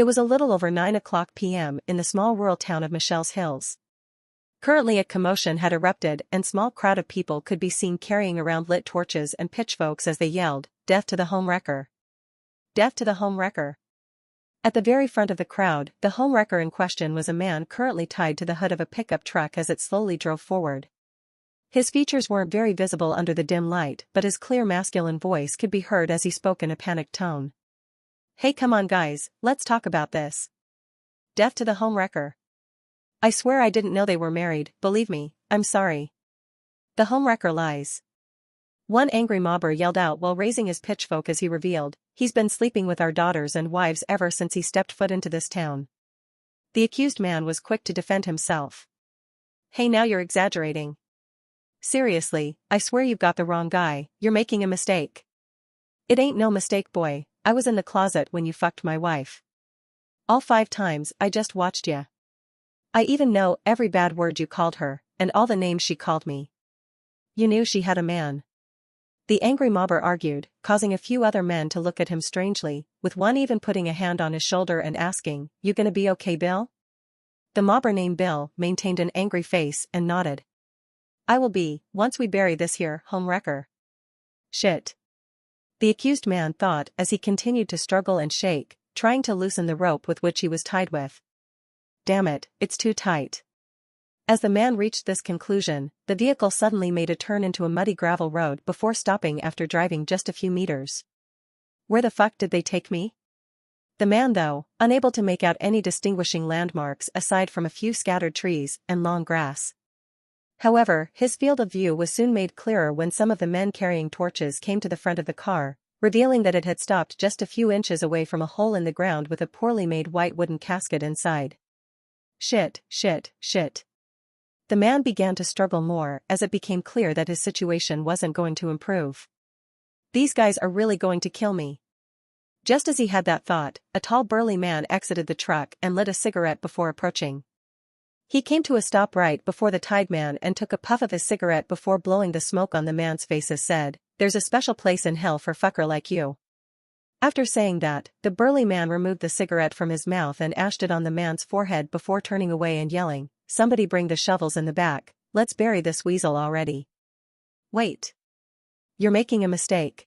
It was a little over 9 p.m. in the small rural town of Michelle's Hills. Currently a commotion had erupted and small crowd of people could be seen carrying around lit torches and pitchforks as they yelled, "Death to the homewrecker! Death to the homewrecker!" At the very front of the crowd, the homewrecker in question was a man currently tied to the hood of a pickup truck as it slowly drove forward. His features weren't very visible under the dim light, but his clear masculine voice could be heard as he spoke in a panicked tone. "Hey, come on guys, let's talk about this. Death to the homewrecker. I swear I didn't know they were married, believe me, I'm sorry. The homewrecker lies." One angry mobber yelled out while raising his pitchfork as he revealed, "He's been sleeping with our daughters and wives ever since he stepped foot into this town." The accused man was quick to defend himself. "Hey, now you're exaggerating. Seriously, I swear you've got the wrong guy, you're making a mistake." "It ain't no mistake, boy, I was in the closet when you fucked my wife. All 5 times, I just watched ya. I even know every bad word you called her, and all the names she called me. You knew she had a man." The angry mobber argued, causing a few other men to look at him strangely, with one even putting a hand on his shoulder and asking, "You gonna be okay, Bill?" The mobber named Bill maintained an angry face and nodded. "I will be, once we bury this here homewrecker." "Shit," the accused man thought as he continued to struggle and shake, trying to loosen the rope with which he was tied with. "Damn it, it's too tight." As the man reached this conclusion, the vehicle suddenly made a turn into a muddy gravel road before stopping after driving just a few meters. Where the fuck did they take me? The man, though, unable to make out any distinguishing landmarks aside from a few scattered trees and long grass. However, his field of view was soon made clearer when some of the men carrying torches came to the front of the car, revealing that it had stopped just a few inches away from a hole in the ground with a poorly made white wooden casket inside. Shit, shit, shit. The man began to struggle more as it became clear that his situation wasn't going to improve. "These guys are really going to kill me." Just as he had that thought, a tall burly man exited the truck and lit a cigarette before approaching. He came to a stop right before the tied man and took a puff of his cigarette before blowing the smoke on the man's face as said, "There's a special place in hell for fucker like you." After saying that, the burly man removed the cigarette from his mouth and ashed it on the man's forehead before turning away and yelling, "Somebody bring the shovels in the back, let's bury this weasel already." "Wait. You're making a mistake."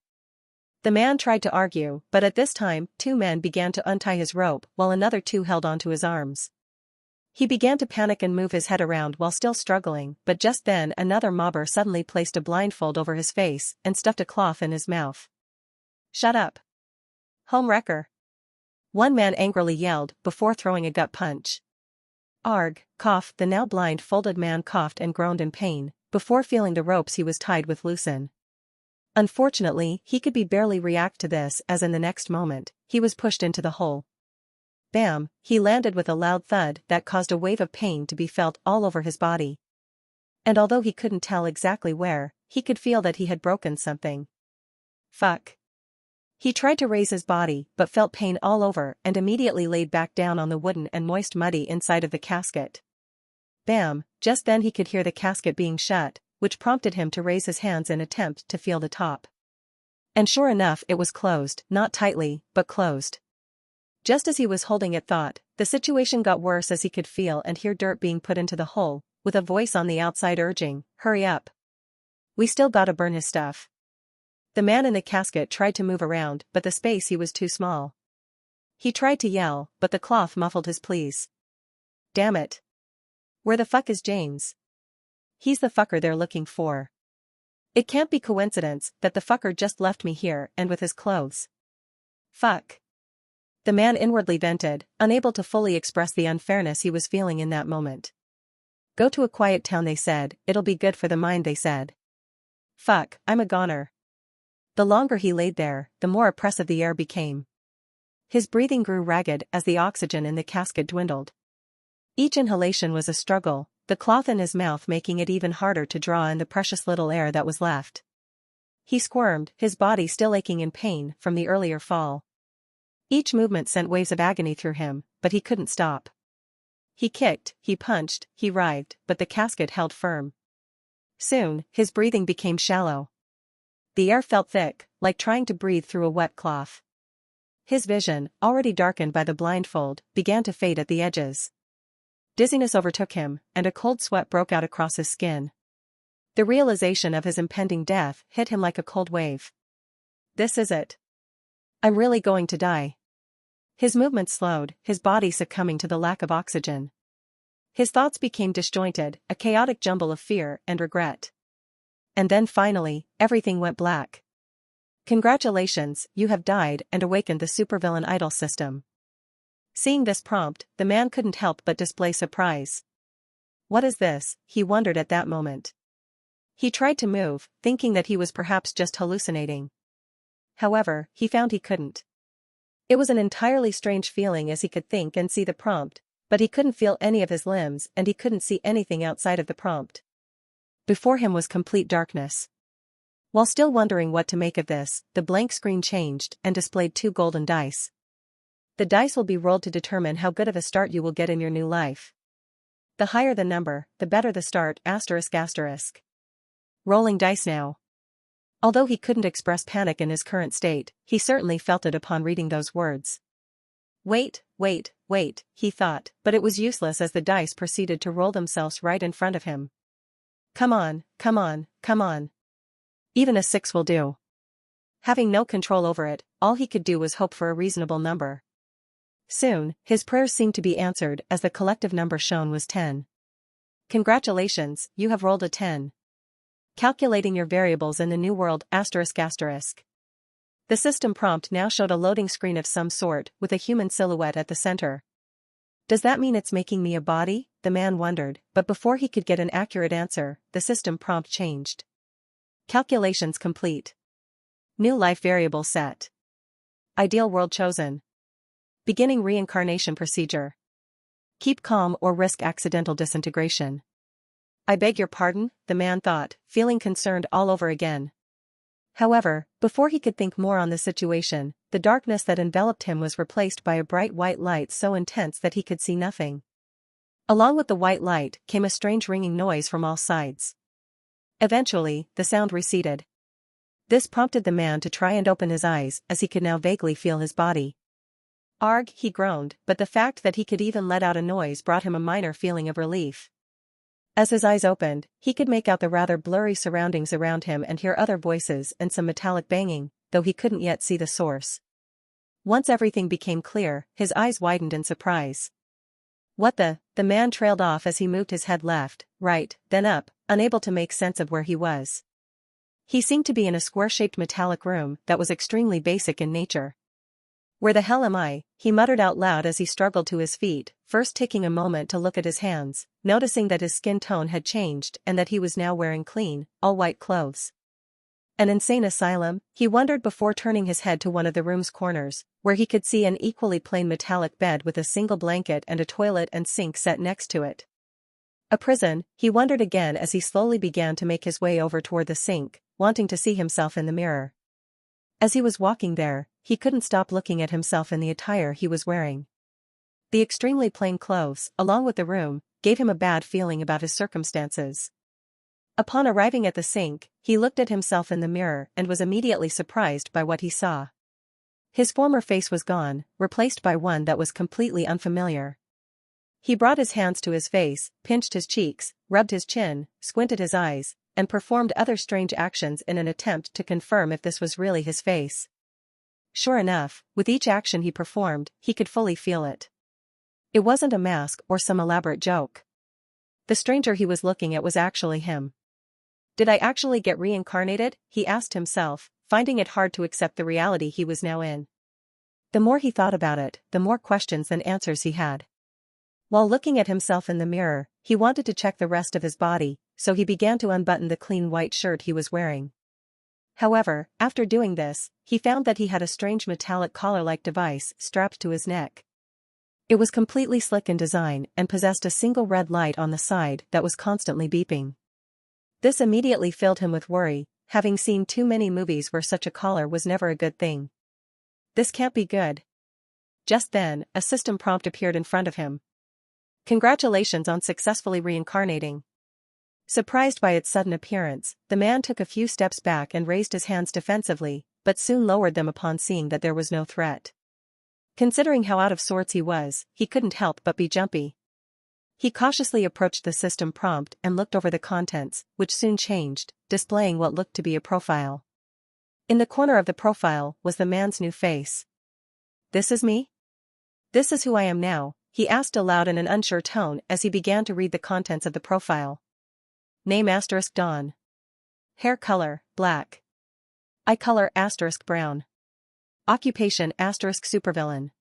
The man tried to argue, but at this time, 2 men began to untie his rope while another 2 held onto his arms. He began to panic and move his head around while still struggling, but just then another mobber suddenly placed a blindfold over his face and stuffed a cloth in his mouth. "Shut up. Homewrecker." One man angrily yelled before throwing a gut punch. "Arg," coughed the now blindfolded man, coughed and groaned in pain, before feeling the ropes he was tied with loosen. Unfortunately, he could barely react to this as in the next moment, he was pushed into the hole. Bam, he landed with a loud thud that caused a wave of pain to be felt all over his body. And although he couldn't tell exactly where, he could feel that he had broken something. Fuck. He tried to raise his body but felt pain all over and immediately laid back down on the wooden and moist muddy inside of the casket. Bam, just then he could hear the casket being shut, which prompted him to raise his hands in attempt to feel the top. And sure enough, it was closed, not tightly, but closed. Just as he was holding it thought, the situation got worse as he could feel and hear dirt being put into the hole, with a voice on the outside urging, "Hurry up. We still gotta burn his stuff." The man in the casket tried to move around, but the space he was too small. He tried to yell, but the cloth muffled his pleas. "Damn it. Where the fuck is James? He's the fucker they're looking for. It can't be coincidence that the fucker just left me here and with his clothes. Fuck." The man inwardly vented, unable to fully express the unfairness he was feeling in that moment. "Go to a quiet town," they said, "it'll be good for the mind," they said. Fuck, I'm a goner. The longer he laid there, the more oppressive the air became. His breathing grew ragged as the oxygen in the casket dwindled. Each inhalation was a struggle, the cloth in his mouth making it even harder to draw in the precious little air that was left. He squirmed, his body still aching in pain from the earlier fall. Each movement sent waves of agony through him, but he couldn't stop. He kicked, he punched, he writhed, but the casket held firm. Soon, his breathing became shallow. The air felt thick, like trying to breathe through a wet cloth. His vision, already darkened by the blindfold, began to fade at the edges. Dizziness overtook him, and a cold sweat broke out across his skin. The realization of his impending death hit him like a cold wave. This is it. I'm really going to die. His movements slowed, his body succumbing to the lack of oxygen. His thoughts became disjointed, a chaotic jumble of fear and regret. And then finally, everything went black. Congratulations, you have died and awakened the supervillain idol system. Seeing this prompt, the man couldn't help but display surprise. What is this? He wondered at that moment. He tried to move, thinking that he was perhaps just hallucinating. However, he found he couldn't. It was an entirely strange feeling as he could think and see the prompt, but he couldn't feel any of his limbs and he couldn't see anything outside of the prompt. Before him was complete darkness. While still wondering what to make of this, the blank screen changed and displayed 2 golden dice. The dice will be rolled to determine how good of a start you will get in your new life. The higher the number, the better the start, ****. Rolling dice now. Although he couldn't express panic in his current state, he certainly felt it upon reading those words. Wait, he thought, but it was useless as the dice proceeded to roll themselves right in front of him. Come on. Even a 6 will do. Having no control over it, all he could do was hope for a reasonable number. Soon, his prayers seemed to be answered as the collective number shown was 10. Congratulations, you have rolled a 10. Calculating your variables in the new world, ****. The system prompt now showed a loading screen of some sort with a human silhouette at the center. Does that mean it's making me a body? The man wondered, but before he could get an accurate answer, the system prompt changed. Calculations complete. New life variable set. Ideal world chosen. Beginning reincarnation procedure. Keep calm or risk accidental disintegration. I beg your pardon, the man thought, feeling concerned all over again. However, before he could think more on the situation, the darkness that enveloped him was replaced by a bright white light so intense that he could see nothing. Along with the white light came a strange ringing noise from all sides. Eventually, the sound receded. This prompted the man to try and open his eyes as he could now vaguely feel his body. Arg, he groaned, but the fact that he could even let out a noise brought him a minor feeling of relief. As his eyes opened, he could make out the rather blurry surroundings around him and hear other voices and some metallic banging, though he couldn't yet see the source. Once everything became clear, his eyes widened in surprise. What the man trailed off as he moved his head left, right, then up, unable to make sense of where he was. He seemed to be in a square-shaped metallic room that was extremely basic in nature. Where the hell am I? He muttered out loud as he struggled to his feet, first taking a moment to look at his hands, noticing that his skin tone had changed and that he was now wearing clean, all-white clothes. An insane asylum, he wondered before turning his head to one of the room's corners, where he could see an equally plain metallic bed with a single blanket and a toilet and sink set next to it. A prison, he wondered again as he slowly began to make his way over toward the sink, wanting to see himself in the mirror. As he was walking there, he couldn't stop looking at himself in the attire he was wearing. The extremely plain clothes, along with the room, gave him a bad feeling about his circumstances. Upon arriving at the sink, he looked at himself in the mirror and was immediately surprised by what he saw. His former face was gone, replaced by one that was completely unfamiliar. He brought his hands to his face, pinched his cheeks, rubbed his chin, squinted his eyes, and performed other strange actions in an attempt to confirm if this was really his face. Sure enough, with each action he performed, he could fully feel it. It wasn't a mask or some elaborate joke. The stranger he was looking at was actually him. Did I actually get reincarnated? He asked himself, finding it hard to accept the reality he was now in. The more he thought about it, the more questions than answers he had. While looking at himself in the mirror, he wanted to check the rest of his body, so he began to unbutton the clean white shirt he was wearing. However, after doing this, he found that he had a strange metallic collar-like device strapped to his neck. It was completely slick in design and possessed a single red light on the side that was constantly beeping. This immediately filled him with worry, having seen too many movies where such a collar was never a good thing. This can't be good. Just then, a system prompt appeared in front of him. Congratulations on successfully reincarnating. Surprised by its sudden appearance, the man took a few steps back and raised his hands defensively, but soon lowered them upon seeing that there was no threat. Considering how out of sorts he was, he couldn't help but be jumpy. He cautiously approached the system prompt and looked over the contents, which soon changed, displaying what looked to be a profile. In the corner of the profile was the man's new face. "This is me? This is who I am now," he asked aloud in an unsure tone as he began to read the contents of the profile. Name * Dawn. Hair color, black. Eye color * brown. Occupation * Supervillain.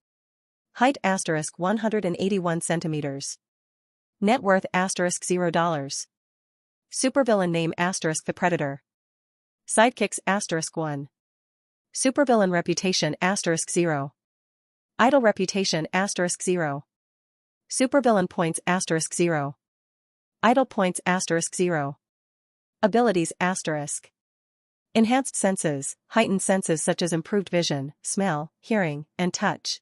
Height * 181 centimeters. Net worth * $0. Supervillain name * The Predator. Sidekicks * 1. Supervillain reputation * 0. Idol reputation * 0. Supervillain points * 0. Idol points * 0. Abilities *. Enhanced senses, heightened senses such as improved vision, smell, hearing, and touch.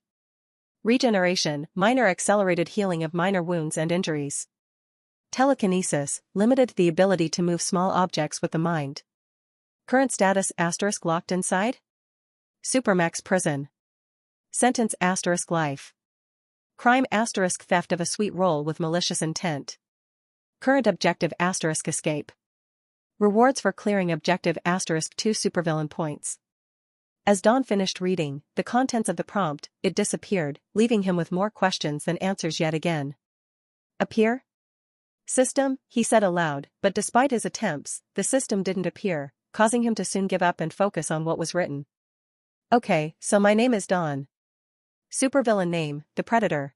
Regeneration, minor accelerated healing of minor wounds and injuries. Telekinesis, limited the ability to move small objects with the mind. Current status * locked inside? Supermax prison. Sentence * life. Crime * theft of a sweet roll with malicious intent. Current objective * escape. Rewards for clearing objective * 2 supervillain points. As Dawn finished reading the contents of the prompt, it disappeared, leaving him with more questions than answers yet again. Appear? System, he said aloud, but despite his attempts, the system didn't appear, causing him to soon give up and focus on what was written. Okay, so my name is Dawn. Supervillain name, The Predator.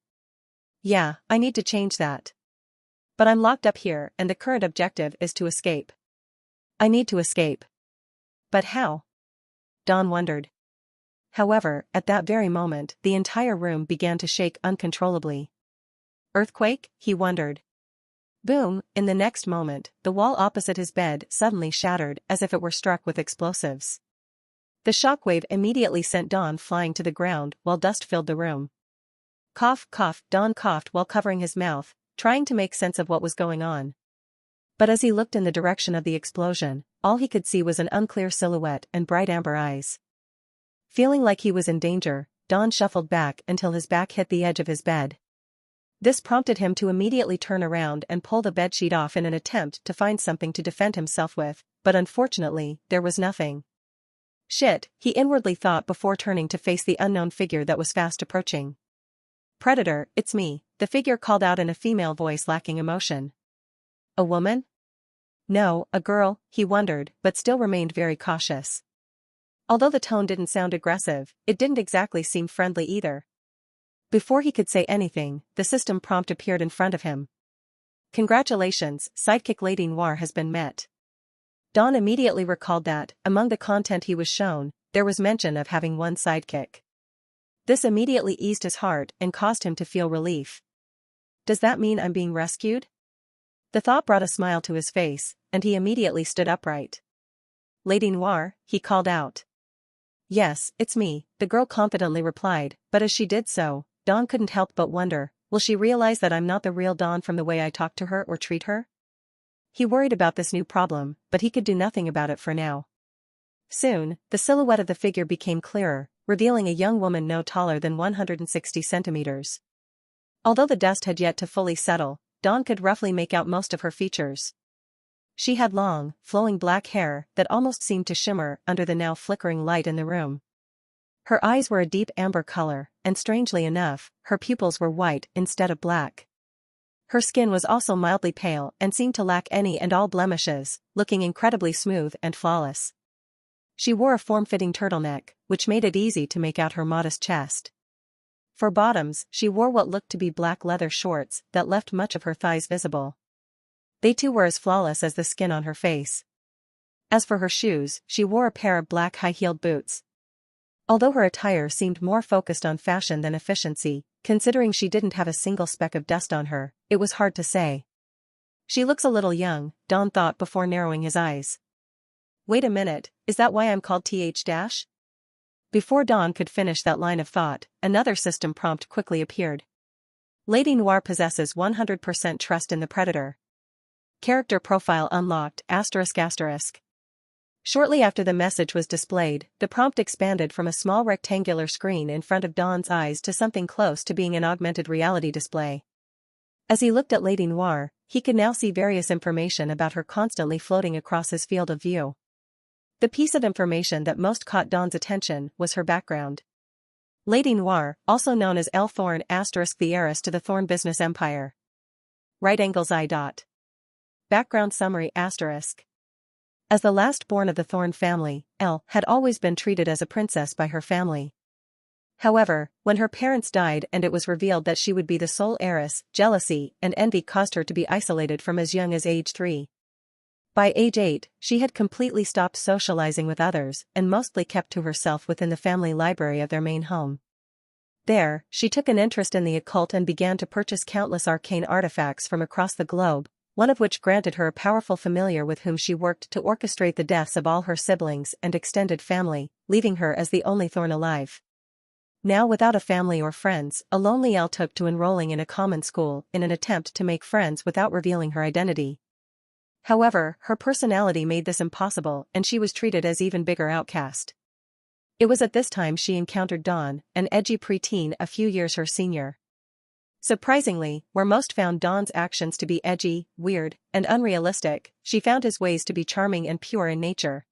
Yeah, I need to change that. But I'm locked up here and the current objective is to escape. I need to escape. But how? Dawn wondered. However, at that very moment, the entire room began to shake uncontrollably. Earthquake? He wondered. Boom, in the next moment, the wall opposite his bed suddenly shattered as if it were struck with explosives. The shockwave immediately sent Dawn flying to the ground while dust filled the room. Cough, cough, Dawn coughed while covering his mouth, trying to make sense of what was going on. But as he looked in the direction of the explosion, all he could see was an unclear silhouette and bright amber eyes. Feeling like he was in danger, Dawn shuffled back until his back hit the edge of his bed. This prompted him to immediately turn around and pull the bedsheet off in an attempt to find something to defend himself with, but unfortunately, there was nothing. Shit, he inwardly thought before turning to face the unknown figure that was fast approaching. Predator, it's me, the figure called out in a female voice lacking emotion. A woman? No, a girl, he wondered, but still remained very cautious. Although the tone didn't sound aggressive, it didn't exactly seem friendly either. Before he could say anything, the system prompt appeared in front of him. Congratulations, Sidekick Lady Noir has been met. Dawn immediately recalled that, among the content he was shown, there was mention of having one sidekick. This immediately eased his heart and caused him to feel relief. Does that mean I'm being rescued? The thought brought a smile to his face, and he immediately stood upright. Lady Noir, he called out. Yes, it's me, the girl confidently replied, but as she did so, Dawn couldn't help but wonder, will she realize that I'm not the real Dawn from the way I talk to her or treat her? He worried about this new problem, but he could do nothing about it for now. Soon, the silhouette of the figure became clearer, revealing a young woman no taller than 160 centimeters. Although the dust had yet to fully settle, Dawn could roughly make out most of her features. She had long, flowing black hair that almost seemed to shimmer under the now flickering light in the room. Her eyes were a deep amber color, and strangely enough, her pupils were white instead of black. Her skin was also mildly pale and seemed to lack any and all blemishes, looking incredibly smooth and flawless. She wore a form-fitting turtleneck, which made it easy to make out her modest chest. For bottoms, she wore what looked to be black leather shorts that left much of her thighs visible. They too were as flawless as the skin on her face. As for her shoes, she wore a pair of black high-heeled boots. Although her attire seemed more focused on fashion than efficiency, considering she didn't have a single speck of dust on her, it was hard to say. She looks a little young, Dawn thought before narrowing his eyes. Wait a minute, is that why I'm called th-? Before Dawn could finish that line of thought, another system prompt quickly appeared. Lady Noir possesses 100% trust in the Predator. Character profile unlocked ***. Shortly after the message was displayed, the prompt expanded from a small rectangular screen in front of Dawn's eyes to something close to being an augmented reality display. As he looked at Lady Noir, he could now see various information about her constantly floating across his field of view. The piece of information that most caught Dawn's attention was her background. Lady Noir, also known as L. Thorne *, the heiress to the Thorne business empire. Right angles I. Background summary *. As the last born of the Thorne family, Elle had always been treated as a princess by her family. However, when her parents died and it was revealed that she would be the sole heiress, jealousy and envy caused her to be isolated from as young as age 3. By age 8, she had completely stopped socializing with others and mostly kept to herself within the family library of their main home. There, she took an interest in the occult and began to purchase countless arcane artifacts from across the globe, one of which granted her a powerful familiar with whom she worked to orchestrate the deaths of all her siblings and extended family, leaving her as the only Thorne alive. Now without a family or friends, a lonely Elle took to enrolling in a common school in an attempt to make friends without revealing her identity. However, her personality made this impossible and she was treated as even bigger outcast. It was at this time she encountered Dawn, an edgy preteen a few years her senior. Surprisingly, where most found Dawn's actions to be edgy, weird, and unrealistic, she found his ways to be charming and pure in nature.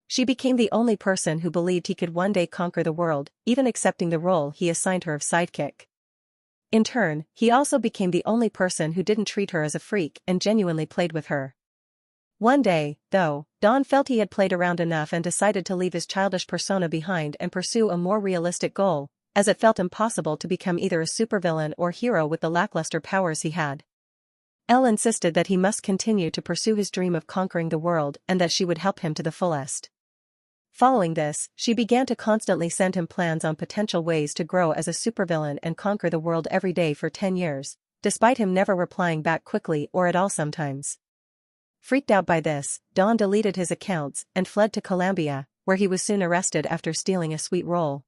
She became the only person who believed he could one day conquer the world, even accepting the role he assigned her of sidekick. In turn, he also became the only person who didn't treat her as a freak and genuinely played with her. One day, though, Dawn felt he had played around enough and decided to leave his childish persona behind and pursue a more realistic goal, as it felt impossible to become either a supervillain or hero with the lackluster powers he had. Elle insisted that he must continue to pursue his dream of conquering the world and that she would help him to the fullest. Following this, she began to constantly send him plans on potential ways to grow as a supervillain and conquer the world every day for 10 years, despite him never replying back quickly or at all sometimes. Freaked out by this, Dawn deleted his accounts and fled to Columbia, where he was soon arrested after stealing a sweet roll.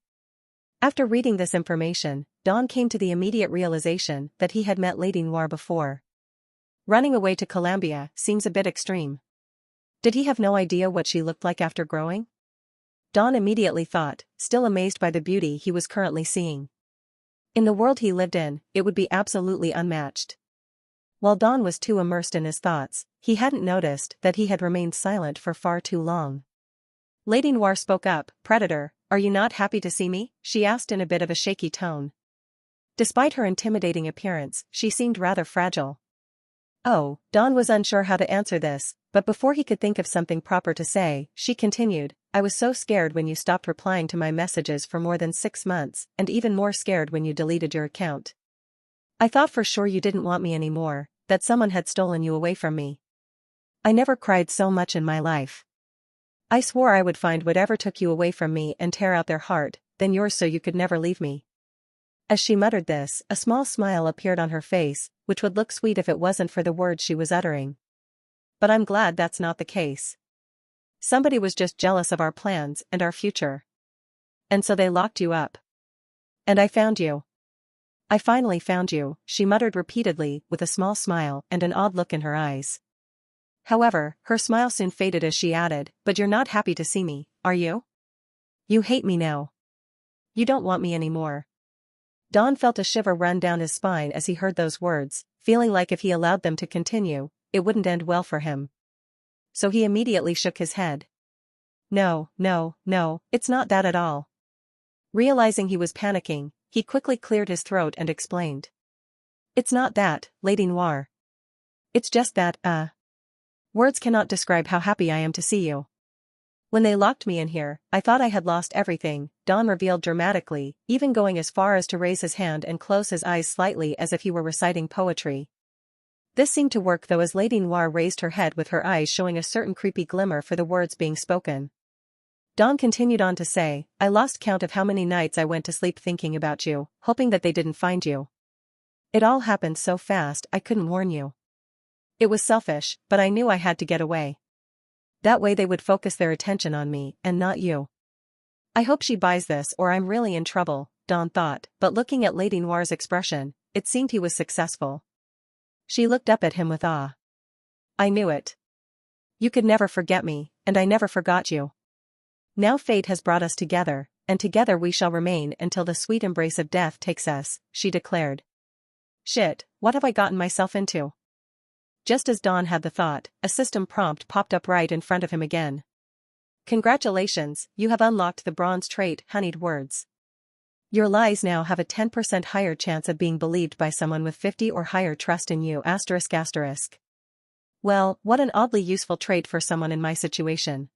After reading this information, Dawn came to the immediate realization that he had met Lady Noir before. Running away to Columbia seems a bit extreme. Did he have no idea what she looked like after growing? Dawn immediately thought, still amazed by the beauty he was currently seeing. In the world he lived in, it would be absolutely unmatched. While Dawn was too immersed in his thoughts, he hadn't noticed that he had remained silent for far too long. Lady Noir spoke up. "Predator, are you not happy to see me?" she asked in a bit of a shaky tone. Despite her intimidating appearance, she seemed rather fragile. Oh, Dawn was unsure how to answer this, but before he could think of something proper to say, she continued, "I was so scared when you stopped replying to my messages for more than 6 months, and even more scared when you deleted your account. I thought for sure you didn't want me anymore, that someone had stolen you away from me. I never cried so much in my life. I swore I would find whatever took you away from me and tear out their heart, then yours, so you could never leave me." As she muttered this, a small smile appeared on her face, which would look sweet if it wasn't for the words she was uttering. "But I'm glad that's not the case. Somebody was just jealous of our plans and our future. And so they locked you up. And I found you. I finally found you," she muttered repeatedly with a small smile and an odd look in her eyes. However, her smile soon faded as she added, "But you're not happy to see me, are you? You hate me now. You don't want me anymore." Dawn felt a shiver run down his spine as he heard those words, feeling like if he allowed them to continue, it wouldn't end well for him. So he immediately shook his head. No, it's not that at all." Realizing he was panicking, he quickly cleared his throat and explained. "It's not that, Lady Noir. It's just that, words cannot describe how happy I am to see you. When they locked me in here, I thought I had lost everything," Dawn revealed dramatically, even going as far as to raise his hand and close his eyes slightly as if he were reciting poetry. This seemed to work though, as Lady Noir raised her head with her eyes showing a certain creepy glimmer for the words being spoken. Dawn continued on to say, "I lost count of how many nights I went to sleep thinking about you, hoping that they didn't find you. It all happened so fast I couldn't warn you. It was selfish, but I knew I had to get away. That way they would focus their attention on me and not you." I hope she buys this or I'm really in trouble, Dawn thought, but looking at Lady Noir's expression, it seemed he was successful. She looked up at him with awe. "I knew it. You could never forget me," and I never forgot you. Now fate has brought us together, and together we shall remain until the sweet embrace of death takes us, she declared. Shit, what have I gotten myself into? Just as Dawn had the thought, a system prompt popped up right in front of him again. Congratulations, you have unlocked the bronze trait, honeyed words. Your lies now have a 10% higher chance of being believed by someone with 50 or higher trust in you. ****. Well, what an oddly useful trait for someone in my situation.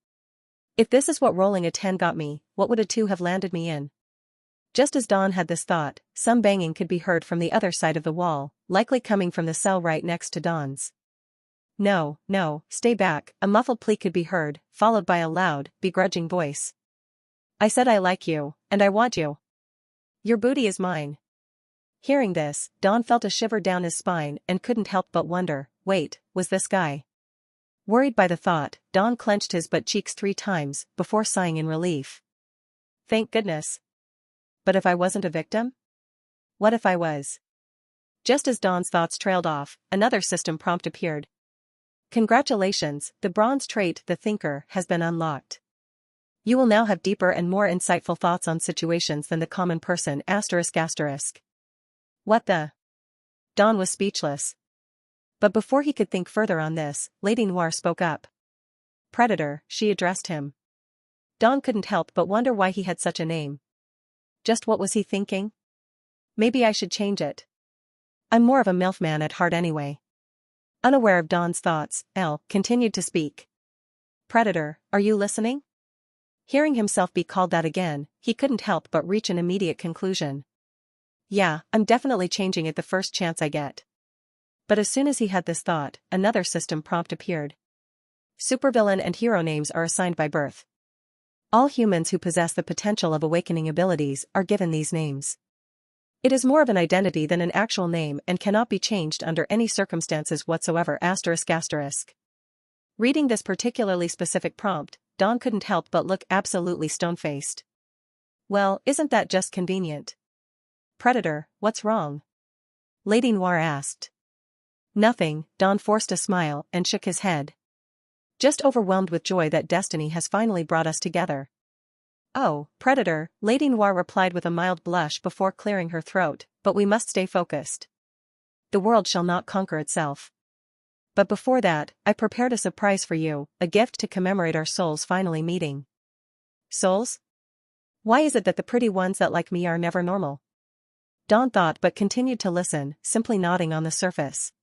If this is what rolling a 10 got me, what would a 2 have landed me in? Just as Dawn had this thought, some banging could be heard from the other side of the wall, likely coming from the cell right next to Dawn's. No, stay back, a muffled plea could be heard, followed by a loud, begrudging voice. I said I like you, and I want you. Your booty is mine. Hearing this, Dawn felt a shiver down his spine and couldn't help but wonder, wait, was this guy? Worried by the thought, Dawn clenched his butt cheeks 3 times, before sighing in relief. Thank goodness. But if I wasn't a victim? What if I was? Just as Dawn's thoughts trailed off, another system prompt appeared. Congratulations, the bronze trait, the thinker, has been unlocked. You will now have deeper and more insightful thoughts on situations than the common person. ****. What the? Dawn was speechless. But before he could think further on this, Lady Noir spoke up. Predator, she addressed him. Dawn couldn't help but wonder why he had such a name. Just what was he thinking? Maybe I should change it. I'm more of a MILF man at heart anyway. Unaware of Dawn's thoughts, Elle continued to speak. Predator, are you listening? Hearing himself be called that again, he couldn't help but reach an immediate conclusion. Yeah, I'm definitely changing it the first chance I get. But as soon as he had this thought, another system prompt appeared. Supervillain and hero names are assigned by birth. All humans who possess the potential of awakening abilities are given these names. It is more of an identity than an actual name and cannot be changed under any circumstances whatsoever. ****. Reading this particularly specific prompt, Dawn couldn't help but look absolutely stone-faced. Well, isn't that just convenient? Predator, what's wrong? Lady Noir asked. Nothing, Dawn forced a smile and shook his head. Just overwhelmed with joy that destiny has finally brought us together. Oh, Predator, Lady Noir replied with a mild blush before clearing her throat, but we must stay focused. The world shall not conquer itself. But before that, I prepared a surprise for you, a gift to commemorate our souls finally meeting. Souls? Why is it that the pretty ones that like me are never normal? Dawn thought but continued to listen, simply nodding on the surface.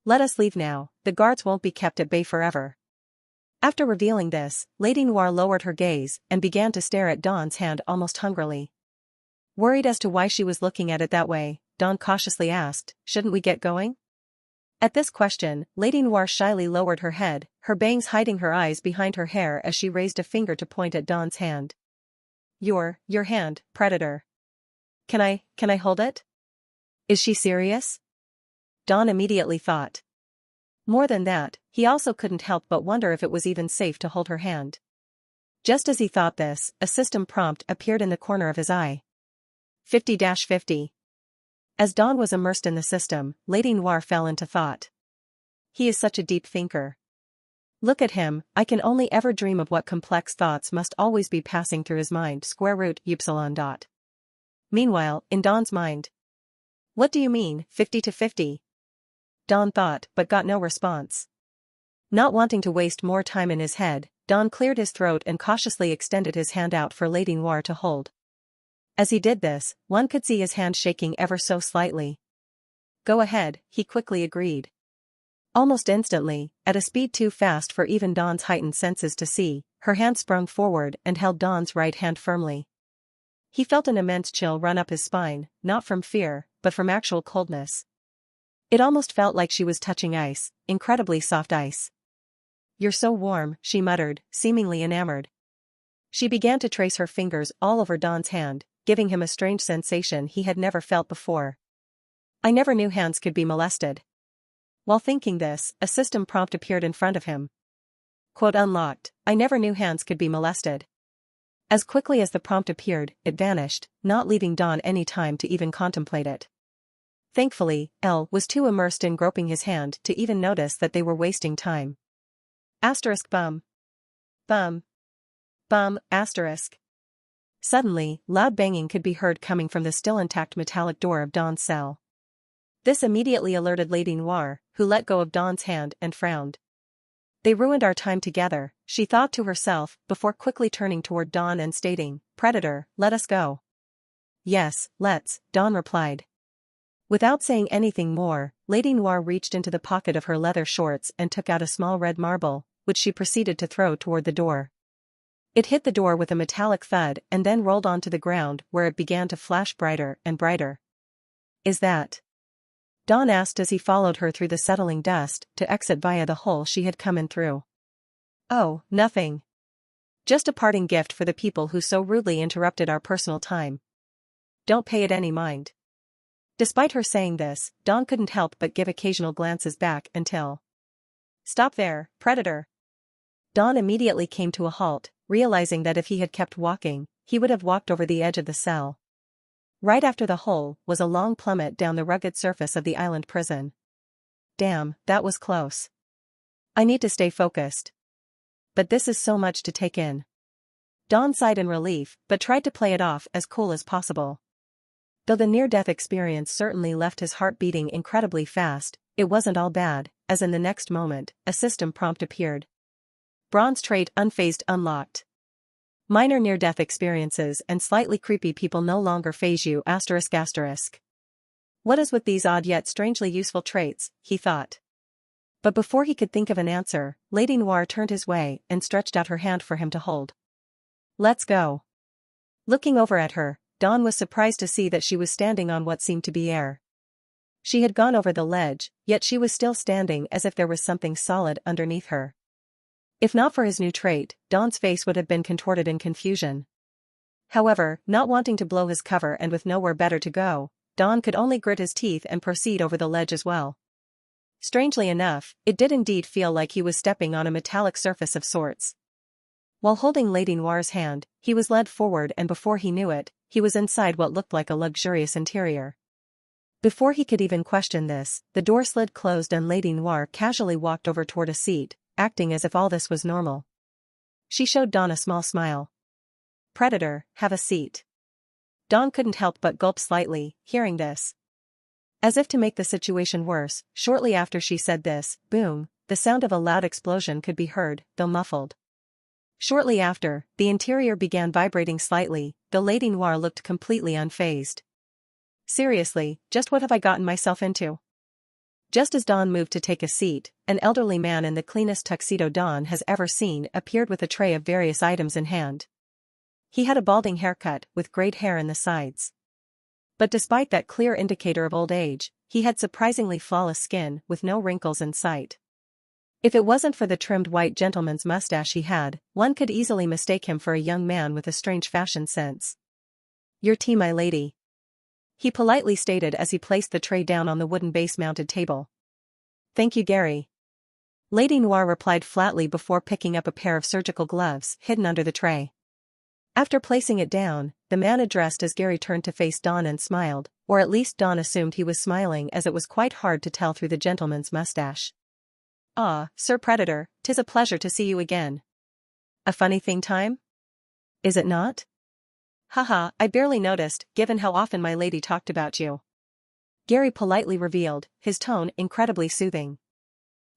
Let us leave now, the guards won't be kept at bay forever. After revealing this, Lady Noir lowered her gaze and began to stare at Dawn's hand almost hungrily. Worried as to why she was looking at it that way, Dawn cautiously asked, shouldn't we get going? At this question, Lady Noir shyly lowered her head, her bangs hiding her eyes behind her hair as she raised a finger to point at Dawn's hand. Your hand, Predator. Can I hold it? Is she serious? Dawn immediately thought. More than that, he also couldn't help but wonder if it was even safe to hold her hand. Just as he thought this, a system prompt appeared in the corner of his eye. 50-50. As Dawn was immersed in the system, Lady Noir fell into thought. He is such a deep thinker. Look at him, I can only ever dream of what complex thoughts must always be passing through his mind. *y. Meanwhile, in Dawn's mind. What do you mean, 50-50? Dawn thought, but got no response. Not wanting to waste more time in his head, Dawn cleared his throat and cautiously extended his hand out for Lady Noir to hold. As he did this, one could see his hand shaking ever so slightly. Go ahead, he quickly agreed. Almost instantly, at a speed too fast for even Dawn's heightened senses to see, her hand sprung forward and held Dawn's right hand firmly. He felt an immense chill run up his spine, not from fear, but from actual coldness. It almost felt like she was touching ice, incredibly soft ice. You're so warm, she muttered, seemingly enamored. She began to trace her fingers all over Dawn's hand, giving him a strange sensation he had never felt before. I never knew hands could be molested. While thinking this, a system prompt appeared in front of him. Quote unlocked, I never knew hands could be molested. As quickly as the prompt appeared, it vanished, not leaving Dawn any time to even contemplate it. Thankfully, Elle was too immersed in groping his hand to even notice that they were wasting time. ***bum. Bum. Bum, asterisk. Suddenly, loud banging could be heard coming from the still intact metallic door of Dawn's cell. This immediately alerted Lady Noir, who let go of Dawn's hand and frowned. They ruined our time together, she thought to herself, before quickly turning toward Dawn and stating, "Predator, let us go." "Yes, let's," Dawn replied. Without saying anything more, Lady Noir reached into the pocket of her leather shorts and took out a small red marble, which she proceeded to throw toward the door. It hit the door with a metallic thud and then rolled onto the ground where it began to flash brighter and brighter. "Is that?" Dawn asked as he followed her through the settling dust to exit via the hole she had come in through. "Oh, nothing. Just a parting gift for the people who so rudely interrupted our personal time. Don't pay it any mind." Despite her saying this, Dawn couldn't help but give occasional glances back until. "Stop there, Predator." Dawn immediately came to a halt, realizing that if he had kept walking, he would have walked over the edge of the cell. Right after the hole was a long plummet down the rugged surface of the island prison. Damn, that was close. I need to stay focused. But this is so much to take in. Dawn sighed in relief, but tried to play it off as cool as possible. Though the near-death experience certainly left his heart beating incredibly fast, it wasn't all bad, as in the next moment, a system prompt appeared. Bronze trait unfazed unlocked. Minor near-death experiences and slightly creepy people no longer faze you ***. What is with these odd yet strangely useful traits, he thought. But before he could think of an answer, Lady Noir turned his way and stretched out her hand for him to hold. "Let's go." Looking over at her, Dawn was surprised to see that she was standing on what seemed to be air. She had gone over the ledge, yet she was still standing as if there was something solid underneath her. If not for his new trait, Dawn's face would have been contorted in confusion. However, not wanting to blow his cover and with nowhere better to go, Dawn could only grit his teeth and proceed over the ledge as well. Strangely enough, it did indeed feel like he was stepping on a metallic surface of sorts. While holding Lady Noir's hand, he was led forward and before he knew it, he was inside what looked like a luxurious interior. Before he could even question this, the door slid closed and Lady Noir casually walked over toward a seat, acting as if all this was normal. She showed Dawn a small smile. "Predator, have a seat." Dawn couldn't help but gulp slightly, hearing this. As if to make the situation worse, shortly after she said this, boom, the sound of a loud explosion could be heard, though muffled. Shortly after, the interior began vibrating slightly, though Lady Noir looked completely unfazed. Seriously, just what have I gotten myself into? Just as Dawn moved to take a seat, an elderly man in the cleanest tuxedo Dawn has ever seen appeared with a tray of various items in hand. He had a balding haircut with great hair in the sides. But despite that clear indicator of old age, he had surprisingly flawless skin with no wrinkles in sight. If it wasn't for the trimmed white gentleman's mustache he had, one could easily mistake him for a young man with a strange fashion sense. "Your tea, my lady," he politely stated as he placed the tray down on the wooden base-mounted table. "Thank you, Gary." Lady Noir replied flatly before picking up a pair of surgical gloves hidden under the tray. After placing it down, the man addressed as Gary turned to face Dawn and smiled, or at least Dawn assumed he was smiling as it was quite hard to tell through the gentleman's mustache. "Ah, Sir Predator, 'tis a pleasure to see you again. A funny thing time? Is it not?" "Haha, I barely noticed, given how often my lady talked about you," Gary politely revealed, his tone incredibly soothing.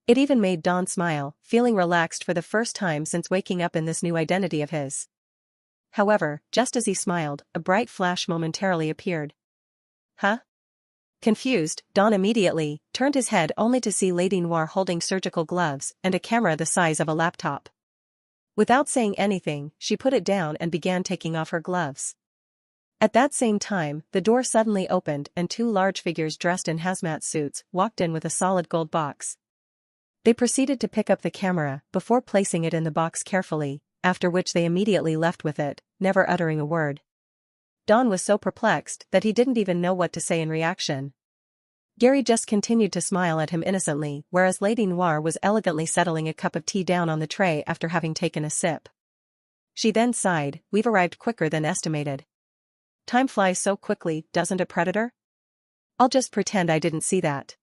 It even made Dawn smile, feeling relaxed for the first time since waking up in this new identity of his. However, just as he smiled, a bright flash momentarily appeared. "Huh?" Confused, Dawn immediately turned his head only to see Lady Noir holding surgical gloves and a camera the size of a laptop. Without saying anything, she put it down and began taking off her gloves. At that same time, the door suddenly opened and two large figures dressed in hazmat suits walked in with a solid gold box. They proceeded to pick up the camera before placing it in the box carefully, after which they immediately left with it, never uttering a word. Dawn was so perplexed that he didn't even know what to say in reaction. Gary just continued to smile at him innocently, whereas Lady Noir was elegantly settling a cup of tea down on the tray after having taken a sip. She then sighed, "We've arrived quicker than estimated. Time flies so quickly, doesn't it, Predator? I'll just pretend I didn't see that."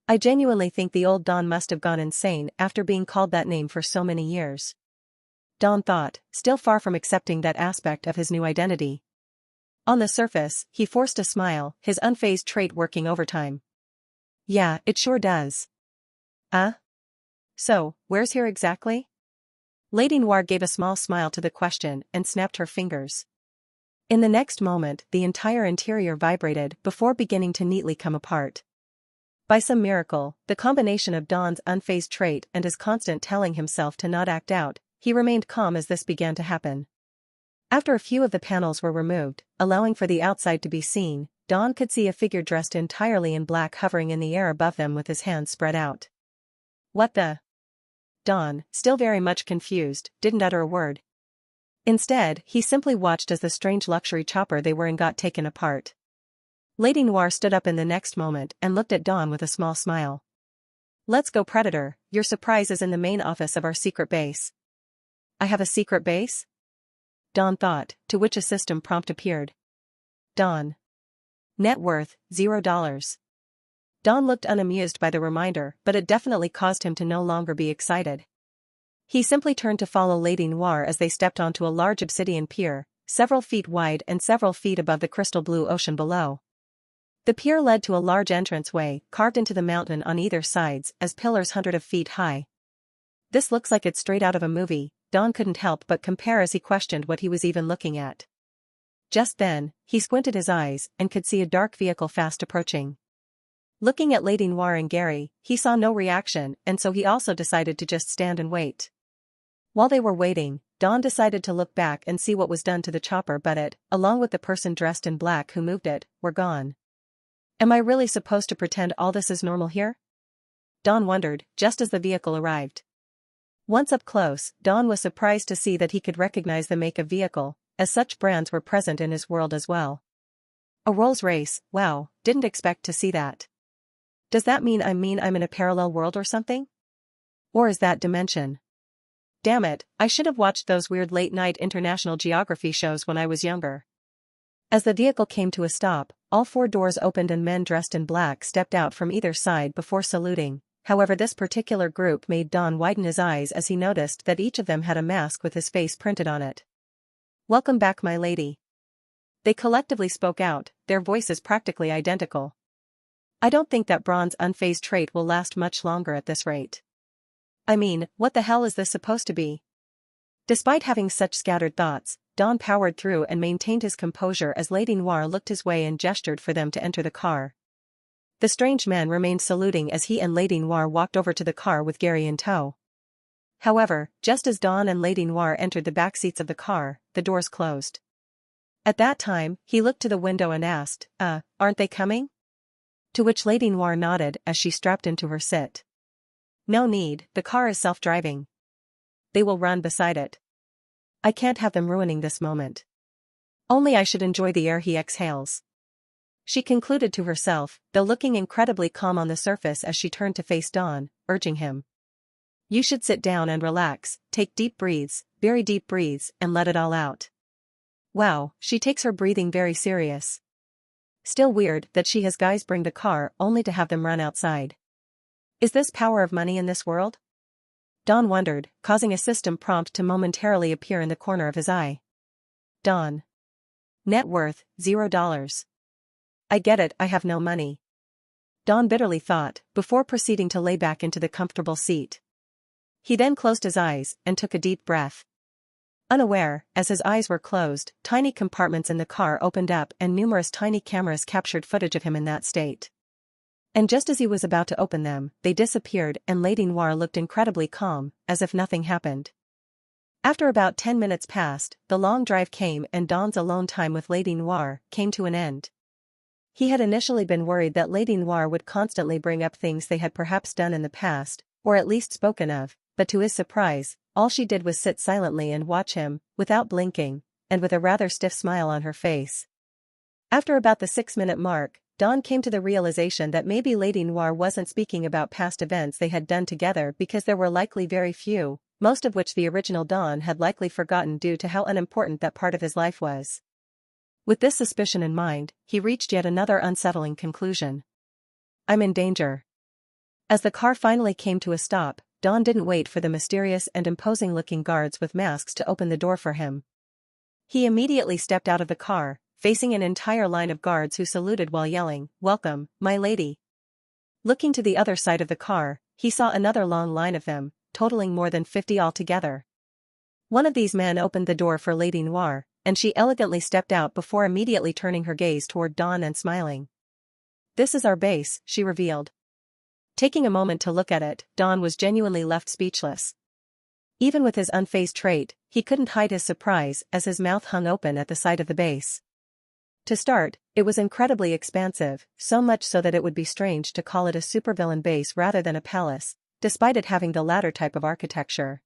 I genuinely think the old Dawn must have gone insane after being called that name for so many years. Don thought, still far from accepting that aspect of his new identity. On the surface, he forced a smile, his unfazed trait working overtime. Yeah, it sure does. So, where's here exactly? Lady Noir gave a small smile to the question and snapped her fingers. In the next moment, the entire interior vibrated before beginning to neatly come apart. By some miracle, the combination of Don's unfazed trait and his constant telling himself to not act out, he remained calm as this began to happen. After a few of the panels were removed, allowing for the outside to be seen, Don could see a figure dressed entirely in black hovering in the air above them with his hands spread out. What the? Don, still very much confused, didn't utter a word. Instead, he simply watched as the strange luxury chopper they were in got taken apart. Lady Noir stood up in the next moment and looked at Don with a small smile. Let's go, Predator, your surprise is in the main office of our secret base. I have a secret base? Don thought, to which a system prompt appeared. Don. Net worth, $0. Don looked unamused by the reminder, but it definitely caused him to no longer be excited. He simply turned to follow Lady Noir as they stepped onto a large obsidian pier, several feet wide and several feet above the crystal blue ocean below. The pier led to a large entranceway, carved into the mountain on either sides as pillars hundreds of feet high. This looks like it's straight out of a movie, Don couldn't help but compare as he questioned what he was even looking at. Just then, he squinted his eyes and could see a dark vehicle fast approaching. Looking at Lady Noir and Gary, he saw no reaction and so he also decided to just stand and wait. While they were waiting, Don decided to look back and see what was done to the chopper, but it, along with the person dressed in black who moved it, were gone. Am I really supposed to pretend all this is normal here? Don wondered, just as the vehicle arrived. Once up close, Don was surprised to see that he could recognize the make of vehicle, as such brands were present in his world as well. A Rolls-Royce, wow, didn't expect to see that. Does that mean I'm in a parallel world or something? Or is that dimension? Damn it, I should have watched those weird late-night international geography shows when I was younger. As the vehicle came to a stop, all four doors opened and men dressed in black stepped out from either side before saluting. However, this particular group made Don widen his eyes as he noticed that each of them had a mask with his face printed on it. Welcome back, my lady. They collectively spoke out, their voices practically identical. I don't think that bronze unfazed trait will last much longer at this rate. I mean, what the hell is this supposed to be? Despite having such scattered thoughts, Don powered through and maintained his composure as Lady Noir looked his way and gestured for them to enter the car. The strange men remained saluting as he and Lady Noir walked over to the car with Gary in tow. However, just as Don and Lady Noir entered the back seats of the car, the doors closed. At that time, he looked to the window and asked, aren't they coming? To which Lady Noir nodded as she strapped into her seat. No need, the car is self-driving. They will run beside it. I can't have them ruining this moment. Only I should enjoy the air he exhales. She concluded to herself, though looking incredibly calm on the surface as she turned to face Don, urging him. You should sit down and relax, take deep breaths, very deep breaths, and let it all out. Wow, she takes her breathing very serious. Still weird that she has guys bring the car only to have them run outside. Is this power of money in this world? Don wondered, causing a system prompt to momentarily appear in the corner of his eye. Don. Net worth, $0. I get it, I have no money. Don bitterly thought, before proceeding to lay back into the comfortable seat. He then closed his eyes and took a deep breath. Unaware, as his eyes were closed, tiny compartments in the car opened up and numerous tiny cameras captured footage of him in that state. And just as he was about to open them, they disappeared and Lady Noir looked incredibly calm, as if nothing happened. After about 10 minutes passed, the long drive came and Don's alone time with Lady Noir came to an end. He had initially been worried that Lady Noir would constantly bring up things they had perhaps done in the past, or at least spoken of, but to his surprise, all she did was sit silently and watch him, without blinking, and with a rather stiff smile on her face. After about the 6-minute mark, Don came to the realization that maybe Lady Noir wasn't speaking about past events they had done together because there were likely very few, most of which the original Don had likely forgotten due to how unimportant that part of his life was. With this suspicion in mind, he reached yet another unsettling conclusion. I'm in danger. As the car finally came to a stop, Don didn't wait for the mysterious and imposing-looking guards with masks to open the door for him. He immediately stepped out of the car, facing an entire line of guards who saluted while yelling, "Welcome, my lady." Looking to the other side of the car, he saw another long line of them, totaling more than 50 altogether. One of these men opened the door for Lady Noir, and she elegantly stepped out before immediately turning her gaze toward Don and smiling. "This is our base," she revealed. Taking a moment to look at it, Don was genuinely left speechless. Even with his unfazed trait, he couldn't hide his surprise as his mouth hung open at the sight of the base. To start, it was incredibly expansive, so much so that it would be strange to call it a supervillain base rather than a palace, despite it having the latter type of architecture.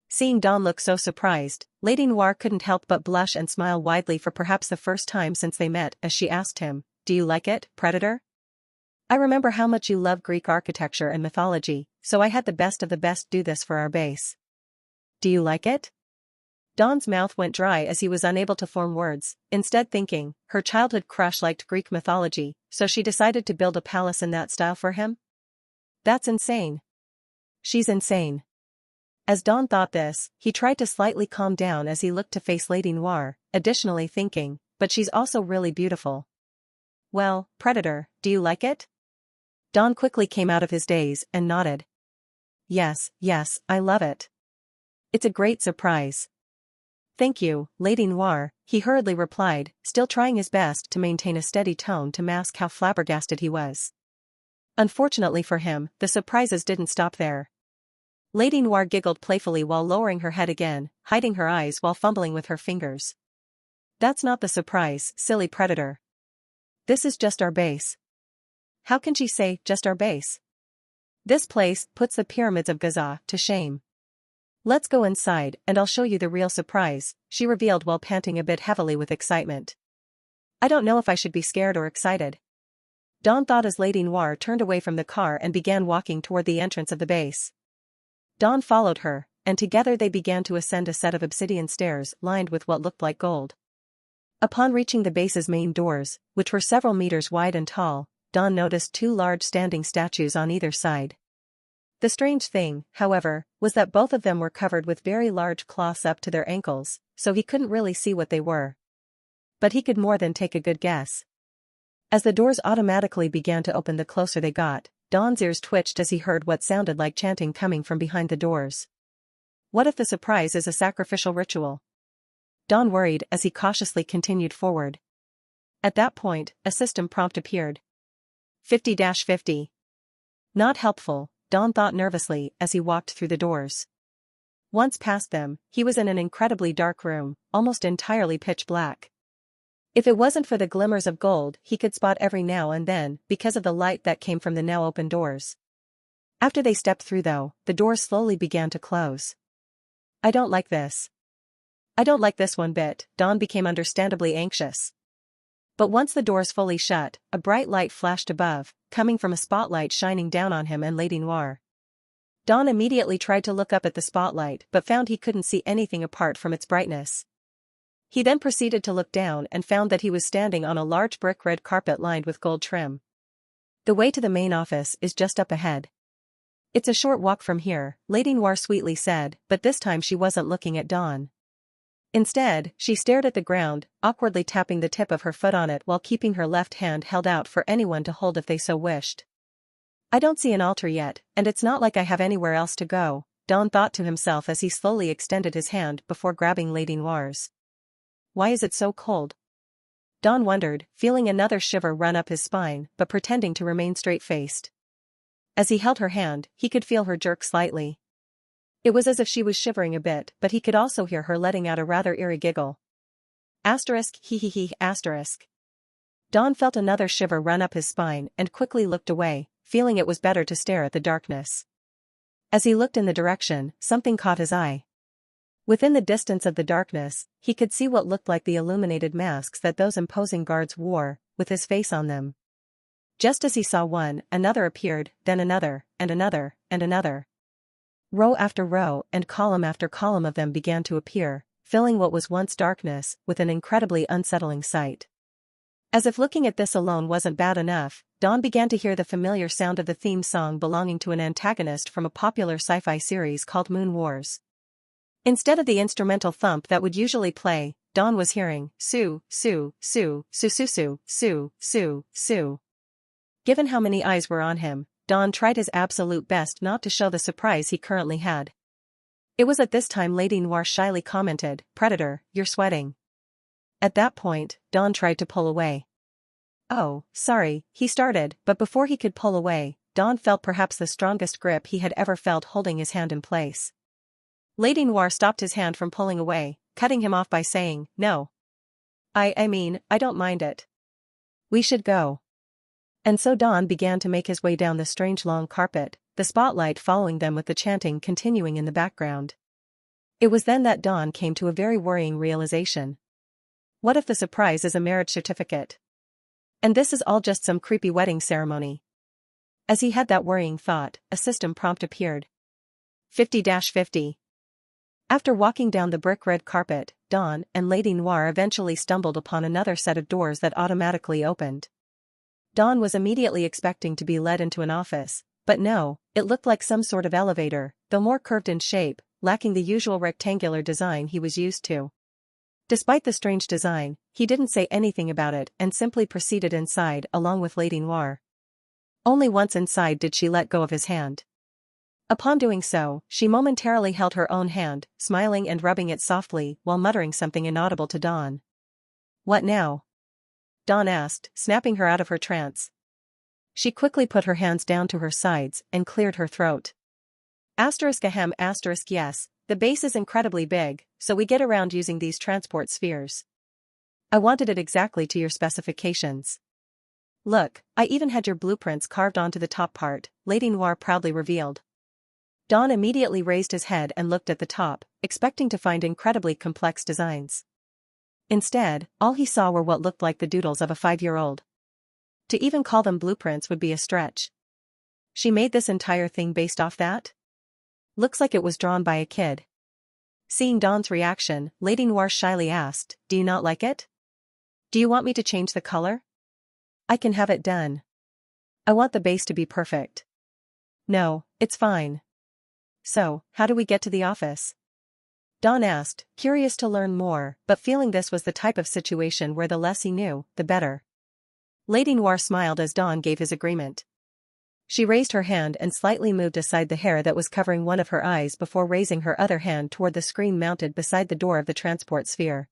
Seeing Don look so surprised, Lady Noir couldn't help but blush and smile widely for perhaps the first time since they met as she asked him, "Do you like it, Predator? I remember how much you love Greek architecture and mythology, so I had the best of the best do this for our base. Do you like it?" Don's mouth went dry as he was unable to form words, instead thinking, her childhood crush liked Greek mythology, so she decided to build a palace in that style for him? That's insane. She's insane. As Don thought this, he tried to slightly calm down as he looked to face Lady Noir, additionally thinking, but she's also really beautiful. "Well, Predator, do you like it?" Don quickly came out of his daze and nodded. Yes, I love it. It's a great surprise." "Thank you, Lady Noir," he hurriedly replied, still trying his best to maintain a steady tone to mask how flabbergasted he was. Unfortunately for him, the surprises didn't stop there. Lady Noir giggled playfully while lowering her head again, hiding her eyes while fumbling with her fingers. "That's not the surprise, silly Predator. This is just our base." How can she say, just our base? This place puts the pyramids of Giza to shame. "Let's go inside and I'll show you the real surprise," she revealed while panting a bit heavily with excitement. "I don't know if I should be scared or excited." Don thought as Lady Noir turned away from the car and began walking toward the entrance of the base. Don followed her, and together they began to ascend a set of obsidian stairs lined with what looked like gold. Upon reaching the base's main doors, which were several meters wide and tall, Don noticed two large standing statues on either side. The strange thing, however, was that both of them were covered with very large cloths up to their ankles, so he couldn't really see what they were. But he could more than take a good guess. As the doors automatically began to open the closer they got, Don's ears twitched as he heard what sounded like chanting coming from behind the doors. What if the surprise is a sacrificial ritual? Don worried as he cautiously continued forward. At that point, a system prompt appeared. 50-50. Not helpful, Don thought nervously as he walked through the doors. Once past them, he was in an incredibly dark room, almost entirely pitch black. If it wasn't for the glimmers of gold he could spot every now and then because of the light that came from the now open doors. After they stepped through though, the doors slowly began to close. "I don't like this. I don't like this one bit," Don became understandably anxious. But once the doors fully shut, a bright light flashed above, coming from a spotlight shining down on him and Lady Noir. Don immediately tried to look up at the spotlight but found he couldn't see anything apart from its brightness. He then proceeded to look down and found that he was standing on a large brick red carpet lined with gold trim. "The way to the main office is just up ahead. It's a short walk from here," Lady Noir sweetly said, but this time she wasn't looking at Don. Instead, she stared at the ground, awkwardly tapping the tip of her foot on it while keeping her left hand held out for anyone to hold if they so wished. "I don't see an altar yet, and it's not like I have anywhere else to go," Don thought to himself as he slowly extended his hand before grabbing Lady Noir's. "Why is it so cold?" Don wondered, feeling another shiver run up his spine but pretending to remain straight-faced. As he held her hand, he could feel her jerk slightly. It was as if she was shivering a bit, but he could also hear her letting out a rather eerie giggle. He. Don felt another shiver run up his spine and quickly looked away, feeling it was better to stare at the darkness. As he looked in the direction, something caught his eye. Within the distance of the darkness, he could see what looked like the illuminated masks that those imposing guards wore, with his face on them. Just as he saw one, another appeared, then another, and another, and another. Row after row and column after column of them began to appear, filling what was once darkness with an incredibly unsettling sight. As if looking at this alone wasn't bad enough, Dawn began to hear the familiar sound of the theme song belonging to an antagonist from a popular sci-fi series called Moon Wars. Instead of the instrumental thump that would usually play, Dawn was hearing, "Sue, Sue, Sue, Sue, Sue, Sue, Sue, Sue, Sue." Given how many eyes were on him, Dawn tried his absolute best not to show the surprise he currently had. It was at this time Lady Noir shyly commented, "Predator, you're sweating." At that point, Dawn tried to pull away. "Oh, sorry," he started, but before he could pull away, Dawn felt perhaps the strongest grip he had ever felt holding his hand in place. Lady Noir stopped his hand from pulling away, cutting him off by saying, "No. I mean, I don't mind it. We should go." And so Dawn began to make his way down the strange long carpet, the spotlight following them with the chanting continuing in the background. It was then that Dawn came to a very worrying realization. What if the surprise is a marriage certificate? And this is all just some creepy wedding ceremony? As he had that worrying thought, a system prompt appeared. 50-50. After walking down the brick-red carpet, Dawn and Lady Noir eventually stumbled upon another set of doors that automatically opened. Dawn was immediately expecting to be led into an office, but no, it looked like some sort of elevator, though more curved in shape, lacking the usual rectangular design he was used to. Despite the strange design, he didn't say anything about it and simply proceeded inside along with Lady Noir. Only once inside did she let go of his hand. Upon doing so, she momentarily held her own hand, smiling and rubbing it softly while muttering something inaudible to Dawn. "What now?" Dawn asked, snapping her out of her trance. She quickly put her hands down to her sides and cleared her throat. Yes, the base is incredibly big, so we get around using these transport spheres. I wanted it exactly to your specifications. Look, I even had your blueprints carved onto the top part, Lady Noir proudly revealed. Dawn immediately raised his head and looked at the top, expecting to find incredibly complex designs. Instead, all he saw were what looked like the doodles of a 5-year-old. To even call them blueprints would be a stretch. She made this entire thing based off that? Looks like it was drawn by a kid. Seeing Dawn's reaction, Lady Noir shyly asked, "Do you not like it? Do you want me to change the color? I can have it done. I want the base to be perfect." "No, it's fine." "So, how do we get to the office?" Dawn asked, curious to learn more, but feeling this was the type of situation where the less he knew, the better. Lady Noir smiled as Dawn gave his agreement. She raised her hand and slightly moved aside the hair that was covering one of her eyes before raising her other hand toward the screen mounted beside the door of the transport sphere.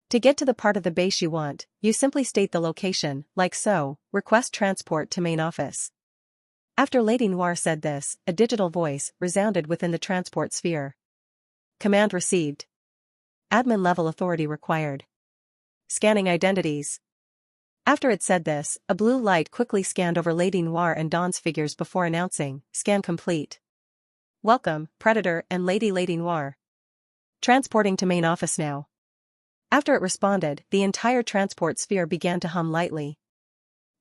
To get to the part of the base you want, you simply state the location, like so, request transport to main office. After Lady Noir said this, a digital voice resounded within the transport sphere. Command received. Admin level authority required. Scanning identities. After it said this, a blue light quickly scanned over Lady Noir and Dawn's figures before announcing, "Scan complete. Welcome, Predator and Lady Noir. Transporting to main office now." After it responded, the entire transport sphere began to hum lightly.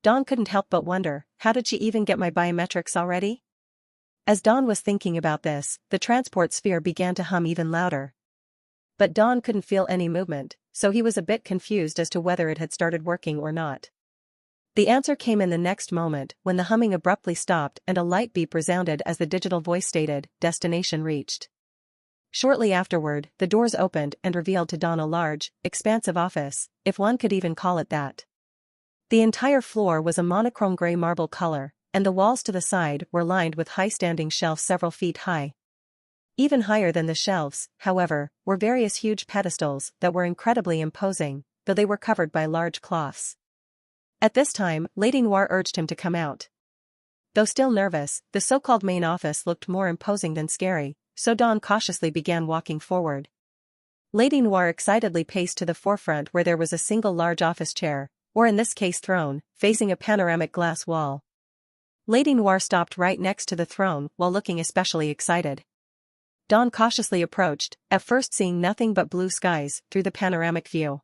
Dawn couldn't help but wonder, how did she even get my biometrics already? As Dawn was thinking about this, the transport sphere began to hum even louder. But Dawn couldn't feel any movement, so he was a bit confused as to whether it had started working or not. The answer came in the next moment when the humming abruptly stopped and a light beep resounded as the digital voice stated, "Destination reached." Shortly afterward, the doors opened and revealed to Dawn a large, expansive office, if one could even call it that. The entire floor was a monochrome gray marble color, and the walls to the side were lined with high-standing shelves several feet high. Even higher than the shelves, however, were various huge pedestals that were incredibly imposing, though they were covered by large cloths. At this time, Lady Noir urged him to come out. Though still nervous, the so-called main office looked more imposing than scary, so Dawn cautiously began walking forward. Lady Noir excitedly paced to the forefront where there was a single large office chair, or in this case throne, facing a panoramic glass wall. Lady Noir stopped right next to the throne while looking especially excited. Dawn cautiously approached, at first seeing nothing but blue skies through the panoramic view.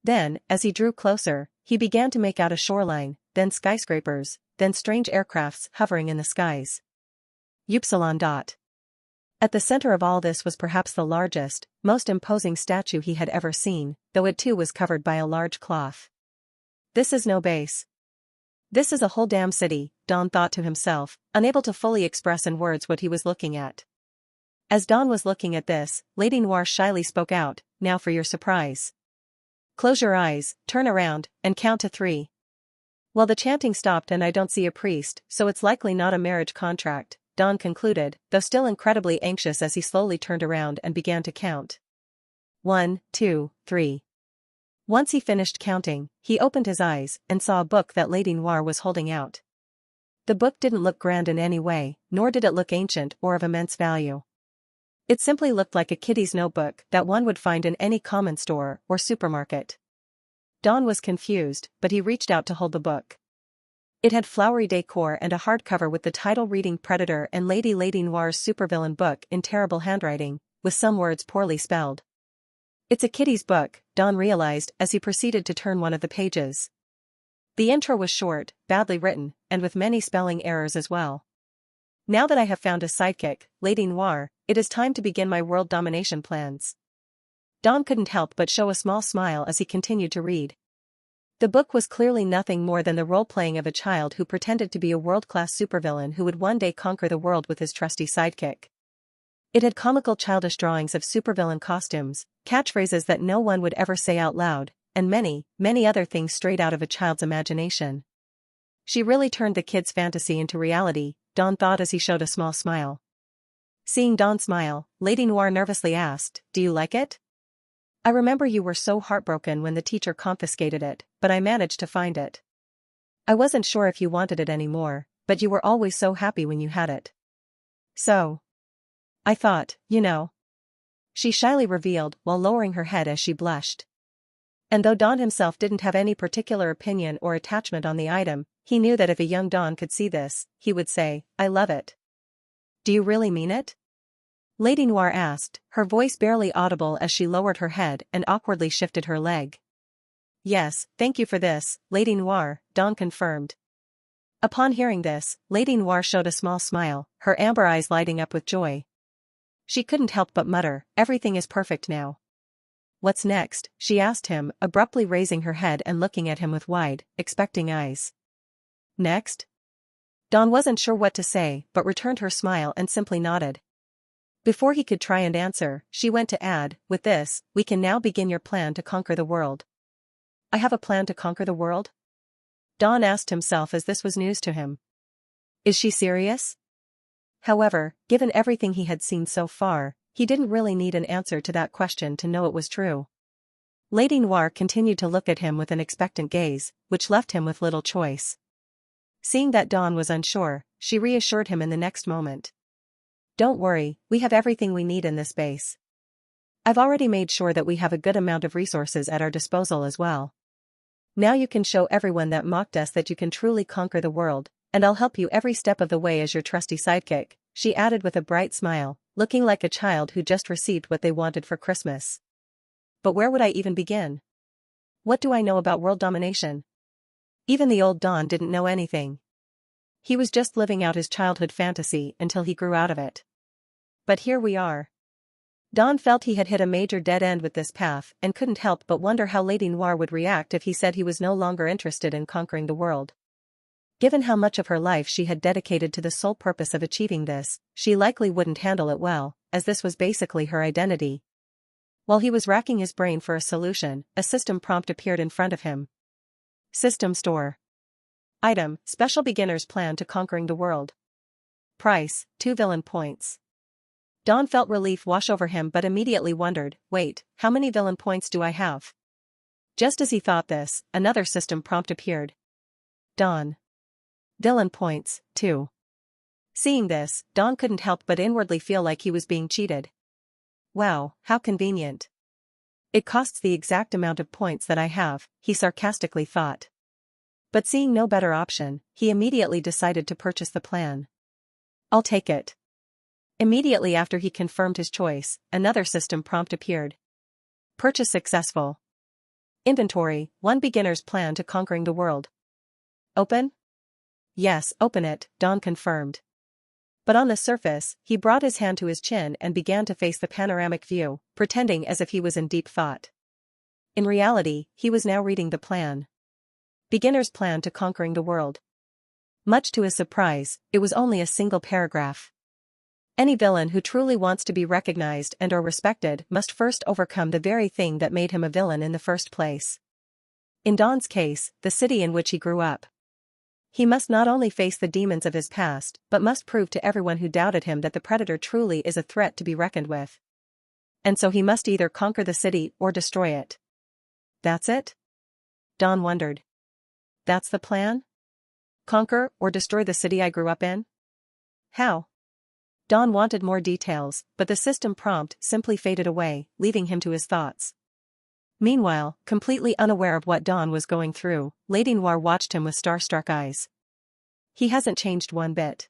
Then, as he drew closer, he began to make out a shoreline, then skyscrapers, then strange aircrafts hovering in the skies. Upsilon. At the center of all this was perhaps the largest, most imposing statue he had ever seen, though it too was covered by a large cloth. This is no base. This is a whole damn city, Don thought to himself, unable to fully express in words what he was looking at. As Don was looking at this, Lady Noir shyly spoke out, "Now for your surprise. Close your eyes, turn around, and count to 3. Well, the chanting stopped and I don't see a priest, so it's likely not a marriage contract," Don concluded, though still incredibly anxious as he slowly turned around and began to count. 1, 2, 3. Once he finished counting, he opened his eyes and saw a book that Lady Noir was holding out. The book didn't look grand in any way, nor did it look ancient or of immense value. It simply looked like a kiddie's notebook that one would find in any common store or supermarket. Don was confused, but he reached out to hold the book. It had flowery decor and a hardcover with the title reading Predator and Lady Noir's Supervillain book in terrible handwriting, with some words poorly spelled. It's a kiddie's book, Don realized as he proceeded to turn one of the pages. The intro was short, badly written, and with many spelling errors as well. "Now that I have found a sidekick, Lady Noir, it is time to begin my world domination plans." Don couldn't help but show a small smile as he continued to read. The book was clearly nothing more than the role-playing of a child who pretended to be a world-class supervillain who would one day conquer the world with his trusty sidekick. It had comical childish drawings of supervillain costumes, catchphrases that no one would ever say out loud, and many, many other things straight out of a child's imagination. She really turned the kid's fantasy into reality, Don thought as he showed a small smile. Seeing Don smile, Lady Noir nervously asked, "Do you like it? I remember you were so heartbroken when the teacher confiscated it, but I managed to find it. I wasn't sure if you wanted it anymore, but you were always so happy when you had it. So I thought, you know," she shyly revealed while lowering her head as she blushed. And though Don himself didn't have any particular opinion or attachment on the item, he knew that if a young Don could see this, he would say, "I love it." "Do you really mean it?" Lady Noir asked, her voice barely audible as she lowered her head and awkwardly shifted her leg. "Yes, thank you for this, Lady Noir," Don confirmed. Upon hearing this, Lady Noir showed a small smile, her amber eyes lighting up with joy. She couldn't help but mutter, "Everything is perfect now." "What's next?" she asked him, abruptly raising her head and looking at him with wide, expecting eyes. "Next?" Don wasn't sure what to say but returned her smile and simply nodded. Before he could try and answer, she went to add, "With this, we can now begin your plan to conquer the world." "I have a plan to conquer the world?" Don asked himself as this was news to him. Is she serious? However, given everything he had seen so far, he didn't really need an answer to that question to know it was true. Lady Noir continued to look at him with an expectant gaze, which left him with little choice. Seeing that Don was unsure, she reassured him in the next moment. "Don't worry, we have everything we need in this base. I've already made sure that we have a good amount of resources at our disposal as well. Now you can show everyone that mocked us that you can truly conquer the world, and I'll help you every step of the way as your trusty sidekick," she added with a bright smile, looking like a child who just received what they wanted for Christmas. "But where would I even begin? What do I know about world domination?" Even the old Don didn't know anything. He was just living out his childhood fantasy until he grew out of it. But here we are. Don felt he had hit a major dead end with this path and couldn't help but wonder how Lady Noir would react if he said he was no longer interested in conquering the world. Given how much of her life she had dedicated to the sole purpose of achieving this, she likely wouldn't handle it well, as this was basically her identity. While he was racking his brain for a solution, a system prompt appeared in front of him. System store. Item, Special Beginner's Plan to Conquering the World. Price, 2 villain points. Don felt relief wash over him but immediately wondered, wait, how many villain points do I have? Just as he thought this, another system prompt appeared. Don. Villain points, 2. Seeing this, Don couldn't help but inwardly feel like he was being cheated. Wow, how convenient. It costs the exact amount of points that I have, he sarcastically thought. But seeing no better option, he immediately decided to purchase the plan. I'll take it. Immediately after he confirmed his choice, another system prompt appeared. Purchase successful. Inventory, 1 beginner's plan to conquering the world. Open? Yes, open it, Don confirmed. But on the surface, he brought his hand to his chin and began to face the panoramic view, pretending as if he was in deep thought. In reality, he was now reading the plan. Beginner's Plan to Conquering the World. Much to his surprise, it was only a single paragraph. Any villain who truly wants to be recognized and or respected must first overcome the very thing that made him a villain in the first place. In Don's case, the city in which he grew up. He must not only face the demons of his past, but must prove to everyone who doubted him that the Predator truly is a threat to be reckoned with. And so he must either conquer the city or destroy it. That's it? Don wondered. That's the plan? Conquer or destroy the city I grew up in? How? Don wanted more details, but the system prompt simply faded away, leaving him to his thoughts. Meanwhile, completely unaware of what Don was going through, Lady Noir watched him with starstruck eyes. He hasn't changed one bit.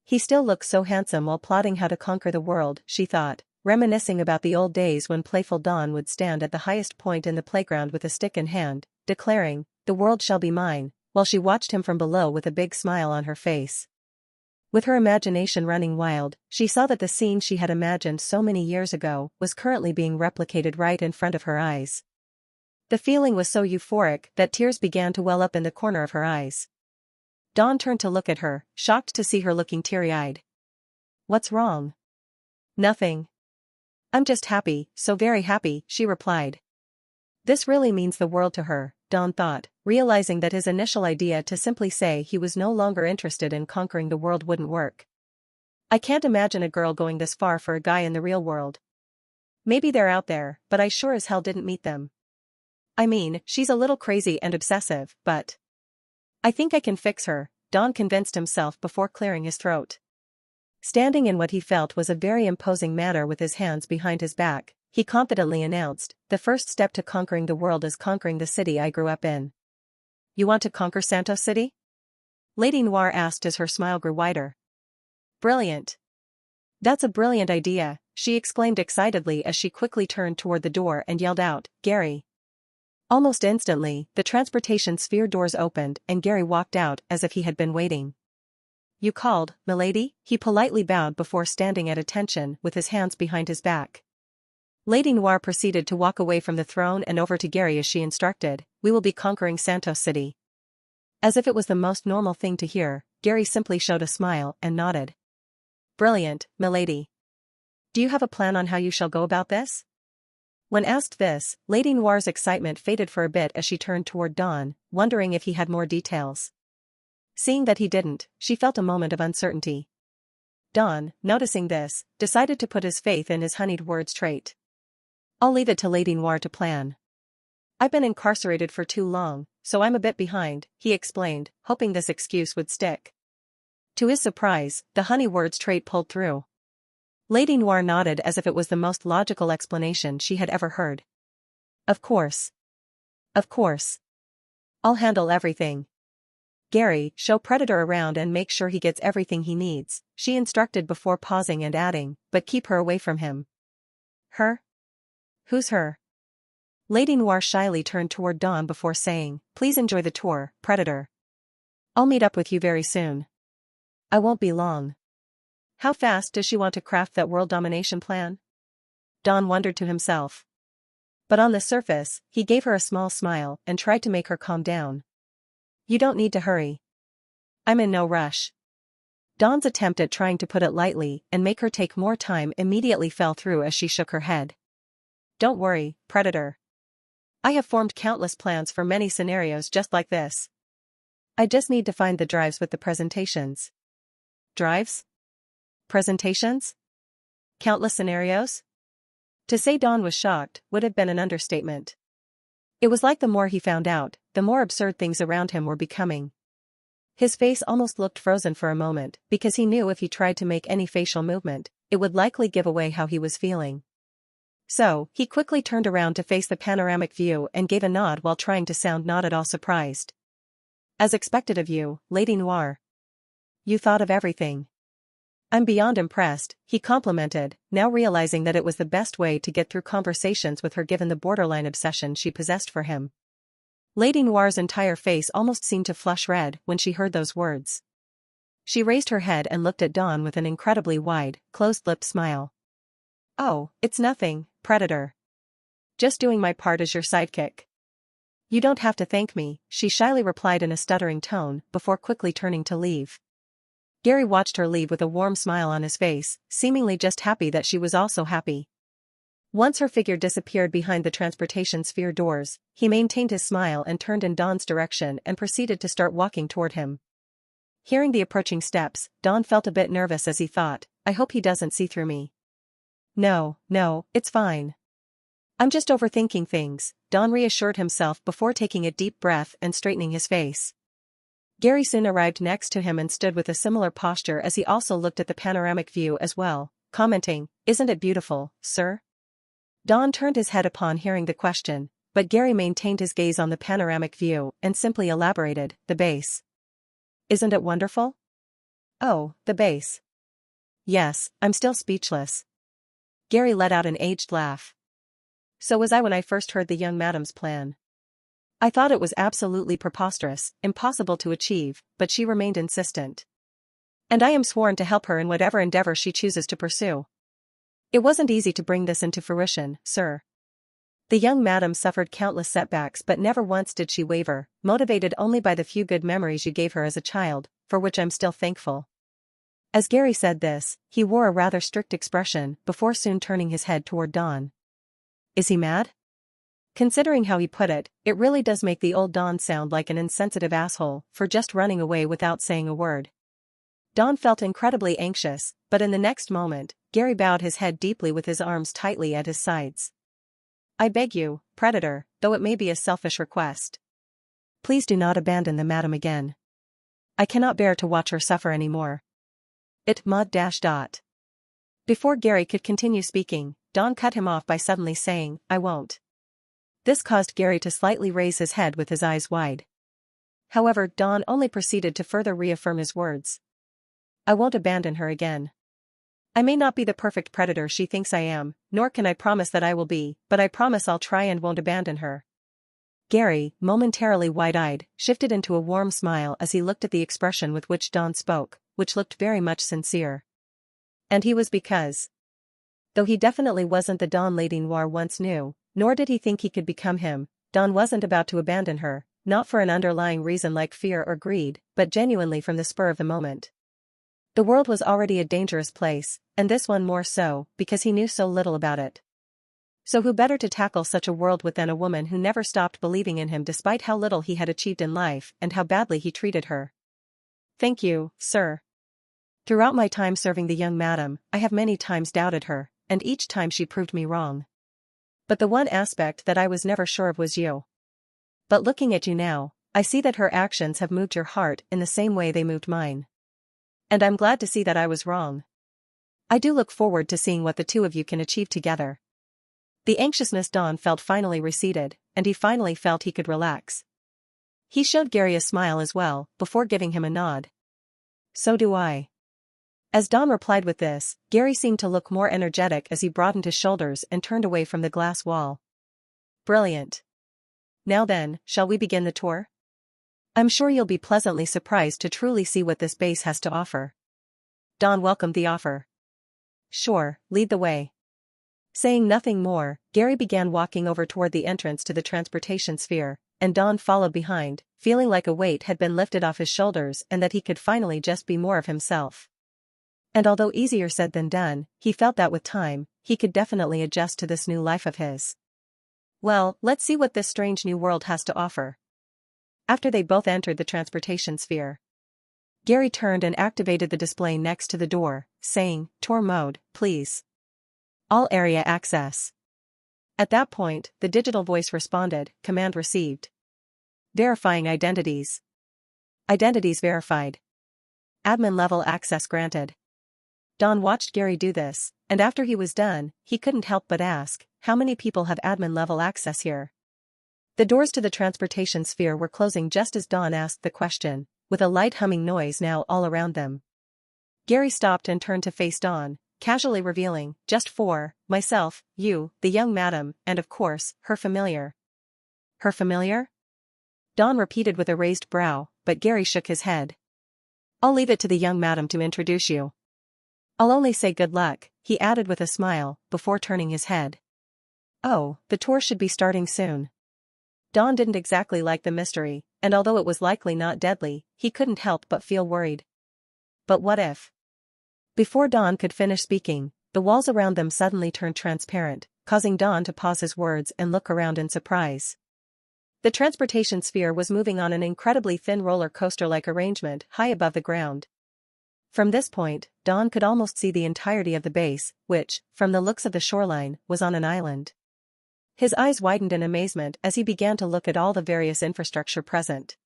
He still looks so handsome while plotting how to conquer the world, she thought, reminiscing about the old days when playful Don would stand at the highest point in the playground with a stick in hand, declaring, "The world shall be mine," while she watched him from below with a big smile on her face. With her imagination running wild, she saw that the scene she had imagined so many years ago was currently being replicated right in front of her eyes. The feeling was so euphoric that tears began to well up in the corner of her eyes. Dawn turned to look at her, shocked to see her looking teary-eyed. "What's wrong?" "Nothing. I'm just happy, so very happy," she replied. This really means the world to her, Dawn thought, realizing that his initial idea to simply say he was no longer interested in conquering the world wouldn't work. "I can't imagine a girl going this far for a guy in the real world. Maybe they're out there, but I sure as hell didn't meet them. I mean, she's a little crazy and obsessive, but I think I can fix her," Don convinced himself before clearing his throat. Standing in what he felt was a very imposing manner with his hands behind his back, he confidently announced, "The first step to conquering the world is conquering the city I grew up in." "You want to conquer Santos City?" Lady Noir asked as her smile grew wider. "Brilliant. That's a brilliant idea," she exclaimed excitedly as she quickly turned toward the door and yelled out, "Gary." Almost instantly, the transportation sphere doors opened and Gary walked out as if he had been waiting. "You called, milady?" He politely bowed before standing at attention with his hands behind his back. Lady Noir proceeded to walk away from the throne and over to Gary as she instructed, "We will be conquering Santos City." As if it was the most normal thing to hear, Gary simply showed a smile and nodded. "Brilliant, milady. Do you have a plan on how you shall go about this?" When asked this, Lady Noir's excitement faded for a bit as she turned toward Dawn, wondering if he had more details. Seeing that he didn't, she felt a moment of uncertainty. Dawn, noticing this, decided to put his faith in his honeyed words straight. "I'll leave it to Lady Noir to plan. I've been incarcerated for too long, so I'm a bit behind," he explained, hoping this excuse would stick. To his surprise, the honey words trait pulled through. Lady Noir nodded as if it was the most logical explanation she had ever heard. Of course. Of course. I'll handle everything. Gary, show Predator around and make sure he gets everything he needs," she instructed before pausing and adding, "but keep her away from him." "Her? Who's her?" Lady Noir shyly turned toward Dawn before saying, "Please enjoy the tour, Predator. I'll meet up with you very soon. I won't be long." How fast does she want to craft that world domination plan? Don wondered to himself. But on the surface, he gave her a small smile and tried to make her calm down. "You don't need to hurry. I'm in no rush." Dawn's attempt at trying to put it lightly and make her take more time immediately fell through as she shook her head. "Don't worry, Predator. I have formed countless plans for many scenarios just like this. I just need to find the drives with the presentations." Drives? Presentations? Countless scenarios? To say Dawn was shocked would have been an understatement. It was like the more he found out, the more absurd things around him were becoming. His face almost looked frozen for a moment, because he knew if he tried to make any facial movement, it would likely give away how he was feeling. So, he quickly turned around to face the panoramic view and gave a nod while trying to sound not at all surprised. "As expected of you, Lady Noir. You thought of everything." "I'm beyond impressed," he complimented, now realizing that it was the best way to get through conversations with her given the borderline obsession she possessed for him. Lady Noir's entire face almost seemed to flush red when she heard those words. She raised her head and looked at Dawn with an incredibly wide, closed-lipped smile. "Oh, it's nothing, Predator. Just doing my part as your sidekick." You don't have to thank me, she shyly replied in a stuttering tone before quickly turning to leave. Gary watched her leave with a warm smile on his face, seemingly just happy that she was also happy. Once her figure disappeared behind the transportation sphere doors, he maintained his smile and turned in Dawn's direction and proceeded to start walking toward him. Hearing the approaching steps, Dawn felt a bit nervous as he thought, I hope he doesn't see through me. No, it's fine. I'm just overthinking things, Dawn reassured himself before taking a deep breath and straightening his face. Gary soon arrived next to him and stood with a similar posture as he also looked at the panoramic view as well, commenting, Isn't it beautiful, sir? Dawn turned his head upon hearing the question, but Gary maintained his gaze on the panoramic view and simply elaborated, the base. Isn't it wonderful? Oh, the base. Yes, I'm still speechless. Gary let out an aged laugh. So was I when I first heard the young madam's plan. I thought it was absolutely preposterous, impossible to achieve, but she remained insistent. And I am sworn to help her in whatever endeavor she chooses to pursue. It wasn't easy to bring this into fruition, sir. The young madam suffered countless setbacks but never once did she waver, motivated only by the few good memories you gave her as a child, for which I'm still thankful. As Gary said this, he wore a rather strict expression before soon turning his head toward Dawn. Is he mad? Considering how he put it, it really does make the old Dawn sound like an insensitive asshole for just running away without saying a word. Dawn felt incredibly anxious, but in the next moment, Gary bowed his head deeply with his arms tightly at his sides. I beg you, Predator, though it may be a selfish request. Please do not abandon the madam again. I cannot bear to watch her suffer anymore. Before Gary could continue speaking, Dawn cut him off by suddenly saying, I won't. This caused Gary to slightly raise his head with his eyes wide. However, Dawn only proceeded to further reaffirm his words. I won't abandon her again. I may not be the perfect predator she thinks I am, nor can I promise that I will be, but I promise I'll try and won't abandon her. Gary, momentarily wide-eyed, shifted into a warm smile as he looked at the expression with which Dawn spoke, which looked very much sincere. And he was because. Though he definitely wasn't the Dawn Lady Noir once knew, nor did he think he could become him, Dawn wasn't about to abandon her, not for an underlying reason like fear or greed, but genuinely from the spur of the moment. The world was already a dangerous place, and this one more so, because he knew so little about it. So who better to tackle such a world with than a woman who never stopped believing in him despite how little he had achieved in life and how badly he treated her. Thank you, sir. Throughout my time serving the young madam, I have many times doubted her, and each time she proved me wrong. But the one aspect that I was never sure of was you. But looking at you now, I see that her actions have moved your heart in the same way they moved mine. And I'm glad to see that I was wrong. I do look forward to seeing what the two of you can achieve together. The anxiousness Dawn felt finally receded, and he finally felt he could relax. He showed Gary a smile as well, before giving him a nod. So do I. As Dawn replied with this, Gary seemed to look more energetic as he broadened his shoulders and turned away from the glass wall. Brilliant. Now then, shall we begin the tour? I'm sure you'll be pleasantly surprised to truly see what this base has to offer. Dawn welcomed the offer. Sure, lead the way. Saying nothing more, Gary began walking over toward the entrance to the transportation sphere, and Dawn followed behind, feeling like a weight had been lifted off his shoulders and that he could finally just be more of himself. And although easier said than done, he felt that with time, he could definitely adjust to this new life of his. Well, let's see what this strange new world has to offer. After they both entered the transportation sphere, Gary turned and activated the display next to the door, saying, Tour mode, please. All area access. At that point, the digital voice responded, Command received. Verifying identities. Identities verified. Admin level access granted. Dawn watched Gary do this, and after he was done, he couldn't help but ask, how many people have admin level access here? The doors to the transportation sphere were closing just as Dawn asked the question, with a light humming noise now all around them. Gary stopped and turned to face Dawn, casually revealing, just 4, myself, you, the young madam, and of course, her familiar. Her familiar? Dawn repeated with a raised brow, but Gary shook his head. I'll leave it to the young madam to introduce you. I'll only say good luck, he added with a smile, before turning his head. Oh, the tour should be starting soon. Don didn't exactly like the mystery, and although it was likely not deadly, he couldn't help but feel worried. But what if? Before Don could finish speaking, the walls around them suddenly turned transparent, causing Don to pause his words and look around in surprise. The transportation sphere was moving on an incredibly thin roller coaster-like arrangement high above the ground. From this point, Don could almost see the entirety of the base, which, from the looks of the shoreline, was on an island. His eyes widened in amazement as he began to look at all the various infrastructure present.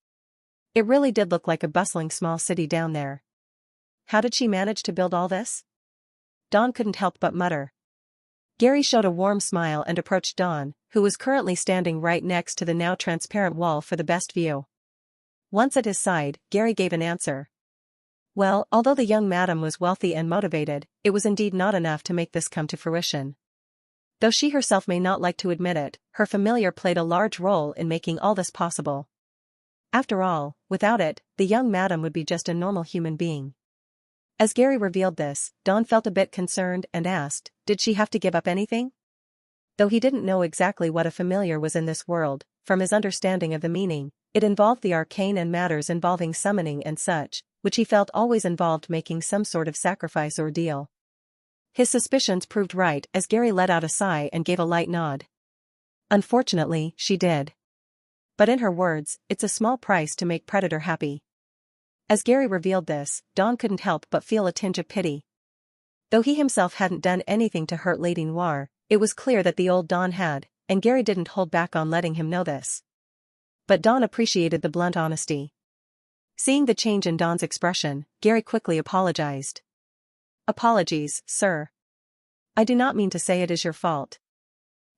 It really did look like a bustling small city down there. How did she manage to build all this? Don couldn't help but mutter. Gary showed a warm smile and approached Don, who was currently standing right next to the now transparent wall for the best view. Once at his side, Gary gave an answer. Well, although the young madam was wealthy and motivated, it was indeed not enough to make this come to fruition. Though she herself may not like to admit it, her familiar played a large role in making all this possible. After all, without it, the young madam would be just a normal human being. As Gary revealed this, Don felt a bit concerned and asked, did she have to give up anything? Though he didn't know exactly what a familiar was in this world, from his understanding of the meaning, it involved the arcane and matters involving summoning and such, which he felt always involved making some sort of sacrifice or deal. His suspicions proved right as Gary let out a sigh and gave a light nod. Unfortunately, she did. But in her words, it's a small price to make Predator happy. As Gary revealed this, Don couldn't help but feel a tinge of pity. Though he himself hadn't done anything to hurt Lady Noir, it was clear that the old Don had, and Gary didn't hold back on letting him know this. But Don appreciated the blunt honesty. Seeing the change in Don's expression, Gary quickly apologized. Apologies, sir. I do not mean to say it is your fault.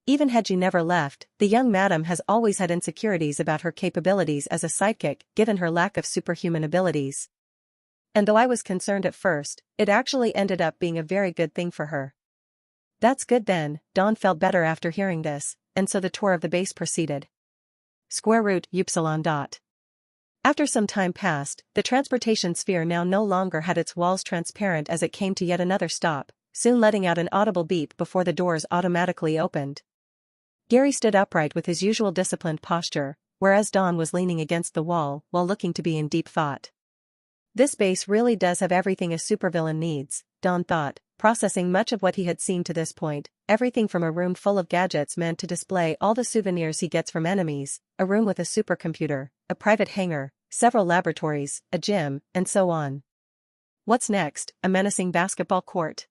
Even had you never left, the young madam has always had insecurities about her capabilities as a sidekick given her lack of superhuman abilities. And though I was concerned at first, it actually ended up being a very good thing for her. That's good then, Don felt better after hearing this, and so the tour of the base proceeded. Square root upsilon dot. After some time passed, the transportation sphere now no longer had its walls transparent as it came to yet another stop, soon letting out an audible beep before the doors automatically opened. Gary stood upright with his usual disciplined posture, whereas Don was leaning against the wall while looking to be in deep thought. This base really does have everything a supervillain needs, Don thought, processing much of what he had seen to this point, everything from a room full of gadgets meant to display all the souvenirs he gets from enemies, a room with a supercomputer, a private hangar, several laboratories, a gym, and so on. What's next, a menacing basketball court?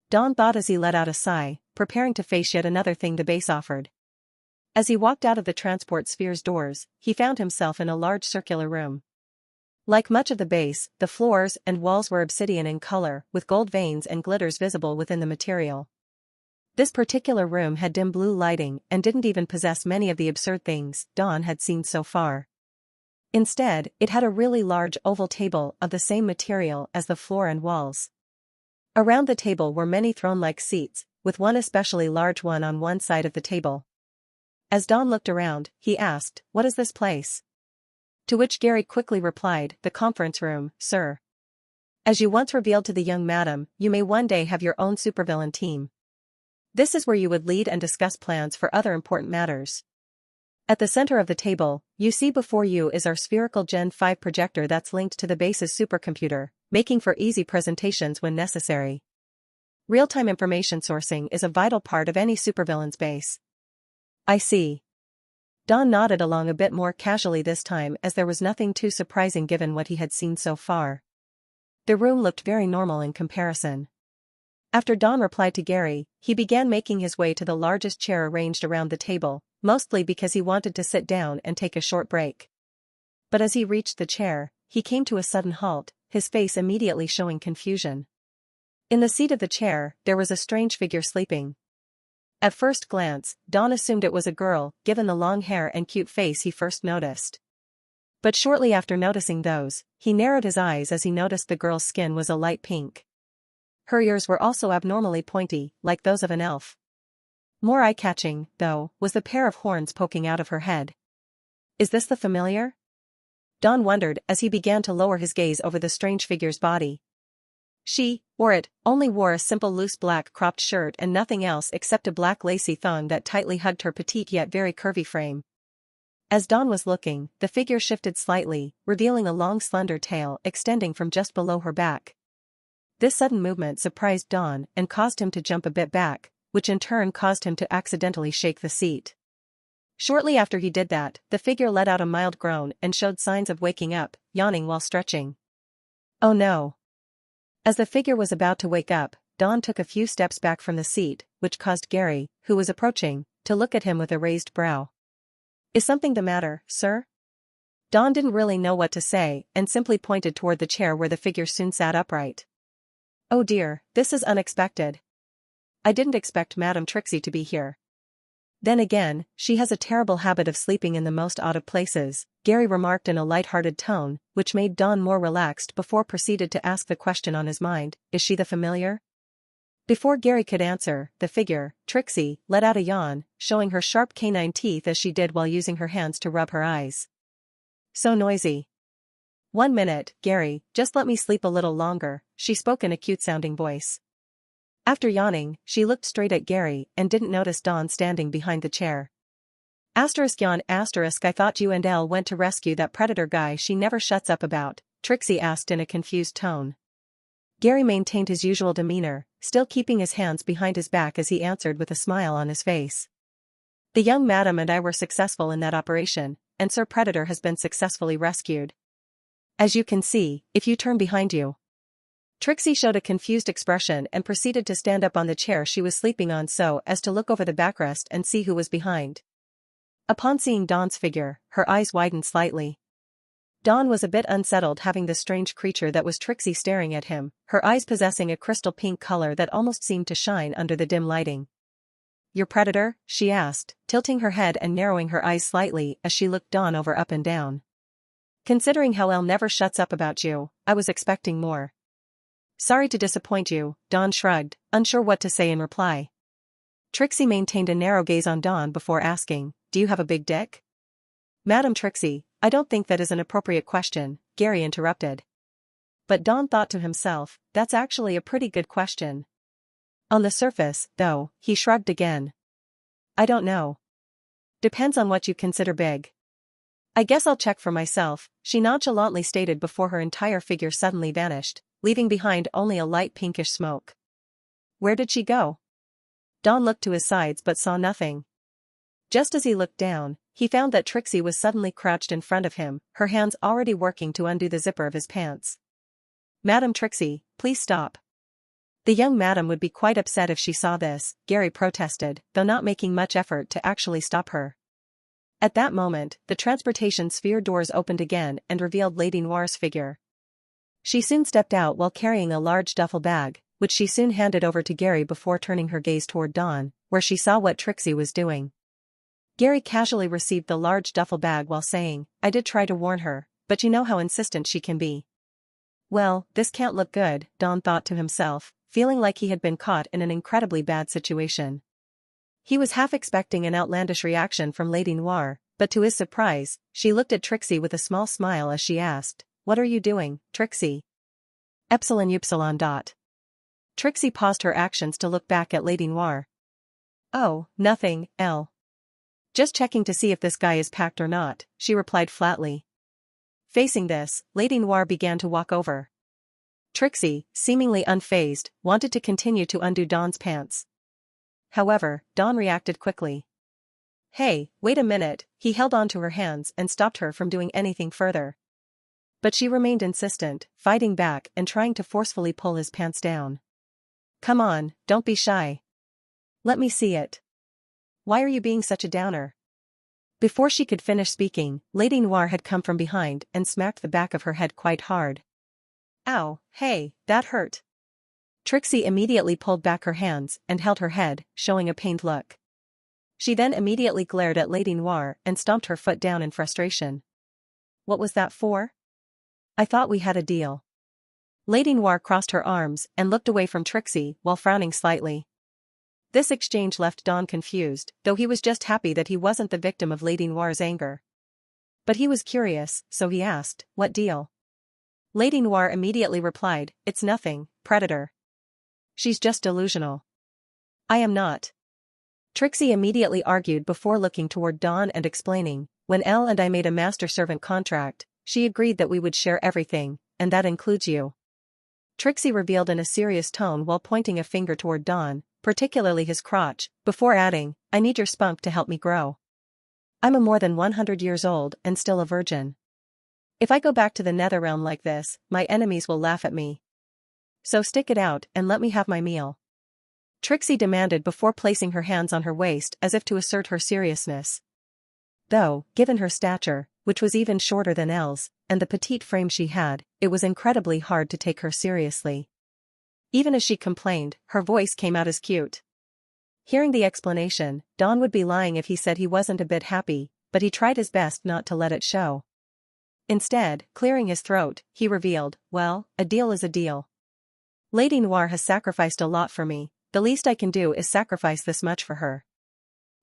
Don thought as he let out a sigh, preparing to face yet another thing the base offered. As he walked out of the transport sphere's doors, he found himself in a large circular room. Like much of the base, the floors and walls were obsidian in color, with gold veins and glitters visible within the material. This particular room had dim blue lighting and didn't even possess many of the absurd things Don had seen so far. Instead, it had a really large oval table of the same material as the floor and walls. Around the table were many throne-like seats, with one especially large one on one side of the table. As Don looked around, he asked, "What is this place?" To which Gary quickly replied, "The conference room, sir. As you once revealed to the young madam, you may one day have your own supervillain team. This is where you would lead and discuss plans for other important matters. At the center of the table, you see before you is our spherical Gen 5 projector that's linked to the base's supercomputer, making for easy presentations when necessary. Real-time information sourcing is a vital part of any supervillain's base." "I see." Don nodded along a bit more casually this time as there was nothing too surprising given what he had seen so far. The room looked very normal in comparison. After Don replied to Gary, he began making his way to the largest chair arranged around the table, mostly because he wanted to sit down and take a short break. But as he reached the chair, he came to a sudden halt, his face immediately showing confusion. In the seat of the chair, there was a strange figure sleeping. At first glance, Don assumed it was a girl, given the long hair and cute face he first noticed. But shortly after noticing those, he narrowed his eyes as he noticed the girl's skin was a light pink. Her ears were also abnormally pointy, like those of an elf. More eye-catching, though, was the pair of horns poking out of her head. "Is this the familiar?" Don wondered as he began to lower his gaze over the strange figure's body. She, or it, only wore a simple loose black cropped shirt and nothing else except a black lacy thong that tightly hugged her petite yet very curvy frame. As Dawn was looking, the figure shifted slightly, revealing a long slender tail extending from just below her back. This sudden movement surprised Dawn and caused him to jump a bit back, which in turn caused him to accidentally shake the seat. Shortly after he did that, the figure let out a mild groan and showed signs of waking up, yawning while stretching. Oh no! As the figure was about to wake up, Dawn took a few steps back from the seat, which caused Gary, who was approaching, to look at him with a raised brow. Is something the matter, sir? Dawn didn't really know what to say and simply pointed toward the chair where the figure soon sat upright. Oh dear, this is unexpected. I didn't expect Madame Trixie to be here. Then again, she has a terrible habit of sleeping in the most odd of places, Gary remarked in a light-hearted tone, which made Dawn more relaxed before proceeded to ask the question on his mind, is she the familiar? Before Gary could answer, the figure, Trixie, let out a yawn, showing her sharp canine teeth as she did while using her hands to rub her eyes. So noisy. 1 minute, Gary, just let me sleep a little longer, she spoke in a cute-sounding voice. After yawning, she looked straight at Gary and didn't notice Dawn standing behind the chair. Yawn I thought you and Elle went to rescue that predator guy she never shuts up about, Trixie asked in a confused tone. Gary maintained his usual demeanor, still keeping his hands behind his back as he answered with a smile on his face. The young madam and I were successful in that operation, and Sir Predator has been successfully rescued. As you can see, if you turn behind you. Trixie showed a confused expression and proceeded to stand up on the chair she was sleeping on so as to look over the backrest and see who was behind. Upon seeing Dawn's figure, her eyes widened slightly. Dawn was a bit unsettled having the strange creature that was Trixie staring at him, her eyes possessing a crystal pink color that almost seemed to shine under the dim lighting. Your predator? She asked, tilting her head and narrowing her eyes slightly as she looked Dawn over up and down. Considering how Elle never shuts up about you, I was expecting more. Sorry to disappoint you, Dawn shrugged, unsure what to say in reply. Trixie maintained a narrow gaze on Dawn before asking, do you have a big dick? Madam Trixie, I don't think that is an appropriate question, Gary interrupted. But Dawn thought to himself, that's actually a pretty good question. On the surface, though, he shrugged again. I don't know. Depends on what you consider big. I guess I'll check for myself, she nonchalantly stated before her entire figure suddenly vanished, leaving behind only a light pinkish smoke. Where did she go? Dawn looked to his sides but saw nothing. Just as he looked down, he found that Trixie was suddenly crouched in front of him, her hands already working to undo the zipper of his pants. Madam Trixie, please stop. The young madam would be quite upset if she saw this, Gary protested, though not making much effort to actually stop her. At that moment, the transportation sphere doors opened again and revealed Lady Noir's figure. She soon stepped out while carrying a large duffel bag, which she soon handed over to Gary before turning her gaze toward Dawn, where she saw what Trixie was doing. Gary casually received the large duffel bag while saying, I did try to warn her, but you know how insistent she can be. Well, this can't look good, Dawn thought to himself, feeling like he had been caught in an incredibly bad situation. He was half expecting an outlandish reaction from Lady Noir, but to his surprise, she looked at Trixie with a small smile as she asked, What are you doing, Trixie? Epsilon. Trixie paused her actions to look back at Lady Noir. Oh, nothing, Elle. Just checking to see if this guy is packed or not, she replied flatly. Facing this, Lady Noir began to walk over. Trixie, seemingly unfazed, wanted to continue to undo Dawn's pants. However, Dawn reacted quickly. Hey, wait a minute, he held on to her hands and stopped her from doing anything further. But she remained insistent, fighting back and trying to forcefully pull his pants down. Come on, don't be shy. Let me see it. Why are you being such a downer? Before she could finish speaking, Lady Noir had come from behind and smacked the back of her head quite hard. Ow, hey, that hurt. Trixie immediately pulled back her hands and held her head, showing a pained look. She then immediately glared at Lady Noir and stomped her foot down in frustration. What was that for? I thought we had a deal. Lady Noir crossed her arms and looked away from Trixie while frowning slightly. This exchange left Dawn confused, though he was just happy that he wasn't the victim of Lady Noir's anger. But he was curious, so he asked, What deal? Lady Noir immediately replied, It's nothing, Predator. She's just delusional. I am not. Trixie immediately argued before looking toward Dawn and explaining, when Elle and I made a master-servant contract, she agreed that we would share everything, and that includes you. Trixie revealed in a serious tone while pointing a finger toward Don, particularly his crotch, before adding, I need your spunk to help me grow. I'm a more than 100 years old and still a virgin. If I go back to the Netherrealm like this, my enemies will laugh at me. So stick it out and let me have my meal. Trixie demanded before placing her hands on her waist as if to assert her seriousness. Though, given her stature, which was even shorter than Elle's, and the petite frame she had, it was incredibly hard to take her seriously. Even as she complained, her voice came out as cute. Hearing the explanation, Don would be lying if he said he wasn't a bit happy, but he tried his best not to let it show. Instead, clearing his throat, he revealed, well, a deal is a deal. Lady Noir has sacrificed a lot for me, the least I can do is sacrifice this much for her.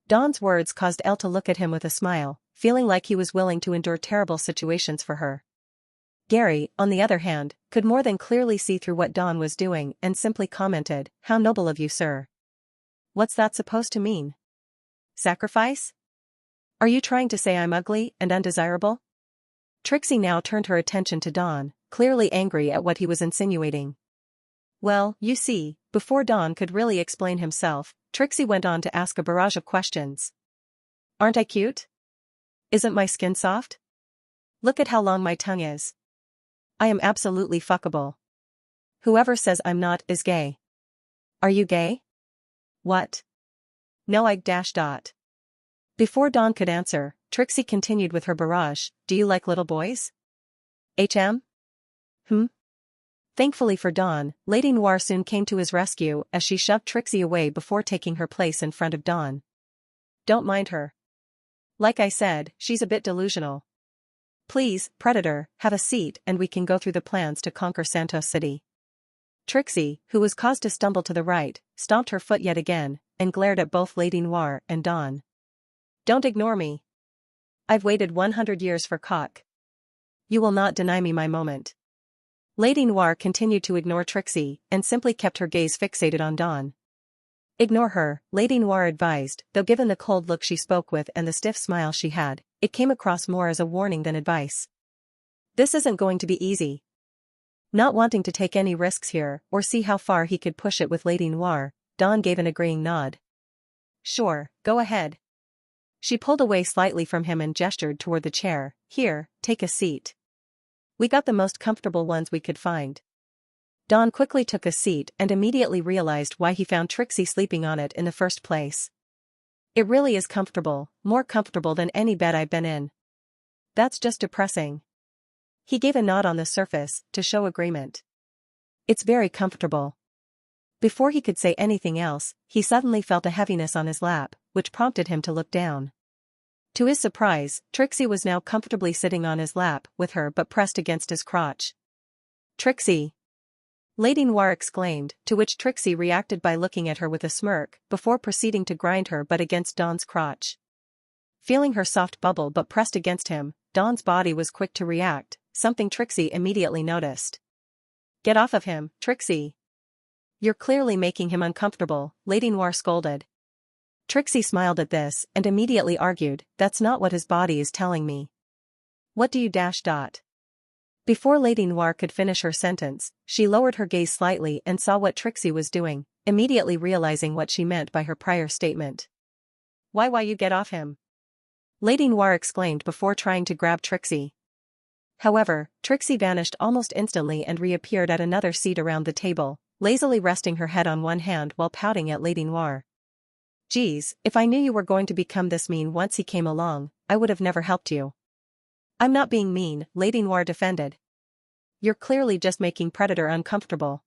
Don's words caused Elle to look at him with a smile, feeling like he was willing to endure terrible situations for her. Gary, on the other hand, could more than clearly see through what Don was doing and simply commented, how noble of you, sir. What's that supposed to mean? Sacrifice? Are you trying to say I'm ugly and undesirable? Trixie now turned her attention to Don, clearly angry at what he was insinuating. Well, you see, before Don could really explain himself, Trixie went on to ask a barrage of questions. Aren't I cute? Isn't my skin soft? Look at how long my tongue is. I am absolutely fuckable. Whoever says I'm not is gay. Are you gay? What? No, I dash dot. Before Don could answer, Trixie continued with her barrage, do you like little boys? HM? Thankfully for Don, Lady Noir soon came to his rescue as she shoved Trixie away before taking her place in front of Don. Don't mind her. Like I said, she's a bit delusional. Please, Predator, have a seat and we can go through the plans to conquer Santos City. Trixie, who was caused to stumble to the right, stomped her foot yet again, and glared at both Lady Noir and Don. Don't ignore me. I've waited 100 years for cock. You will not deny me my moment. Lady Noir continued to ignore Trixie and simply kept her gaze fixated on Don. Ignore her, Lady Noir advised, though given the cold look she spoke with and the stiff smile she had, it came across more as a warning than advice. This isn't going to be easy. Not wanting to take any risks here or see how far he could push it with Lady Noir, Don gave an agreeing nod. Sure, go ahead. She pulled away slightly from him and gestured toward the chair, here, take a seat. We got the most comfortable ones we could find. Don quickly took a seat and immediately realized why he found Trixie sleeping on it in the first place. It really is comfortable, more comfortable than any bed I've been in. That's just depressing. He gave a nod on the surface, to show agreement. It's very comfortable. Before he could say anything else, he suddenly felt a heaviness on his lap, which prompted him to look down. To his surprise, Trixie was now comfortably sitting on his lap with her but pressed against his crotch. Trixie! Lady Noir exclaimed, to which Trixie reacted by looking at her with a smirk, before proceeding to grind her butt against Don's crotch. Feeling her soft bubble but pressed against him, Don's body was quick to react, something Trixie immediately noticed. Get off of him, Trixie! You're clearly making him uncomfortable, Lady Noir scolded. Trixie smiled at this and immediately argued, that's not what his body is telling me. What do you dash dot? Before Lady Noir could finish her sentence, she lowered her gaze slightly and saw what Trixie was doing, immediately realizing what she meant by her prior statement. Why you get off him? Lady Noir exclaimed before trying to grab Trixie. However, Trixie vanished almost instantly and reappeared at another seat around the table, lazily resting her head on one hand while pouting at Lady Noir. Geez, if I knew you were going to become this mean once he came along, I would have never helped you. I'm not being mean, Lady Noir defended. You're clearly just making Predator uncomfortable.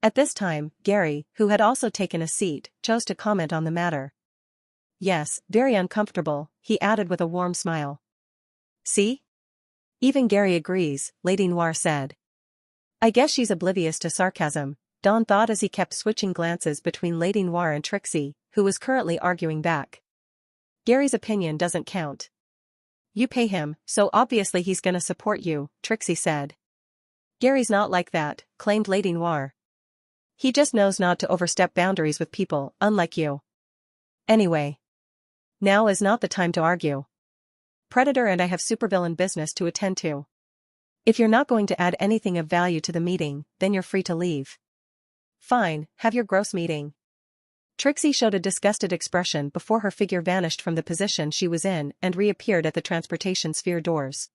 At this time, Gary, who had also taken a seat, chose to comment on the matter. Yes, very uncomfortable, he added with a warm smile. See? Even Gary agrees, Lady Noir said. I guess she's oblivious to sarcasm, Don thought as he kept switching glances between Lady Noir and Trixie, who was currently arguing back. Gary's opinion doesn't count. You pay him, so obviously he's gonna support you, Trixie said. Gary's not like that, claimed Lady Noir. He just knows not to overstep boundaries with people, unlike you. Anyway. Now is not the time to argue. Predator and I have supervillain business to attend to. If you're not going to add anything of value to the meeting, then you're free to leave. Fine, have your gross meeting. Trixie showed a disgusted expression before her figure vanished from the position she was in and reappeared at the transportation sphere doors.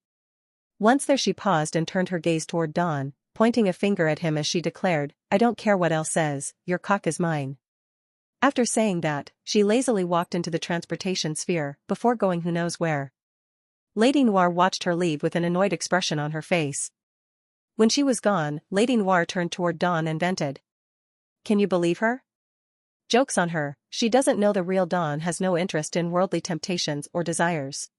Once there she paused and turned her gaze toward Don, pointing a finger at him as she declared, "I don't care what Elle says, your cock is mine." After saying that, she lazily walked into the transportation sphere before going who knows where. Lady Noir watched her leave with an annoyed expression on her face. When she was gone, Lady Noir turned toward Dawn and vented. "Can you believe her? Joke's on her, she doesn't know the real Dawn has no interest in worldly temptations or desires."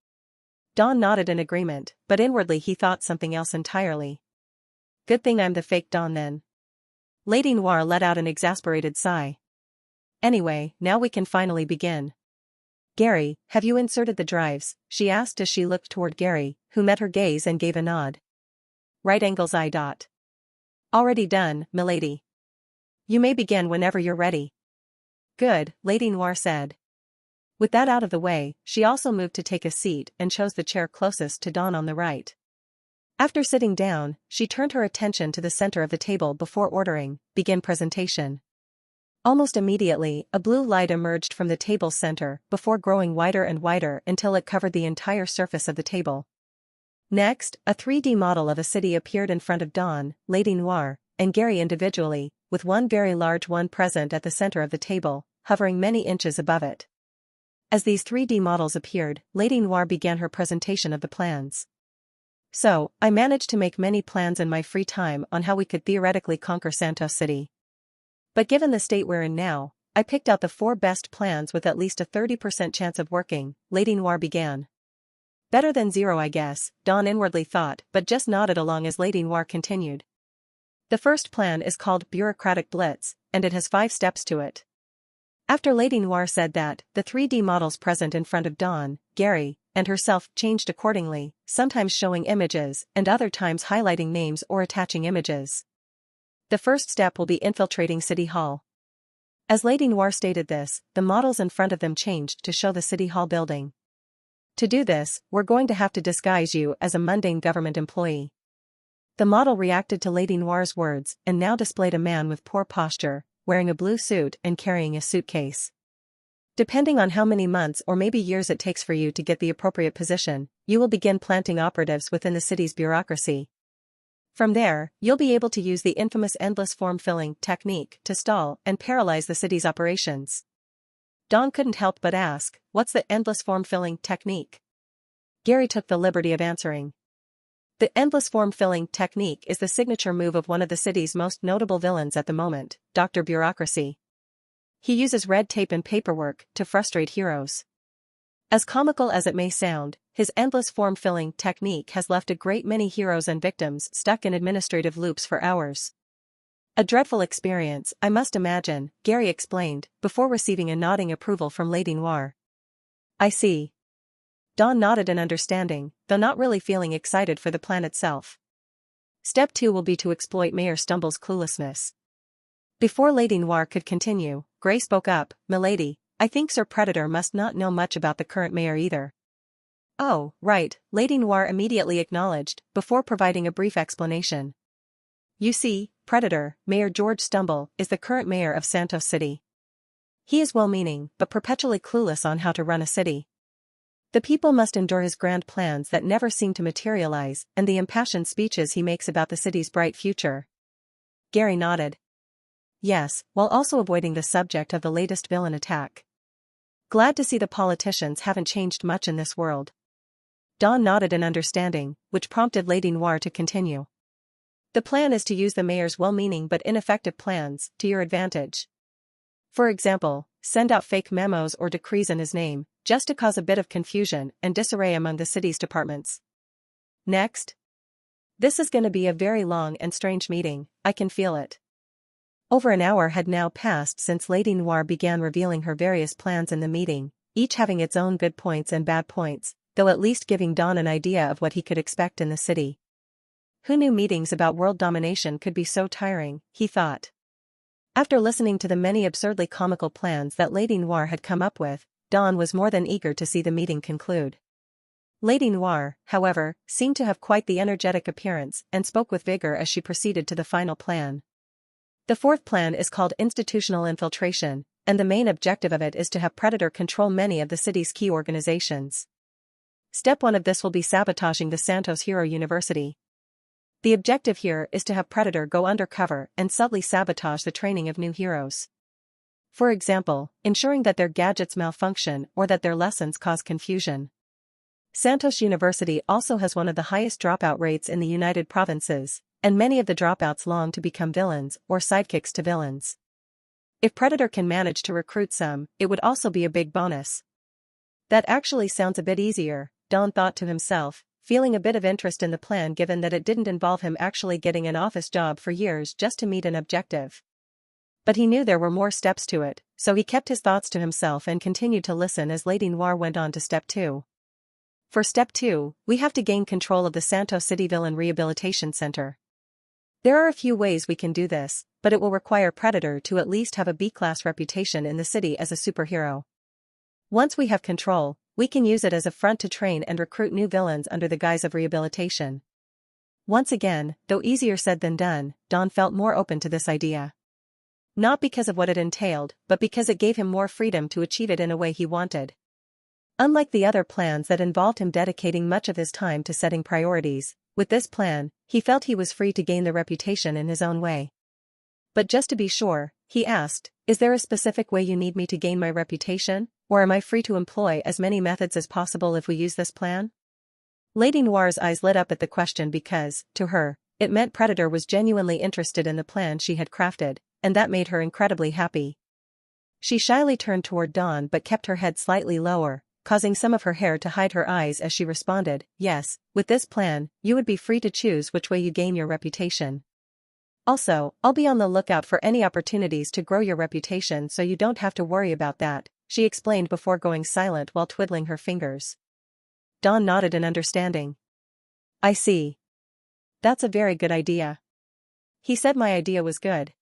Dawn nodded in agreement, but inwardly he thought something else entirely. Good thing I'm the fake Dawn then. Lady Noir let out an exasperated sigh. Anyway, now we can finally begin. Gary, have you inserted the drives? She asked as she looked toward Gary, who met her gaze and gave a nod. Right angles I. Already done, milady. You may begin whenever you're ready. Good, Lady Noir said. With that out of the way, she also moved to take a seat and chose the chair closest to Dawn on the right. After sitting down, she turned her attention to the center of the table before ordering, "Begin presentation." Almost immediately, a blue light emerged from the table's center before growing wider and wider until it covered the entire surface of the table. Next, a 3D model of a city appeared in front of Dawn, Lady Noir, and Gary individually, with one very large one present at the center of the table, hovering many inches above it. As these 3D models appeared, Lady Noir began her presentation of the plans. So, I managed to make many plans in my free time on how we could theoretically conquer Santos City. But given the state we're in now, I picked out the 4 best plans with at least a 30% chance of working, Lady Noir began. Better than 0 I guess, Dawn inwardly thought, but just nodded along as Lady Noir continued. The first plan is called Bureaucratic Blitz, and it has 5 steps to it. After Lady Noir said that, the 3D models present in front of Dawn, Gary, and herself changed accordingly, sometimes showing images and other times highlighting names or attaching images. The first step will be infiltrating City Hall. As Lady Noir stated this, the models in front of them changed to show the City Hall building. To do this, we're going to have to disguise you as a mundane government employee. The model reacted to Lady Noir's words and now displayed a man with poor posture, wearing a blue suit and carrying a suitcase. Depending on how many months or maybe years it takes for you to get the appropriate position, you will begin planting operatives within the city's bureaucracy. From there, you'll be able to use the infamous endless form-filling technique to stall and paralyze the city's operations. Dawn couldn't help but ask, "What's the endless form-filling technique?" Gary took the liberty of answering. The endless form-filling technique is the signature move of one of the city's most notable villains at the moment, Dr. Bureaucracy. He uses red tape and paperwork to frustrate heroes. As comical as it may sound, his endless form-filling technique has left a great many heroes and victims stuck in administrative loops for hours. A dreadful experience, I must imagine, Gary explained, before receiving a nodding approval from Lady Noir. I see. Dawn nodded in understanding, though not really feeling excited for the plan itself. Step 2 will be to exploit Mayor Stumble's cluelessness. Before Lady Noir could continue, Grey spoke up, "Milady, I think Sir Predator must not know much about the current mayor either." "Oh, right," Lady Noir immediately acknowledged, before providing a brief explanation. "You see, Predator, Mayor George Stumble, is the current mayor of Santos City. He is well-meaning, but perpetually clueless on how to run a city. The people must endure his grand plans that never seem to materialize and the impassioned speeches he makes about the city's bright future." Gary nodded. Yes, while also avoiding the subject of the latest villain attack. Glad to see the politicians haven't changed much in this world. Dawn nodded in understanding, which prompted Lady Noir to continue. The plan is to use the mayor's well-meaning but ineffective plans to your advantage. For example, send out fake memos or decrees in his name, just to cause a bit of confusion and disarray among the city's departments. Next. This is going to be a very long and strange meeting, I can feel it. Over an hour had now passed since Lady Noir began revealing her various plans in the meeting, each having its own good points and bad points, though at least giving Dawn an idea of what he could expect in the city. Who knew meetings about world domination could be so tiring, he thought. After listening to the many absurdly comical plans that Lady Noir had come up with, Dawn was more than eager to see the meeting conclude. Lady Noir, however, seemed to have quite the energetic appearance and spoke with vigor as she proceeded to the final plan. The fourth plan is called institutional infiltration, and the main objective of it is to have Predator control many of the city's key organizations. Step 1 of this will be sabotaging the Santos Hero University. The objective here is to have Predator go undercover and subtly sabotage the training of new heroes. For example, ensuring that their gadgets malfunction or that their lessons cause confusion. Santos University also has one of the highest dropout rates in the United Provinces, and many of the dropouts long to become villains or sidekicks to villains. If Predator can manage to recruit some, it would also be a big bonus. That actually sounds a bit easier, Don thought to himself, feeling a bit of interest in the plan given that it didn't involve him actually getting an office job for years just to meet an objective. But he knew there were more steps to it, so he kept his thoughts to himself and continued to listen as Lady Noir went on to Step 2. For Step 2, we have to gain control of the Santos City Villain Rehabilitation Center. There are a few ways we can do this, but it will require Predator to at least have a B-class reputation in the city as a superhero. Once we have control, we can use it as a front to train and recruit new villains under the guise of rehabilitation. Once again, though easier said than done, Don felt more open to this idea. Not because of what it entailed, but because it gave him more freedom to achieve it in a way he wanted. Unlike the other plans that involved him dedicating much of his time to setting priorities, with this plan, he felt he was free to gain the reputation in his own way. But just to be sure, he asked, is there a specific way you need me to gain my reputation, or am I free to employ as many methods as possible if we use this plan? Lady Noir's eyes lit up at the question because, to her, it meant Predator was genuinely interested in the plan she had crafted, and that made her incredibly happy. She shyly turned toward Dawn but kept her head slightly lower, causing some of her hair to hide her eyes as she responded, yes, with this plan, you would be free to choose which way you gain your reputation. Also, I'll be on the lookout for any opportunities to grow your reputation so you don't have to worry about that, she explained before going silent while twiddling her fingers. Dawn nodded in understanding. I see. That's a very good idea. He said my idea was good.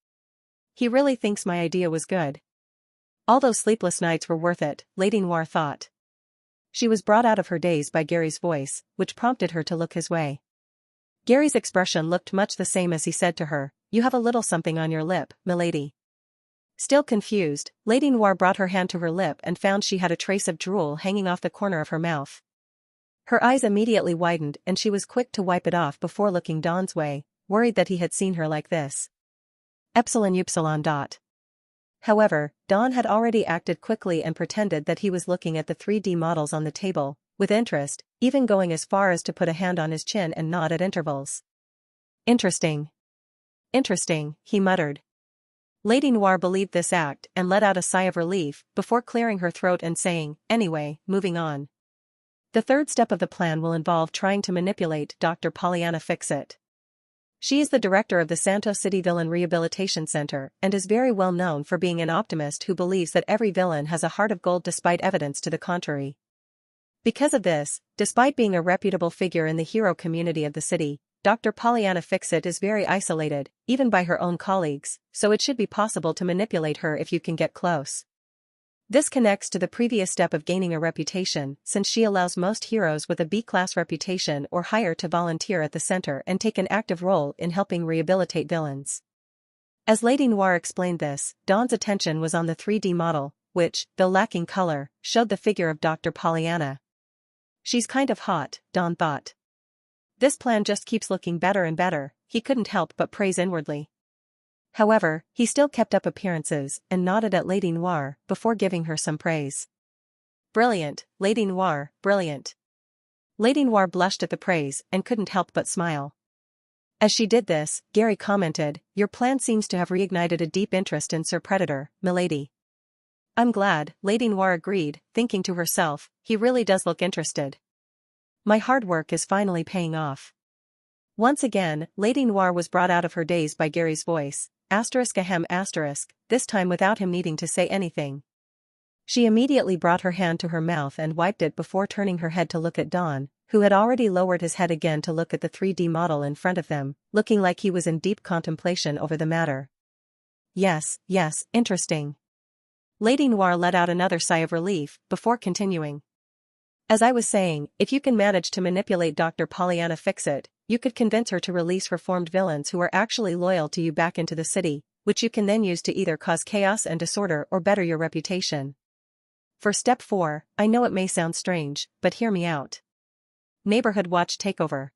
He really thinks my idea was good. All those sleepless nights were worth it, Lady Noir thought. She was brought out of her daze by Gary's voice, which prompted her to look his way. Gary's expression looked much the same as he said to her, you have a little something on your lip, milady. Still confused, Lady Noir brought her hand to her lip and found she had a trace of drool hanging off the corner of her mouth. Her eyes immediately widened and she was quick to wipe it off before looking Don's way, worried that he had seen her like this. Epsilon Upsilon dot. However, Don had already acted quickly and pretended that he was looking at the 3D models on the table, with interest, even going as far as to put a hand on his chin and nod at intervals. Interesting. Interesting, he muttered. Lady Noir believed this act and let out a sigh of relief before clearing her throat and saying, anyway, moving on. The third step of the plan will involve trying to manipulate Dr. Pollyanna Fixit. She is the director of the Santos City Villain Rehabilitation Center and is very well known for being an optimist who believes that every villain has a heart of gold despite evidence to the contrary. Because of this, despite being a reputable figure in the hero community of the city, Dr. Pollyanna Fixit is very isolated, even by her own colleagues, so it should be possible to manipulate her if you can get close. This connects to the previous step of gaining a reputation, since she allows most heroes with a B-class reputation or higher to volunteer at the center and take an active role in helping rehabilitate villains. As Lady Noir explained this, Dawn's attention was on the 3D model, which, though lacking color, showed the figure of Dr. Pollyanna. She's kind of hot, Dawn thought. This plan just keeps looking better and better, he couldn't help but praise inwardly. However, he still kept up appearances and nodded at Lady Noir before giving her some praise. Brilliant, Lady Noir, brilliant. Lady Noir blushed at the praise and couldn't help but smile. As she did this, Gary commented, your plan seems to have reignited a deep interest in Sir Predator, milady. I'm glad, Lady Noir agreed, thinking to herself, he really does look interested. My hard work is finally paying off. Once again, Lady Noir was brought out of her daze by Gary's voice, ***, this time without him needing to say anything. She immediately brought her hand to her mouth and wiped it before turning her head to look at Don, who had already lowered his head again to look at the 3D model in front of them, looking like he was in deep contemplation over the matter. Yes, interesting. Lady Noir let out another sigh of relief before continuing. As I was saying, if you can manage to manipulate Dr. Pollyanna Fix-It, you could convince her to release reformed villains who are actually loyal to you back into the city, which you can then use to either cause chaos and disorder or better your reputation. For step 4, I know it may sound strange, but hear me out. Neighborhood Watch Takeover.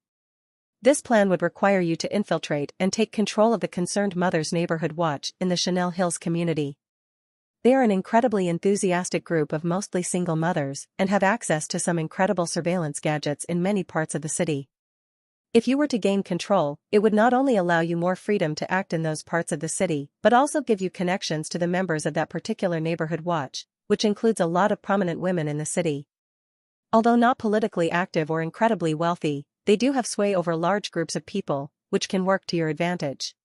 This plan would require you to infiltrate and take control of the Concerned Mothers Neighborhood Watch in the Chanel Hills community. They are an incredibly enthusiastic group of mostly single mothers and have access to some incredible surveillance gadgets in many parts of the city. If you were to gain control, it would not only allow you more freedom to act in those parts of the city, but also give you connections to the members of that particular neighborhood watch, which includes a lot of prominent women in the city. Although not politically active or incredibly wealthy, they do have sway over large groups of people, which can work to your advantage.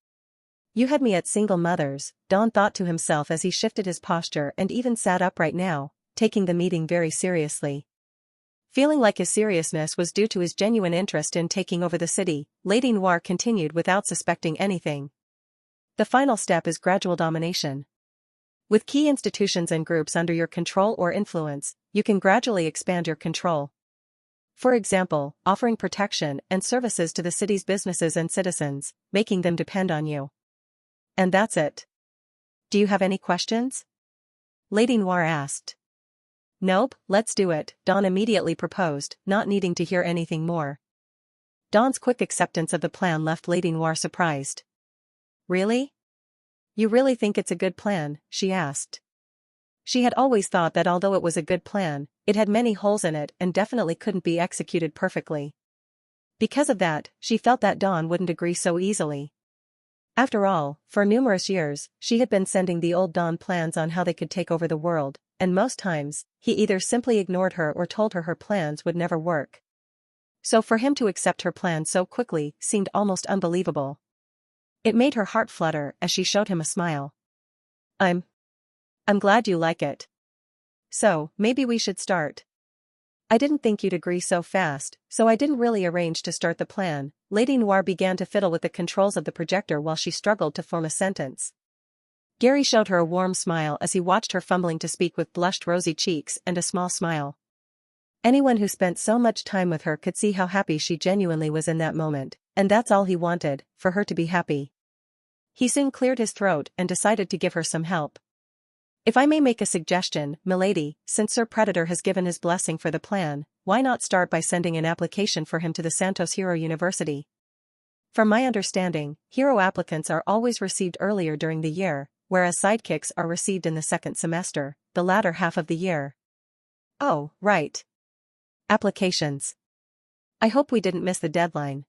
You had me at single mothers, Don thought to himself as he shifted his posture and even sat upright now, taking the meeting very seriously. Feeling like his seriousness was due to his genuine interest in taking over the city, Lady Noir continued without suspecting anything. The final step is gradual domination. With key institutions and groups under your control or influence, you can gradually expand your control. For example, offering protection and services to the city's businesses and citizens, making them depend on you. And that's it. Do you have any questions? Lady Noir asked. Nope, let's do it, Don immediately proposed, not needing to hear anything more. Don's quick acceptance of the plan left Lady Noir surprised. Really? You really think it's a good plan? She asked. She had always thought that although it was a good plan, it had many holes in it and definitely couldn't be executed perfectly. Because of that, she felt that Don wouldn't agree so easily. After all, for numerous years, she had been sending the old Don plans on how they could take over the world, and most times, he either simply ignored her or told her her plans would never work. So for him to accept her plan so quickly seemed almost unbelievable. It made her heart flutter as she showed him a smile. I'm glad you like it. So, maybe we should start. I didn't think you'd agree so fast, so I didn't really arrange to start the plan. Lady Noir began to fiddle with the controls of the projector while she struggled to form a sentence. Gary showed her a warm smile as he watched her fumbling to speak with blushed rosy cheeks and a small smile. Anyone who spent so much time with her could see how happy she genuinely was in that moment, and that's all he wanted, for her to be happy. He soon cleared his throat and decided to give her some help. If I may make a suggestion, milady, since Sir Predator has given his blessing for the plan, why not start by sending an application for him to the Santos Hero University? From my understanding, hero applicants are always received earlier during the year, whereas sidekicks are received in the second semester, the latter half of the year. Oh, right. Applications. I hope we didn't miss the deadline.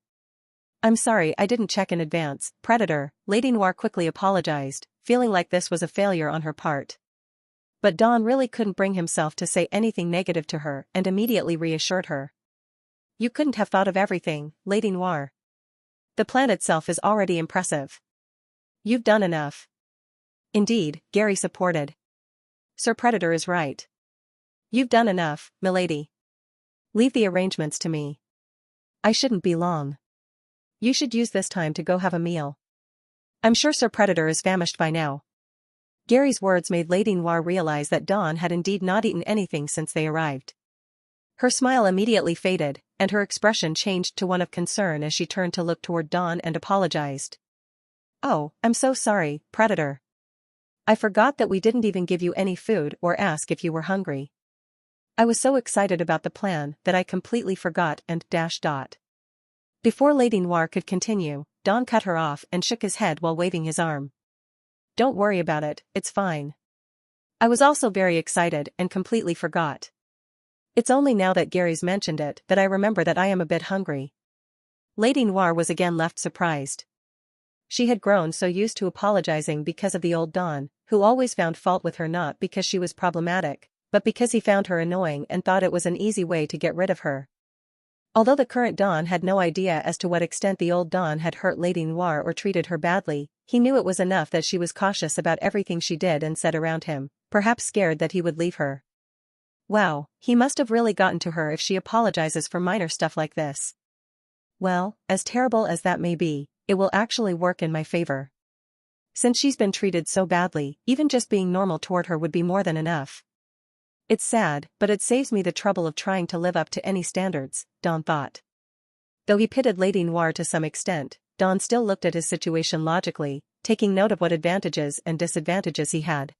I'm sorry I didn't check in advance, Predator, Lady Noir quickly apologized, feeling like this was a failure on her part. But Don really couldn't bring himself to say anything negative to her and immediately reassured her. You couldn't have thought of everything, Lady Noir. The plan itself is already impressive. You've done enough. Indeed, Gary supported. Sir Predator is right. You've done enough, milady. Leave the arrangements to me. I shouldn't be long. You should use this time to go have a meal. I'm sure Sir Predator is famished by now. Gary's words made Lady Noir realize that Dawn had indeed not eaten anything since they arrived. Her smile immediately faded, and her expression changed to one of concern as she turned to look toward Dawn and apologized. Oh, I'm so sorry, Predator. I forgot that we didn't even give you any food or ask if you were hungry. I was so excited about the plan that I completely forgot and ... Before Lady Noir could continue, Dawn cut her off and shook his head while waving his arm. Don't worry about it, it's fine. I was also very excited and completely forgot. It's only now that Gary's mentioned it that I remember that I am a bit hungry. Lady Noir was again left surprised. She had grown so used to apologizing because of the old Don, who always found fault with her not because she was problematic, but because he found her annoying and thought it was an easy way to get rid of her. Although the current Don had no idea as to what extent the old Don had hurt Lady Noir or treated her badly, he knew it was enough that she was cautious about everything she did and said around him, perhaps scared that he would leave her. Wow, he must have really gotten to her if she apologizes for minor stuff like this. Well, as terrible as that may be, it will actually work in my favor. Since she's been treated so badly, even just being normal toward her would be more than enough. It's sad, but it saves me the trouble of trying to live up to any standards, Don thought. Though he pitied Lady Noir to some extent, Don still looked at his situation logically, taking note of what advantages and disadvantages he had.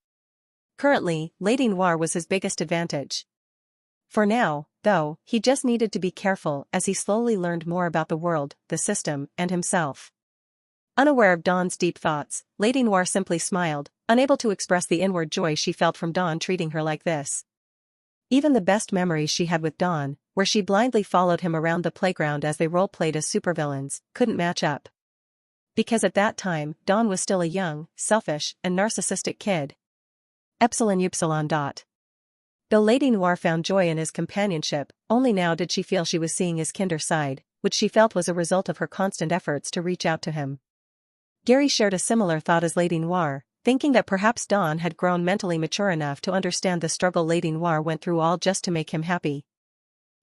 Currently, Lady Noir was his biggest advantage. For now, though, he just needed to be careful as he slowly learned more about the world, the system, and himself. Unaware of Don's deep thoughts, Lady Noir simply smiled, unable to express the inward joy she felt from Don treating her like this. Even the best memories she had with Don, where she blindly followed him around the playground as they role-played as supervillains, couldn't match up. Because at that time, Don was still a young, selfish, and narcissistic kid. Epsilon Upsilon dot. Though Lady Noir found joy in his companionship, only now did she feel she was seeing his kinder side, which she felt was a result of her constant efforts to reach out to him. Gary shared a similar thought as Lady Noir, thinking that perhaps Don had grown mentally mature enough to understand the struggle Lady Noir went through all just to make him happy.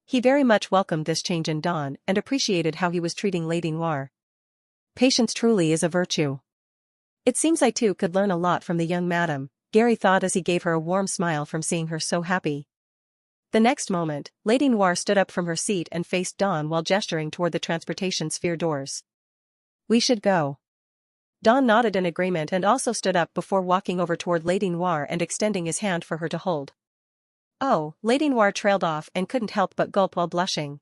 He very much welcomed this change in Don and appreciated how he was treating Lady Noir. Patience truly is a virtue. It seems I too could learn a lot from the young madam, Gary thought as he gave her a warm smile from seeing her so happy. The next moment, Lady Noir stood up from her seat and faced Don while gesturing toward the transportation sphere doors. We should go. Don nodded in agreement and also stood up before walking over toward Lady Noir and extending his hand for her to hold. Oh, Lady Noir trailed off and couldn't help but gulp while blushing.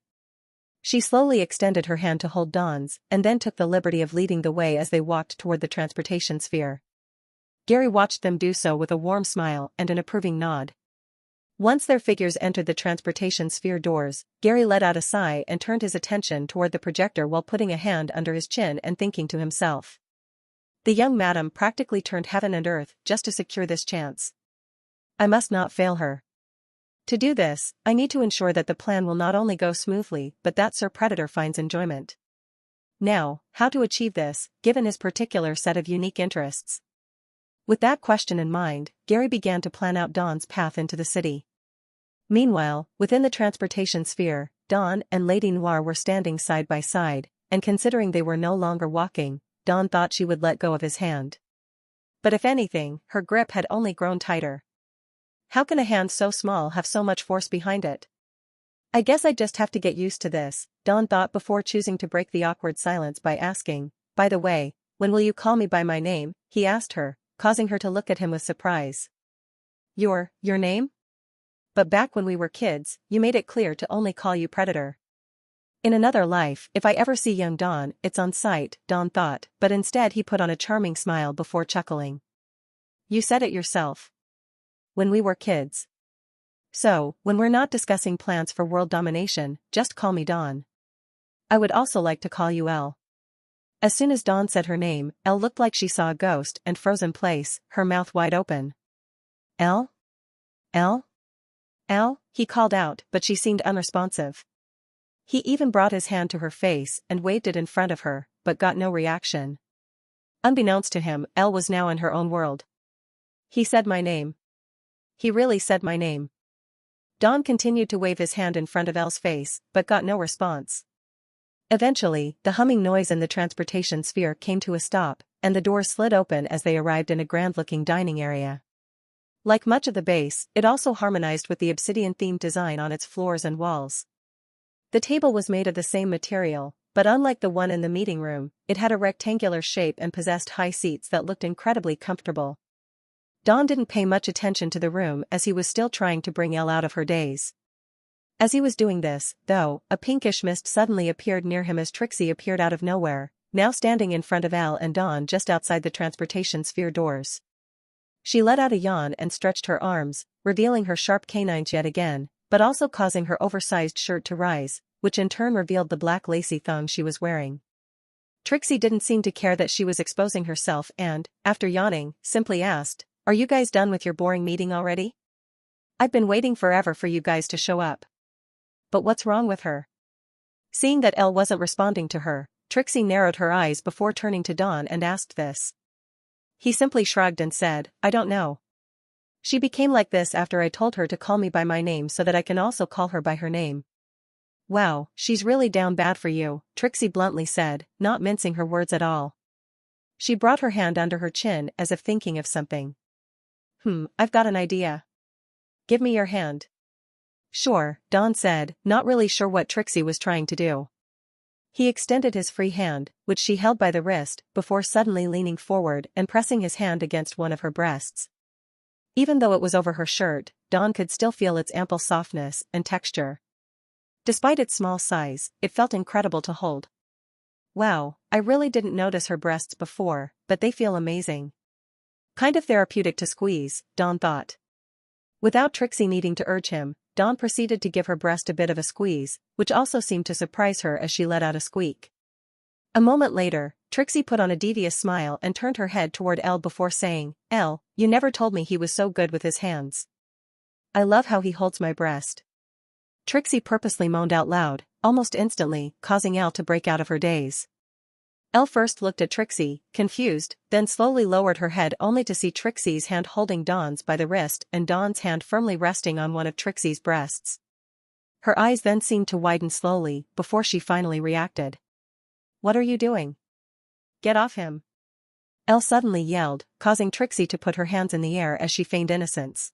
She slowly extended her hand to hold Don's, and then took the liberty of leading the way as they walked toward the transportation sphere. Gary watched them do so with a warm smile and an approving nod. Once their figures entered the transportation sphere doors, Gary let out a sigh and turned his attention toward the projector while putting a hand under his chin and thinking to himself. The young madam practically turned heaven and earth just to secure this chance. I must not fail her. To do this, I need to ensure that the plan will not only go smoothly but that Sir Predator finds enjoyment. Now, how to achieve this, given his particular set of unique interests? With that question in mind, Gary began to plan out Don's path into the city. Meanwhile, within the transportation sphere, Don and Lady Noir were standing side by side, and considering they were no longer walking, Don thought she would let go of his hand. But if anything, her grip had only grown tighter. How can a hand so small have so much force behind it? I guess I just have to get used to this, Don thought before choosing to break the awkward silence by asking, by the way, when will you call me by my name? He asked her, causing her to look at him with surprise. Your name? But back when we were kids, you made it clear to only call you Predator. In another life, if I ever see young Don, it's on sight, Don thought, but instead he put on a charming smile before chuckling. You said it yourself. When we were kids. So, when we're not discussing plans for world domination, just call me Don. I would also like to call you Elle. As soon as Dawn said her name, Elle looked like she saw a ghost and froze in place, her mouth wide open. Elle? Elle? Elle? He called out, but she seemed unresponsive. He even brought his hand to her face and waved it in front of her, but got no reaction. Unbeknownst to him, Elle was now in her own world. He said my name. He really said my name. Don continued to wave his hand in front of Elle's face, but got no response. Eventually, the humming noise in the transportation sphere came to a stop, and the doors slid open as they arrived in a grand-looking dining area. Like much of the base, it also harmonized with the obsidian-themed design on its floors and walls. The table was made of the same material, but unlike the one in the meeting room, it had a rectangular shape and possessed high seats that looked incredibly comfortable. Don didn't pay much attention to the room as he was still trying to bring Elle out of her daze. As he was doing this, though, a pinkish mist suddenly appeared near him as Trixie appeared out of nowhere, now standing in front of Elle and Don just outside the transportation sphere doors. She let out a yawn and stretched her arms, revealing her sharp canines yet again, but also causing her oversized shirt to rise, which in turn revealed the black lacy thong she was wearing. Trixie didn't seem to care that she was exposing herself and, after yawning, simply asked, "Are you guys done with your boring meeting already? I've been waiting forever for you guys to show up." But what's wrong with her? Seeing that Elle wasn't responding to her, Trixie narrowed her eyes before turning to Don and asked this. He simply shrugged and said, "I don't know. She became like this after I told her to call me by my name so that I can also call her by her name." "Wow, she's really down bad for you," Trixie bluntly said, not mincing her words at all. She brought her hand under her chin as if thinking of something. I've got an idea." give me your hand. Sure, Dawn said, not really sure what Trixie was trying to do. He extended his free hand, which she held by the wrist, before suddenly leaning forward and pressing his hand against one of her breasts. Even though it was over her shirt, Dawn could still feel its ample softness and texture. Despite its small size, it felt incredible to hold. Wow, I really didn't notice her breasts before, but they feel amazing. Kind of therapeutic to squeeze, Dawn thought. Without Trixie needing to urge him, Dawn proceeded to give her breast a bit of a squeeze, which also seemed to surprise her as she let out a squeak. A moment later, Trixie put on a devious smile and turned her head toward Elle before saying, Elle, you never told me he was so good with his hands. I love how he holds my breast. Trixie purposely moaned out loud, almost instantly, causing Elle to break out of her daze. Elle first looked at Trixie, confused, then slowly lowered her head only to see Trixie's hand holding Dawn's by the wrist and Dawn's hand firmly resting on one of Trixie's breasts. Her eyes then seemed to widen slowly before she finally reacted. What are you doing? Get off him. Elle suddenly yelled, causing Trixie to put her hands in the air as she feigned innocence.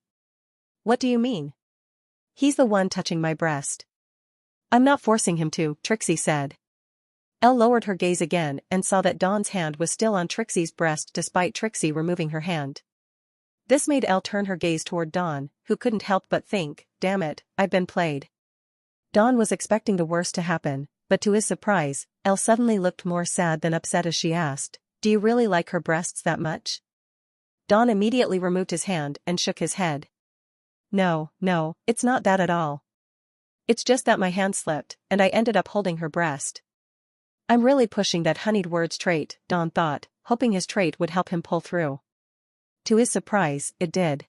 What do you mean? He's the one touching my breast. I'm not forcing him to, Trixie said. Elle lowered her gaze again and saw that Dawn's hand was still on Trixie's breast despite Trixie removing her hand. This made Elle turn her gaze toward Dawn, who couldn't help but think, damn it, I've been played. Dawn was expecting the worst to happen, but to his surprise, Elle suddenly looked more sad than upset as she asked, do you really like her breasts that much? Dawn immediately removed his hand and shook his head. No, it's not that at all. It's just that my hand slipped, and I ended up holding her breast. I'm really pushing that honeyed words trait, Dawn thought, hoping his trait would help him pull through. To his surprise, it did.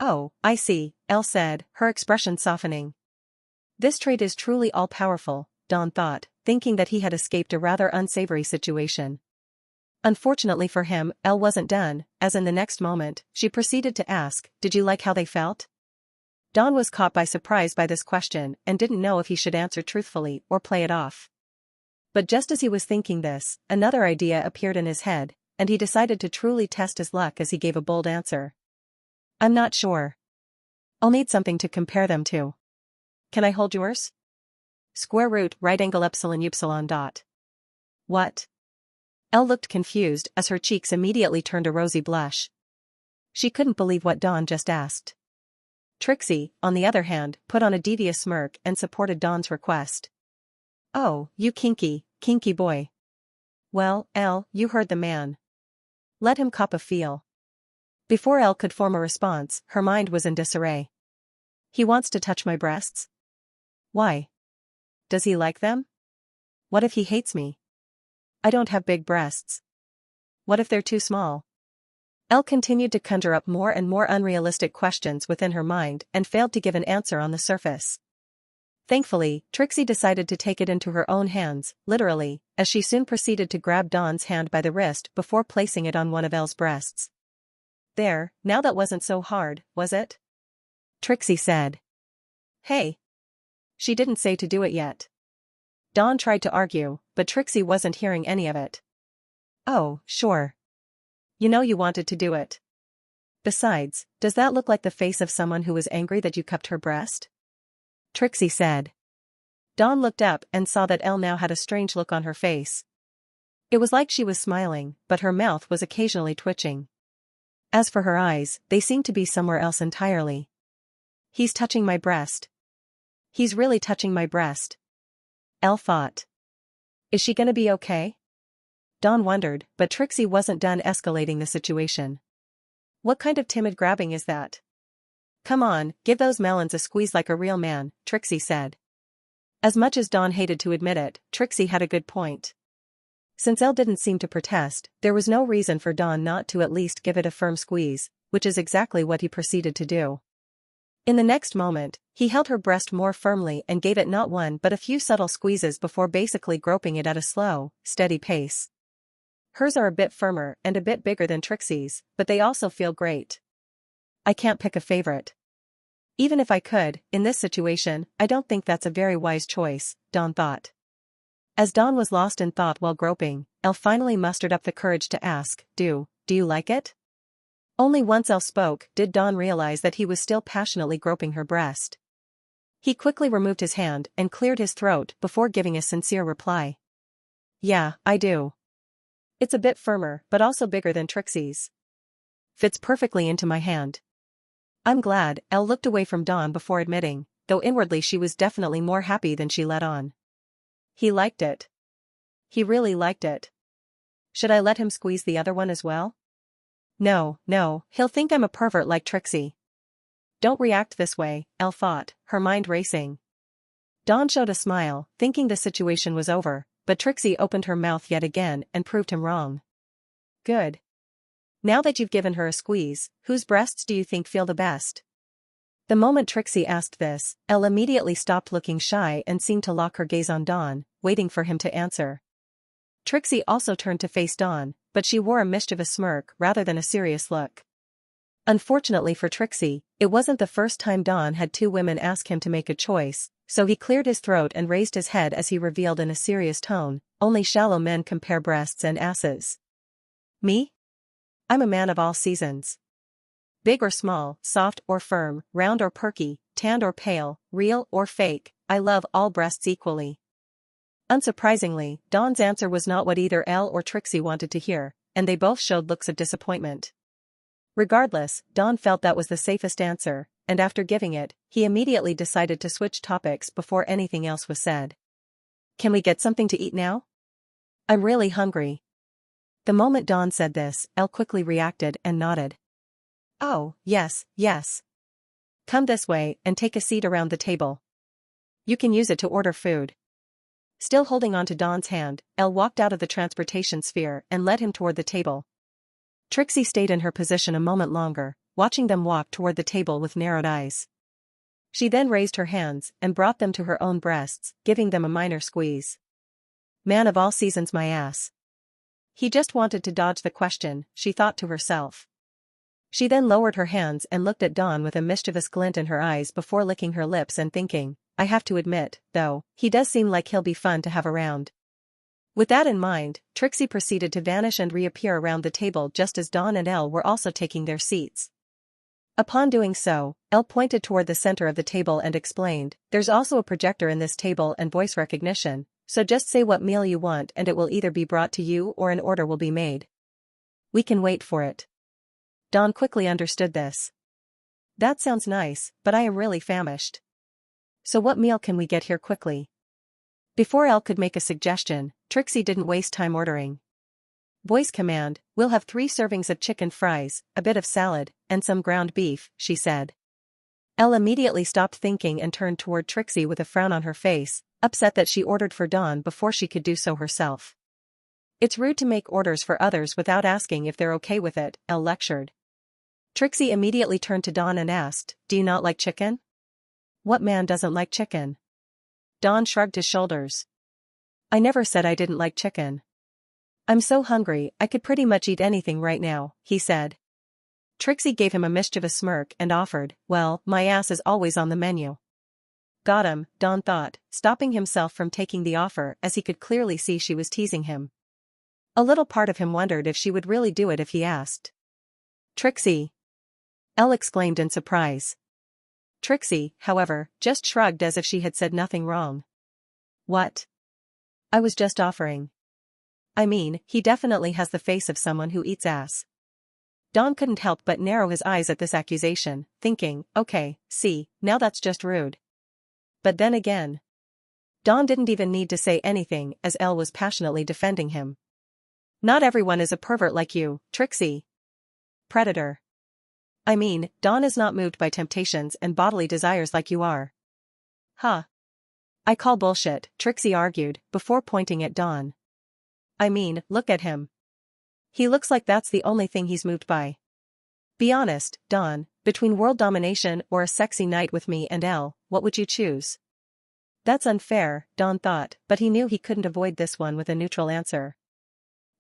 Oh, I see, Elle said, her expression softening. This trait is truly all-powerful, Dawn thought, thinking that he had escaped a rather unsavory situation. Unfortunately for him, Elle wasn't done, as in the next moment, she proceeded to ask, did you like how they felt? Dawn was caught by surprise by this question and didn't know if he should answer truthfully or play it off. But just as he was thinking this, another idea appeared in his head, and he decided to truly test his luck as he gave a bold answer. I'm not sure. I'll need something to compare them to. Can I hold yours? Square root right angle epsilon upsilon dot. What? Elle looked confused as her cheeks immediately turned a rosy blush. She couldn't believe what Dawn just asked. Trixie, on the other hand, put on a devious smirk and supported Dawn's request. Oh, you kinky boy. Well, Elle, you heard the man. Let him cop a feel. Before Elle could form a response, her mind was in disarray. He wants to touch my breasts? Why? Does he like them? What if he hates me? I don't have big breasts. What if they're too small? Elle continued to conjure up more and more unrealistic questions within her mind and failed to give an answer on the surface. Thankfully, Trixie decided to take it into her own hands, literally, as she soon proceeded to grab Dawn's hand by the wrist before placing it on one of Elle's breasts. There, now that wasn't so hard, was it? Trixie said. Hey. She didn't say to do it yet. Dawn tried to argue, but Trixie wasn't hearing any of it. Oh, sure. You know you wanted to do it. Besides, does that look like the face of someone who was angry that you cupped her breast? Trixie said. Dawn looked up and saw that Elle now had a strange look on her face. It was like she was smiling, but her mouth was occasionally twitching. As for her eyes, they seemed to be somewhere else entirely. He's touching my breast. He's really touching my breast. Elle thought. Is she gonna be okay? Dawn wondered, but Trixie wasn't done escalating the situation. What kind of timid grabbing is that? Come on, give those melons a squeeze like a real man, Trixie said. As much as Dawn hated to admit it, Trixie had a good point. Since Elle didn't seem to protest, there was no reason for Dawn not to at least give it a firm squeeze, which is exactly what he proceeded to do. In the next moment, he held her breast more firmly and gave it not one but a few subtle squeezes before basically groping it at a slow, steady pace. Hers are a bit firmer and a bit bigger than Trixie's, but they also feel great. I can't pick a favorite. Even if I could, in this situation, I don't think that's a very wise choice, Dawn thought. As Dawn was lost in thought while groping, Elle finally mustered up the courage to ask, Do you like it? Only once Elle spoke did Dawn realize that he was still passionately groping her breast. He quickly removed his hand and cleared his throat before giving a sincere reply. Yeah, I do. It's a bit firmer but also bigger than Trixie's. Fits perfectly into my hand. I'm glad. Elle looked away from Dawn before admitting, though inwardly she was definitely more happy than she let on. He liked it. He really liked it. Should I let him squeeze the other one as well? No, he'll think I'm a pervert like Trixie. Don't react this way, Elle thought, her mind racing. Dawn showed a smile, thinking the situation was over, but Trixie opened her mouth yet again and proved him wrong. Good. Now that you've given her a squeeze, whose breasts do you think feel the best? The moment Trixie asked this, Elle immediately stopped looking shy and seemed to lock her gaze on Dawn, waiting for him to answer. Trixie also turned to face Dawn, but she wore a mischievous smirk rather than a serious look. Unfortunately for Trixie, it wasn't the first time Dawn had two women ask him to make a choice, so he cleared his throat and raised his head as he revealed in a serious tone, only shallow men compare breasts and asses. Me? I'm a man of all seasons. Big or small, soft or firm, round or perky, tanned or pale, real or fake, I love all breasts equally. Unsurprisingly, Dawn's answer was not what either Elle or Trixie wanted to hear, and they both showed looks of disappointment. Regardless, Dawn felt that was the safest answer, and after giving it, he immediately decided to switch topics before anything else was said. Can we get something to eat now? I'm really hungry. The moment Dawn said this, Elle quickly reacted and nodded. Oh, yes. Come this way and take a seat around the table. You can use it to order food. Still holding on to Dawn's hand, Elle walked out of the transportation sphere and led him toward the table. Trixie stayed in her position a moment longer, watching them walk toward the table with narrowed eyes. She then raised her hands and brought them to her own breasts, giving them a minor squeeze. Man of all seasons, my ass. He just wanted to dodge the question, she thought to herself. She then lowered her hands and looked at Dawn with a mischievous glint in her eyes before licking her lips and thinking, I have to admit, though, he does seem like he'll be fun to have around. With that in mind, Trixie proceeded to vanish and reappear around the table just as Dawn and Elle were also taking their seats. Upon doing so, Elle pointed toward the center of the table and explained, there's also a projector in this table and voice recognition, so just say what meal you want and it will either be brought to you or an order will be made. We can wait for it. Dawn quickly understood this. That sounds nice, but I am really famished. So what meal can we get here quickly? Before Elle could make a suggestion, Trixie didn't waste time ordering. Voice command, we'll have 3 servings of chicken fries, a bit of salad, and some ground beef, she said. Elle immediately stopped thinking and turned toward Trixie with a frown on her face, upset that she ordered for Dawn before she could do so herself. It's rude to make orders for others without asking if they're okay with it, Elle lectured. Trixie immediately turned to Dawn and asked, do you not like chicken? What man doesn't like chicken? Dawn shrugged his shoulders. I never said I didn't like chicken. I'm so hungry, I could pretty much eat anything right now, he said. Trixie gave him a mischievous smirk and offered, well, my ass is always on the menu. Got him, Dawn thought, stopping himself from taking the offer as he could clearly see she was teasing him. A little part of him wondered if she would really do it if he asked. Trixie! Elle exclaimed in surprise. Trixie, however, just shrugged as if she had said nothing wrong. What? I was just offering. I mean, he definitely has the face of someone who eats ass. Dawn couldn't help but narrow his eyes at this accusation, thinking, okay, see, now that's just rude. But then again, Dawn didn't even need to say anything as Elle was passionately defending him. Not everyone is a pervert like you, Trixie. Predator. I mean, Dawn is not moved by temptations and bodily desires like you are. Huh. I call bullshit, Trixie argued, before pointing at Dawn. I mean, look at him. He looks like that's the only thing he's moved by. Be honest, Dawn, between world domination or a sexy night with me and Elle, what would you choose? That's unfair, Dawn thought, but he knew he couldn't avoid this one with a neutral answer.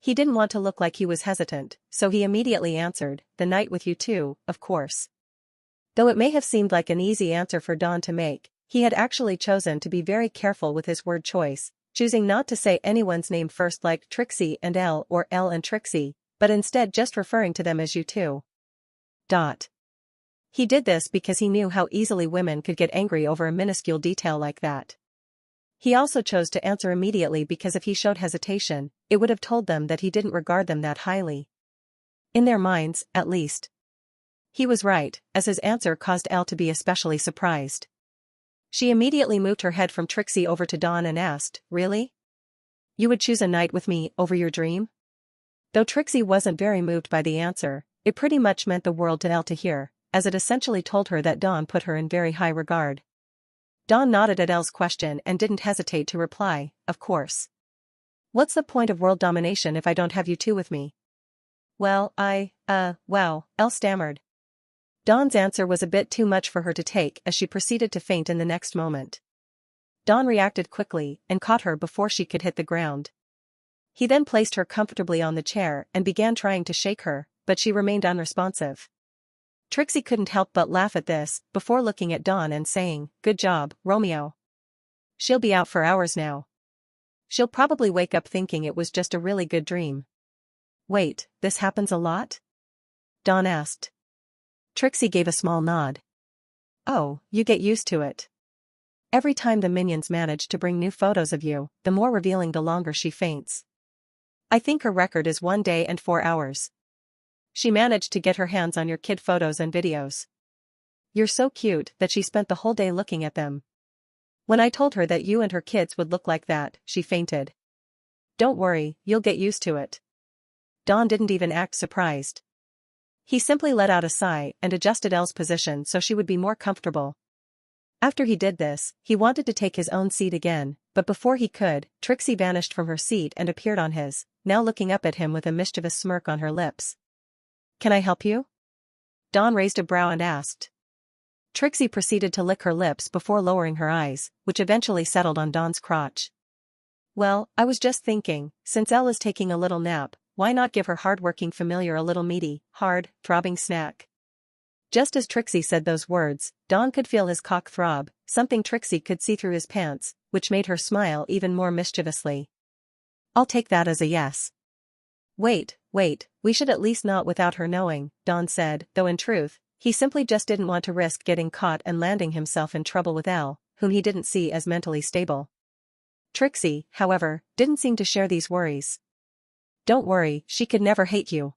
He didn't want to look like he was hesitant, so he immediately answered, the night with you too, of course. Though it may have seemed like an easy answer for Dawn to make, he had actually chosen to be very careful with his word choice, choosing not to say anyone's name first like Trixie and Elle or Elle and Trixie, but instead just referring to them as you two. He did this because he knew how easily women could get angry over a minuscule detail like that. He also chose to answer immediately because if he showed hesitation, it would have told them that he didn't regard them that highly. In their minds, at least. He was right, as his answer caused Elle to be especially surprised. She immediately moved her head from Trixie over to Dawn and asked, "Really? You would choose a night with me over your dream?" Though Trixie wasn't very moved by the answer, it pretty much meant the world to Elle to hear, as it essentially told her that Dawn put her in very high regard. Dawn nodded at Elle's question and didn't hesitate to reply, "Of course. What's the point of world domination if I don't have you two with me?" "Well, well," Elle stammered. Dawn's answer was a bit too much for her to take as she proceeded to faint in the next moment. Dawn reacted quickly and caught her before she could hit the ground. He then placed her comfortably on the chair and began trying to shake her, but she remained unresponsive. Trixie couldn't help but laugh at this, before looking at Dawn and saying, "Good job, Romeo. She'll be out for hours now. She'll probably wake up thinking it was just a really good dream." "Wait, this happens a lot?" Dawn asked. Trixie gave a small nod. "Oh, you get used to it. Every time the minions manage to bring new photos of you, the more revealing the longer she faints. I think her record is 1 day and 4 hours. She managed to get her hands on your kid photos and videos. You're so cute that she spent the whole day looking at them. When I told her that you and her kids would look like that, she fainted. Don't worry, you'll get used to it." Dawn didn't even act surprised. He simply let out a sigh and adjusted Elle's position so she would be more comfortable. After he did this, he wanted to take his own seat again, but before he could, Trixie vanished from her seat and appeared on his, now looking up at him with a mischievous smirk on her lips. "Can I help you?" Dawn raised a brow and asked. Trixie proceeded to lick her lips before lowering her eyes, which eventually settled on Dawn's crotch. "Well, I was just thinking, since Elle is taking a little nap, why not give her hard-working familiar a little meaty, hard, throbbing snack?" Just as Trixie said those words, Dawn could feel his cock throb, something Trixie could see through his pants, which made her smile even more mischievously. "I'll take that as a yes." Wait, we should at least not without her knowing," Dawn said, though in truth, he simply just didn't want to risk getting caught and landing himself in trouble with Elle, whom he didn't see as mentally stable. Trixie, however, didn't seem to share these worries. "Don't worry, she could never hate you.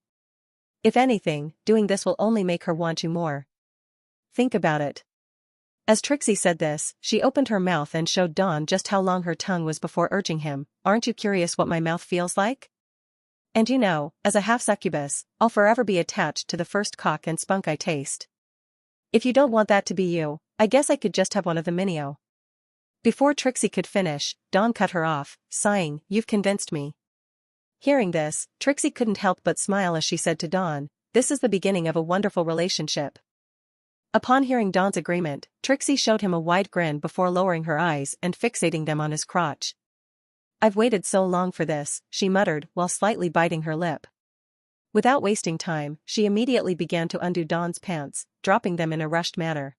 If anything, doing this will only make her want you more. Think about it." As Trixie said this, she opened her mouth and showed Dawn just how long her tongue was before urging him, "Aren't you curious what my mouth feels like? And you know, as a half-succubus, I'll forever be attached to the first cock and spunk I taste. If you don't want that to be you, I guess I could just have one of the Minio." Before Trixie could finish, Dawn cut her off, sighing, "You've convinced me." Hearing this, Trixie couldn't help but smile as she said to Dawn, "This is the beginning of a wonderful relationship." Upon hearing Dawn's agreement, Trixie showed him a wide grin before lowering her eyes and fixating them on his crotch. "I've waited so long for this," she muttered while slightly biting her lip. Without wasting time, she immediately began to undo Dawn's pants, dropping them in a rushed manner.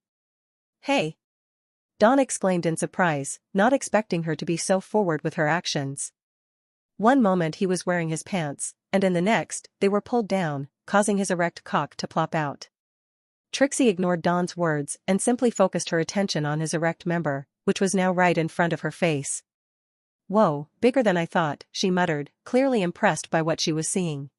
"Hey!" Dawn exclaimed in surprise, not expecting her to be so forward with her actions. One moment he was wearing his pants, and in the next, they were pulled down, causing his erect cock to plop out. Trixie ignored Dawn's words and simply focused her attention on his erect member, which was now right in front of her face. "Whoa, bigger than I thought," she muttered, clearly impressed by what she was seeing.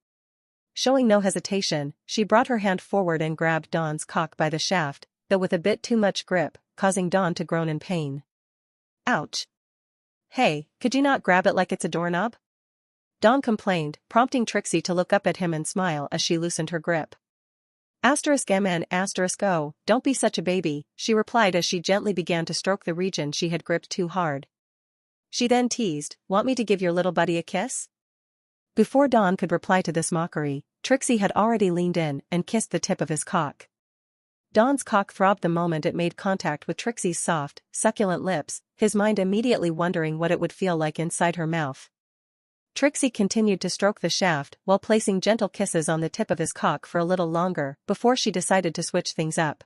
Showing no hesitation, she brought her hand forward and grabbed Dawn's cock by the shaft, though with a bit too much grip, causing Dawn to groan in pain. "Ouch. Hey, could you not grab it like it's a doorknob?" Dawn complained, prompting Trixie to look up at him and smile as she loosened her grip. "*****O, don't be such a baby," she replied as she gently began to stroke the region she had gripped too hard. She then teased, "Want me to give your little buddy a kiss?" Before Dawn could reply to this mockery, Trixie had already leaned in and kissed the tip of his cock. Dawn's cock throbbed the moment it made contact with Trixie's soft, succulent lips, his mind immediately wondering what it would feel like inside her mouth. Trixie continued to stroke the shaft while placing gentle kisses on the tip of his cock for a little longer before she decided to switch things up.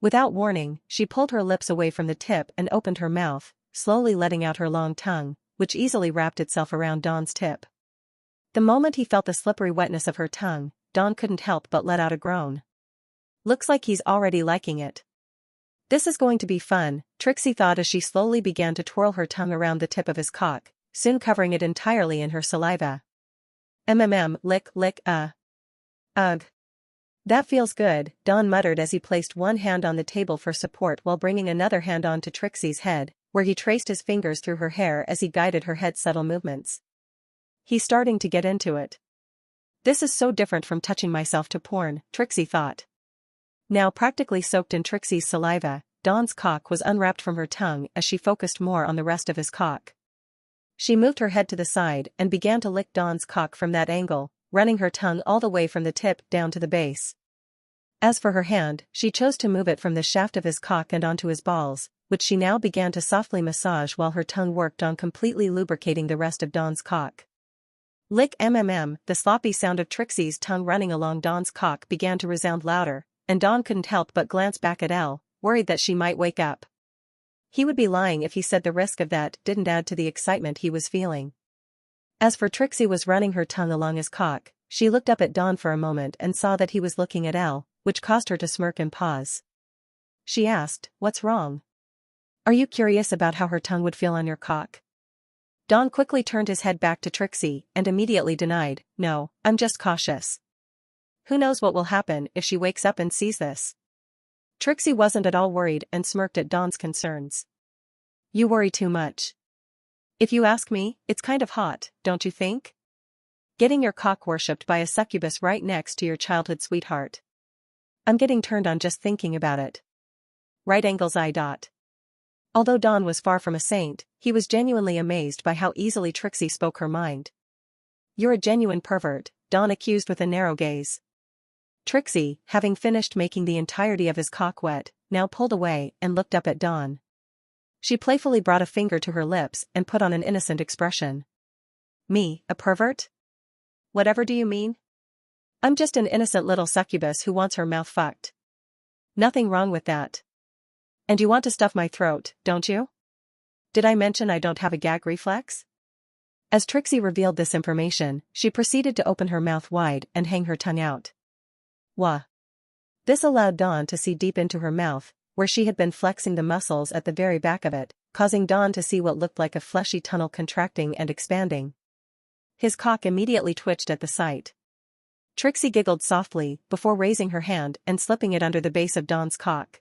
Without warning, she pulled her lips away from the tip and opened her mouth, slowly letting out her long tongue, which easily wrapped itself around Dawn's tip. The moment he felt the slippery wetness of her tongue, Dawn couldn't help but let out a groan. Looks like he's already liking it. This is going to be fun, Trixie thought as she slowly began to twirl her tongue around the tip of his cock, soon covering it entirely in her saliva. Lick, lick, Ugh. That feels good, Don muttered as he placed one hand on the table for support while bringing another hand onto Trixie's head, where he traced his fingers through her hair as he guided her head's subtle movements. He's starting to get into it. This is so different from touching myself to porn, Trixie thought. Now practically soaked in Trixie's saliva, Don's cock was unwrapped from her tongue as she focused more on the rest of his cock. She moved her head to the side and began to lick Don's cock from that angle, running her tongue all the way from the tip down to the base. As for her hand, she chose to move it from the shaft of his cock and onto his balls, which she now began to softly massage while her tongue worked on completely lubricating the rest of Don's cock. Lick the sloppy sound of Trixie's tongue running along Don's cock began to resound louder, and Don couldn't help but glance back at Elle, worried that she might wake up. He would be lying if he said the risk of that didn't add to the excitement he was feeling. As for Trixie was running her tongue along his cock, she looked up at Don for a moment and saw that he was looking at Elle, which caused her to smirk and pause. She asked, "What's wrong? Are you curious about how her tongue would feel on your cock?" Don quickly turned his head back to Trixie and immediately denied, "No, I'm just cautious. Who knows what will happen if she wakes up and sees this?" Trixie wasn't at all worried and smirked at Don's concerns. "You worry too much. If you ask me, it's kind of hot, don't you think? Getting your cock worshipped by a succubus right next to your childhood sweetheart. I'm getting turned on just thinking about it. Right angles I. Although Don was far from a saint, he was genuinely amazed by how easily Trixie spoke her mind. "You're a genuine pervert," Don accused with a narrow gaze. Trixie, having finished making the entirety of his cock wet, now pulled away and looked up at Don. She playfully brought a finger to her lips and put on an innocent expression. "Me, a pervert? Whatever do you mean? I'm just an innocent little succubus who wants her mouth fucked. Nothing wrong with that. And you want to stuff my throat, don't you? Did I mention I don't have a gag reflex?" As Trixie revealed this information, she proceeded to open her mouth wide and hang her tongue out. Wah. This allowed Don to see deep into her mouth, where she had been flexing the muscles at the very back of it, causing Don to see what looked like a fleshy tunnel contracting and expanding. His cock immediately twitched at the sight. Trixie giggled softly before raising her hand and slipping it under the base of Don's cock.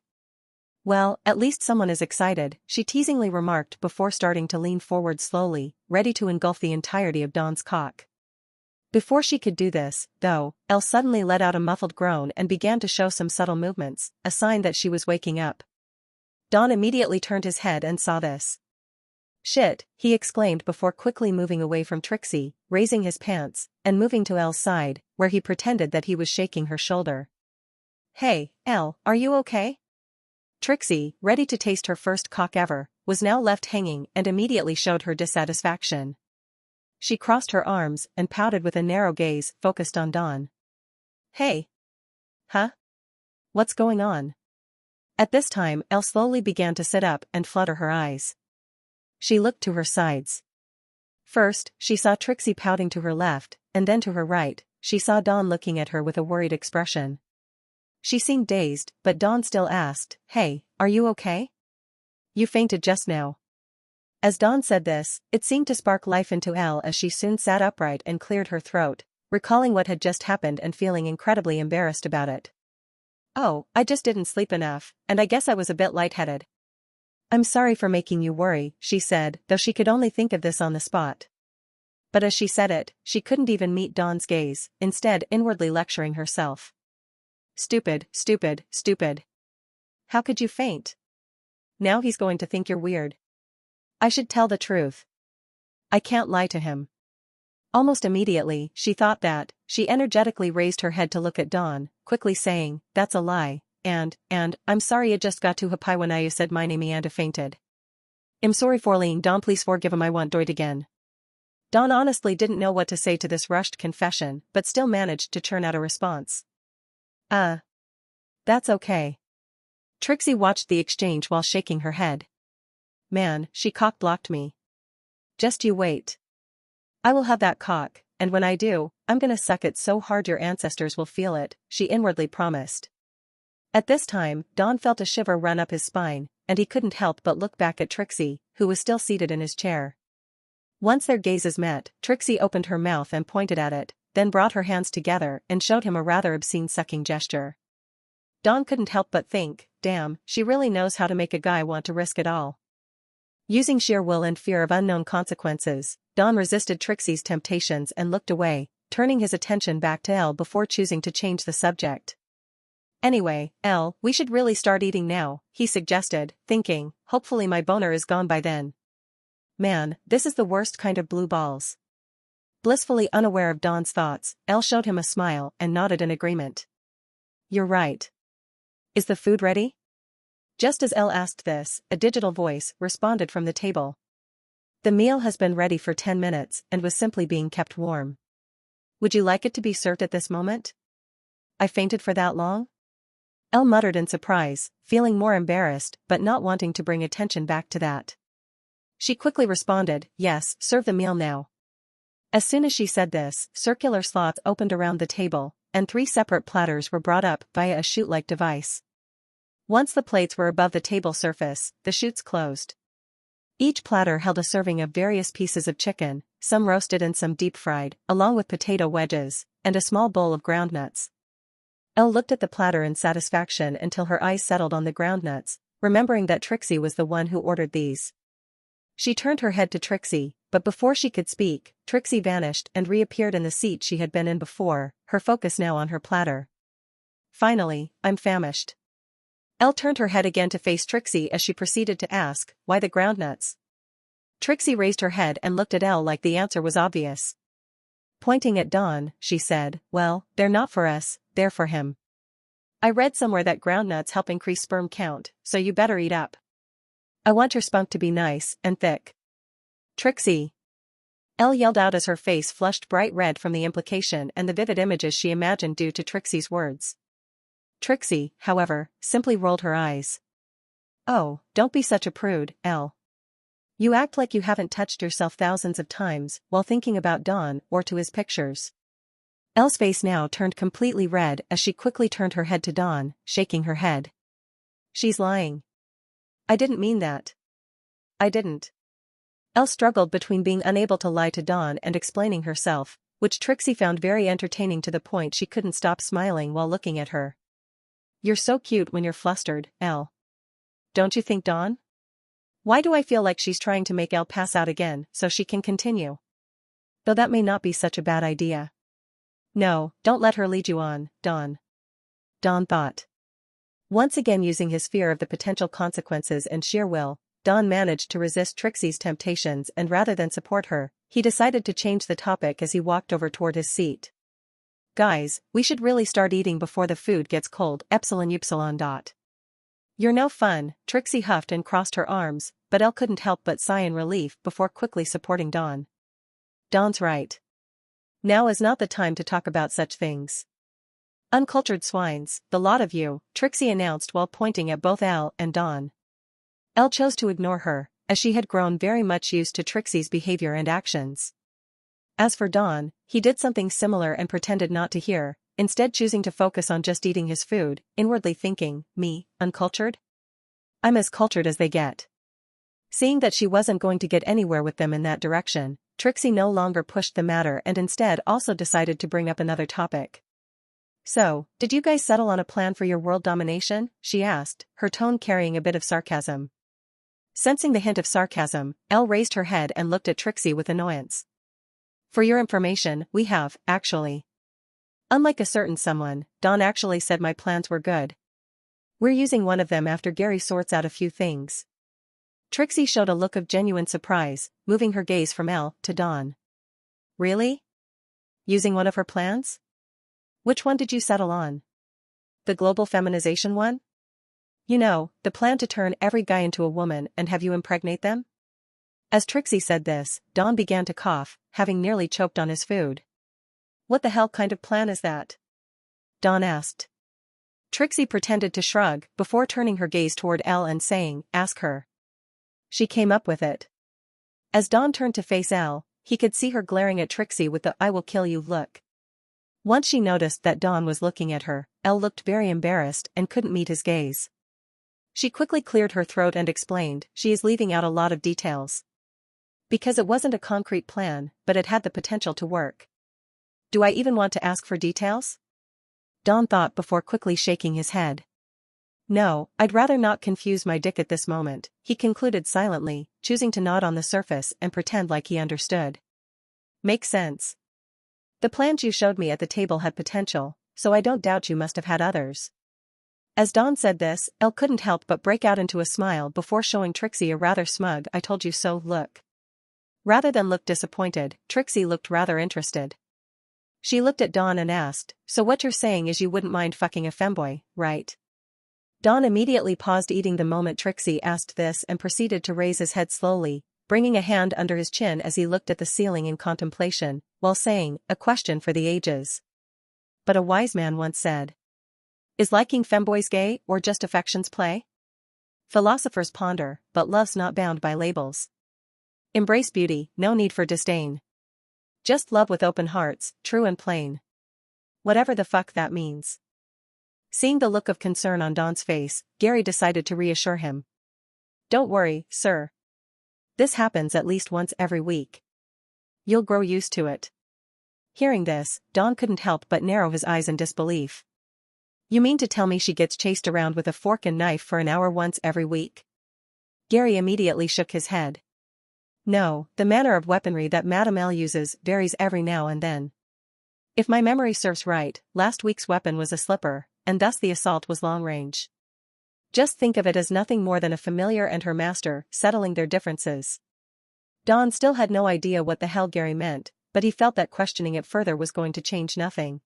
"Well, at least someone is excited," she teasingly remarked before starting to lean forward slowly, ready to engulf the entirety of Don's cock. Before she could do this, though, Elle suddenly let out a muffled groan and began to show some subtle movements, a sign that she was waking up. Don immediately turned his head and saw this. "Shit," he exclaimed before quickly moving away from Trixie, raising his pants, and moving to Elle's side, where he pretended that he was shaking her shoulder. "Hey, Elle, are you okay?" Trixie, ready to taste her first cock ever, was now left hanging and immediately showed her dissatisfaction. She crossed her arms and pouted with a narrow gaze focused on Don. "Hey. Huh? What's going on?" At this time, Elle slowly began to sit up and flutter her eyes. She looked to her sides. First, she saw Trixie pouting to her left, and then to her right, she saw Don looking at her with a worried expression. She seemed dazed, but Don still asked, "Hey, are you okay? You fainted just now." As Don said this, it seemed to spark life into Elle as she soon sat upright and cleared her throat, recalling what had just happened and feeling incredibly embarrassed about it. "Oh, I just didn't sleep enough, and I guess I was a bit lightheaded. I'm sorry for making you worry," she said, though she could only think of this on the spot. But as she said it, she couldn't even meet Don's gaze, instead inwardly lecturing herself. Stupid, stupid, stupid. How could you faint? Now he's going to think you're weird. I should tell the truth. I can't lie to him." Almost immediately, she thought that. She energetically raised her head to look at Don, quickly saying, "That's a lie, and, I'm sorry I just got too happy when I said my name and fainted. I'm sorry for lying, Don, please forgive him, I won't do it again." Don honestly didn't know what to say to this rushed confession, but still managed to churn out a response. That's okay." Trixie watched the exchange while shaking her head. "Man, she cock-blocked me. Just you wait. I will have that cock, and when I do, I'm gonna suck it so hard your ancestors will feel it," she inwardly promised. At this time, Dawn felt a shiver run up his spine, and he couldn't help but look back at Trixie, who was still seated in his chair. Once their gazes met, Trixie opened her mouth and pointed at it, then brought her hands together and showed him a rather obscene sucking gesture. Dawn couldn't help but think, damn, she really knows how to make a guy want to risk it all. Using sheer will and fear of unknown consequences, Dawn resisted Trixie's temptations and looked away, turning his attention back to Elle before choosing to change the subject. Anyway, Elle, we should really start eating now, he suggested, thinking, hopefully my boner is gone by then. Man, this is the worst kind of blue balls. Blissfully unaware of Dawn's thoughts, Elle showed him a smile and nodded in agreement. You're right. Is the food ready? Just as Elle asked this, a digital voice responded from the table. The meal has been ready for 10 minutes and was simply being kept warm. Would you like it to be served at this moment? I fainted for that long? Elle muttered in surprise, feeling more embarrassed but not wanting to bring attention back to that. She quickly responded, yes, serve the meal now. As soon as she said this, circular slots opened around the table, and 3 separate platters were brought up via a chute-like device. Once the plates were above the table surface, the chutes closed. Each platter held a serving of various pieces of chicken, some roasted and some deep-fried, along with potato wedges, and a small bowl of groundnuts. Elle looked at the platter in satisfaction until her eyes settled on the groundnuts, remembering that Trixie was the one who ordered these. She turned her head to Trixie, but before she could speak, Trixie vanished and reappeared in the seat she had been in before, her focus now on her platter. Finally, I'm famished. Elle turned her head again to face Trixie as she proceeded to ask, why the groundnuts? Trixie raised her head and looked at Elle like the answer was obvious. Pointing at Dawn, she said, well, they're not for us, they're for him. I read somewhere that groundnuts help increase sperm count, so you better eat up. I want your spunk to be nice and thick. Trixie! Elle yelled out as her face flushed bright red from the implication and the vivid images she imagined due to Trixie's words. Trixie, however, simply rolled her eyes. Oh, don't be such a prude, Elle. You act like you haven't touched yourself thousands of times while thinking about Dawn or to his pictures. Elle's face now turned completely red as she quickly turned her head to Dawn, shaking her head. She's lying. I didn't mean that. I didn't. Elle struggled between being unable to lie to Dawn and explaining herself, which Trixie found very entertaining to the point she couldn't stop smiling while looking at her. You're so cute when you're flustered, Elle. Don't you think, Dawn? Why do I feel like she's trying to make Elle pass out again so she can continue? Though that may not be such a bad idea. No, don't let her lead you on, Dawn. Dawn thought. Once again using his fear of the potential consequences and sheer will, Dawn managed to resist Trixie's temptations and rather than support her, he decided to change the topic as he walked over toward his seat. Guys, we should really start eating before the food gets cold, epsilon upsilon dot. You're no fun, Trixie huffed and crossed her arms, but Elle couldn't help but sigh in relief before quickly supporting Dawn. Dawn's right. Now is not the time to talk about such things. Uncultured swines, the lot of you, Trixie announced while pointing at both Elle and Dawn. Elle chose to ignore her, as she had grown very much used to Trixie's behavior and actions. As for Dawn, he did something similar and pretended not to hear, instead choosing to focus on just eating his food, inwardly thinking, me, uncultured? I'm as cultured as they get. Seeing that she wasn't going to get anywhere with them in that direction, Trixie no longer pushed the matter and instead also decided to bring up another topic. So, did you guys settle on a plan for your world domination? She asked, her tone carrying a bit of sarcasm. Sensing the hint of sarcasm, Elle raised her head and looked at Trixie with annoyance. For your information, we have, actually. Unlike a certain someone, Dawn actually said my plans were good. We're using one of them after Gary sorts out a few things. Trixie showed a look of genuine surprise, moving her gaze from Elle to Dawn. Really? Using one of her plans? Which one did you settle on? The global feminization one? You know, the plan to turn every guy into a woman and have you impregnate them? As Trixie said this, Dawn began to cough, having nearly choked on his food. What the hell kind of plan is that? Dawn asked. Trixie pretended to shrug before turning her gaze toward Elle and saying, ask her. She came up with it. As Dawn turned to face Elle, he could see her glaring at Trixie with the I will kill you look. Once she noticed that Dawn was looking at her, Elle looked very embarrassed and couldn't meet his gaze. She quickly cleared her throat and explained, she is leaving out a lot of details. Because it wasn't a concrete plan, but it had the potential to work. Do I even want to ask for details? Dawn thought before quickly shaking his head. No, I'd rather not confuse my dick at this moment, he concluded silently, choosing to nod on the surface and pretend like he understood. Makes sense. The plans you showed me at the table had potential, so I don't doubt you must have had others. As Dawn said this, Elle couldn't help but break out into a smile before showing Trixie a rather smug "I told you so" look. Rather than look disappointed, Trixie looked rather interested. She looked at Dawn and asked, so what you're saying is you wouldn't mind fucking a femboy, right? Dawn immediately paused eating the moment Trixie asked this and proceeded to raise his head slowly, bringing a hand under his chin as he looked at the ceiling in contemplation, while saying, a question for the ages. But a wise man once said, is liking femboys gay or just affection's play? Philosophers ponder, but love's not bound by labels. Embrace beauty, no need for disdain. Just love with open hearts, true and plain. Whatever the fuck that means. Seeing the look of concern on Dawn's face, Gary decided to reassure him. Don't worry, sir. This happens at least once every week. You'll grow used to it. Hearing this, Dawn couldn't help but narrow his eyes in disbelief. You mean to tell me she gets chased around with a fork and knife for an hour once every week? Gary immediately shook his head. No, the manner of weaponry that Madame L uses varies every now and then. If my memory serves right, last week's weapon was a slipper, and thus the assault was long range. Just think of it as nothing more than a familiar and her master settling their differences. Dawn still had no idea what the hell Gary meant, but he felt that questioning it further was going to change nothing.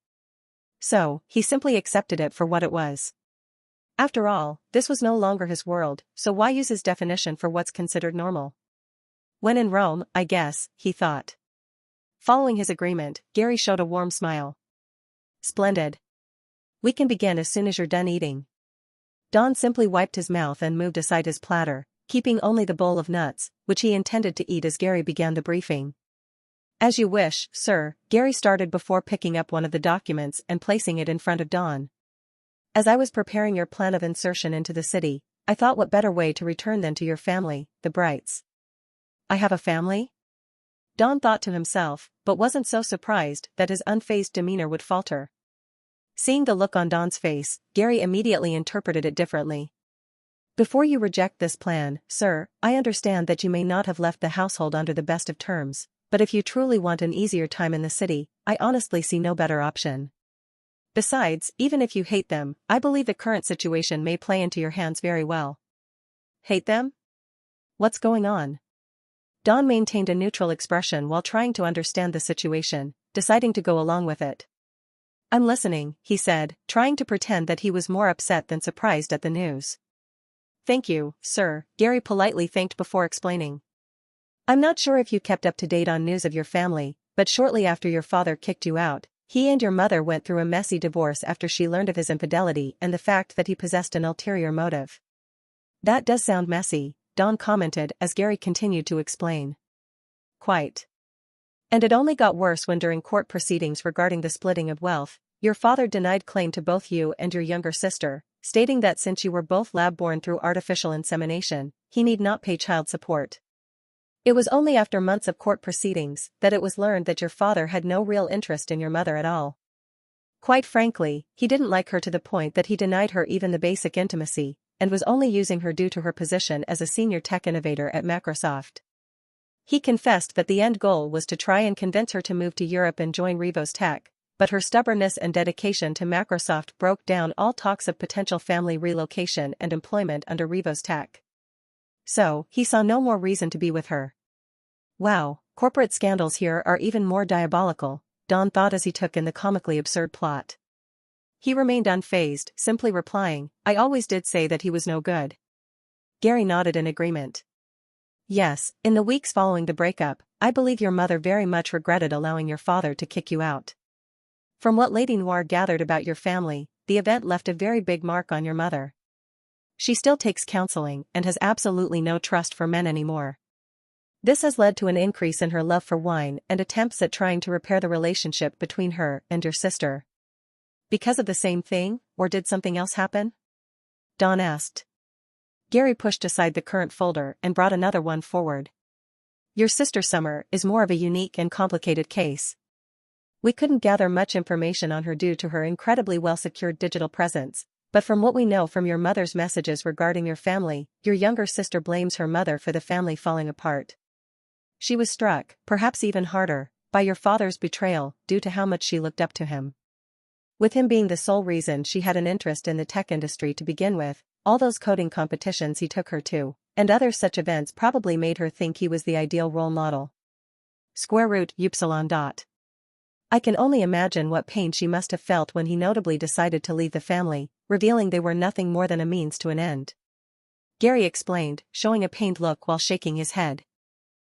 So, he simply accepted it for what it was. After all, this was no longer his world, so why use his definition for what's considered normal? When in Rome, I guess, he thought. Following his agreement, Gary showed a warm smile. Splendid. We can begin as soon as you're done eating. Dawn simply wiped his mouth and moved aside his platter, keeping only the bowl of nuts, which he intended to eat as Gary began the briefing. As you wish, sir, Gary started before picking up one of the documents and placing it in front of Dawn. As I was preparing your plan of insertion into the city, I thought what better way to return than to your family, the Brights. I have a family? Dawn thought to himself, but wasn't so surprised that his unfazed demeanor would falter. Seeing the look on Dawn's face, Gary immediately interpreted it differently. Before you reject this plan, sir, I understand that you may not have left the household under the best of terms, but if you truly want an easier time in the city, I honestly see no better option. Besides, even if you hate them, I believe the current situation may play into your hands very well. Hate them? What's going on? Dawn maintained a neutral expression while trying to understand the situation, deciding to go along with it. I'm listening, he said, trying to pretend that he was more upset than surprised at the news. Thank you, sir, Gary politely thanked before explaining. I'm not sure if you kept up to date on news of your family, but shortly after your father kicked you out, he and your mother went through a messy divorce after she learned of his infidelity and the fact that he possessed an ulterior motive. That does sound messy, Dawn commented as Gary continued to explain. Quite. And it only got worse when during court proceedings regarding the splitting of wealth, your father denied claim to both you and your younger sister, stating that since you were both lab-born through artificial insemination, he need not pay child support. It was only after months of court proceedings that it was learned that your father had no real interest in your mother at all. Quite frankly, he didn't like her to the point that he denied her even the basic intimacy, and was only using her due to her position as a senior tech innovator at Microsoft. He confessed that the end goal was to try and convince her to move to Europe and join Revos Tech, but her stubbornness and dedication to Microsoft broke down all talks of potential family relocation and employment under Revos Tech. So, he saw no more reason to be with her. Wow, corporate scandals here are even more diabolical, Dawn thought as he took in the comically absurd plot. He remained unfazed, simply replying, I always did say that he was no good. Gary nodded in agreement. Yes, in the weeks following the breakup, I believe your mother very much regretted allowing your father to kick you out. From what Lady Noir gathered about your family, the event left a very big mark on your mother. She still takes counseling and has absolutely no trust for men anymore. This has led to an increase in her love for wine and attempts at trying to repair the relationship between her and your sister. Because of the same thing, or did something else happen? Dawn asked. Gary pushed aside the current folder and brought another one forward. Your sister Summer is more of a unique and complicated case. We couldn't gather much information on her due to her incredibly well-secured digital presence, but from what we know from your mother's messages regarding your family, your younger sister blames her mother for the family falling apart. She was struck, perhaps even harder, by your father's betrayal due to how much she looked up to him. With him being the sole reason she had an interest in the tech industry to begin with, all those coding competitions he took her to, and other such events probably made her think he was the ideal role model. Square root upsilon dot. I can only imagine what pain she must have felt when he notably decided to leave the family, revealing they were nothing more than a means to an end. Gary explained, showing a pained look while shaking his head.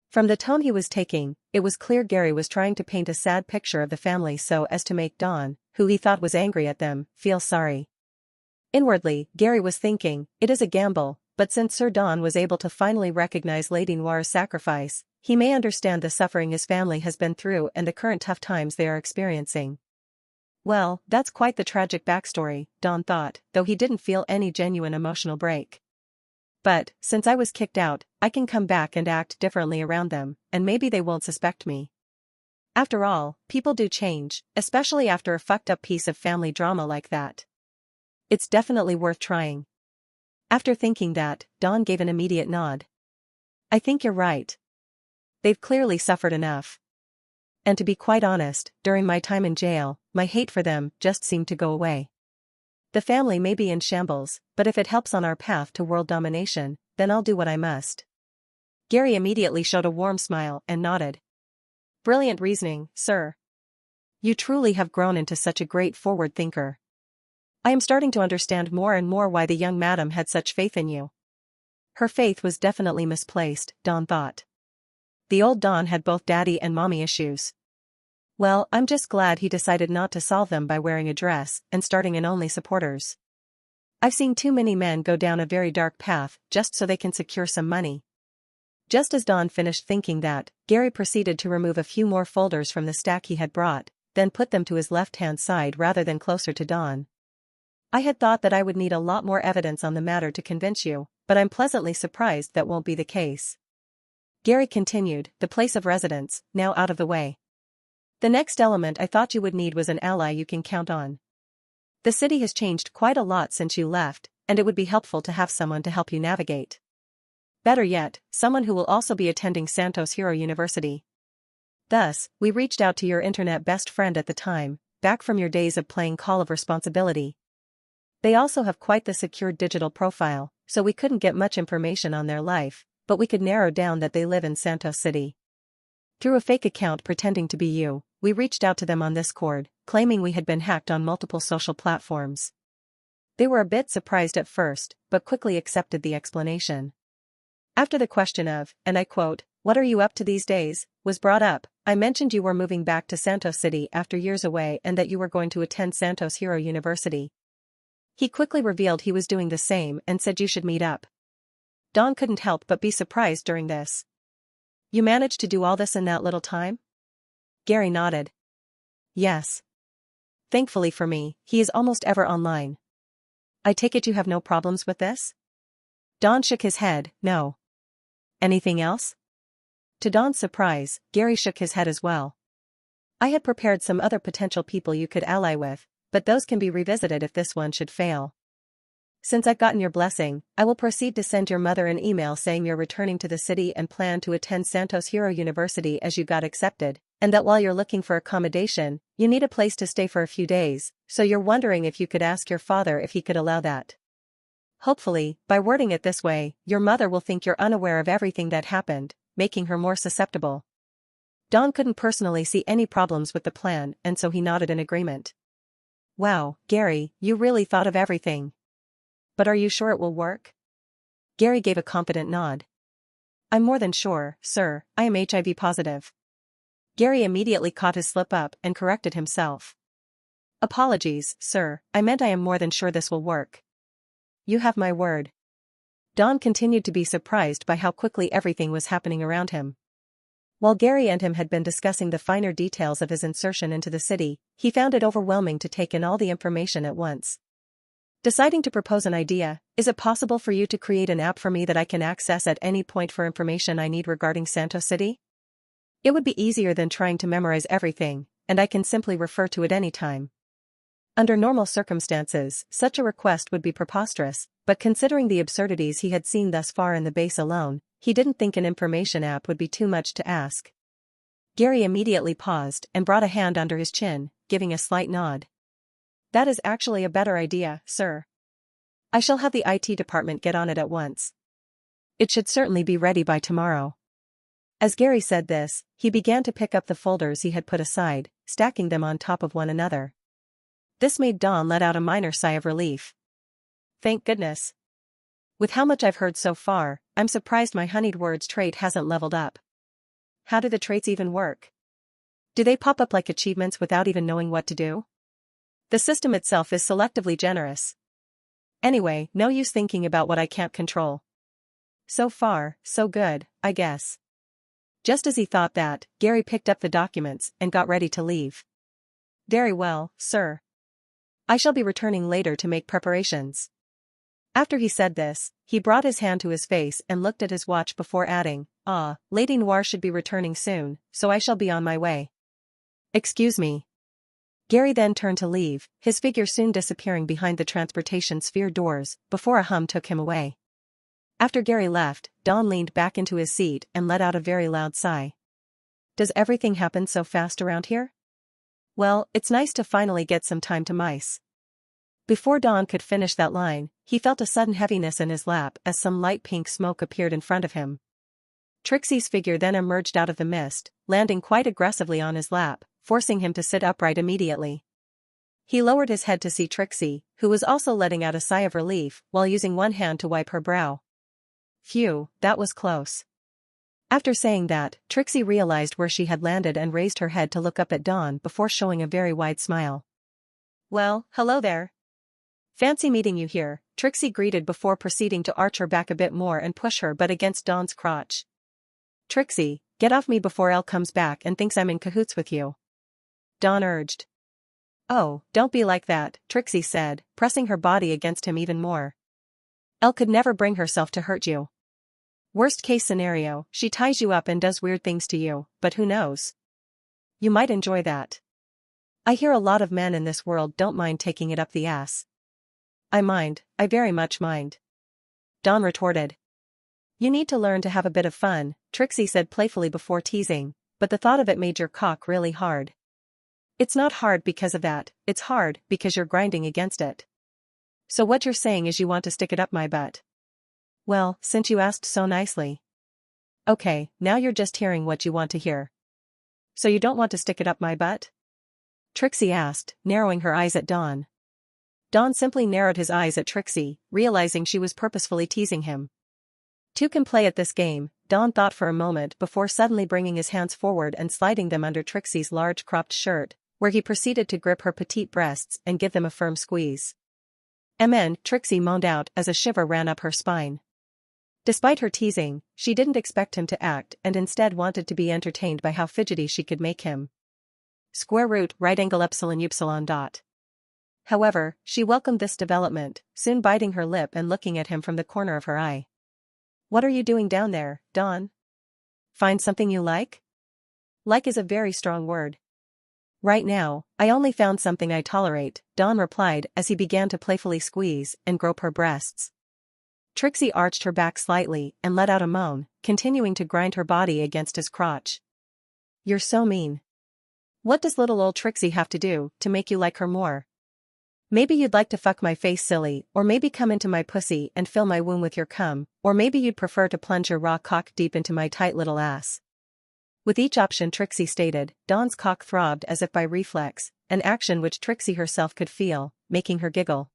From the tone he was taking, it was clear Gary was trying to paint a sad picture of the family so as to make Dawn, who he thought was angry at them, feel sorry. Inwardly, Gary was thinking, it is a gamble, but since Sir Dawn was able to finally recognize Lady Noir's sacrifice, he may understand the suffering his family has been through and the current tough times they are experiencing. Well, that's quite the tragic backstory, Dawn thought, though he didn't feel any genuine emotional break. But, since I was kicked out, I can come back and act differently around them, and maybe they won't suspect me. After all, people do change, especially after a fucked up piece of family drama like that. It's definitely worth trying. After thinking that, Dawn gave an immediate nod. I think you're right. They've clearly suffered enough. And to be quite honest, during my time in jail, my hate for them just seemed to go away. The family may be in shambles, but if it helps on our path to world domination, then I'll do what I must. Gary immediately showed a warm smile and nodded. Brilliant reasoning, sir. You truly have grown into such a great forward thinker. I am starting to understand more and more why the young madam had such faith in you. Her faith was definitely misplaced, Dawn thought. The old Dawn had both daddy and mommy issues. Well, I'm just glad he decided not to solve them by wearing a dress and starting an Only Supporters. I've seen too many men go down a very dark path just so they can secure some money. Just as Dawn finished thinking that, Gary proceeded to remove a few more folders from the stack he had brought, then put them to his left-hand side rather than closer to Dawn. I had thought that I would need a lot more evidence on the matter to convince you, but I'm pleasantly surprised that won't be the case. Gary continued, the place of residence, now out of the way. The next element I thought you would need was an ally you can count on. The city has changed quite a lot since you left, and it would be helpful to have someone to help you navigate. Better yet, someone who will also be attending Santos Hero University. Thus, we reached out to your internet best friend at the time, back from your days of playing Call of Responsibility. They also have quite the secured digital profile, so we couldn't get much information on their life, but we could narrow down that they live in Santos City. Through a fake account pretending to be you, we reached out to them on Discord, claiming we had been hacked on multiple social platforms. They were a bit surprised at first, but quickly accepted the explanation. After the question of, and I quote, "What are you up to these days?" was brought up, I mentioned you were moving back to Santos City after years away and that you were going to attend Santos Hero University. He quickly revealed he was doing the same and said you should meet up. Dawn couldn't help but be surprised during this. You managed to do all this in that little time? Gary nodded. Yes. Thankfully for me, he is almost ever online. I take it you have no problems with this? Dawn shook his head, no. Anything else? To Dawn's surprise, Gary shook his head as well. I had prepared some other potential people you could ally with, but those can be revisited if this one should fail. Since I've gotten your blessing, I will proceed to send your mother an email saying you're returning to the city and plan to attend Santos Hero University as you got accepted, and that while you're looking for accommodation, you need a place to stay for a few days, so you're wondering if you could ask your father if he could allow that. Hopefully, by wording it this way, your mother will think you're unaware of everything that happened, making her more susceptible. Dawn couldn't personally see any problems with the plan, and so he nodded in agreement. Wow, Gary, you really thought of everything. But are you sure it will work? Gary gave a confident nod. I'm more than sure, sir, I am HIV positive. Gary immediately caught his slip up and corrected himself. Apologies, sir, I meant I am more than sure this will work. You have my word. Dawn continued to be surprised by how quickly everything was happening around him. While Gary and him had been discussing the finer details of his insertion into the city, he found it overwhelming to take in all the information at once. Deciding to propose an idea, is it possible for you to create an app for me that I can access at any point for information I need regarding Santos City? It would be easier than trying to memorize everything, and I can simply refer to it anytime. Under normal circumstances, such a request would be preposterous, but considering the absurdities he had seen thus far in the base alone, he didn't think an information app would be too much to ask. Gary immediately paused and brought a hand under his chin, giving a slight nod. That is actually a better idea, sir. I shall have the IT department get on it at once. It should certainly be ready by tomorrow. As Gary said this, he began to pick up the folders he had put aside, stacking them on top of one another. This made Dawn let out a minor sigh of relief. Thank goodness. With how much I've heard so far, I'm surprised my honeyed words trait hasn't leveled up. How do the traits even work? Do they pop up like achievements without even knowing what to do? The system itself is selectively generous. Anyway, no use thinking about what I can't control. So far, so good, I guess. Just as he thought that, Gary picked up the documents and got ready to leave. Very well, sir. I shall be returning later to make preparations. After he said this, he brought his hand to his face and looked at his watch before adding, Lady Noir should be returning soon, so I shall be on my way. Excuse me. Gary then turned to leave, his figure soon disappearing behind the transportation sphere doors, before a hum took him away. After Gary left, Dawn leaned back into his seat and let out a very loud sigh. Does everything happen so fast around here? Well, it's nice to finally get some time to mice. Before Dawn could finish that line, he felt a sudden heaviness in his lap as some light pink smoke appeared in front of him. Trixie's figure then emerged out of the mist, landing quite aggressively on his lap, forcing him to sit upright immediately. He lowered his head to see Trixie, who was also letting out a sigh of relief while using one hand to wipe her brow. Phew, that was close. After saying that, Trixie realized where she had landed and raised her head to look up at Dawn before showing a very wide smile. Well, hello there. Fancy meeting you here, Trixie greeted before proceeding to arch her back a bit more and push her butt against Dawn's crotch. Trixie, get off me before Elle comes back and thinks I'm in cahoots with you. Dawn urged. Oh, don't be like that, Trixie said, pressing her body against him even more. Elle could never bring herself to hurt you. Worst case scenario, she ties you up and does weird things to you, but who knows? You might enjoy that. I hear a lot of men in this world don't mind taking it up the ass. I mind, I very much mind. Dawn retorted. You need to learn to have a bit of fun, Trixie said playfully before teasing, but the thought of it made your cock really hard. It's not hard because of that, it's hard because you're grinding against it. So what you're saying is you want to stick it up my butt. Well, since you asked so nicely. Okay, now you're just hearing what you want to hear. So you don't want to stick it up my butt? Trixie asked, narrowing her eyes at Dawn. Dawn simply narrowed his eyes at Trixie, realizing she was purposefully teasing him. Two can play at this game, Dawn thought for a moment before suddenly bringing his hands forward and sliding them under Trixie's large cropped shirt, where he proceeded to grip her petite breasts and give them a firm squeeze. Amen, Trixie moaned out as a shiver ran up her spine. Despite her teasing, she didn't expect him to act and instead wanted to be entertained by how fidgety she could make him. Square root, right angle epsilon upsilon dot. However, she welcomed this development, soon biting her lip and looking at him from the corner of her eye. What are you doing down there, Dawn? Find something you like? Like is a very strong word. Right now, I only found something I tolerate, Dawn replied as he began to playfully squeeze and grope her breasts. Trixie arched her back slightly and let out a moan, continuing to grind her body against his crotch. You're so mean. What does little old Trixie have to do to make you like her more? Maybe you'd like to fuck my face silly, or maybe come into my pussy and fill my womb with your cum, or maybe you'd prefer to plunge your raw cock deep into my tight little ass. With each option Trixie stated, Dawn's cock throbbed as if by reflex, an action which Trixie herself could feel, making her giggle.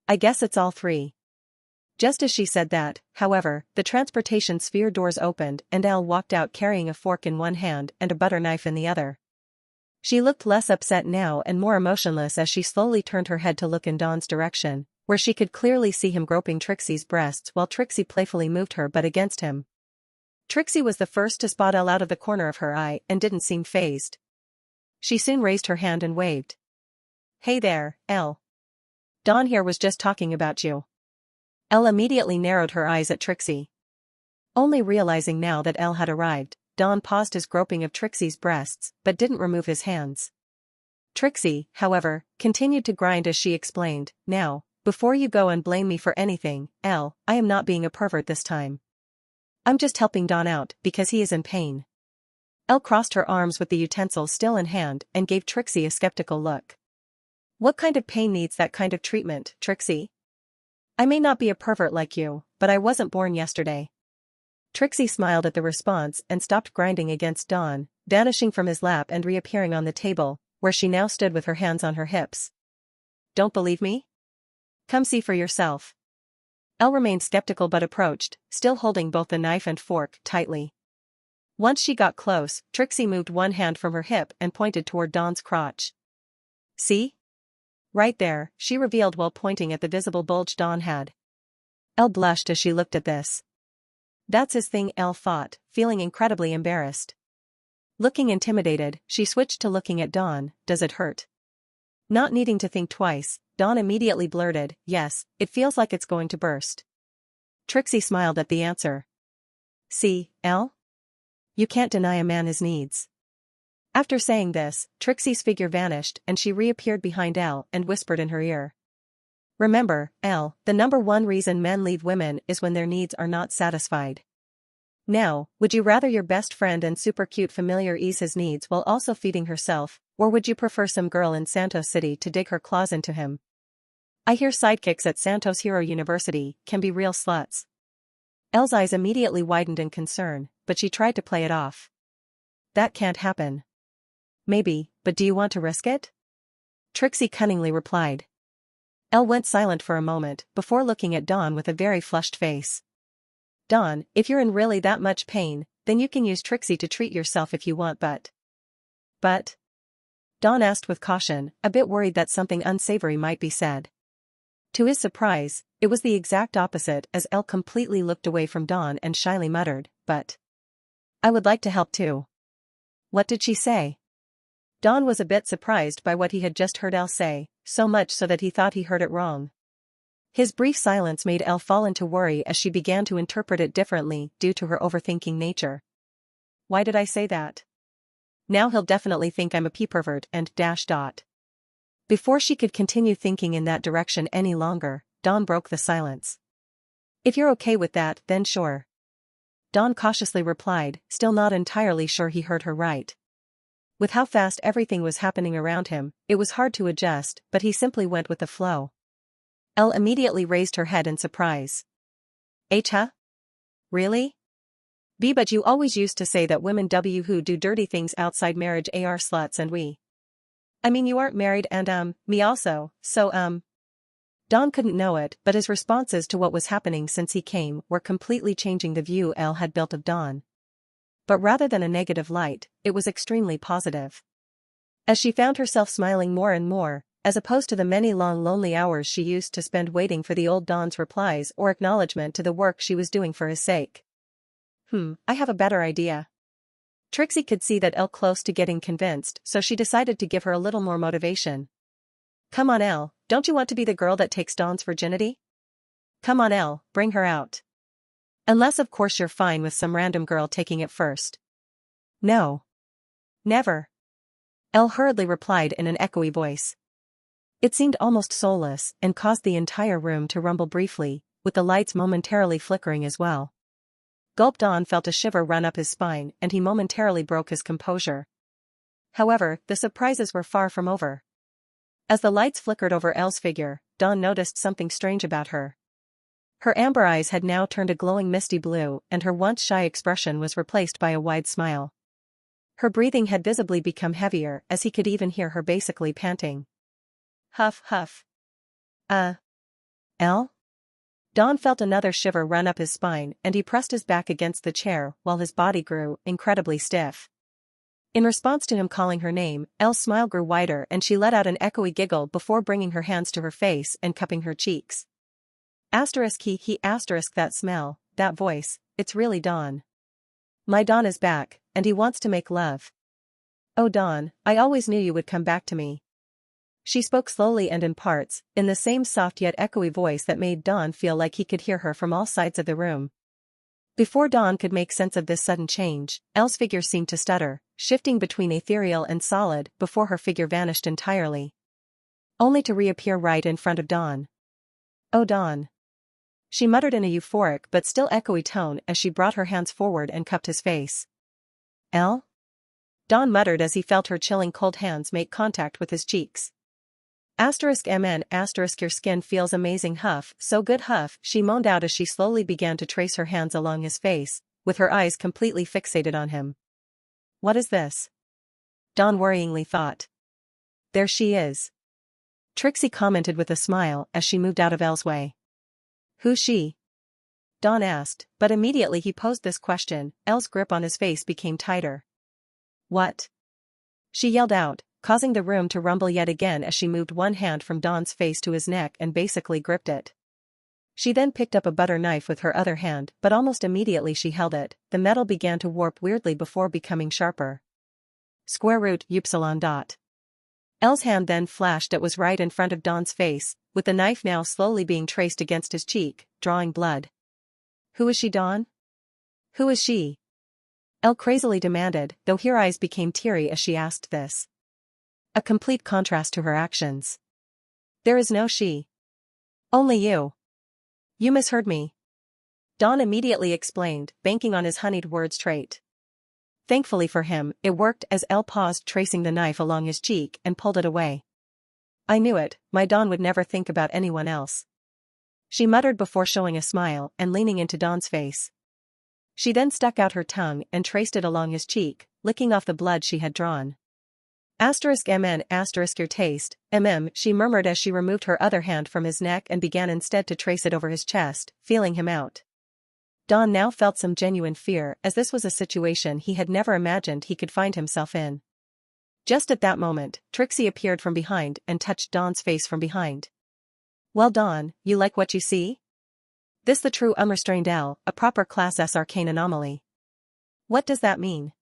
I guess it's all three. Just as she said that, however, the transportation sphere doors opened and Elle walked out carrying a fork in one hand and a butter knife in the other. She looked less upset now and more emotionless as she slowly turned her head to look in Dawn's direction, where she could clearly see him groping Trixie's breasts while Trixie playfully moved her butt against him. Trixie was the first to spot Elle out of the corner of her eye and didn't seem fazed. She soon raised her hand and waved. "Hey there, Elle. Dawn here was just talking about you." Elle immediately narrowed her eyes at Trixie. Only realizing now that Elle had arrived, Dawn paused his groping of Trixie's breasts but didn't remove his hands. Trixie, however, continued to grind as she explained, "Now, before you go and blame me for anything, Elle, I am not being a pervert this time. I'm just helping Dawn out because he is in pain." Elle crossed her arms with the utensil still in hand and gave Trixie a skeptical look. "What kind of pain needs that kind of treatment, Trixie? I may not be a pervert like you, but I wasn't born yesterday." Trixie smiled at the response and stopped grinding against Dawn, vanishing from his lap and reappearing on the table, where she now stood with her hands on her hips. "Don't believe me? Come see for yourself." Elle remained skeptical but approached, still holding both the knife and fork tightly. Once she got close, Trixie moved one hand from her hip and pointed toward Dawn's crotch. "See? Right there," she revealed while pointing at the visible bulge Dawn had. Elle blushed as she looked at this. "That's his thing," Elle thought, feeling incredibly embarrassed. Looking intimidated, she switched to looking at Dawn. "Does it hurt?" Not needing to think twice, Dawn immediately blurted, "Yes, it feels like it's going to burst." Trixie smiled at the answer. "See, Elle? You can't deny a man his needs." After saying this, Trixie's figure vanished and she reappeared behind Elle and whispered in her ear. "Remember, Elle, the number one reason men leave women is when their needs are not satisfied. Now, would you rather your best friend and super cute familiar ease his needs while also feeding herself, or would you prefer some girl in Santos City to dig her claws into him? I hear sidekicks at Santos Hero University can be real sluts." Elle's eyes immediately widened in concern, but she tried to play it off. "That can't happen." "Maybe, but do you want to risk it?" Trixie cunningly replied. Elle went silent for a moment before looking at Dawn with a very flushed face. "Dawn, if you're in really that much pain, then you can use Trixie to treat yourself if you want But? Dawn asked with caution, a bit worried that something unsavory might be said. To his surprise, it was the exact opposite as Elle completely looked away from Dawn and shyly muttered, "But I would like to help too." What did she say? Dawn was a bit surprised by what he had just heard Elle say, so much so that he thought he heard it wrong. His brief silence made Elle fall into worry as she began to interpret it differently due to her overthinking nature. "Why did I say that? Now he'll definitely think I'm a pervert and ... Before she could continue thinking in that direction any longer, Dawn broke the silence. "If you're okay with that, then sure." Dawn cautiously replied, still not entirely sure he heard her right. With how fast everything was happening around him, it was hard to adjust, but he simply went with the flow. Elle immediately raised her head in surprise. Huh? Really? But you always used to say that women who do dirty things outside marriage are sluts and I mean you aren't married and me also, so Dawn couldn't know it, but his responses to what was happening since he came were completely changing the view Elle had built of Dawn. But rather than a negative light, it was extremely positive. As she found herself smiling more and more, as opposed to the many long lonely hours she used to spend waiting for the old Dawn's replies or acknowledgement to the work she was doing for his sake. I have a better idea." Trixie could see that Elle close to getting convinced, so she decided to give her a little more motivation. "Come on Elle, don't you want to be the girl that takes Dawn's virginity? Come on Elle, bring her out. Unless of course you're fine with some random girl taking it first." "No. Never." Elle hurriedly replied in an echoey voice. It seemed almost soulless and caused the entire room to rumble briefly, with the lights momentarily flickering as well. Dawn felt a shiver run up his spine and he momentarily broke his composure. However, the surprises were far from over. As the lights flickered over Elle's figure, Dawn noticed something strange about her. Her amber eyes had now turned a glowing misty blue and her once shy expression was replaced by a wide smile. Her breathing had visibly become heavier as he could even hear her basically panting. Huff huff. Elle? Dawn felt another shiver run up his spine and he pressed his back against the chair while his body grew incredibly stiff. In response to him calling her name, Elle's smile grew wider and she let out an echoey giggle before bringing her hands to her face and cupping her cheeks. He asterisk that smell, that voice, it's really Dawn. My Dawn is back, and he wants to make love. Oh Dawn, I always knew you would come back to me. She spoke slowly and in parts, in the same soft yet echoey voice that made Dawn feel like he could hear her from all sides of the room. Before Dawn could make sense of this sudden change, Elle's figure seemed to stutter, shifting between ethereal and solid before her figure vanished entirely. Only to reappear right in front of Dawn. Oh Dawn. She muttered in a euphoric but still echoey tone as she brought her hands forward and cupped his face. Elle? Dawn muttered as he felt her chilling cold hands make contact with his cheeks. MN your skin feels amazing huff, so good huff, she moaned out as she slowly began to trace her hands along his face, with her eyes completely fixated on him. What is this? Dawn worryingly thought. There she is. Trixie commented with a smile as she moved out of Elle's way. Who's she? Dawn asked, but immediately he posed this question, Elle's grip on his face became tighter. What? She yelled out, causing the room to rumble yet again as she moved one hand from Dawn's face to his neck and basically gripped it. She then picked up a butter knife with her other hand, but almost immediately she held it, the metal began to warp weirdly before becoming sharper. Square root upsilon dot. Elle's hand then flashed that was right in front of Dawn's face, with the knife now slowly being traced against his cheek, drawing blood. Who is she, Dawn? Who is she? Elle crazily demanded, though her eyes became teary as she asked this. A complete contrast to her actions. There is no she. Only you. You misheard me. Dawn immediately explained, banking on his honeyed words trait. Thankfully for him, it worked as Elle paused tracing the knife along his cheek and pulled it away. I knew it, my Dawn would never think about anyone else. She muttered before showing a smile and leaning into Dawn's face. She then stuck out her tongue and traced it along his cheek, licking off the blood she had drawn. MN your taste, she murmured as she removed her other hand from his neck and began instead to trace it over his chest, feeling him out. Dawn now felt some genuine fear as this was a situation he had never imagined he could find himself in. Just at that moment, Trixie appeared from behind and touched Dawn's face from behind. Well Dawn, you like what you see? This the true unrestrained Elle, a proper Class S arcane anomaly. What does that mean?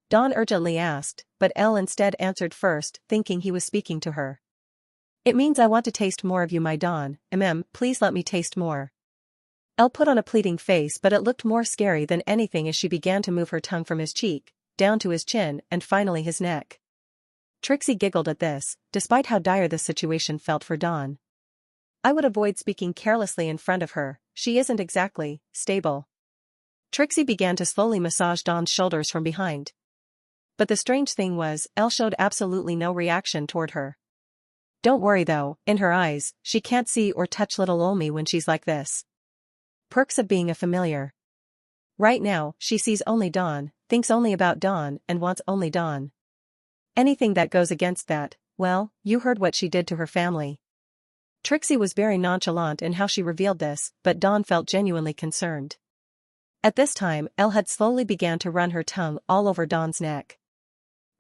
Dawn urgently asked, but Elle instead answered first, thinking he was speaking to her. It means I want to taste more of you, my Dawn, please let me taste more. Elle put on a pleading face, but it looked more scary than anything as she began to move her tongue from his cheek, down to his chin and finally his neck. Trixie giggled at this, despite how dire the situation felt for Dawn. I would avoid speaking carelessly in front of her, she isn't exactly stable. Trixie began to slowly massage Dawn's shoulders from behind. But the strange thing was, Elle showed absolutely no reaction toward her. Don't worry though, in her eyes, she can't see or touch little Olmi when she's like this. Perks of being a familiar. Right now, she sees only Dawn, thinks only about Dawn, and wants only Dawn. Anything that goes against that, well, you heard what she did to her family. Trixie was very nonchalant in how she revealed this, but Dawn felt genuinely concerned. At this time, Elle had slowly began to run her tongue all over Dawn's neck.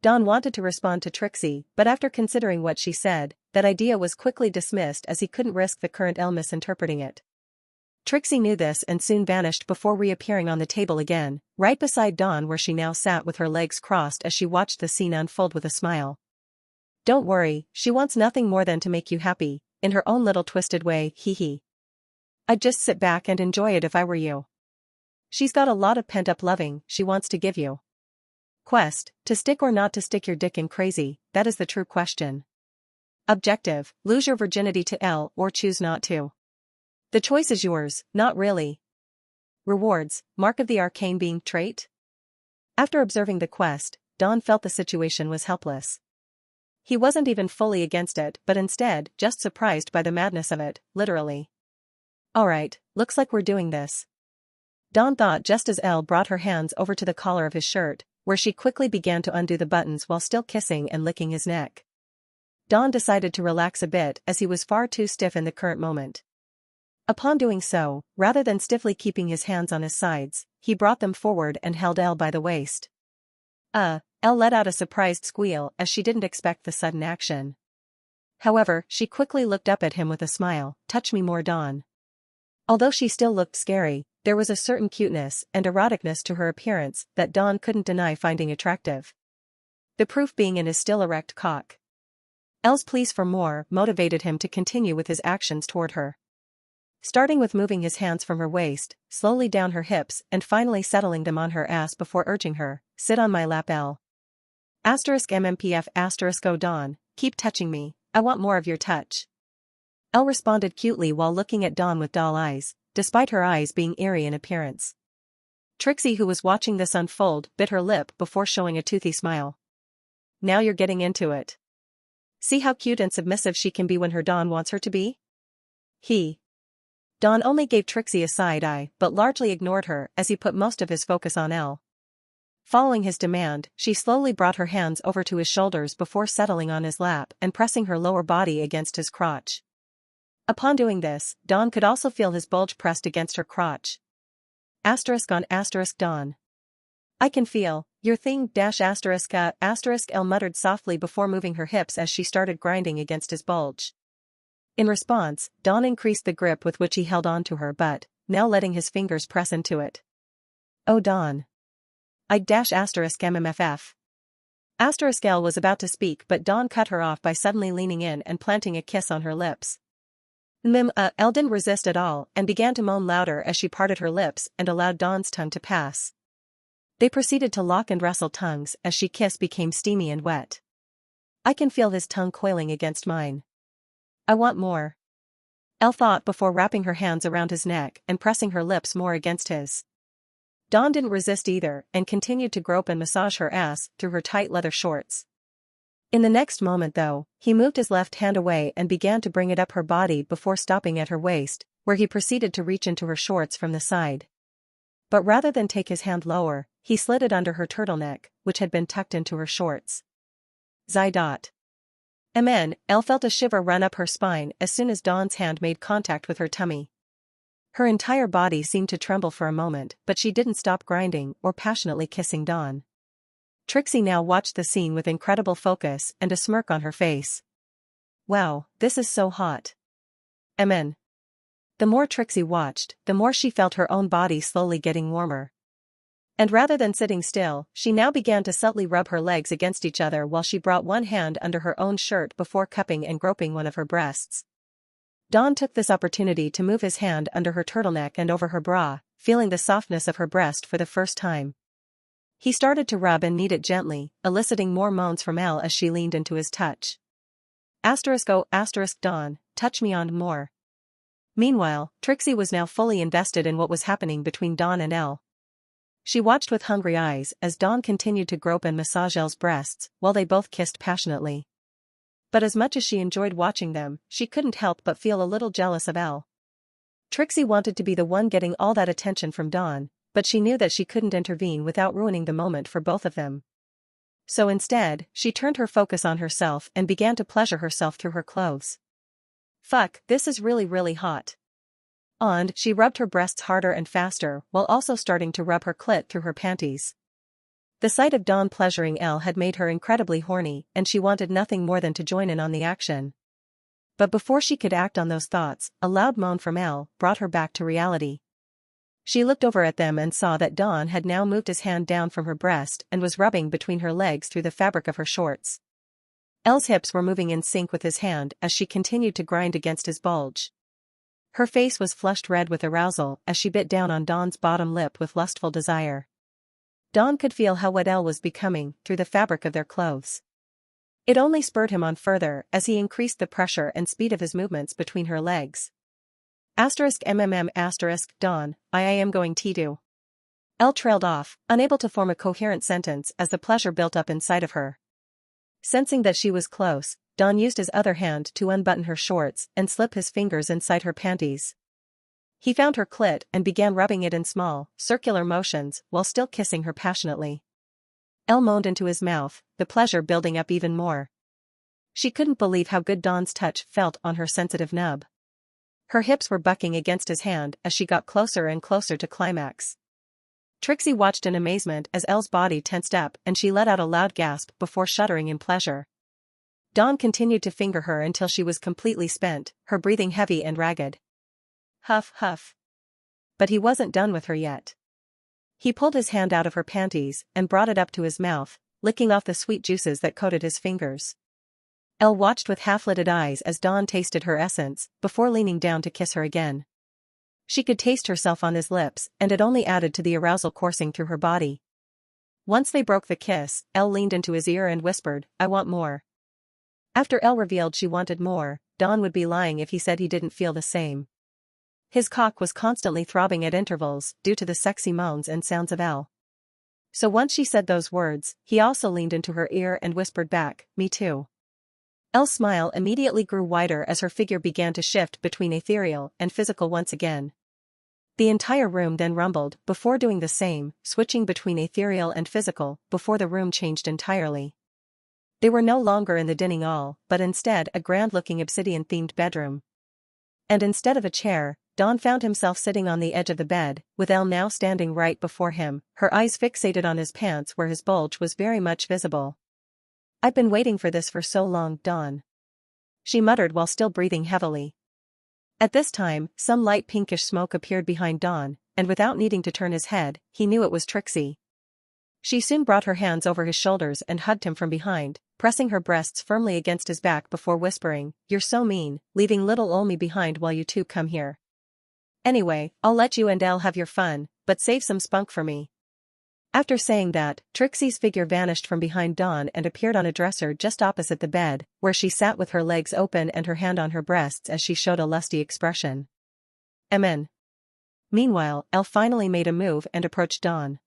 Dawn wanted to respond to Trixie, but after considering what she said, that idea was quickly dismissed as he couldn't risk the current Elle misinterpreting it. Trixie knew this and soon vanished before reappearing on the table again, right beside Dawn where she now sat with her legs crossed as she watched the scene unfold with a smile. Don't worry, she wants nothing more than to make you happy, in her own little twisted way, hee. I'd just sit back and enjoy it if I were you. She's got a lot of pent-up loving she wants to give you. Quest, to stick or not to stick your dick in crazy, that is the true question. Objective, lose your virginity to Elle or choose not to. The choice is yours, not really. Rewards, mark of the arcane being trait? After observing the quest, Dawn felt the situation was helpless. He wasn't even fully against it but instead just surprised by the madness of it, literally. Alright, looks like we're doing this. Dawn thought just as Elle brought her hands over to the collar of his shirt, where she quickly began to undo the buttons while still kissing and licking his neck. Dawn decided to relax a bit as he was far too stiff in the current moment. Upon doing so, rather than stiffly keeping his hands on his sides, he brought them forward and held Elle by the waist. Elle Elle let out a surprised squeal as she didn't expect the sudden action. However, she quickly looked up at him with a smile. "Touch me more, Dawn." Although she still looked scary, there was a certain cuteness and eroticness to her appearance that Dawn couldn't deny finding attractive. The proof being in his still erect cock. Elle's pleas for more motivated him to continue with his actions toward her. Starting with moving his hands from her waist, slowly down her hips and finally settling them on her ass before urging her, "Sit on my lap, Elle." *MMPF*. "Go, Dawn, keep touching me, I want more of your touch." Elle responded cutely while looking at Dawn with doll eyes, despite her eyes being eerie in appearance. Trixie, who was watching this unfold, bit her lip before showing a toothy smile. "Now you're getting into it. See how cute and submissive she can be when her Dawn wants her to be?" Dawn only gave Trixie a side eye but largely ignored her as he put most of his focus on Elle. Following his demand, she slowly brought her hands over to his shoulders before settling on his lap and pressing her lower body against his crotch. Upon doing this, Dawn could also feel his bulge pressed against her crotch. *Dawn. "I can feel your thing Elle muttered softly before moving her hips as she started grinding against his bulge. In response, Dawn increased the grip with which he held on to her but, now letting his fingers press into it. "Oh, Dawn. MMFF. Elle was about to speak but Dawn cut her off by suddenly leaning in and planting a kiss on her lips. Elle didn't resist at all and began to moan louder as she parted her lips and allowed Dawn's tongue to pass. They proceeded to lock and wrestle tongues as she kiss became steamy and wet. I can feel his tongue coiling against mine. I want more. Elle thought before wrapping her hands around his neck and pressing her lips more against his. Dawn didn't resist either and continued to grope and massage her ass through her tight leather shorts. In the next moment though, he moved his left hand away and began to bring it up her body before stopping at her waist, where he proceeded to reach into her shorts from the side. But rather than take his hand lower, he slid it under her turtleneck, which had been tucked into her shorts. Elle felt a shiver run up her spine as soon as Dawn's hand made contact with her tummy. Her entire body seemed to tremble for a moment but she didn't stop grinding or passionately kissing Dawn. Trixie now watched the scene with incredible focus and a smirk on her face. "Wow, this is so hot." The more Trixie watched, the more she felt her own body slowly getting warmer. And rather than sitting still, she now began to subtly rub her legs against each other while she brought one hand under her own shirt before cupping and groping one of her breasts. Dawn took this opportunity to move his hand under her turtleneck and over her bra, feeling the softness of her breast for the first time. He started to rub and knead it gently, eliciting more moans from Elle as she leaned into his touch. "Dawn, touch me on more." Meanwhile, Trixie was now fully invested in what was happening between Dawn and Elle. She watched with hungry eyes as Dawn continued to grope and massage Elle's breasts while they both kissed passionately. But as much as she enjoyed watching them, she couldn't help but feel a little jealous of Elle. Trixie wanted to be the one getting all that attention from Dawn, but she knew that she couldn't intervene without ruining the moment for both of them. So instead, she turned her focus on herself and began to pleasure herself through her clothes. "Fuck, this is really really hot." And she rubbed her breasts harder and faster while also starting to rub her clit through her panties. The sight of Dawn pleasuring Elle had made her incredibly horny and she wanted nothing more than to join in on the action. But before she could act on those thoughts, a loud moan from Elle brought her back to reality. She looked over at them and saw that Dawn had now moved his hand down from her breast and was rubbing between her legs through the fabric of her shorts. Elle's hips were moving in sync with his hand as she continued to grind against his bulge. Her face was flushed red with arousal as she bit down on Dawn's bottom lip with lustful desire. Dawn could feel how wet Elle was becoming through the fabric of their clothes. It only spurred him on further as he increased the pressure and speed of his movements between her legs. Dawn, I am going to do. Elle trailed off, unable to form a coherent sentence as the pleasure built up inside of her. Sensing that she was close, Dawn used his other hand to unbutton her shorts and slip his fingers inside her panties. He found her clit and began rubbing it in small, circular motions while still kissing her passionately. Elle moaned into his mouth, the pleasure building up even more. She couldn't believe how good Dawn's touch felt on her sensitive nub. Her hips were bucking against his hand as she got closer and closer to climax. Trixie watched in amazement as Elle's body tensed up and she let out a loud gasp before shuddering in pleasure. Dawn continued to finger her until she was completely spent, her breathing heavy and ragged. Huff, huff. But he wasn't done with her yet. He pulled his hand out of her panties and brought it up to his mouth, licking off the sweet juices that coated his fingers. Elle watched with half-lidded eyes as Dawn tasted her essence, before leaning down to kiss her again. She could taste herself on his lips, and it only added to the arousal coursing through her body. Once they broke the kiss, Elle leaned into his ear and whispered, "I want more." After Elle revealed she wanted more, Dawn would be lying if he said he didn't feel the same. His cock was constantly throbbing at intervals due to the sexy moans and sounds of Elle. So once she said those words, he also leaned into her ear and whispered back, "Me too." Elle's smile immediately grew wider as her figure began to shift between ethereal and physical once again. The entire room then rumbled before doing the same, switching between ethereal and physical before the room changed entirely. They were no longer in the dining hall, but instead a grand-looking obsidian-themed bedroom. And instead of a chair, Dawn found himself sitting on the edge of the bed, with Elle now standing right before him, her eyes fixated on his pants where his bulge was very much visible. "I've been waiting for this for so long, Dawn," she muttered while still breathing heavily. At this time, some light pinkish smoke appeared behind Dawn, and without needing to turn his head, he knew it was Trixie. She soon brought her hands over his shoulders and hugged him from behind, pressing her breasts firmly against his back before whispering, "You're so mean, leaving little ol' me behind while you two come here. Anyway, I'll let you and Elle have your fun, but save some spunk for me." After saying that, Trixie's figure vanished from behind Dawn and appeared on a dresser just opposite the bed, where she sat with her legs open and her hand on her breasts as she showed a lusty expression. Amen. Meanwhile, Elle finally made a move and approached Dawn.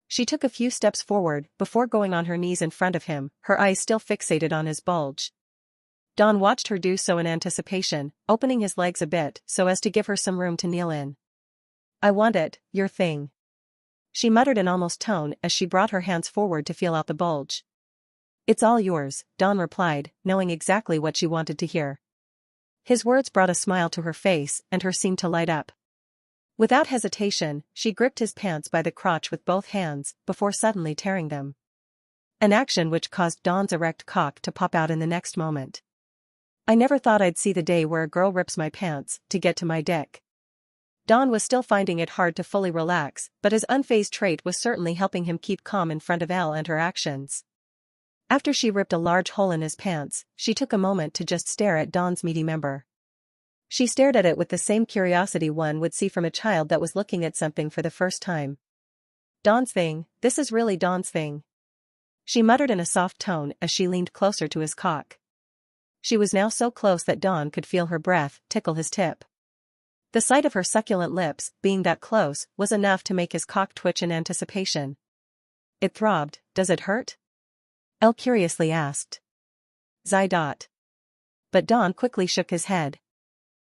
She took a few steps forward before going on her knees in front of him, her eyes still fixated on his bulge. Dawn watched her do so in anticipation, opening his legs a bit so as to give her some room to kneel in. "I want it, your thing," she muttered in almost tone as she brought her hands forward to feel out the bulge. "It's all yours," Dawn replied, knowing exactly what she wanted to hear. His words brought a smile to her face and her seemed to light up. Without hesitation, she gripped his pants by the crotch with both hands, before suddenly tearing them. An action which caused Dawn's erect cock to pop out in the next moment. "I never thought I'd see the day where a girl rips my pants to get to my dick." Dawn was still finding it hard to fully relax, but his unfazed trait was certainly helping him keep calm in front of Elle and her actions. After she ripped a large hole in his pants, she took a moment to just stare at Dawn's meaty member. She stared at it with the same curiosity one would see from a child that was looking at something for the first time. "Dawn's thing, this is really Dawn's thing," she muttered in a soft tone as she leaned closer to his cock. She was now so close that Dawn could feel her breath tickle his tip. The sight of her succulent lips, being that close, was enough to make his cock twitch in anticipation. "It throbbed, does it hurt?" Elle curiously asked. "Zydot." But Dawn quickly shook his head.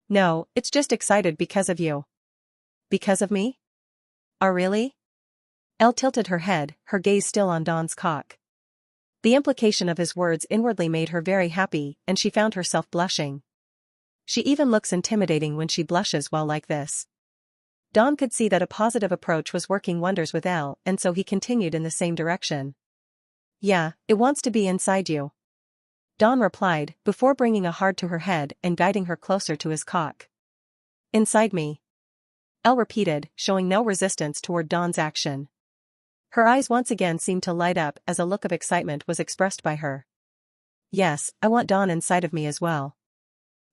"No, it's just excited because of you." "Because of me? Oh really?" Elle tilted her head, her gaze still on Dawn's cock. The implication of his words inwardly made her very happy, and she found herself blushing. She even looks intimidating when she blushes while like this. Dawn could see that a positive approach was working wonders with Elle, and so he continued in the same direction. "Yeah, it wants to be inside you," Dawn replied, before bringing a hard to her head and guiding her closer to his cock. "Inside me," Elle repeated, showing no resistance toward Dawn's action. Her eyes once again seemed to light up as a look of excitement was expressed by her. "Yes, I want Dawn inside of me as well."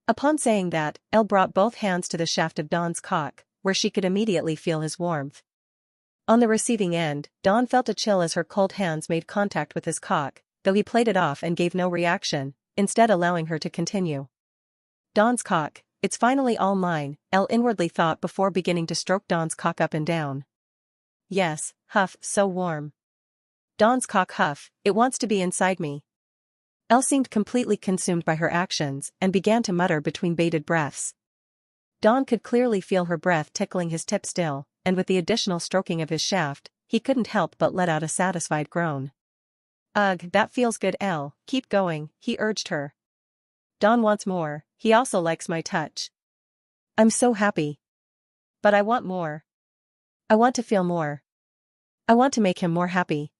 Upon saying that, Elle brought both hands to the shaft of Dawn's cock, where she could immediately feel his warmth. On the receiving end, Dawn felt a chill as her cold hands made contact with his cock, though he played it off and gave no reaction, instead allowing her to continue. "Dawn's cock, it's finally all mine," Elle inwardly thought before beginning to stroke Dawn's cock up and down. "Yes, huff, so warm." Dawn's cock huff, "It wants to be inside me." Elle seemed completely consumed by her actions and began to mutter between bated breaths. Dawn could clearly feel her breath tickling his tip still, and with the additional stroking of his shaft, he couldn't help but let out a satisfied groan. "Ugh, that feels good, Elle, keep going," he urged her. "Dawn wants more, he also likes my touch." "I'm so happy. But I want more. I want to feel more." I want to make him more happy.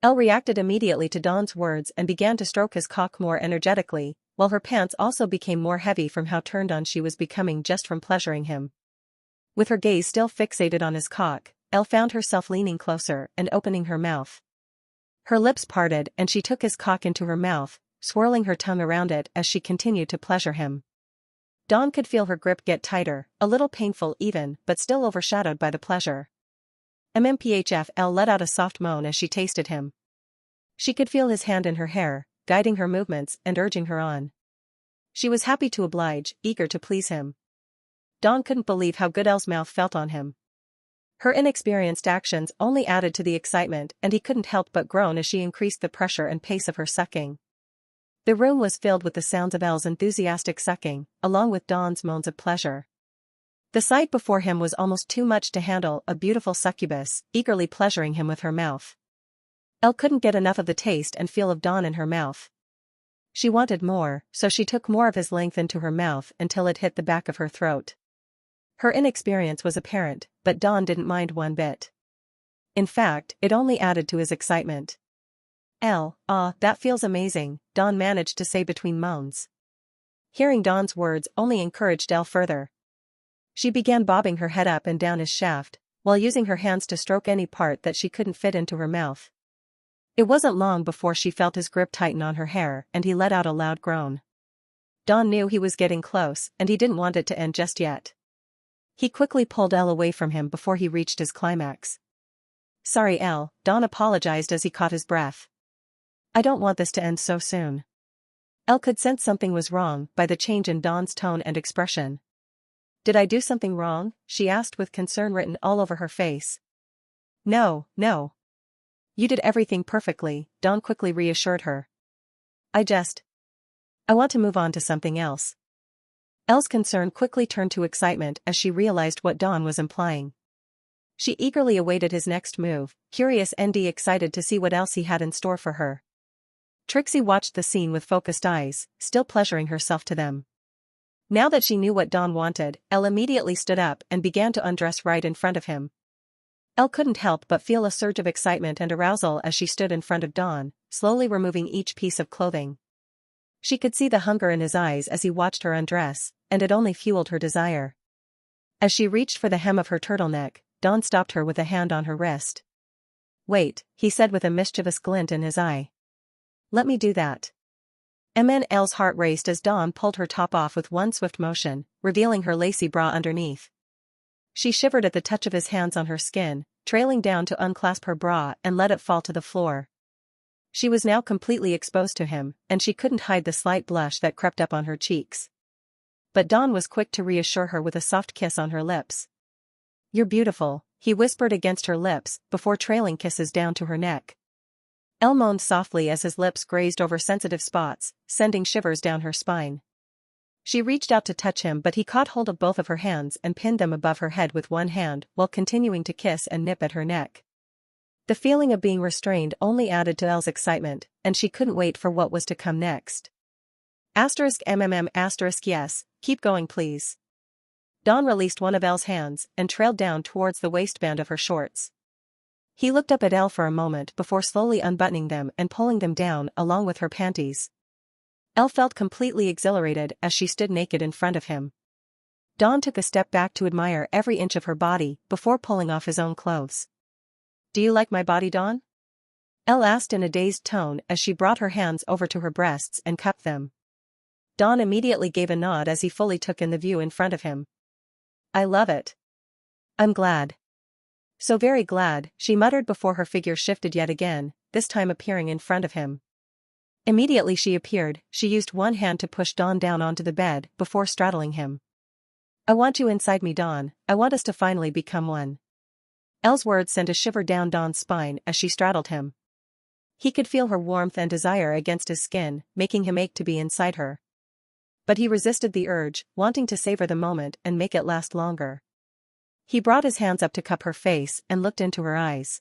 Elle reacted immediately to Dawn's words and began to stroke his cock more energetically, while her pants also became more heavy from how turned on she was becoming just from pleasuring him. With her gaze still fixated on his cock, Elle found herself leaning closer and opening her mouth. Her lips parted and she took his cock into her mouth, swirling her tongue around it as she continued to pleasure him. Dawn could feel her grip get tighter, a little painful even, but still overshadowed by the pleasure. Elle let out a soft moan as she tasted him. She could feel his hand in her hair, guiding her movements and urging her on. She was happy to oblige, eager to please him. Dawn couldn't believe how good Elle's mouth felt on him. Her inexperienced actions only added to the excitement and he couldn't help but groan as she increased the pressure and pace of her sucking. The room was filled with the sounds of Elle's enthusiastic sucking, along with Dawn's moans of pleasure. The sight before him was almost too much to handle, a beautiful succubus, eagerly pleasuring him with her mouth. Elle couldn't get enough of the taste and feel of Dawn in her mouth. She wanted more, so she took more of his length into her mouth until it hit the back of her throat. Her inexperience was apparent, but Dawn didn't mind one bit. In fact, it only added to his excitement. Elle, that feels amazing, Dawn managed to say between moans. Hearing Dawn's words only encouraged Elle further. She began bobbing her head up and down his shaft, while using her hands to stroke any part that she couldn't fit into her mouth. It wasn't long before she felt his grip tighten on her hair and he let out a loud groan. Dawn knew he was getting close and he didn't want it to end just yet. He quickly pulled Elle away from him before he reached his climax. Sorry Elle, Dawn apologized as he caught his breath. I don't want this to end so soon. Elle could sense something was wrong by the change in Dawn's tone and expression. Did I do something wrong? She asked with concern written all over her face. No. You did everything perfectly, Dawn quickly reassured her. I want to move on to something else. Elle's concern quickly turned to excitement as she realized what Dawn was implying. She eagerly awaited his next move, curious and excited to see what else he had in store for her. Trixie watched the scene with focused eyes, still pleasuring herself to them. Now that she knew what Dawn wanted, Elle immediately stood up and began to undress right in front of him. Elle couldn't help but feel a surge of excitement and arousal as she stood in front of Dawn, slowly removing each piece of clothing. She could see the hunger in his eyes as he watched her undress, and it only fueled her desire. As she reached for the hem of her turtleneck, Dawn stopped her with a hand on her wrist. Wait, he said with a mischievous glint in his eye. Let me do that. Elle's heart raced as Dawn pulled her top off with one swift motion, revealing her lacy bra underneath. She shivered at the touch of his hands on her skin, trailing down to unclasp her bra and let it fall to the floor. She was now completely exposed to him, and she couldn't hide the slight blush that crept up on her cheeks. But Dawn was quick to reassure her with a soft kiss on her lips. You're beautiful, he whispered against her lips, before trailing kisses down to her neck. Elle moaned softly as his lips grazed over sensitive spots, sending shivers down her spine. She reached out to touch him but he caught hold of both of her hands and pinned them above her head with one hand while continuing to kiss and nip at her neck. The feeling of being restrained only added to Elle's excitement, and she couldn't wait for what was to come next. Yes, keep going please. Dawn released one of Elle's hands and trailed down towards the waistband of her shorts. He looked up at Elle for a moment before slowly unbuttoning them and pulling them down along with her panties. Elle felt completely exhilarated as she stood naked in front of him. Dawn took a step back to admire every inch of her body before pulling off his own clothes. Do you like my body, Dawn? Elle asked in a dazed tone as she brought her hands over to her breasts and cupped them. Dawn immediately gave a nod as he fully took in the view in front of him. I love it. I'm glad. So very glad, she muttered before her figure shifted yet again, this time appearing in front of him. Immediately she appeared, she used one hand to push Dawn down onto the bed before straddling him. I want you inside me, Dawn, I want us to finally become one. Elle's words sent a shiver down Dawn's spine as she straddled him. He could feel her warmth and desire against his skin, making him ache to be inside her. But he resisted the urge, wanting to savor the moment and make it last longer. He brought his hands up to cup her face and looked into her eyes.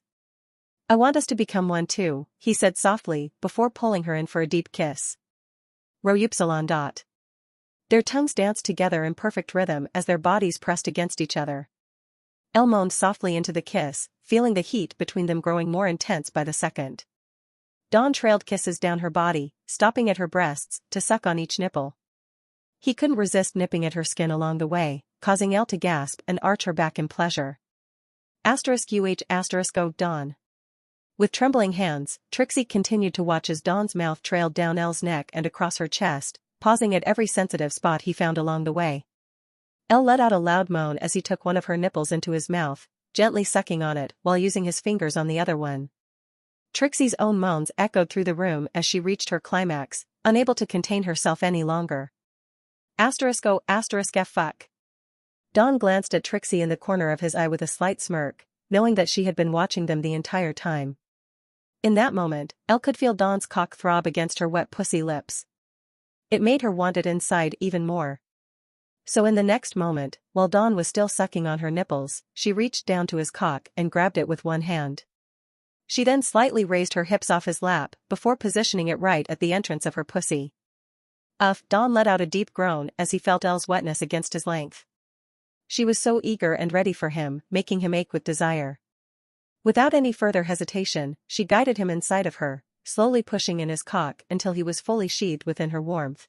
I want us to become one too, he said softly, before pulling her in for a deep kiss. Royupsilon. Their tongues danced together in perfect rhythm as their bodies pressed against each other. Elle moaned softly into the kiss, feeling the heat between them growing more intense by the second. Dawn trailed kisses down her body, stopping at her breasts to suck on each nipple. He couldn't resist nipping at her skin along the way, causing Elle to gasp and arch her back in pleasure. *UH*O Dawn. With trembling hands, Trixie continued to watch as Dawn's mouth trailed down Elle's neck and across her chest, pausing at every sensitive spot he found along the way. Elle let out a loud moan as he took one of her nipples into his mouth, gently sucking on it while using his fingers on the other one. Trixie's own moans echoed through the room as she reached her climax, unable to contain herself any longer. *F***. Dawn glanced at Trixie in the corner of his eye with a slight smirk, knowing that she had been watching them the entire time. In that moment, Elle could feel Dawn's cock throb against her wet pussy lips. It made her want it inside even more. So in the next moment, while Dawn was still sucking on her nipples, she reached down to his cock and grabbed it with one hand. She then slightly raised her hips off his lap before positioning it right at the entrance of her pussy. Dawn let out a deep groan as he felt Elle's wetness against his length. She was so eager and ready for him, making him ache with desire. Without any further hesitation, she guided him inside of her, slowly pushing in his cock until he was fully sheathed within her warmth.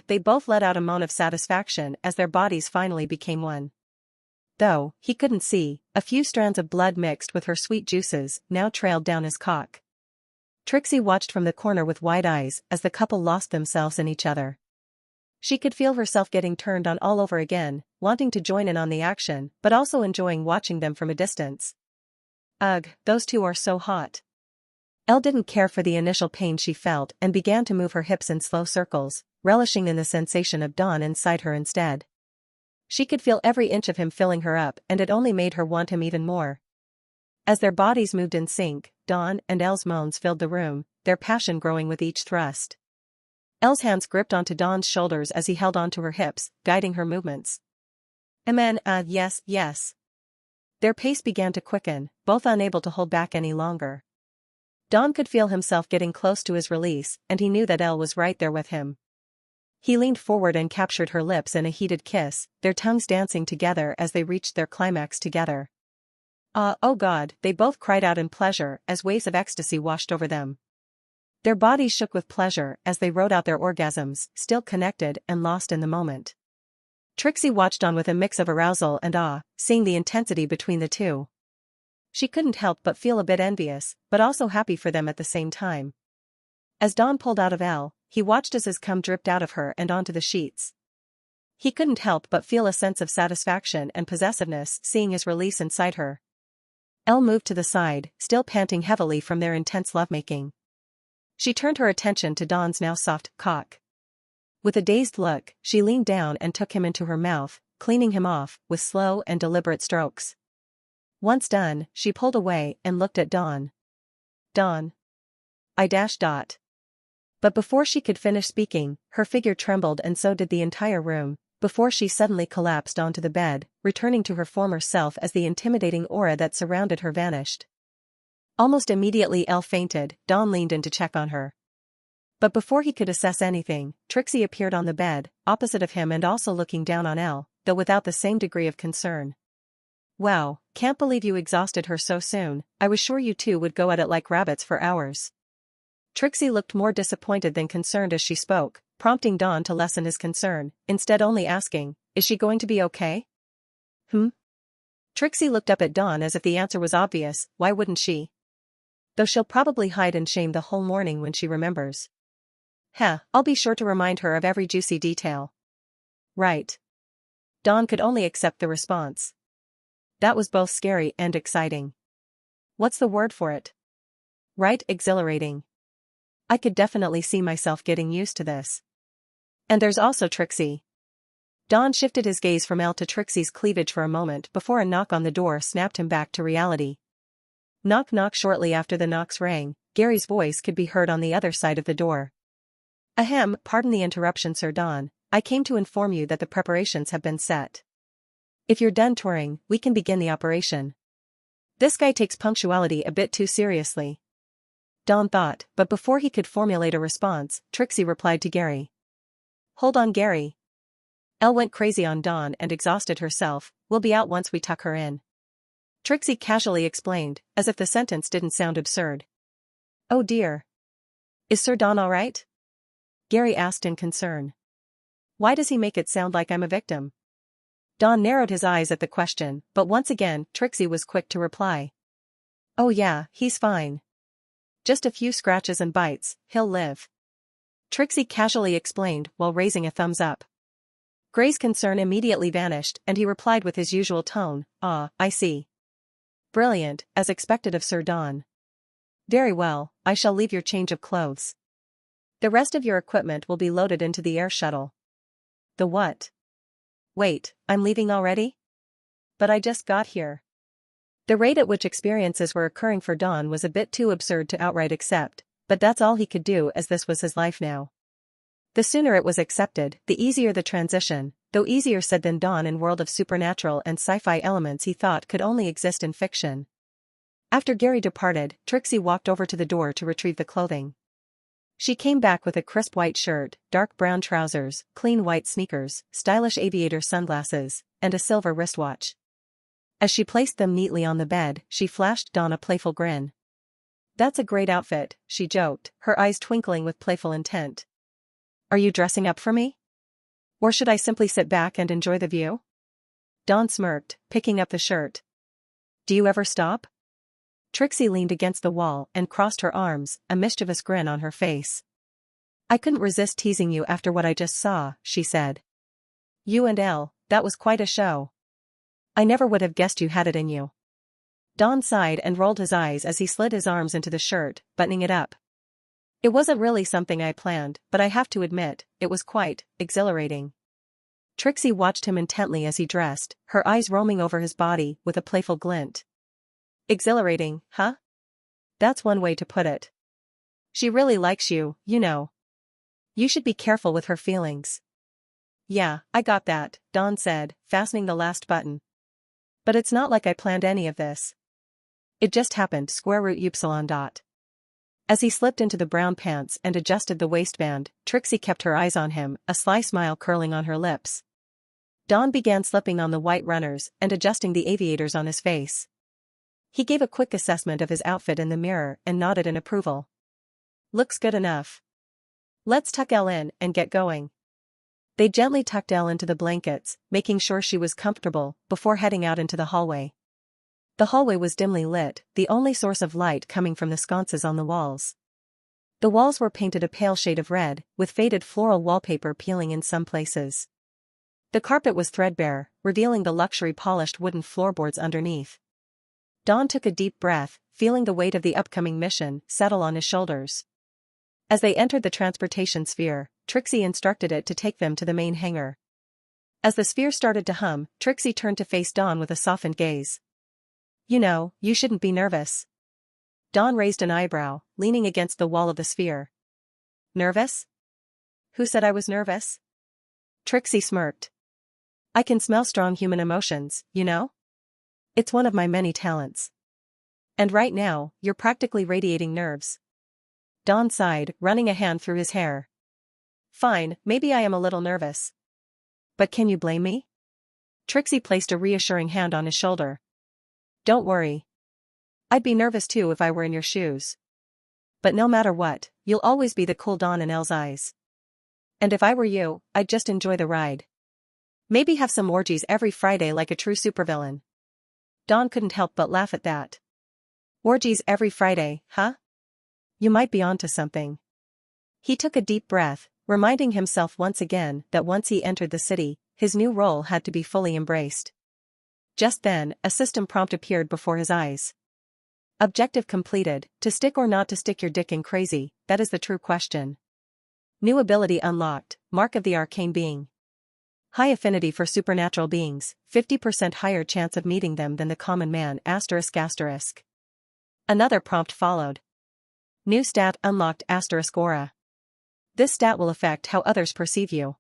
They both let out a moan of satisfaction as their bodies finally became one. Though he couldn't see, a few strands of blood mixed with her sweet juices now trailed down his cock. Trixie watched from the corner with wide eyes as the couple lost themselves in each other. She could feel herself getting turned on all over again, wanting to join in on the action but also enjoying watching them from a distance. Those two are so hot. Elle didn't care for the initial pain she felt and began to move her hips in slow circles, relishing in the sensation of Dawn inside her instead. She could feel every inch of him filling her up and it only made her want him even more. As their bodies moved in sync, Dawn and Elle's moans filled the room, their passion growing with each thrust. Elle's hands gripped onto Dawn's shoulders as he held onto her hips, guiding her movements. Yes. Their pace began to quicken, both unable to hold back any longer. Dawn could feel himself getting close to his release, and he knew that Elle was right there with him. He leaned forward and captured her lips in a heated kiss, their tongues dancing together as they reached their climax together. Oh God, they both cried out in pleasure as waves of ecstasy washed over them. Their bodies shook with pleasure as they rode out their orgasms, still connected and lost in the moment. Trixie watched on with a mix of arousal and awe, seeing the intensity between the two. She couldn't help but feel a bit envious, but also happy for them at the same time. As Dawn pulled out of Elle, he watched as his cum dripped out of her and onto the sheets. He couldn't help but feel a sense of satisfaction and possessiveness seeing his release inside her. Elle moved to the side, still panting heavily from their intense lovemaking. She turned her attention to Dawn's now soft cock. With a dazed look, she leaned down and took him into her mouth, cleaning him off with slow and deliberate strokes. Once done, she pulled away and looked at Dawn. Dawn. But before she could finish speaking, her figure trembled and so did the entire room, before she suddenly collapsed onto the bed, returning to her former self as the intimidating aura that surrounded her vanished. Almost immediately Elle fainted. Dawn leaned in to check on her. But before he could assess anything, Trixie appeared on the bed, opposite of him and also looking down on Elle, though without the same degree of concern. Wow, can't believe you exhausted her so soon, I was sure you two would go at it like rabbits for hours. Trixie looked more disappointed than concerned as she spoke, prompting Dawn to lessen his concern, instead only asking, is she going to be okay? Trixie looked up at Dawn as if the answer was obvious, why wouldn't she? Though she'll probably hide in shame the whole morning when she remembers. I'll be sure to remind her of every juicy detail. Right. Dawn could only accept the response. That was both scary and exciting. What's the word for it? Right, exhilarating. I could definitely see myself getting used to this. And there's also Trixie. Dawn shifted his gaze from Elle to Trixie's cleavage for a moment before a knock on the door snapped him back to reality. Knock knock. Shortly after the knocks rang, Gary's voice could be heard on the other side of the door. Pardon the interruption, Sir Dawn, I came to inform you that the preparations have been set. If you're done touring, we can begin the operation. This guy takes punctuality a bit too seriously. Dawn thought, but before he could formulate a response, Trixie replied to Gary. Hold on, Gary. Elle went crazy on Dawn and exhausted herself, we'll be out once we tuck her in. Trixie casually explained, as if the sentence didn't sound absurd. Oh dear. Is Sir Don alright? Gary asked in concern. Why does he make it sound like I'm a victim? Don narrowed his eyes at the question, but once again, Trixie was quick to reply. Oh yeah, he's fine. Just a few scratches and bites, he'll live. Trixie casually explained while raising a thumbs up. Gray's concern immediately vanished and he replied with his usual tone, "Ah, I see. Brilliant, as expected of Sir Don. Very well, I shall leave your change of clothes. The rest of your equipment will be loaded into the air shuttle." The what? Wait, I'm leaving already? But I just got here. The rate at which experiences were occurring for Don was a bit too absurd to outright accept, but that's all he could do as this was his life now. The sooner it was accepted, the easier the transition, though easier said than done in world of supernatural and sci-fi elements he thought could only exist in fiction. After Gary departed, Trixie walked over to the door to retrieve the clothing. She came back with a crisp white shirt, dark brown trousers, clean white sneakers, stylish aviator sunglasses, and a silver wristwatch. As she placed them neatly on the bed, she flashed Don a playful grin. That's a great outfit, she joked, her eyes twinkling with playful intent. Are you dressing up for me? Or should I simply sit back and enjoy the view? Don smirked, picking up the shirt. Do you ever stop? Trixie leaned against the wall and crossed her arms, a mischievous grin on her face. I couldn't resist teasing you after what I just saw, she said. You and Elle, that was quite a show. I never would have guessed you had it in you. Don sighed and rolled his eyes as he slid his arms into the shirt, buttoning it up. It wasn't really something I planned, but I have to admit, it was quite exhilarating. Trixie watched him intently as he dressed, her eyes roaming over his body with a playful glint. Exhilarating, huh? That's one way to put it. She really likes you, you know. You should be careful with her feelings. Yeah, I got that, Don said, fastening the last button. But it's not like I planned any of this. It just happened square root upsilon dot. As he slipped into the brown pants and adjusted the waistband, Trixie kept her eyes on him, a sly smile curling on her lips. Don began slipping on the white runners and adjusting the aviators on his face. He gave a quick assessment of his outfit in the mirror and nodded in approval. Looks good enough. Let's tuck Elle in and get going. They gently tucked Elle into the blankets, making sure she was comfortable, before heading out into the hallway. The hallway was dimly lit, the only source of light coming from the sconces on the walls. The walls were painted a pale shade of red, with faded floral wallpaper peeling in some places. The carpet was threadbare, revealing the luxury polished wooden floorboards underneath. Don took a deep breath, feeling the weight of the upcoming mission settle on his shoulders. As they entered the transportation sphere, Trixie instructed it to take them to the main hangar. As the sphere started to hum, Trixie turned to face Don with a softened gaze. You know, you shouldn't be nervous. Don raised an eyebrow, leaning against the wall of the sphere. Nervous? Who said I was nervous? Trixie smirked. I can smell strong human emotions, you know? It's one of my many talents. And right now, you're practically radiating nerves. Don sighed, running a hand through his hair. Fine, maybe I am a little nervous. But can you blame me? Trixie placed a reassuring hand on his shoulder. Don't worry. I'd be nervous too if I were in your shoes. But no matter what, you'll always be the cool Don in Elle's eyes. And if I were you, I'd just enjoy the ride. Maybe have some orgies every Friday like a true supervillain. Don couldn't help but laugh at that. Orgies every Friday, huh? You might be onto something. He took a deep breath, reminding himself once again that once he entered the city, his new role had to be fully embraced. Just then, a system prompt appeared before his eyes. Objective completed, to stick or not to stick your dick in crazy, that is the true question. New ability unlocked, Mark of the Arcane Being. High affinity for supernatural beings, 50% higher chance of meeting them than the common man ***. Another prompt followed. New stat unlocked * aura. This stat will affect how others perceive you.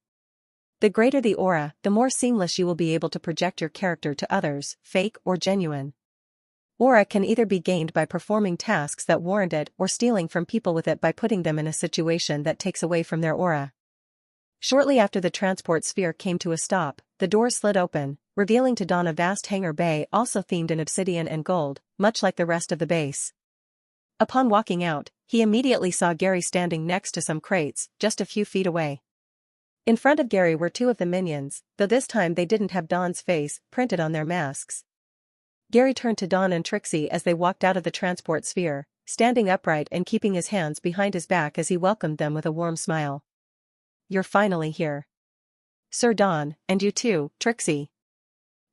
The greater the aura, the more seamless you will be able to project your character to others, fake or genuine. Aura can either be gained by performing tasks that warrant it or stealing from people with it by putting them in a situation that takes away from their aura. Shortly after the transport sphere came to a stop, the doors slid open, revealing to Dawn a vast hangar bay also themed in obsidian and gold, much like the rest of the base. Upon walking out, he immediately saw Gary standing next to some crates, just a few feet away. In front of Gary were two of the minions, though this time they didn't have Dawn's face printed on their masks. Gary turned to Dawn and Trixie as they walked out of the transport sphere, standing upright and keeping his hands behind his back as he welcomed them with a warm smile. "You're finally here. Sir Dawn, and you too, Trixie.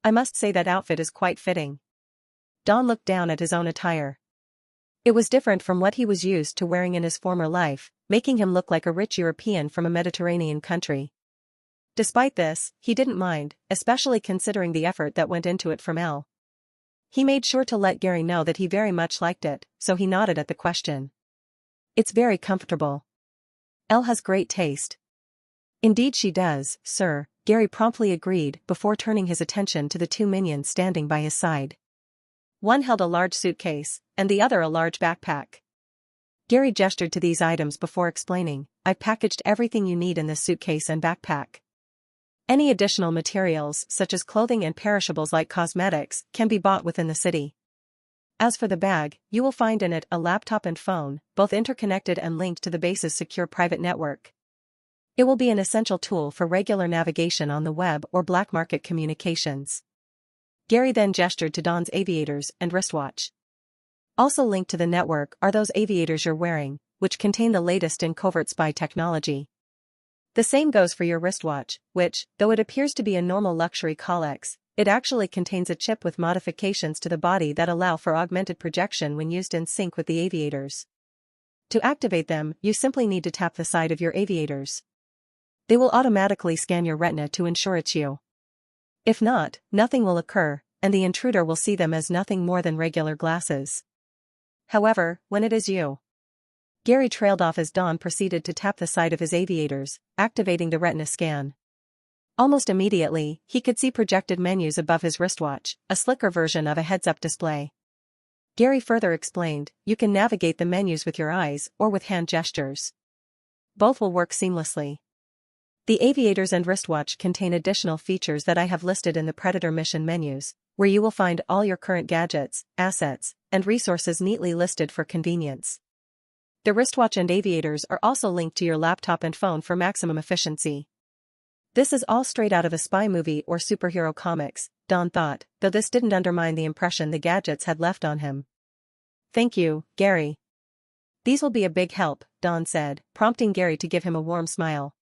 I must say that outfit is quite fitting." Dawn looked down at his own attire. It was different from what he was used to wearing in his former life, making him look like a rich European from a Mediterranean country. Despite this, he didn't mind, especially considering the effort that went into it from Elle. He made sure to let Gary know that he very much liked it, so he nodded at the question. "It's very comfortable. Elle has great taste." "Indeed she does, sir," Gary promptly agreed before turning his attention to the two minions standing by his side. One held a large suitcase, and the other a large backpack. Gary gestured to these items before explaining, "I've packaged everything you need in this suitcase and backpack. Any additional materials, such as clothing and perishables like cosmetics, can be bought within the city. As for the bag, you will find in it a laptop and phone, both interconnected and linked to the base's secure private network. It will be an essential tool for regular navigation on the web or black market communications." Gary then gestured to Dawn's aviators and wristwatch. "Also linked to the network are those aviators you're wearing, which contain the latest in covert spy technology. The same goes for your wristwatch, which, though it appears to be a normal luxury Rolex, it actually contains a chip with modifications to the body that allow for augmented projection when used in sync with the aviators. To activate them, you simply need to tap the side of your aviators. They will automatically scan your retina to ensure it's you. If not, nothing will occur, and the intruder will see them as nothing more than regular glasses. However, when it is you..." Gary trailed off as Dawn proceeded to tap the side of his aviators, activating the retina scan. Almost immediately, he could see projected menus above his wristwatch, a slicker version of a heads-up display. Gary further explained, "You can navigate the menus with your eyes or with hand gestures. Both will work seamlessly. The aviators and wristwatch contain additional features that I have listed in the Predator mission menus, where you will find all your current gadgets, assets, and resources neatly listed for convenience. The wristwatch and aviators are also linked to your laptop and phone for maximum efficiency." This is all straight out of a spy movie or superhero comics, Dawn thought, though this didn't undermine the impression the gadgets had left on him. "Thank you, Gary. These will be a big help," Dawn said, prompting Gary to give him a warm smile.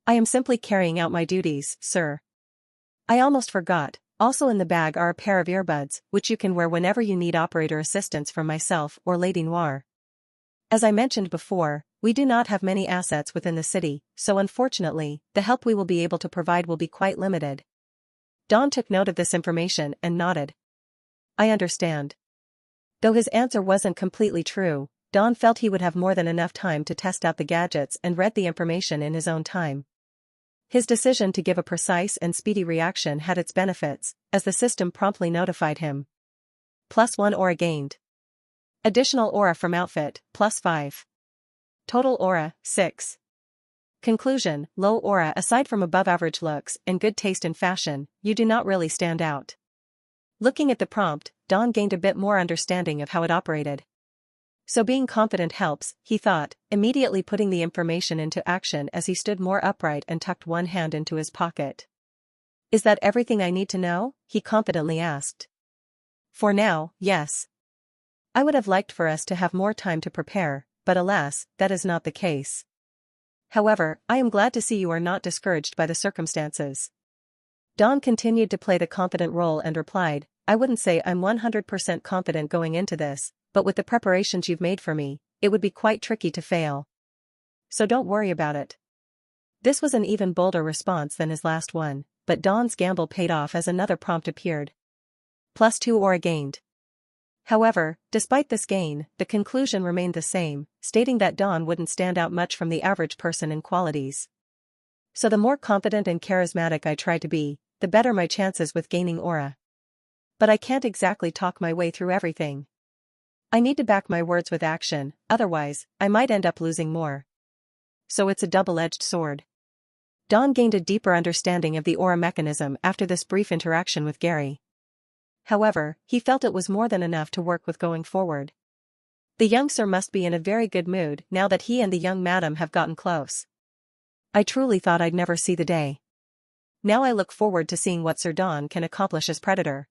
"I am simply carrying out my duties, sir. I almost forgot, also in the bag are a pair of earbuds, which you can wear whenever you need operator assistance from myself or Lady Noir. As I mentioned before, we do not have many assets within the city, so unfortunately, the help we will be able to provide will be quite limited." Dawn took note of this information and nodded. "I understand." Though his answer wasn't completely true, Dawn felt he would have more than enough time to test out the gadgets and read the information in his own time. His decision to give a precise and speedy reaction had its benefits, as the system promptly notified him. +1 aura gained. Additional aura from outfit, +5. Total aura, 6. Conclusion, low aura. Aside from above-average looks and good taste in fashion, you do not really stand out. Looking at the prompt, Dawn gained a bit more understanding of how it operated. So being confident helps, he thought, immediately putting the information into action as he stood more upright and tucked one hand into his pocket. "Is that everything I need to know?" he confidently asked. "For now, yes. I would have liked for us to have more time to prepare, but alas, that is not the case. However, I am glad to see you are not discouraged by the circumstances." Dawn continued to play the confident role and replied, "I wouldn't say I'm 100% confident going into this, but with the preparations you've made for me, it would be quite tricky to fail. So don't worry about it." This was an even bolder response than his last one, but Dawn's gamble paid off as another prompt appeared. +2 aura gained. However, despite this gain, the conclusion remained the same, stating that Dawn wouldn't stand out much from the average person in qualities. So the more confident and charismatic I try to be, the better my chances with gaining aura. But I can't exactly talk my way through everything. I need to back my words with action, otherwise, I might end up losing more. So it's a double-edged sword. Dawn gained a deeper understanding of the aura mechanism after this brief interaction with Gary. However, he felt it was more than enough to work with going forward. The young sir must be in a very good mood now that he and the young madam have gotten close. I truly thought I'd never see the day. Now I look forward to seeing what Sir Dawn can accomplish as Predator.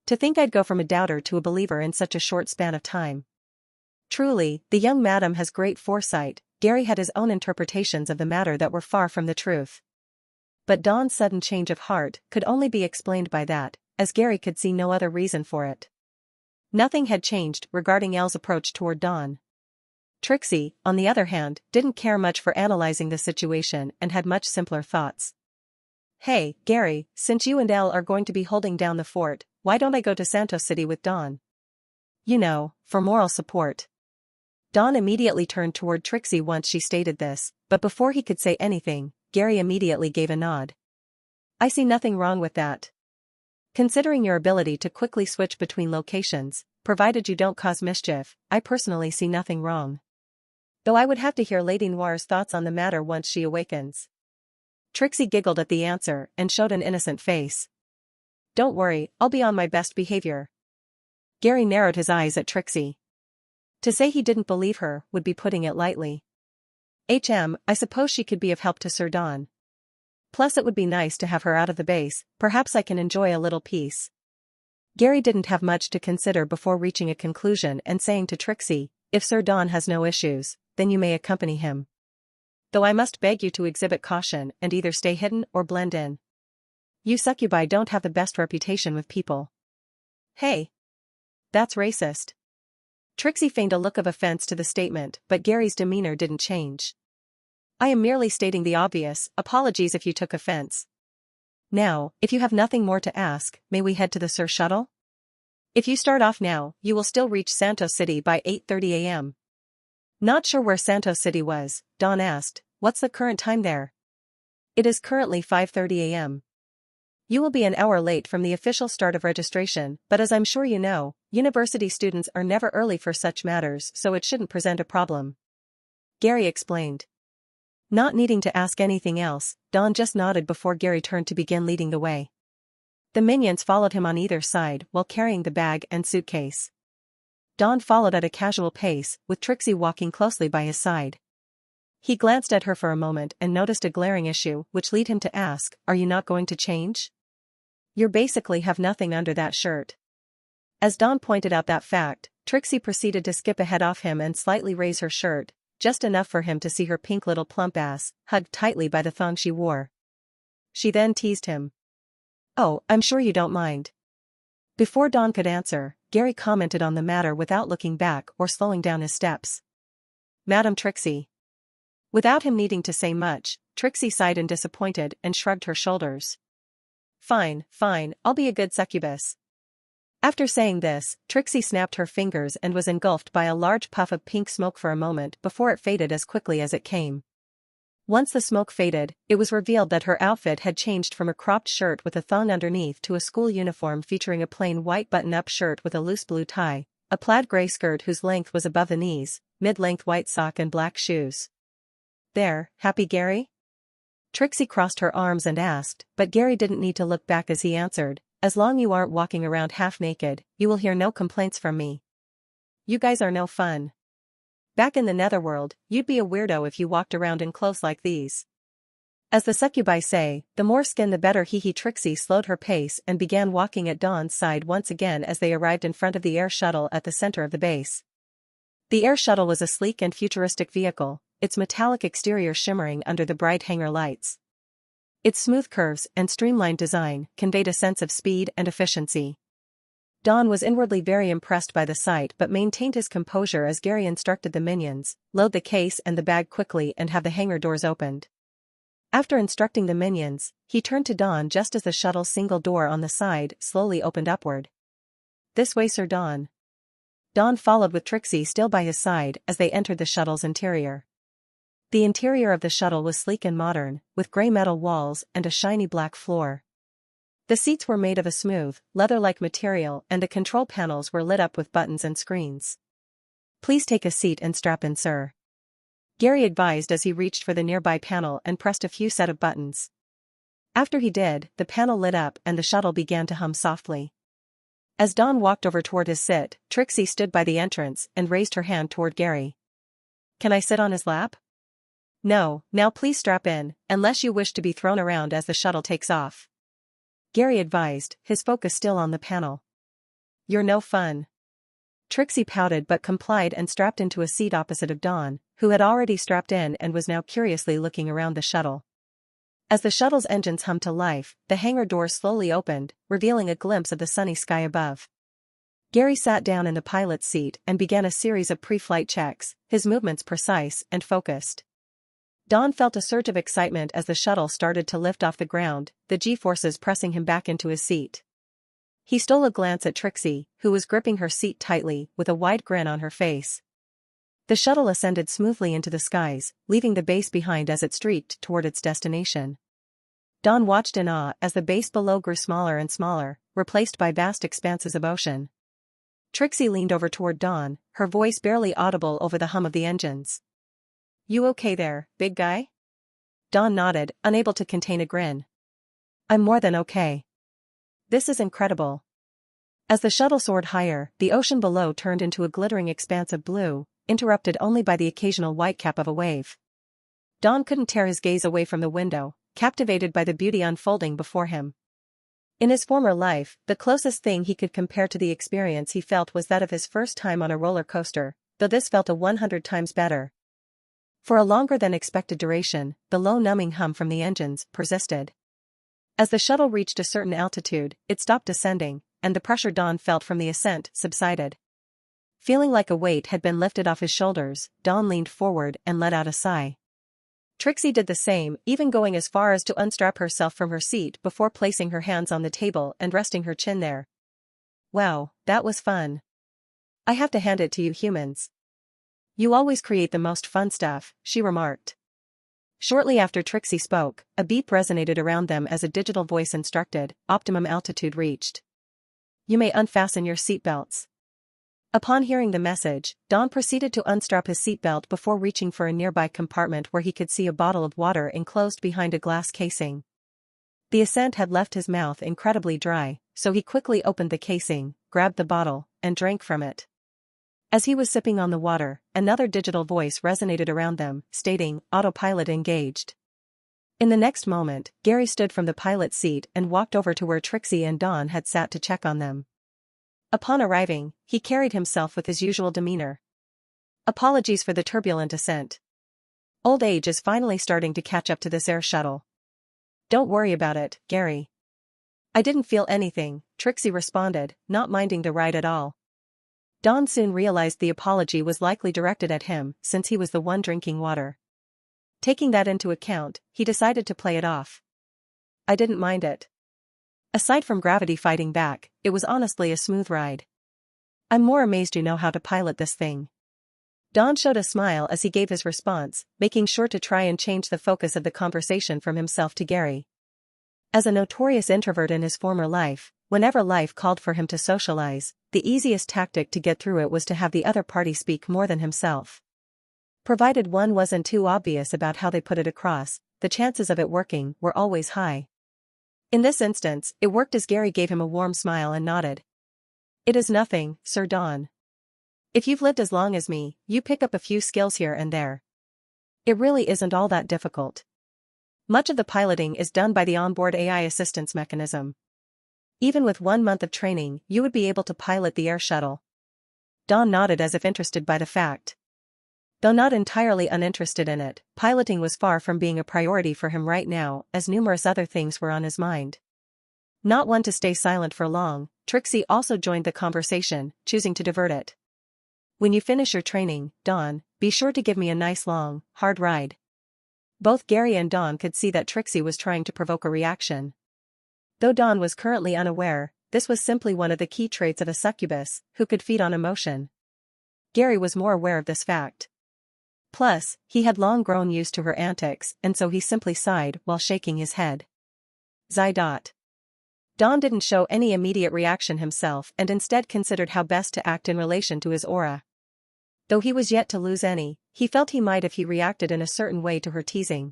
To think I'd go from a doubter to a believer in such a short span of time. Truly, the young madam has great foresight. Gary had his own interpretations of the matter that were far from the truth. But Dawn's sudden change of heart could only be explained by that, as Gary could see no other reason for it. Nothing had changed regarding Elle's approach toward Dawn. Trixie, on the other hand, didn't care much for analyzing the situation and had much simpler thoughts. Hey, Gary, since you and Elle are going to be holding down the fort, why don't I go to Santos City with Dawn? You know, for moral support. Dawn immediately turned toward Trixie once she stated this, but before he could say anything, Gary immediately gave a nod. I see nothing wrong with that. Considering your ability to quickly switch between locations, provided you don't cause mischief, I personally see nothing wrong. Though I would have to hear Lady Noir's thoughts on the matter once she awakens. Trixie giggled at the answer and showed an innocent face. Don't worry, I'll be on my best behavior. Gary narrowed his eyes at Trixie. To say he didn't believe her would be putting it lightly. I suppose she could be of help to Sir Dawn. Plus it would be nice to have her out of the base, perhaps I can enjoy a little peace. Gary didn't have much to consider before reaching a conclusion and saying to Trixie, if Sir Dawn has no issues, then you may accompany him. Though I must beg you to exhibit caution and either stay hidden or blend in. You succubi don't have the best reputation with people. Hey. That's racist. Trixie feigned a look of offense to the statement, but Gary's demeanor didn't change. I am merely stating the obvious, apologies if you took offense. Now, if you have nothing more to ask, may we head to the Sir Shuttle? If you start off now, you will still reach Santos City by 8:30 a.m. Not sure where Santos City was, Dawn asked, what's the current time there? It is currently 5:30 a.m. You will be an hour late from the official start of registration, but as I'm sure you know, university students are never early for such matters, so it shouldn't present a problem. Gary explained. Not needing to ask anything else, Dawn just nodded before Gary turned to begin leading the way. The minions followed him on either side while carrying the bag and suitcase. Dawn followed at a casual pace, with Trixie walking closely by his side. He glanced at her for a moment and noticed a glaring issue, which led him to ask, are you not going to change? You basically have nothing under that shirt. As Dawn pointed out that fact, Trixie proceeded to skip ahead of him and slightly raise her shirt, just enough for him to see her pink little plump ass, hugged tightly by the thong she wore. She then teased him. Oh, I'm sure you don't mind. Before Dawn could answer, Gary commented on the matter without looking back or slowing down his steps. Madam Trixie. Without him needing to say much, Trixie sighed in disappointed and shrugged her shoulders. Fine, I'll be a good succubus. After saying this, Trixie snapped her fingers and was engulfed by a large puff of pink smoke for a moment before it faded as quickly as it came. Once the smoke faded, it was revealed that her outfit had changed from a cropped shirt with a thong underneath to a school uniform featuring a plain white button-up shirt with a loose blue tie, a plaid gray skirt whose length was above the knees, mid-length white sock and black shoes. There, happy Gary? Trixie crossed her arms and asked, but Gary didn't need to look back as he answered, as long you aren't walking around half-naked, you will hear no complaints from me. You guys are no fun. Back in the netherworld, you'd be a weirdo if you walked around in clothes like these. As the succubi say, the more skin the better. Trixie slowed her pace and began walking at Dawn's side once again as they arrived in front of the air shuttle at the center of the base. The air shuttle was a sleek and futuristic vehicle, its metallic exterior shimmering under the bright hangar lights. Its smooth curves and streamlined design conveyed a sense of speed and efficiency. Dawn was inwardly very impressed by the sight but maintained his composure as Gary instructed the minions, load the case and the bag quickly and have the hangar doors opened. After instructing the minions, he turned to Dawn just as the shuttle's single door on the side slowly opened upward. This way, Sir Dawn. Dawn followed with Trixie still by his side as they entered the shuttle's interior. The interior of the shuttle was sleek and modern, with gray metal walls and a shiny black floor. The seats were made of a smooth, leather-like material and the control panels were lit up with buttons and screens. Please take a seat and strap in, sir. Gary advised as he reached for the nearby panel and pressed a few set of buttons. After he did, the panel lit up and the shuttle began to hum softly. As Dawn walked over toward his sit, Trixie stood by the entrance and raised her hand toward Gary. "Can I sit on his lap?" "No, now please strap in, unless you wish to be thrown around as the shuttle takes off," Gary advised, his focus still on the panel. "You're no fun." Trixie pouted but complied and strapped into a seat opposite of Dawn, who had already strapped in and was now curiously looking around the shuttle. As the shuttle's engines hummed to life, the hangar doors slowly opened, revealing a glimpse of the sunny sky above. Gary sat down in the pilot's seat and began a series of pre-flight checks, his movements precise and focused. Dawn felt a surge of excitement as the shuttle started to lift off the ground, the G-forces pressing him back into his seat. He stole a glance at Trixie, who was gripping her seat tightly, with a wide grin on her face. The shuttle ascended smoothly into the skies, leaving the base behind as it streaked toward its destination. Dawn watched in awe as the base below grew smaller and smaller, replaced by vast expanses of ocean. Trixie leaned over toward Dawn, her voice barely audible over the hum of the engines. "You okay there, big guy?" Dawn nodded, unable to contain a grin. "I'm more than okay. This is incredible." As the shuttle soared higher, the ocean below turned into a glittering expanse of blue, interrupted only by the occasional whitecap of a wave. Dawn couldn't tear his gaze away from the window, captivated by the beauty unfolding before him. In his former life, the closest thing he could compare to the experience he felt was that of his first time on a roller coaster, though this felt 100 times better. For a longer than expected duration, the low numbing hum from the engines persisted. As the shuttle reached a certain altitude, it stopped descending, and the pressure Dawn felt from the ascent subsided. Feeling like a weight had been lifted off his shoulders, Dawn leaned forward and let out a sigh. Trixie did the same, even going as far as to unstrap herself from her seat before placing her hands on the table and resting her chin there. "Wow, that was fun. I have to hand it to you humans. You always create the most fun stuff," she remarked. Shortly after Trixie spoke, a beep resonated around them as a digital voice instructed, "Optimum altitude reached. You may unfasten your seatbelts." Upon hearing the message, Dawn proceeded to unstrap his seatbelt before reaching for a nearby compartment where he could see a bottle of water enclosed behind a glass casing. The ascent had left his mouth incredibly dry, so he quickly opened the casing, grabbed the bottle, and drank from it. As he was sipping on the water, another digital voice resonated around them, stating, "Autopilot engaged." In the next moment, Gary stood from the pilot's seat and walked over to where Trixie and Dawn had sat to check on them. Upon arriving, he carried himself with his usual demeanor. "Apologies for the turbulent ascent. Old age is finally starting to catch up to this air shuttle." "Don't worry about it, Gary. I didn't feel anything," Trixie responded, not minding the ride at all. Dawn soon realized the apology was likely directed at him, since he was the one drinking water. Taking that into account, he decided to play it off. "I didn't mind it. Aside from gravity fighting back, it was honestly a smooth ride. I'm more amazed you know how to pilot this thing." Dawn showed a smile as he gave his response, making sure to try and change the focus of the conversation from himself to Gary. As a notorious introvert in his former life, whenever life called for him to socialize, the easiest tactic to get through it was to have the other party speak more than himself. Provided one wasn't too obvious about how they put it across, the chances of it working were always high. In this instance, it worked as Gary gave him a warm smile and nodded. "It is nothing, Sir Dawn. If you've lived as long as me, you pick up a few skills here and there. It really isn't all that difficult. Much of the piloting is done by the onboard AI assistance mechanism. Even with 1 month of training, you would be able to pilot the air shuttle." Dawn nodded as if interested by the fact. Though not entirely uninterested in it, piloting was far from being a priority for him right now, as numerous other things were on his mind. Not one to stay silent for long, Trixie also joined the conversation, choosing to divert it. "When you finish your training, Dawn, be sure to give me a nice long, hard ride." Both Gary and Dawn could see that Trixie was trying to provoke a reaction. Though Dawn was currently unaware, this was simply one of the key traits of a succubus, who could feed on emotion. Gary was more aware of this fact. Plus, he had long grown used to her antics, and so he simply sighed while shaking his head. Zidot. Dawn didn't show any immediate reaction himself and instead considered how best to act in relation to his aura. Though he was yet to lose any, He felt he might if he reacted in a certain way to her teasing.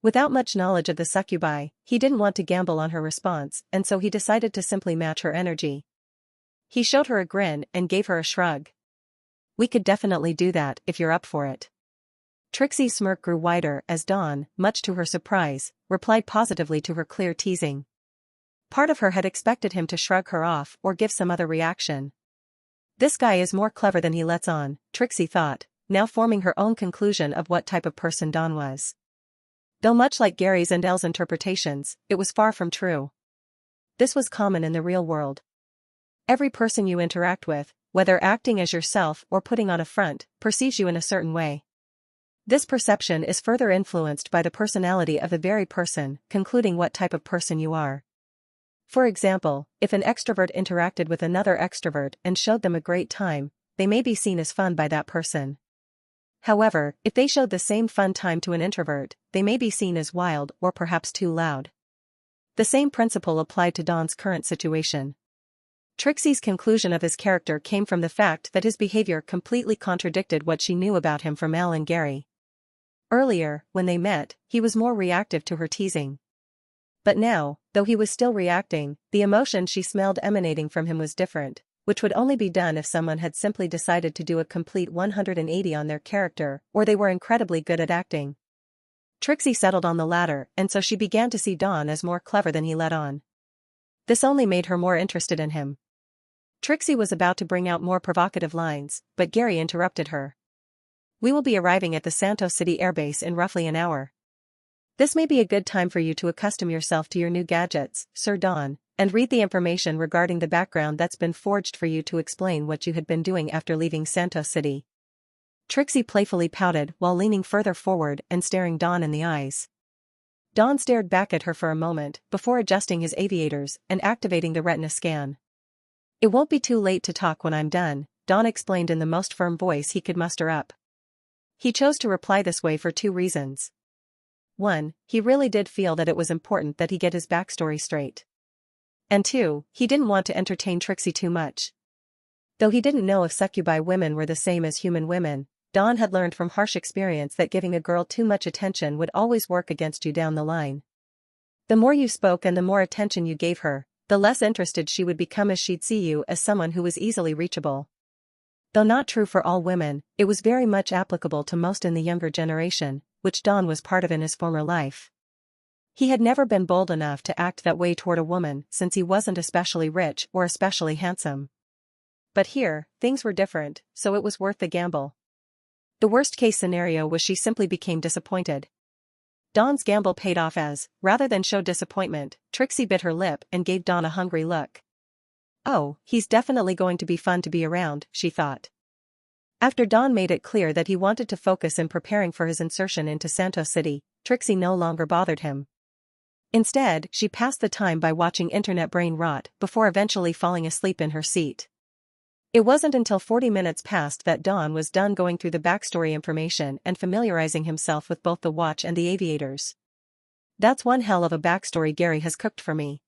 Without much knowledge of the succubi, he didn't want to gamble on her response, and so he decided to simply match her energy. He showed her a grin and gave her a shrug. "We could definitely do that if you're up for it." Trixie's smirk grew wider as Dawn, much to her surprise, replied positively to her clear teasing. Part of her had expected him to shrug her off or give some other reaction. This guy is more clever than he lets on, Trixie thought, now forming her own conclusion of what type of person Dawn was. Though much like Gary's and Elle's interpretations, it was far from true. This was common in the real world. Every person you interact with, whether acting as yourself or putting on a front, perceives you in a certain way. This perception is further influenced by the personality of the very person, concluding what type of person you are. For example, if an extrovert interacted with another extrovert and showed them a great time, they may be seen as fun by that person. However, if they showed the same fun time to an introvert, they may be seen as wild or perhaps too loud. The same principle applied to Dawn's current situation. Trixie's conclusion of his character came from the fact that his behavior completely contradicted what she knew about him from Elle and Gary. Earlier, when they met, he was more reactive to her teasing. But now, though he was still reacting, the emotion she smelled emanating from him was different, which would only be done if someone had simply decided to do a complete 180 on their character, or they were incredibly good at acting. Trixie settled on the latter, and so she began to see Dawn as more clever than he let on. This only made her more interested in him. Trixie was about to bring out more provocative lines, but Gary interrupted her. "We will be arriving at the Santos City airbase in roughly an hour. This may be a good time for you to accustom yourself to your new gadgets, Sir Dawn, and read the information regarding the background that's been forged for you to explain what you had been doing after leaving Santos City." Trixie playfully pouted while leaning further forward and staring Dawn in the eyes. Dawn stared back at her for a moment before adjusting his aviators and activating the retina scan. "It won't be too late to talk when I'm done," Dawn explained in the most firm voice he could muster up. He chose to reply this way for two reasons. One, he really did feel that it was important that he get his backstory straight. And two, he didn't want to entertain Trixie too much. Though he didn't know if succubi women were the same as human women, Dawn had learned from harsh experience that giving a girl too much attention would always work against you down the line. The more you spoke and the more attention you gave her, the less interested she would become as she'd see you as someone who was easily reachable. Though not true for all women, it was very much applicable to most in the younger generation, which Dawn was part of in his former life. He had never been bold enough to act that way toward a woman since he wasn't especially rich or especially handsome. But here, things were different, so it was worth the gamble. The worst-case scenario was she simply became disappointed. Dawn's gamble paid off as, rather than show disappointment, Trixie bit her lip and gave Dawn a hungry look. "Oh, he's definitely going to be fun to be around," she thought. After Dawn made it clear that he wanted to focus in preparing for his insertion into Santos City, Trixie no longer bothered him. Instead, she passed the time by watching internet brain rot before eventually falling asleep in her seat. It wasn't until 40 minutes passed that Dawn was done going through the backstory information and familiarizing himself with both the watch and the aviators. "That's one hell of a backstory Gary has cooked for me."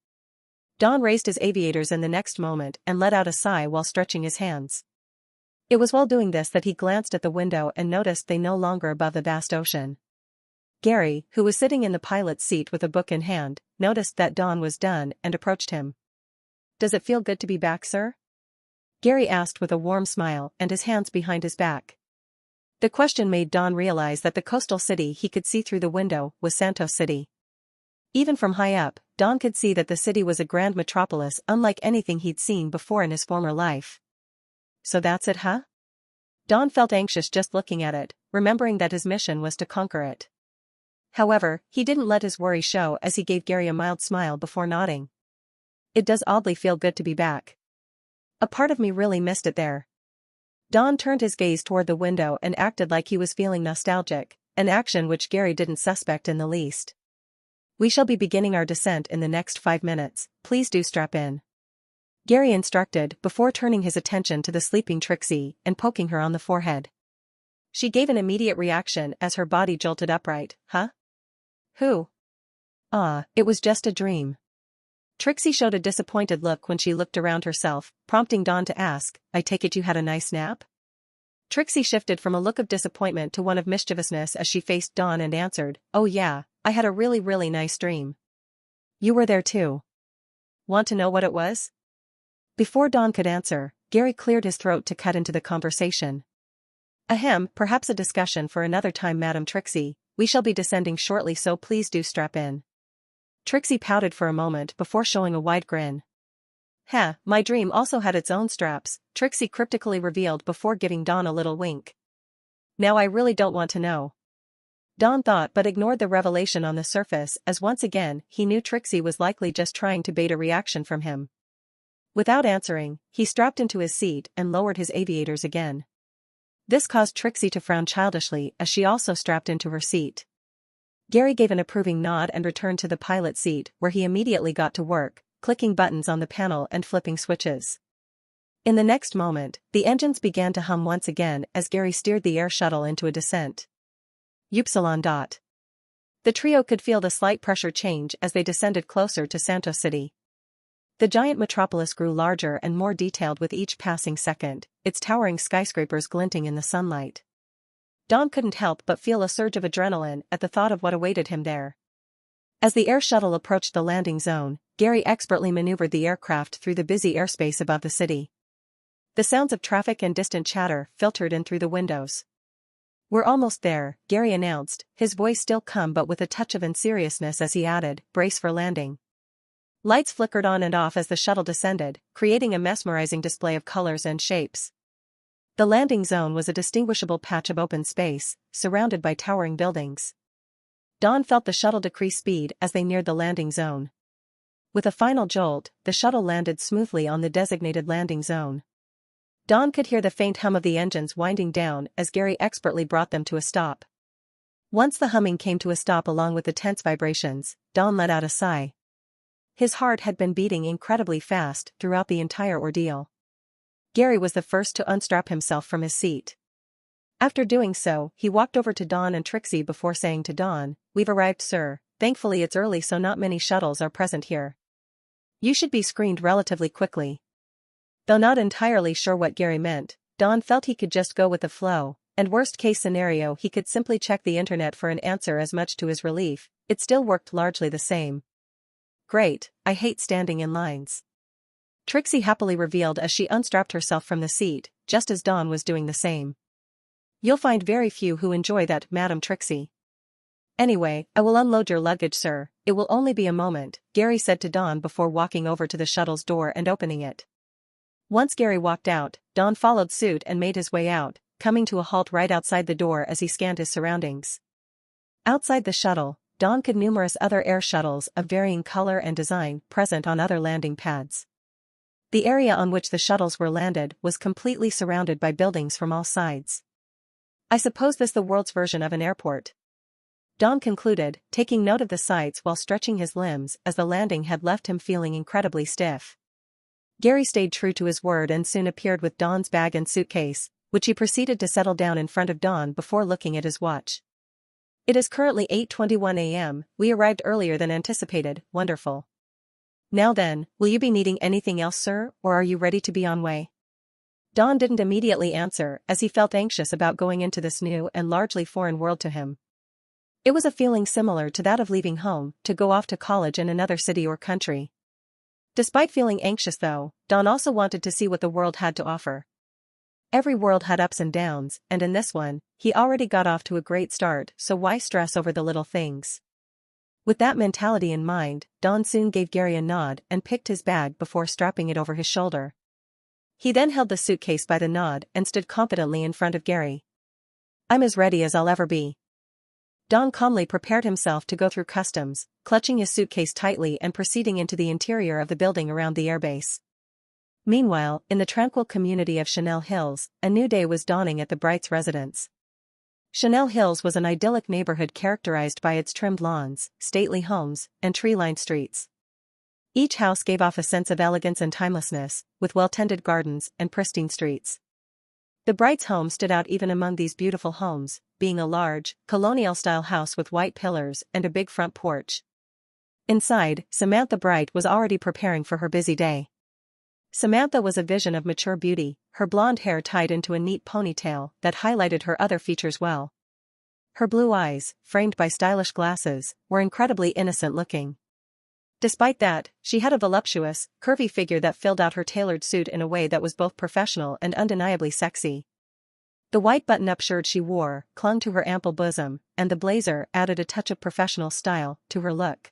Dawn raised his aviators in the next moment and let out a sigh while stretching his hands. It was while doing this that he glanced at the window and noticed they no longer above the vast ocean. Gary, who was sitting in the pilot's seat with a book in hand, noticed that Dawn was done and approached him. "Does it feel good to be back, sir?" Gary asked with a warm smile and his hands behind his back. The question made Dawn realize that the coastal city he could see through the window was Santos City. Even from high up, Dawn could see that the city was a grand metropolis unlike anything he'd seen before in his former life. "So that's it, huh?" Dawn felt anxious just looking at it, remembering that his mission was to conquer it. However, he didn't let his worry show as he gave Gary a mild smile before nodding. "It does oddly feel good to be back. A part of me really missed it there." Dawn turned his gaze toward the window and acted like he was feeling nostalgic, an action which Gary didn't suspect in the least. "We shall be beginning our descent in the next 5 minutes, please do strap in," Gary instructed before turning his attention to the sleeping Trixie and poking her on the forehead. She gave an immediate reaction as her body jolted upright. "Huh? Who?" "Ah, it was just a dream." Trixie showed a disappointed look when she looked around herself, prompting Dawn to ask, "I take it you had a nice nap?" Trixie shifted from a look of disappointment to one of mischievousness as she faced Dawn and answered, "Oh yeah, I had a really nice dream." "You were there too. Want to know what it was?" Before Dawn could answer, Gary cleared his throat to cut into the conversation. "Ahem, perhaps a discussion for another time, Madam Trixie. We shall be descending shortly, so please do strap in." Trixie pouted for a moment before showing a wide grin. "Heh, my dream also had its own straps," Trixie cryptically revealed before giving Dawn a little wink. "Now I really don't want to know." Dawn thought but ignored the revelation on the surface as once again he knew Trixie was likely just trying to bait a reaction from him. Without answering, he strapped into his seat and lowered his aviators again. This caused Trixie to frown childishly as she also strapped into her seat. Gary gave an approving nod and returned to the pilot seat where he immediately got to work, clicking buttons on the panel and flipping switches. In the next moment, the engines began to hum once again as Gary steered the air shuttle into a descent. Upsilon. The trio could feel the slight pressure change as they descended closer to Santos City. The giant metropolis grew larger and more detailed with each passing second, its towering skyscrapers glinting in the sunlight. Dawn couldn't help but feel a surge of adrenaline at the thought of what awaited him there. As the air shuttle approached the landing zone, Gary expertly maneuvered the aircraft through the busy airspace above the city. The sounds of traffic and distant chatter filtered in through the windows. "We're almost there," Gary announced, his voice still calm but with a touch of unseriousness as he added, "Brace for landing." Lights flickered on and off as the shuttle descended, creating a mesmerizing display of colors and shapes. The landing zone was a distinguishable patch of open space, surrounded by towering buildings. Dawn felt the shuttle decrease speed as they neared the landing zone. With a final jolt, the shuttle landed smoothly on the designated landing zone. Dawn could hear the faint hum of the engines winding down as Gary expertly brought them to a stop. Once the humming came to a stop along with the tense vibrations, Dawn let out a sigh. His heart had been beating incredibly fast throughout the entire ordeal. Gary was the first to unstrap himself from his seat. After doing so, he walked over to Dawn and Trixie before saying to Dawn, "We've arrived, sir. Thankfully it's early so not many shuttles are present here. You should be screened relatively quickly." Though not entirely sure what Gary meant, Dawn felt he could just go with the flow, and worst case scenario he could simply check the internet for an answer. As much to his relief, it still worked largely the same. "Great, I hate standing in lines," Trixie happily revealed as she unstrapped herself from the seat, just as Dawn was doing the same. "You'll find very few who enjoy that, Madam Trixie. Anyway, I will unload your luggage, sir. It will only be a moment," Gary said to Dawn before walking over to the shuttle's door and opening it. Once Gary walked out, Dawn followed suit and made his way out, coming to a halt right outside the door as he scanned his surroundings. Outside the shuttle, Dawn could numerous other air shuttles of varying color and design present on other landing pads. The area on which the shuttles were landed was completely surrounded by buildings from all sides. "I suppose this the world's version of an airport," Dawn concluded, taking note of the sights while stretching his limbs as the landing had left him feeling incredibly stiff. Gary stayed true to his word and soon appeared with Dawn's bag and suitcase, which he proceeded to settle down in front of Dawn before looking at his watch. "It is currently 8:21 a.m., we arrived earlier than anticipated, wonderful. Now then, will you be needing anything else, sir, or are you ready to be on way?" Dawn didn't immediately answer as he felt anxious about going into this new and largely foreign world to him. It was a feeling similar to that of leaving home to go off to college in another city or country. Despite feeling anxious though, Dawn also wanted to see what the world had to offer. Every world had ups and downs, and in this one, he already got off to a great start, so why stress over the little things? With that mentality in mind, Dawn soon gave Gary a nod and picked his bag before strapping it over his shoulder. He then held the suitcase by the nod and stood confidently in front of Gary. "I'm as ready as I'll ever be." Dawn calmly prepared himself to go through customs, clutching his suitcase tightly and proceeding into the interior of the building around the airbase. Meanwhile, in the tranquil community of Chanel Hills, a new day was dawning at the Brights' residence. Chanel Hills was an idyllic neighborhood characterized by its trimmed lawns, stately homes, and tree-lined streets. Each house gave off a sense of elegance and timelessness, with well-tended gardens and pristine streets. The Brights' home stood out even among these beautiful homes, being a large, colonial-style house with white pillars and a big front porch. Inside, Samantha Bright was already preparing for her busy day. Samantha was a vision of mature beauty, her blonde hair tied into a neat ponytail that highlighted her other features well. Her blue eyes, framed by stylish glasses, were incredibly innocent-looking. Despite that, she had a voluptuous, curvy figure that filled out her tailored suit in a way that was both professional and undeniably sexy. The white button-up shirt she wore clung to her ample bosom, and the blazer added a touch of professional style to her look.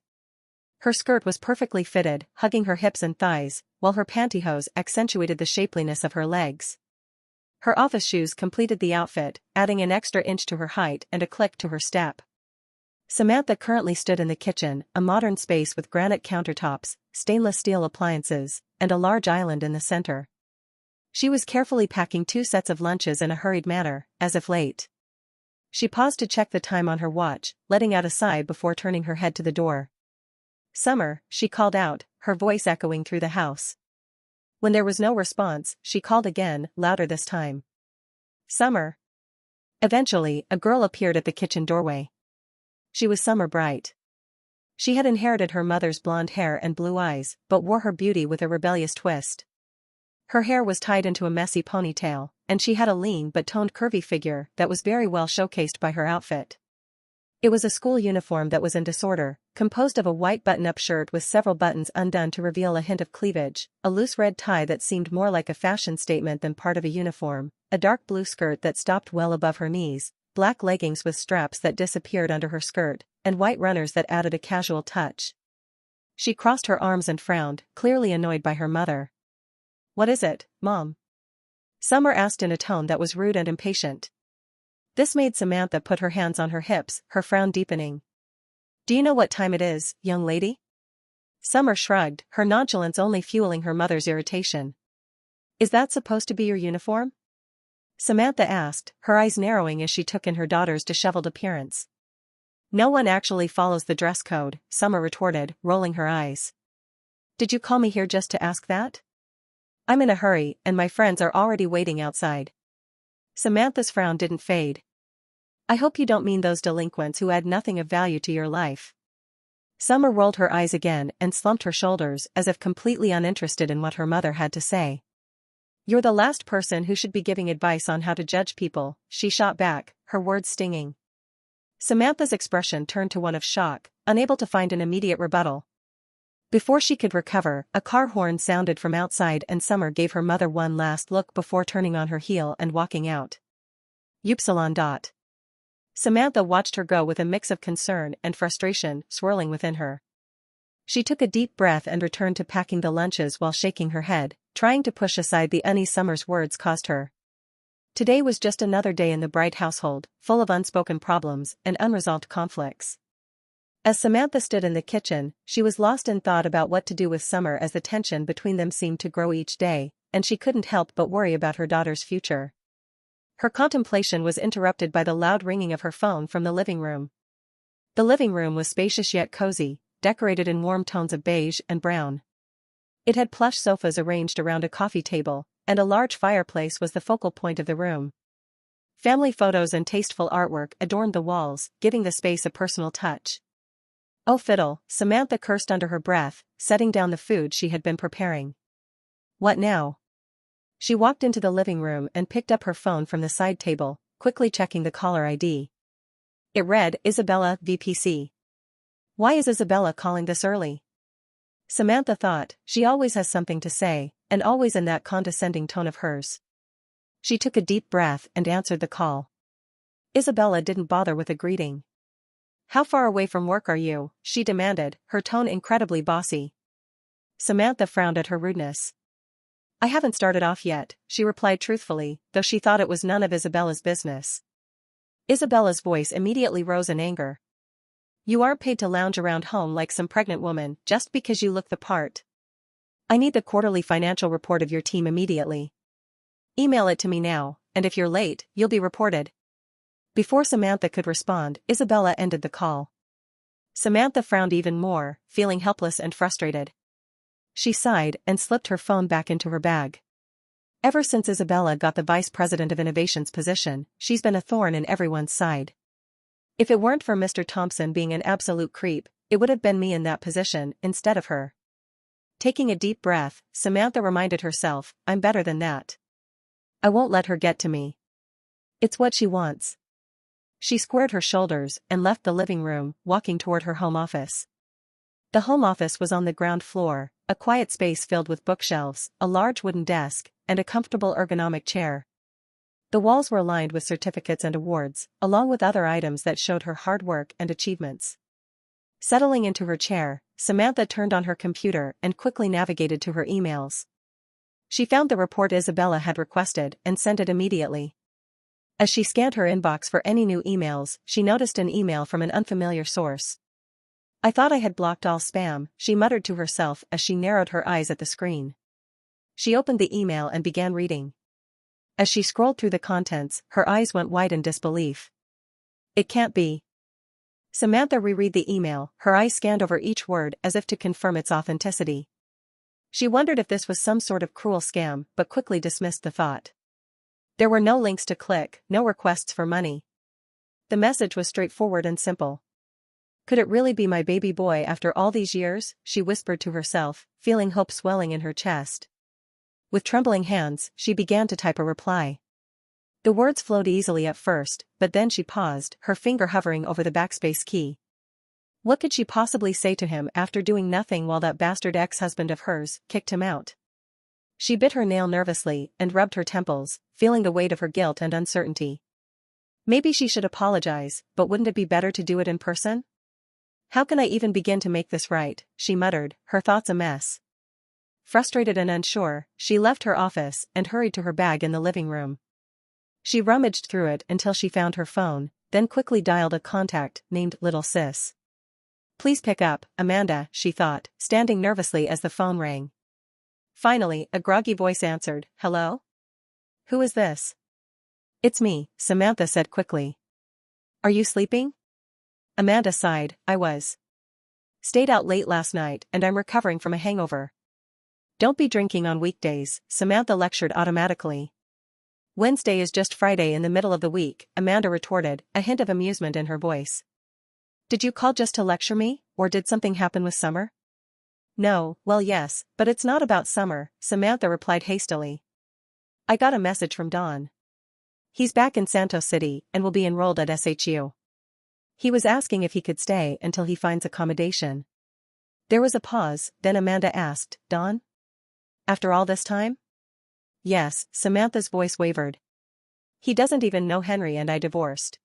Her skirt was perfectly fitted, hugging her hips and thighs, while her pantyhose accentuated the shapeliness of her legs. Her office shoes completed the outfit, adding an extra inch to her height and a click to her step. Samantha currently stood in the kitchen, a modern space with granite countertops, stainless steel appliances, and a large island in the center. She was carefully packing 2 sets of lunches in a hurried manner, as if late. She paused to check the time on her watch, letting out a sigh before turning her head to the door. "Summer," she called out, her voice echoing through the house. When there was no response, she called again, louder this time. "Summer." Eventually, a girl appeared at the kitchen doorway. She was Summer Bright. She had inherited her mother's blonde hair and blue eyes, but wore her beauty with a rebellious twist. Her hair was tied into a messy ponytail, and she had a lean but toned curvy figure that was very well showcased by her outfit. It was a school uniform that was in disorder, composed of a white button-up shirt with several buttons undone to reveal a hint of cleavage, a loose red tie that seemed more like a fashion statement than part of a uniform, a dark blue skirt that stopped well above her knees, black leggings with straps that disappeared under her skirt, and white runners that added a casual touch. She crossed her arms and frowned, clearly annoyed by her mother. "What is it, Mom?" Summer asked in a tone that was rude and impatient. This made Samantha put her hands on her hips, her frown deepening. "Do you know what time it is, young lady?" Summer shrugged, her nonchalance only fueling her mother's irritation. "Is that supposed to be your uniform?" Samantha asked, her eyes narrowing as she took in her daughter's disheveled appearance. "No one actually follows the dress code," Summer retorted, rolling her eyes. "Did you call me here just to ask that?" "I'm in a hurry, and my friends are already waiting outside." Samantha's frown didn't fade. "I hope you don't mean those delinquents who add nothing of value to your life." Summer rolled her eyes again and slumped her shoulders as if completely uninterested in what her mother had to say. "You're the last person who should be giving advice on how to judge people," she shot back, her words stinging. Samantha's expression turned to one of shock, unable to find an immediate rebuttal. Before she could recover, a car horn sounded from outside and Summer gave her mother one last look before turning on her heel and walking out. Upsilon. Samantha watched her go with a mix of concern and frustration swirling within her. She took a deep breath and returned to packing the lunches while shaking her head, trying to push aside the unease Summer's words caused her. Today was just another day in the Bright household, full of unspoken problems and unresolved conflicts. As Samantha stood in the kitchen, she was lost in thought about what to do with Summer as the tension between them seemed to grow each day, and she couldn't help but worry about her daughter's future. Her contemplation was interrupted by the loud ringing of her phone from the living room. The living room was spacious yet cozy, decorated in warm tones of beige and brown. It had plush sofas arranged around a coffee table, and a large fireplace was the focal point of the room. Family photos and tasteful artwork adorned the walls, giving the space a personal touch. "Oh fiddle," Samantha cursed under her breath, setting down the food she had been preparing. "What now?" She walked into the living room and picked up her phone from the side table, quickly checking the caller ID. It read, "Isabella, VPC. Why is Isabella calling this early?" Samantha thought, she always has something to say, and always in that condescending tone of hers. She took a deep breath and answered the call. Isabella didn't bother with a greeting. "How far away from work are you?" she demanded, her tone incredibly bossy. Samantha frowned at her rudeness. "I haven't started off yet," she replied truthfully, though she thought it was none of Isabella's business. Isabella's voice immediately rose in anger. "You aren't paid to lounge around home like some pregnant woman just because you look the part. I need the quarterly financial report of your team immediately. Email it to me now, and if you're late, you'll be reported." Before Samantha could respond, Isabella ended the call. Samantha frowned even more, feeling helpless and frustrated. She sighed and slipped her phone back into her bag. Ever since Isabella got the Vice President of Innovations position, she's been a thorn in everyone's side. If it weren't for Mr. Thompson being an absolute creep, it would have been me in that position instead of her. Taking a deep breath, Samantha reminded herself, I'm better than that. I won't let her get to me. It's what she wants. She squared her shoulders and left the living room, walking toward her home office. The home office was on the ground floor, a quiet space filled with bookshelves, a large wooden desk, and a comfortable ergonomic chair. The walls were lined with certificates and awards, along with other items that showed her hard work and achievements. Settling into her chair, Samantha turned on her computer and quickly navigated to her emails. She found the report Isabella had requested and sent it immediately. As she scanned her inbox for any new emails, she noticed an email from an unfamiliar source. I thought I had blocked all spam, she muttered to herself as she narrowed her eyes at the screen. She opened the email and began reading. As she scrolled through the contents, her eyes went wide in disbelief. It can't be. Samantha reread the email, her eyes scanned over each word as if to confirm its authenticity. She wondered if this was some sort of cruel scam, but quickly dismissed the thought. There were no links to click, no requests for money. The message was straightforward and simple. Could it really be my baby boy after all these years? She whispered to herself, feeling hope swelling in her chest. With trembling hands, she began to type a reply. The words flowed easily at first, but then she paused, her finger hovering over the backspace key. What could she possibly say to him after doing nothing while that bastard ex-husband of hers kicked him out? She bit her nail nervously and rubbed her temples, feeling the weight of her guilt and uncertainty. Maybe she should apologize, but wouldn't it be better to do it in person? How can I even begin to make this right? She muttered, her thoughts a mess. Frustrated and unsure, she left her office and hurried to her bag in the living room. She rummaged through it until she found her phone, then quickly dialed a contact named Little Sis. Please pick up, Amanda, she thought, standing nervously as the phone rang. Finally, a groggy voice answered, hello? Who is this? It's me, Samantha said quickly. Are you sleeping? Amanda sighed, I was. Stayed out late last night and I'm recovering from a hangover. Don't be drinking on weekdays, Samantha lectured automatically. Wednesday is just Friday in the middle of the week, Amanda retorted, a hint of amusement in her voice. Did you call just to lecture me, or did something happen with Summer? No, well yes, but it's not about Summer, Samantha replied hastily. I got a message from Don. He's back in Santos City and will be enrolled at SHU. He was asking if he could stay until he finds accommodation. There was a pause, then Amanda asked, Don? After all this time? Yes, Samantha's voice wavered. He doesn't even know Henry and I divorced.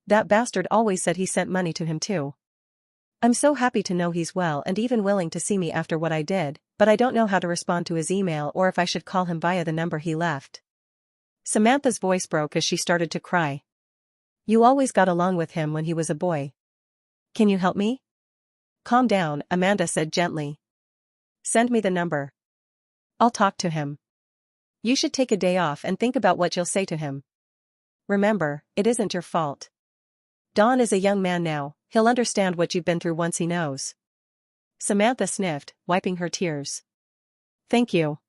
That bastard always said he sent money to him too. I'm so happy to know he's well and even willing to see me after what I did, but I don't know how to respond to his email or if I should call him via the number he left. Samantha's voice broke as she started to cry. You always got along with him when he was a boy. Can you help me? Calm down, Amanda said gently. Send me the number. I'll talk to him. You should take a day off and think about what you'll say to him. Remember, it isn't your fault. Don is a young man now, he'll understand what you've been through once he knows. Samantha sniffed, wiping her tears. Thank you.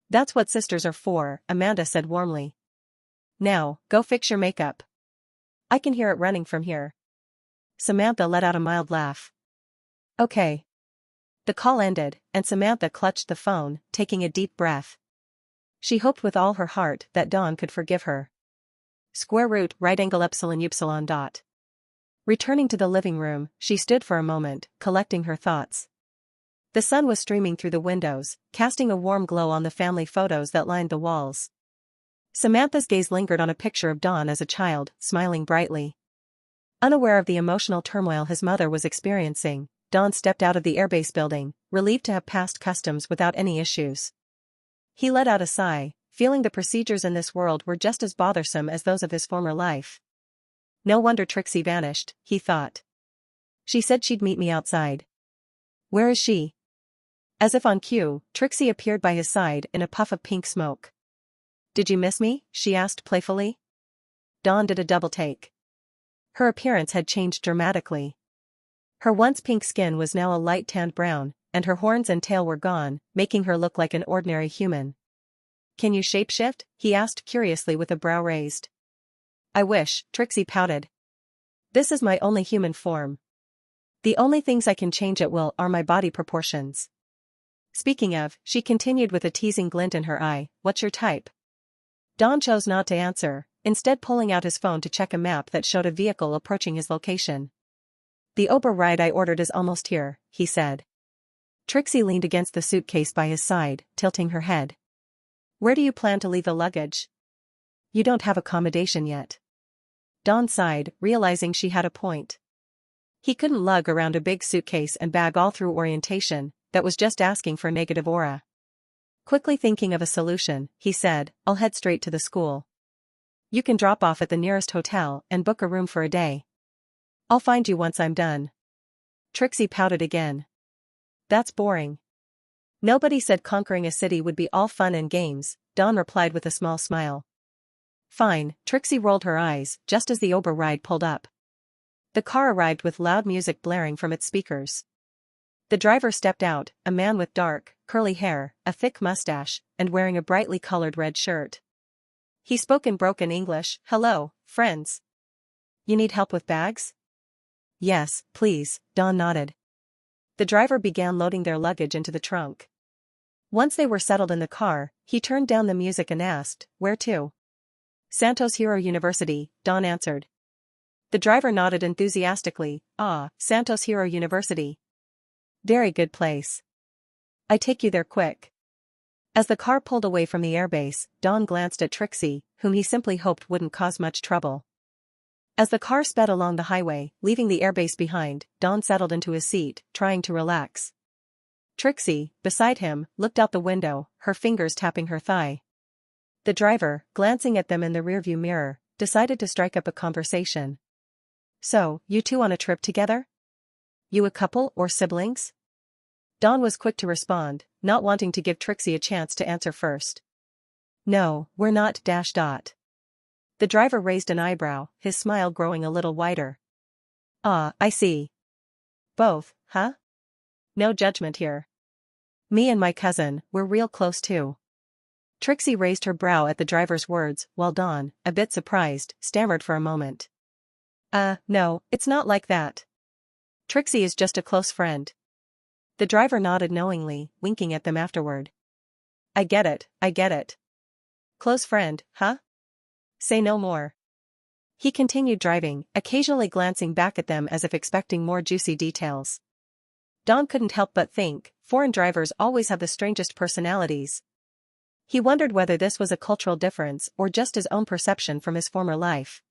That's what sisters are for, Amanda said warmly. Now, go fix your makeup. I can hear it running from here. Samantha let out a mild laugh. Okay. The call ended, and Samantha clutched the phone, taking a deep breath. She hoped with all her heart that Don could forgive her. Square root, right angle epsilon upsilon dot. Returning to the living room, she stood for a moment, collecting her thoughts. The sun was streaming through the windows, casting a warm glow on the family photos that lined the walls. Samantha's gaze lingered on a picture of Don as a child, smiling brightly. Unaware of the emotional turmoil his mother was experiencing, Don stepped out of the airbase building, relieved to have passed customs without any issues. He let out a sigh, feeling the procedures in this world were just as bothersome as those of his former life. No wonder Trixie vanished, he thought. She said she'd meet me outside. Where is she? As if on cue, Trixie appeared by his side in a puff of pink smoke. Did you miss me? She asked playfully. Dawn did a double take. Her appearance had changed dramatically. Her once pink skin was now a light tanned brown, and her horns and tail were gone, making her look like an ordinary human. Can you shapeshift? He asked curiously with a brow raised. I wish, Trixie pouted. This is my only human form. The only things I can change at will are my body proportions. Speaking of, she continued with a teasing glint in her eye, what's your type? Don chose not to answer, instead pulling out his phone to check a map that showed a vehicle approaching his location. The Uber ride I ordered is almost here, he said. Trixie leaned against the suitcase by his side, tilting her head. Where do you plan to leave the luggage? You don't have accommodation yet. Don sighed, realizing she had a point. He couldn't lug around a big suitcase and bag all through orientation, that was just asking for negative aura. Quickly thinking of a solution, he said, I'll head straight to the school. You can drop off at the nearest hotel and book a room for a day. I'll find you once I'm done. Trixie pouted again. That's boring. Nobody said conquering a city would be all fun and games, Don replied with a small smile. Fine, Trixie rolled her eyes, just as the Uber ride pulled up. The car arrived with loud music blaring from its speakers. The driver stepped out, a man with dark, curly hair, a thick mustache, and wearing a brightly colored red shirt. He spoke in broken English, Hello, friends. You need help with bags? Yes, please, Don nodded. The driver began loading their luggage into the trunk. Once they were settled in the car, he turned down the music and asked, Where to? Santos Hero University, Don answered. The driver nodded enthusiastically, Santos Hero University. Very good place. I take you there quick. As the car pulled away from the airbase, Don glanced at Trixie, whom he simply hoped wouldn't cause much trouble. As the car sped along the highway, leaving the airbase behind, Don settled into his seat, trying to relax. Trixie, beside him, looked out the window, her fingers tapping her thigh. The driver, glancing at them in the rearview mirror, decided to strike up a conversation. So, you two on a trip together? You a couple or siblings? Don was quick to respond, not wanting to give Trixie a chance to answer first. No, we're not. The driver raised an eyebrow, his smile growing a little wider. I see. Both, huh? No judgment here. Me and my cousin, we're real close too. Trixie raised her brow at the driver's words, while Don, a bit surprised, stammered for a moment. No, it's not like that. Trixie is just a close friend. The driver nodded knowingly, winking at them afterward. I get it. Close friend, huh? Say no more. He continued driving, occasionally glancing back at them as if expecting more juicy details. Don couldn't help but think, foreign drivers always have the strangest personalities. He wondered whether this was a cultural difference or just his own perception from his former life.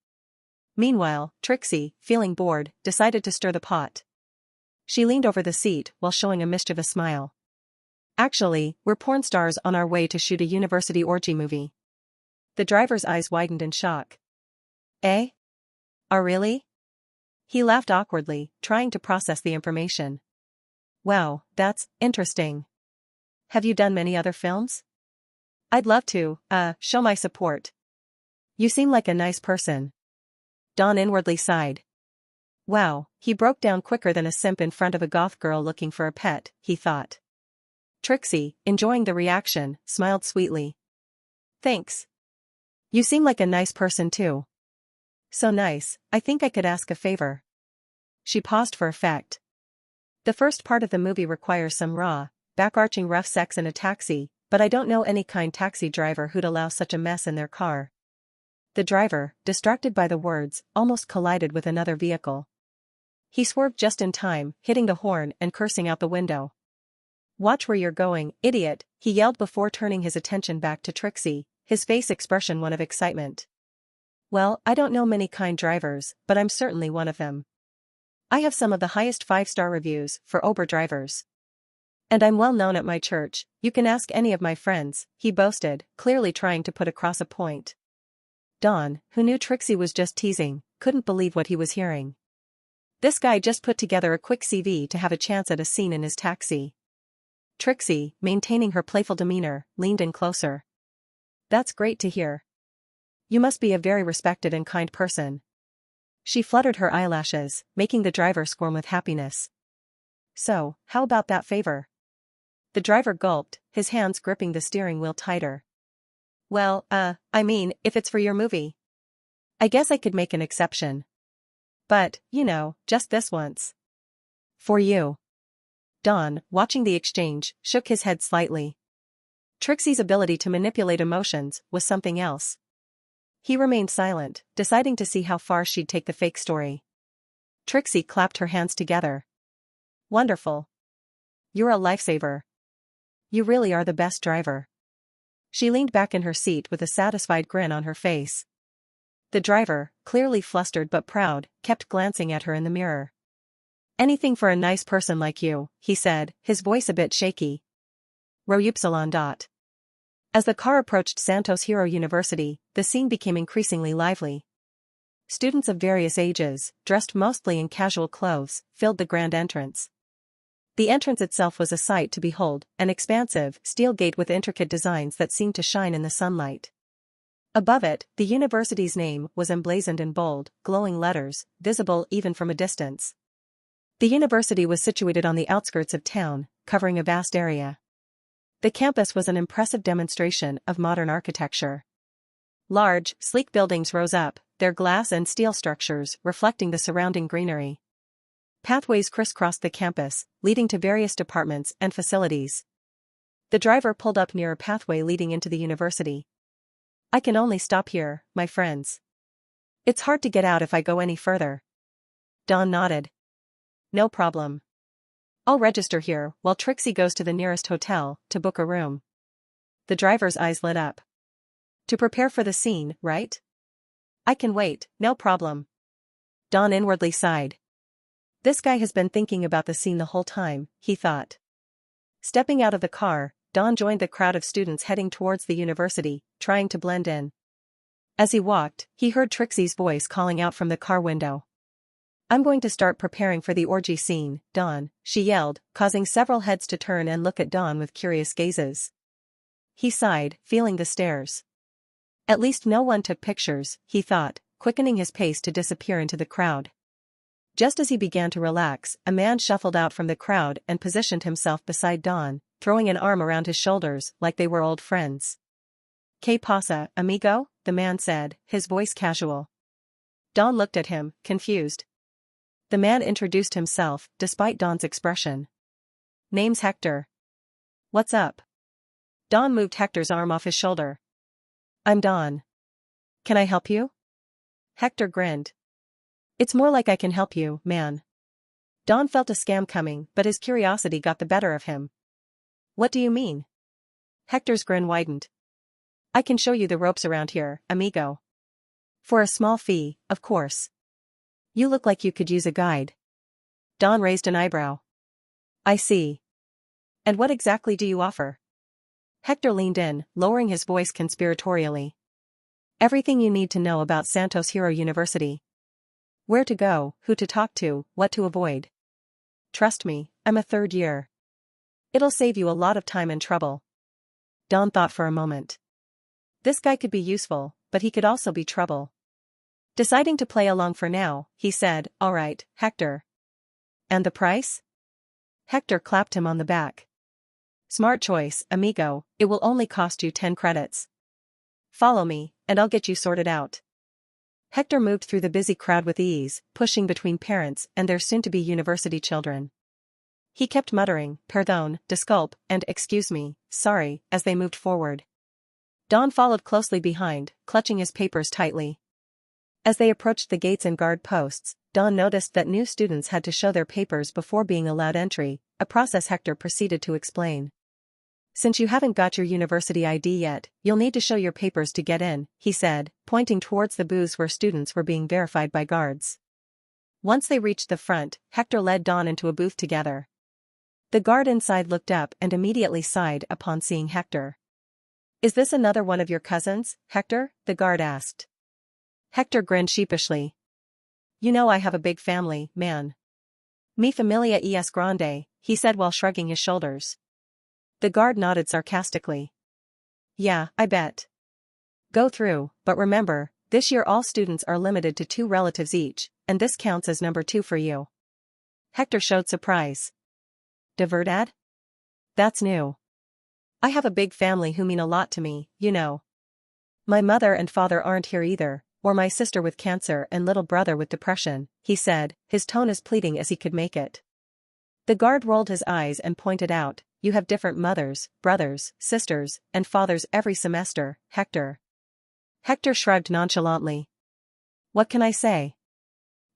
Meanwhile, Trixie, feeling bored, decided to stir the pot. She leaned over the seat while showing a mischievous smile. Actually, we're porn stars on our way to shoot a university orgy movie. The driver's eyes widened in shock. Eh? Oh really? He laughed awkwardly, trying to process the information. Wow, that's interesting. Have you done many other films? I'd love to, show my support. You seem like a nice person. Don inwardly sighed. Wow, he broke down quicker than a simp in front of a goth girl looking for a pet, he thought. Trixie, enjoying the reaction, smiled sweetly. Thanks. You seem like a nice person too. So nice, I think I could ask a favor. She paused for effect. The first part of the movie requires some raw, back-arching rough sex in a taxi, but I don't know any kind taxi driver who'd allow such a mess in their car. The driver, distracted by the words, almost collided with another vehicle. He swerved just in time, hitting the horn and cursing out the window. Watch where you're going, idiot, he yelled before turning his attention back to Trixie, his face expression one of excitement. Well, I don't know many kind drivers, but I'm certainly one of them. I have some of the highest 5-star reviews for Uber drivers. And I'm well known at my church, you can ask any of my friends, he boasted, clearly trying to put across a point. Don, who knew Trixie was just teasing, couldn't believe what he was hearing. This guy just put together a quick CV to have a chance at a scene in his taxi. Trixie, maintaining her playful demeanor, leaned in closer. That's great to hear. You must be a very respected and kind person. She fluttered her eyelashes, making the driver squirm with happiness. So, how about that favor? The driver gulped, his hands gripping the steering wheel tighter. Well, I mean, if it's for your movie. I guess I could make an exception. But, you know, just this once. For you. Don, watching the exchange, shook his head slightly. Trixie's ability to manipulate emotions was something else. He remained silent, deciding to see how far she'd take the fake story. Trixie clapped her hands together. Wonderful. You're a lifesaver. You really are the best driver. She leaned back in her seat with a satisfied grin on her face. The driver, clearly flustered but proud, kept glancing at her in the mirror. Anything for a nice person like you, he said, his voice a bit shaky. Roupsilon. As the car approached Santos Hero University, the scene became increasingly lively. Students of various ages, dressed mostly in casual clothes, filled the grand entrance. The entrance itself was a sight to behold, an expansive, steel gate with intricate designs that seemed to shine in the sunlight. Above it, the university's name was emblazoned in bold, glowing letters, visible even from a distance. The university was situated on the outskirts of town, covering a vast area. The campus was an impressive demonstration of modern architecture. Large, sleek buildings rose up, their glass and steel structures reflecting the surrounding greenery. Pathways crisscrossed the campus, leading to various departments and facilities. The driver pulled up near a pathway leading into the university. I can only stop here, my friends. It's hard to get out if I go any further. Don nodded. No problem. I'll register here while Trixie goes to the nearest hotel to book a room. The driver's eyes lit up. To prepare for the scene, right? I can wait, no problem. Don inwardly sighed. This guy has been thinking about the scene the whole time, he thought. Stepping out of the car, Don joined the crowd of students heading towards the university, trying to blend in. As he walked, he heard Trixie's voice calling out from the car window. I'm going to start preparing for the orgy scene, Don, she yelled, causing several heads to turn and look at Don with curious gazes. He sighed, feeling the stares. At least no one took pictures, he thought, quickening his pace to disappear into the crowd. Just as he began to relax, a man shuffled out from the crowd and positioned himself beside Don, throwing an arm around his shoulders like they were old friends. ¿Qué pasa, amigo? The man said, his voice casual. Don looked at him, confused. The man introduced himself, despite Don's expression. Name's Hector. What's up? Don moved Hector's arm off his shoulder. I'm Don. Can I help you? Hector grinned. It's more like I can help you, man. Don felt a scam coming, but his curiosity got the better of him. What do you mean? Hector's grin widened. I can show you the ropes around here, amigo. For a small fee, of course. You look like you could use a guide. Don raised an eyebrow. I see. And what exactly do you offer? Hector leaned in, lowering his voice conspiratorially. Everything you need to know about Santos Hero University. Where to go, who to talk to, what to avoid. Trust me, I'm a third year. It'll save you a lot of time and trouble. Don thought for a moment. This guy could be useful, but he could also be trouble. Deciding to play along for now, he said, all right, Hector. And the price? Hector clapped him on the back. Smart choice, amigo, it will only cost you 10 credits. Follow me, and I'll get you sorted out. Hector moved through the busy crowd with ease, pushing between parents and their soon-to-be university children. He kept muttering, perdón, disculpe, and excuse me, sorry, as they moved forward. Don followed closely behind, clutching his papers tightly. As they approached the gates and guard posts, Don noticed that new students had to show their papers before being allowed entry, a process Hector proceeded to explain. Since you haven't got your university ID yet, you'll need to show your papers to get in, he said, pointing towards the booths where students were being verified by guards. Once they reached the front, Hector led Don into a booth together. The guard inside looked up and immediately sighed upon seeing Hector. Is this another one of your cousins, Hector? The guard asked. Hector grinned sheepishly. You know I have a big family, man. Mi familia es grande, he said while shrugging his shoulders. The guard nodded sarcastically. Yeah, I bet. Go through, but remember, this year all students are limited to 2 relatives each, and this counts as number 2 for you. Hector showed surprise. De verdad? That's new. I have a big family who mean a lot to me, you know. My mother and father aren't here either, or my sister with cancer and little brother with depression, he said, his tone as pleading as he could make it. The guard rolled his eyes and pointed out, "You have different mothers, brothers, sisters, and fathers every semester, Hector." Hector shrugged nonchalantly. "What can I say?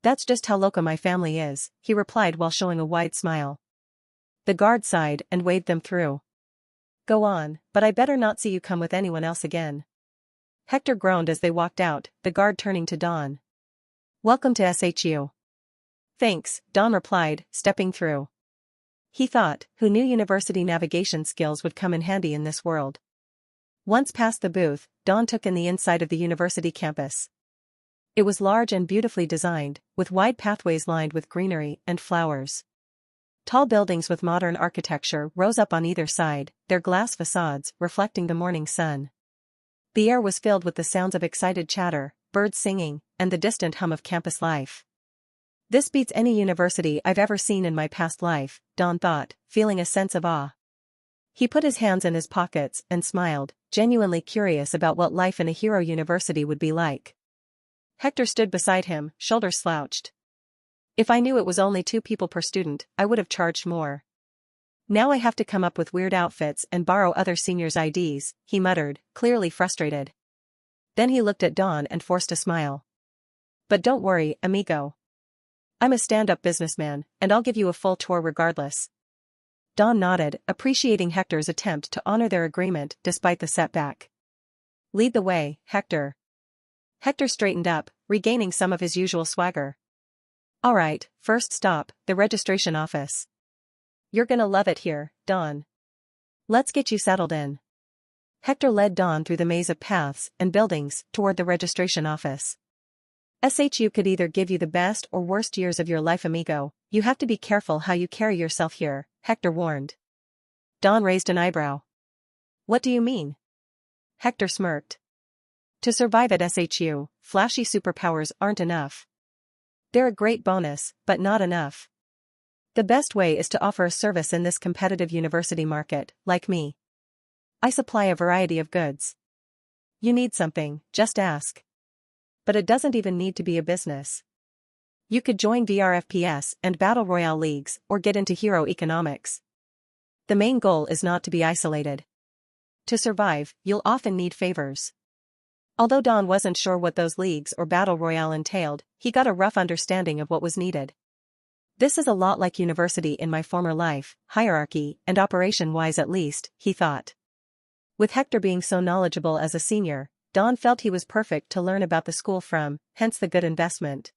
That's just how loco my family is," he replied while showing a wide smile. The guard sighed and waved them through. "Go on, but I better not see you come with anyone else again." Hector groaned as they walked out, the guard turning to Don. "Welcome to SHU." "Thanks," Don replied, stepping through. He thought, who knew university navigation skills would come in handy in this world. Once past the booth, Don took in the inside of the university campus. It was large and beautifully designed, with wide pathways lined with greenery and flowers. Tall buildings with modern architecture rose up on either side, their glass facades reflecting the morning sun. The air was filled with the sounds of excited chatter, birds singing, and the distant hum of campus life. "This beats any university I've ever seen in my past life," Don thought, feeling a sense of awe. He put his hands in his pockets and smiled, genuinely curious about what life in a hero university would be like. Hector stood beside him, shoulders slouched. "If I knew it was only 2 people per student, I would have charged more. Now I have to come up with weird outfits and borrow other seniors' IDs," he muttered, clearly frustrated. Then he looked at Don and forced a smile. "But don't worry, amigo. I'm a stand-up businessman, and I'll give you a full tour regardless." Don nodded, appreciating Hector's attempt to honor their agreement despite the setback. "Lead the way, Hector." Hector straightened up, regaining some of his usual swagger. "All right, first stop, the registration office. You're gonna love it here, Don. Let's get you settled in." Hector led Don through the maze of paths and buildings toward the registration office. "SHU could either give you the best or worst years of your life, amigo. You have to be careful how you carry yourself here," Hector warned. Don raised an eyebrow. "What do you mean?" Hector smirked. "To survive at SHU, flashy superpowers aren't enough. They're a great bonus, but not enough. The best way is to offer a service in this competitive university market, like me. I supply a variety of goods. You need something, just ask. But it doesn't even need to be a business. You could join VRFPS and Battle Royale leagues or get into hero economics. The main goal is not to be isolated. To survive, you'll often need favors." Although Don wasn't sure what those leagues or Battle Royale entailed, he got a rough understanding of what was needed. "This is a lot like university in my former life, hierarchy and operation-wise at least," he thought. With Hector being so knowledgeable as a senior, Don felt he was perfect to learn about the school from, hence the good investment.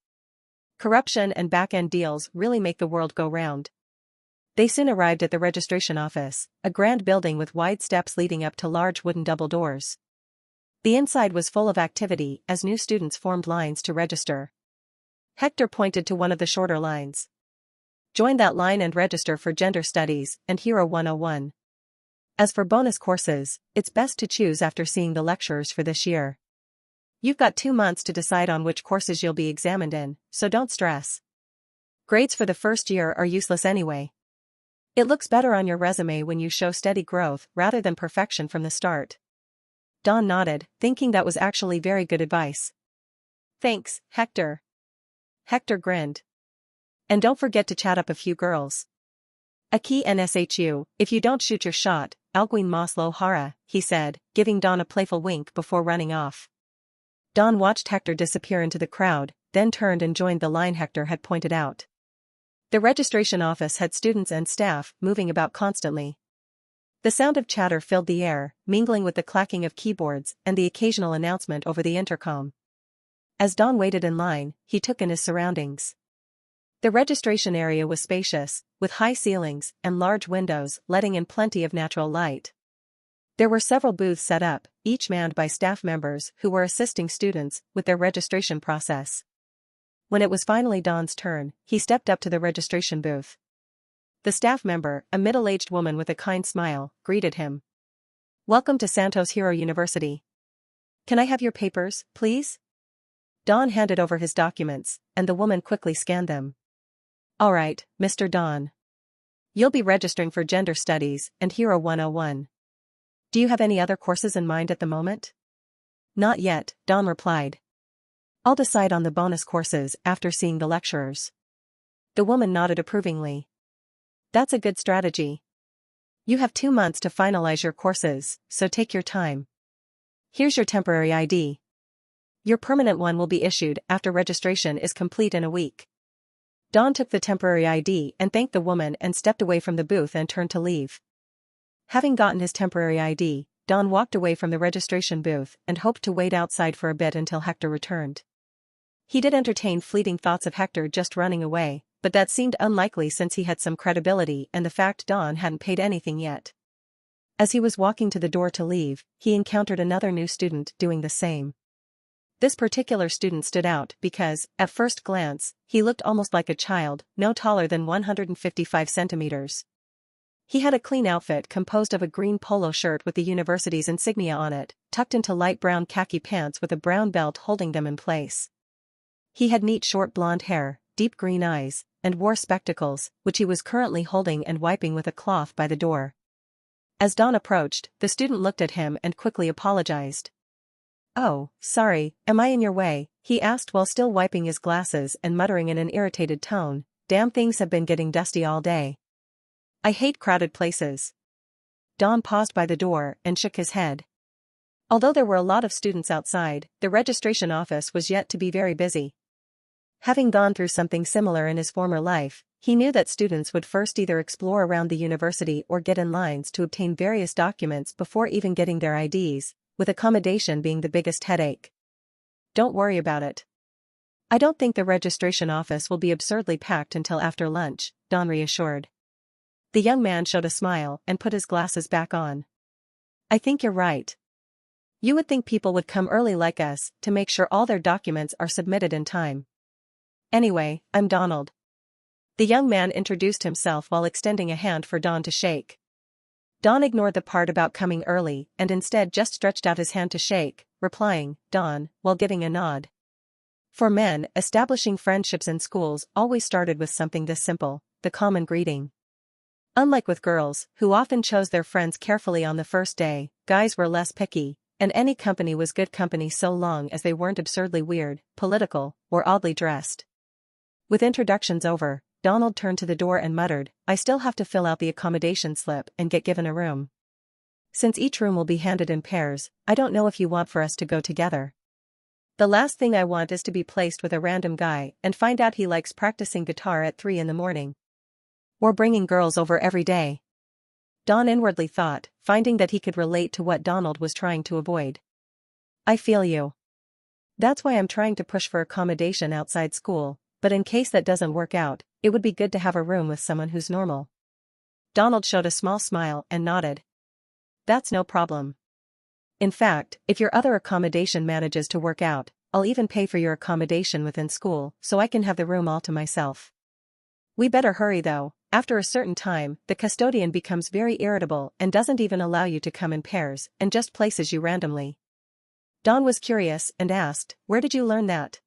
Corruption and back-end deals really make the world go round. They soon arrived at the registration office, a grand building with wide steps leading up to large wooden double doors. The inside was full of activity as new students formed lines to register. Hector pointed to one of the shorter lines. "Join that line and register for Gender Studies and Hero 101. As for bonus courses, it's best to choose after seeing the lecturers for this year. You've got 2 months to decide on which courses you'll be examined in, so don't stress. Grades for the first year are useless anyway. It looks better on your resume when you show steady growth rather than perfection from the start." Don nodded, thinking that was actually very good advice. "Thanks, Hector." Hector grinned. "And don't forget to chat up a few girls. A key NSHU, if you don't shoot your shot, Alguin Maslow Hara," he said, giving Don a playful wink before running off. Don watched Hector disappear into the crowd, then turned and joined the line Hector had pointed out. The registration office had students and staff moving about constantly. The sound of chatter filled the air, mingling with the clacking of keyboards and the occasional announcement over the intercom. As Don waited in line, he took in his surroundings. The registration area was spacious, with high ceilings and large windows letting in plenty of natural light. There were several booths set up, each manned by staff members who were assisting students with their registration process. When it was finally Don's turn, he stepped up to the registration booth. The staff member, a middle-aged woman with a kind smile, greeted him. "Welcome to Santos Hero University. Can I have your papers, please?" Don handed over his documents, and the woman quickly scanned them. "All right, Mr. Don. You'll be registering for Gender Studies and Hero 101. Do you have any other courses in mind at the moment?" "Not yet," Don replied. "I'll decide on the bonus courses after seeing the lecturers." The woman nodded approvingly. That's a good strategy. You have 2 months to finalize your courses, so take your time. Here's your temporary ID. Your permanent one will be issued after registration is complete in a week. Dawn took the temporary ID and thanked the woman and stepped away from the booth and turned to leave. Having gotten his temporary ID, Dawn walked away from the registration booth and hoped to wait outside for a bit until Hector returned. He did entertain fleeting thoughts of Hector just running away, but that seemed unlikely since he had some credibility and the fact Dawn hadn't paid anything yet. As he was walking to the door to leave, he encountered another new student doing the same. This particular student stood out because, at first glance, he looked almost like a child, no taller than 155 centimeters. He had a clean outfit composed of a green polo shirt with the university's insignia on it, tucked into light brown khaki pants with a brown belt holding them in place. He had neat short blonde hair, deep green eyes, and wore spectacles, which he was currently holding and wiping with a cloth by the door. As Dawn approached, the student looked at him and quickly apologized. "Oh, sorry, am I in your way?" he asked while still wiping his glasses and muttering in an irritated tone, "Damn things have been getting dusty all day. I hate crowded places." Dawn paused by the door and shook his head. Although there were a lot of students outside, the registration office was yet to be very busy. Having gone through something similar in his former life, he knew that students would first either explore around the university or get in lines to obtain various documents before even getting their IDs, with accommodation being the biggest headache. "Don't worry about it. I don't think the registration office will be absurdly packed until after lunch," Dawn reassured. The young man showed a smile and put his glasses back on. "I think you're right. You would think people would come early like us to make sure all their documents are submitted in time. Anyway, I'm Donald." The young man introduced himself while extending a hand for Dawn to shake. Dawn ignored the part about coming early and instead just stretched out his hand to shake, replying, "Dawn," while giving a nod. For men, establishing friendships in schools always started with something this simple, the common greeting. Unlike with girls, who often chose their friends carefully on the first day, guys were less picky, and any company was good company so long as they weren't absurdly weird, political, or oddly dressed. With introductions over, Donald turned to the door and muttered, "I still have to fill out the accommodation slip and get given a room. Since each room will be handed in pairs, I don't know if you want for us to go together. The last thing I want is to be placed with a random guy and find out he likes practicing guitar at 3 in the morning. Or bringing girls over every day." Dawn inwardly thought, finding that he could relate to what Donald was trying to avoid. "I feel you. That's why I'm trying to push for accommodation outside school, but in case that doesn't work out, it would be good to have a room with someone who's normal." Donald showed a small smile and nodded. "That's no problem. In fact, if your other accommodation manages to work out, I'll even pay for your accommodation within school so I can have the room all to myself. We better hurry though. After a certain time, the custodian becomes very irritable and doesn't even allow you to come in pairs and just places you randomly." Dawn was curious and asked, "Where did you learn that?"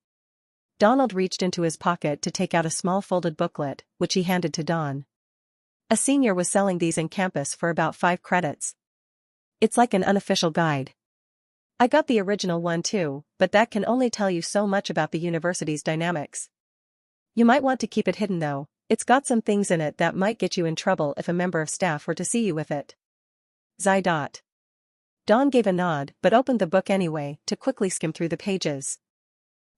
Donald reached into his pocket to take out a small folded booklet, which he handed to Dawn. A senior was selling these in campus for about 5 credits. It's like an unofficial guide. I got the original one too, but that can only tell you so much about the university's dynamics. You might want to keep it hidden though. It's got some things in it that might get you in trouble if a member of staff were to see you with it. Zai. Dawn gave a nod but opened the book anyway to quickly skim through the pages.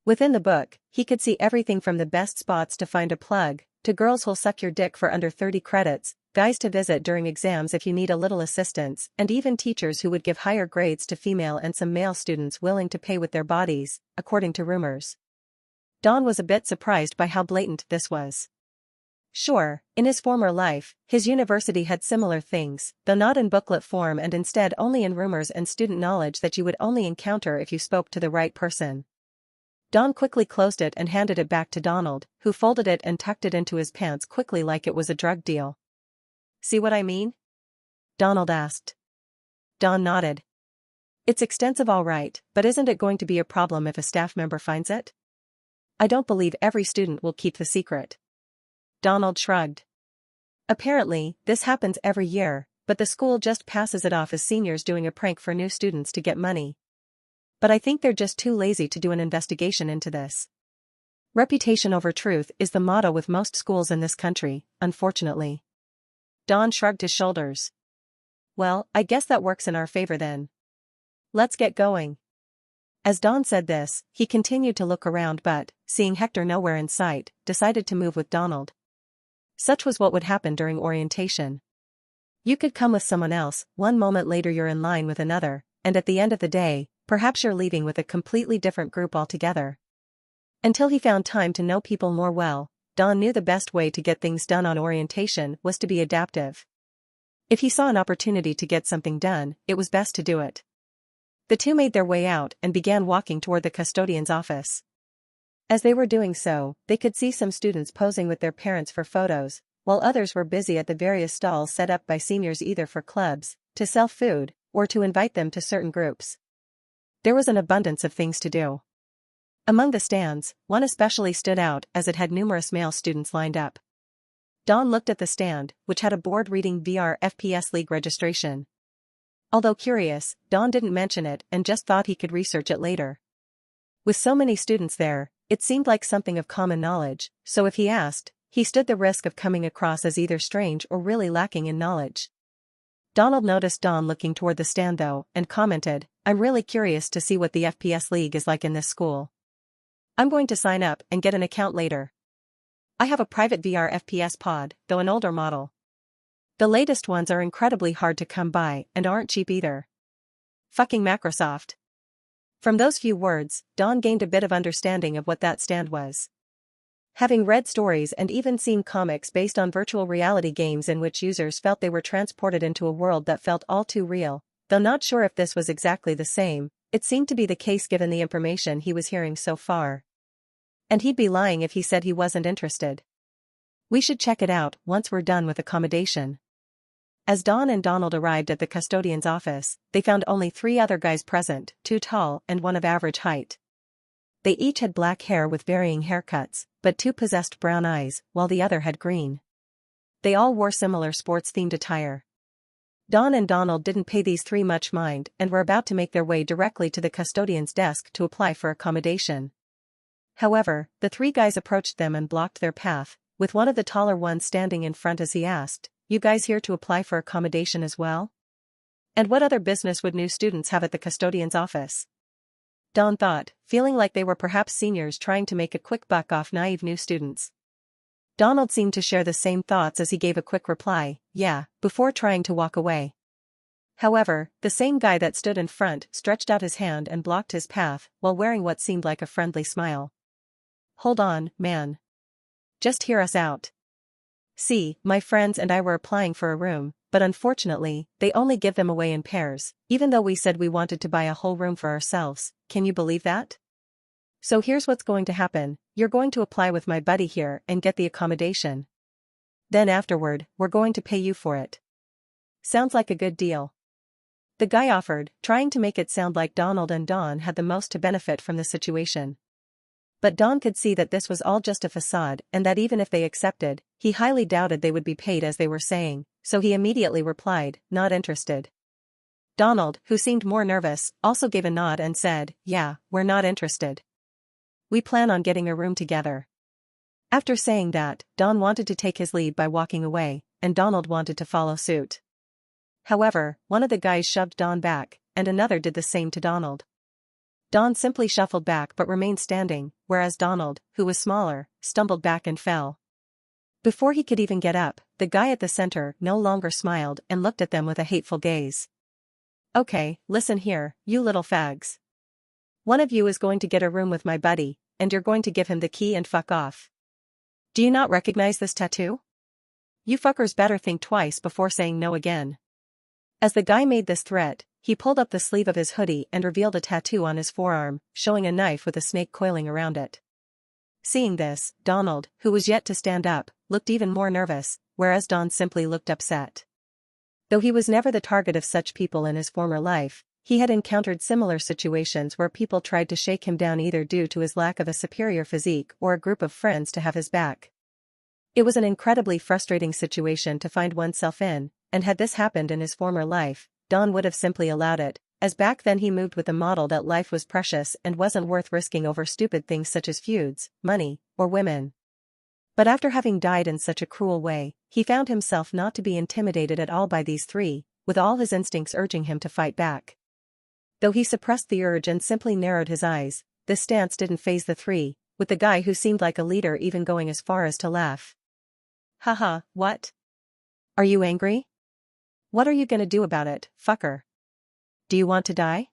Within the book, he could see everything from the best spots to find a plug, to girls who'll suck your dick for under 30 credits, guys to visit during exams if you need a little assistance, and even teachers who would give higher grades to female and some male students willing to pay with their bodies, according to rumors. Dawn was a bit surprised by how blatant this was. Sure, in his former life, his university had similar things, though not in booklet form and instead only in rumors and student knowledge that you would only encounter if you spoke to the right person. Dawn quickly closed it and handed it back to Donald, who folded it and tucked it into his pants quickly like it was a drug deal. "See what I mean?" Donald asked. Dawn nodded. "It's extensive all right, but isn't it going to be a problem if a staff member finds it? I don't believe every student will keep the secret." Donald shrugged. "Apparently, this happens every year, but the school just passes it off as seniors doing a prank for new students to get money. But I think they're just too lazy to do an investigation into this. Reputation over truth is the motto with most schools in this country, unfortunately. Don shrugged his shoulders. Well, I guess that works in our favor then. Let's get going. As Don said this, he continued to look around but, seeing Hector nowhere in sight, decided to move with Donald. Such was what would happen during orientation. You could come with someone else, one moment later you're in line with another, and at the end of the day, perhaps you're leaving with a completely different group altogether. Until he found time to know people more well, Don knew the best way to get things done on orientation was to be adaptive. If he saw an opportunity to get something done, it was best to do it. The two made their way out and began walking toward the custodian's office. As they were doing so, they could see some students posing with their parents for photos, while others were busy at the various stalls set up by seniors either for clubs, to sell food, or to invite them to certain groups. There was an abundance of things to do. Among the stands, one especially stood out as it had numerous male students lined up. Don looked at the stand, which had a board reading VR FPS League registration. Although curious, Don didn't mention it and just thought he could research it later. With so many students there, it seemed like something of common knowledge, so if he asked, he stood the risk of coming across as either strange or really lacking in knowledge. Donald noticed Don looking toward the stand though, and commented, "I'm really curious to see what the FPS League is like in this school. I'm going to sign up and get an account later. I have a private VR FPS pod, though an older model. The latest ones are incredibly hard to come by and aren't cheap either. Fucking Microsoft." From those few words, Don gained a bit of understanding of what that stand was. Having read stories and even seen comics based on virtual reality games in which users felt they were transported into a world that felt all too real, though not sure if this was exactly the same, it seemed to be the case given the information he was hearing so far. And he'd be lying if he said he wasn't interested. "We should check it out once we're done with accommodation." As Don and Donald arrived at the custodian's office, they found only 3 other guys present, 2 tall and 1 of average height. They each had black hair with varying haircuts, but 2 possessed brown eyes, while the other had green. They all wore similar sports-themed attire. Don and Donald didn't pay these 3 much mind and were about to make their way directly to the custodian's desk to apply for accommodation. However, the 3 guys approached them and blocked their path, with one of the taller ones standing in front as he asked, "You guys here to apply for accommodation as well? And what other business would new students have at the custodian's office?" Don thought, feeling like they were perhaps seniors trying to make a quick buck off naive new students. Donald seemed to share the same thoughts as he gave a quick reply, "Yeah," before trying to walk away. However, the same guy that stood in front stretched out his hand and blocked his path while wearing what seemed like a friendly smile. "Hold on, man. Just hear us out. See, my friends and I were applying for a room, but unfortunately, they only give them away in pairs, even though we said we wanted to buy a whole room for ourselves. Can you believe that? So here's what's going to happen, you're going to apply with my buddy here and get the accommodation. Then afterward, we're going to pay you for it. Sounds like a good deal." The guy offered, trying to make it sound like Donald and Don had the most to benefit from the situation. But Don could see that this was all just a facade and that even if they accepted, he highly doubted they would be paid as they were saying, so he immediately replied, "Not interested." Donald, who seemed more nervous, also gave a nod and said, "Yeah, we're not interested. We plan on getting a room together." After saying that, Don wanted to take his lead by walking away, and Donald wanted to follow suit. However, one of the guys shoved Don back, and another did the same to Donald. Don simply shuffled back but remained standing, whereas Donald, who was smaller, stumbled back and fell. Before he could even get up, the guy at the center no longer smiled and looked at them with a hateful gaze. "Okay, listen here, you little fags. One of you is going to get a room with my buddy, and you're going to give him the key and fuck off. Do you not recognize this tattoo? You fuckers better think twice before saying no again." As the guy made this threat, he pulled up the sleeve of his hoodie and revealed a tattoo on his forearm, showing a knife with a snake coiling around it. Seeing this, Donald, who was yet to stand up, looked even more nervous, whereas Don simply looked upset. Though he was never the target of such people in his former life, he had encountered similar situations where people tried to shake him down either due to his lack of a superior physique or a group of friends to have his back. It was an incredibly frustrating situation to find oneself in, and had this happened in his former life, Don would have simply allowed it, as back then he moved with the model that life was precious and wasn't worth risking over stupid things such as feuds, money, or women. But after having died in such a cruel way, he found himself not to be intimidated at all by these three, with all his instincts urging him to fight back. Though he suppressed the urge and simply narrowed his eyes, this stance didn't faze the three, with the guy who seemed like a leader even going as far as to laugh. Haha, what? Are you angry? What are you gonna do about it, fucker? Do you want to die?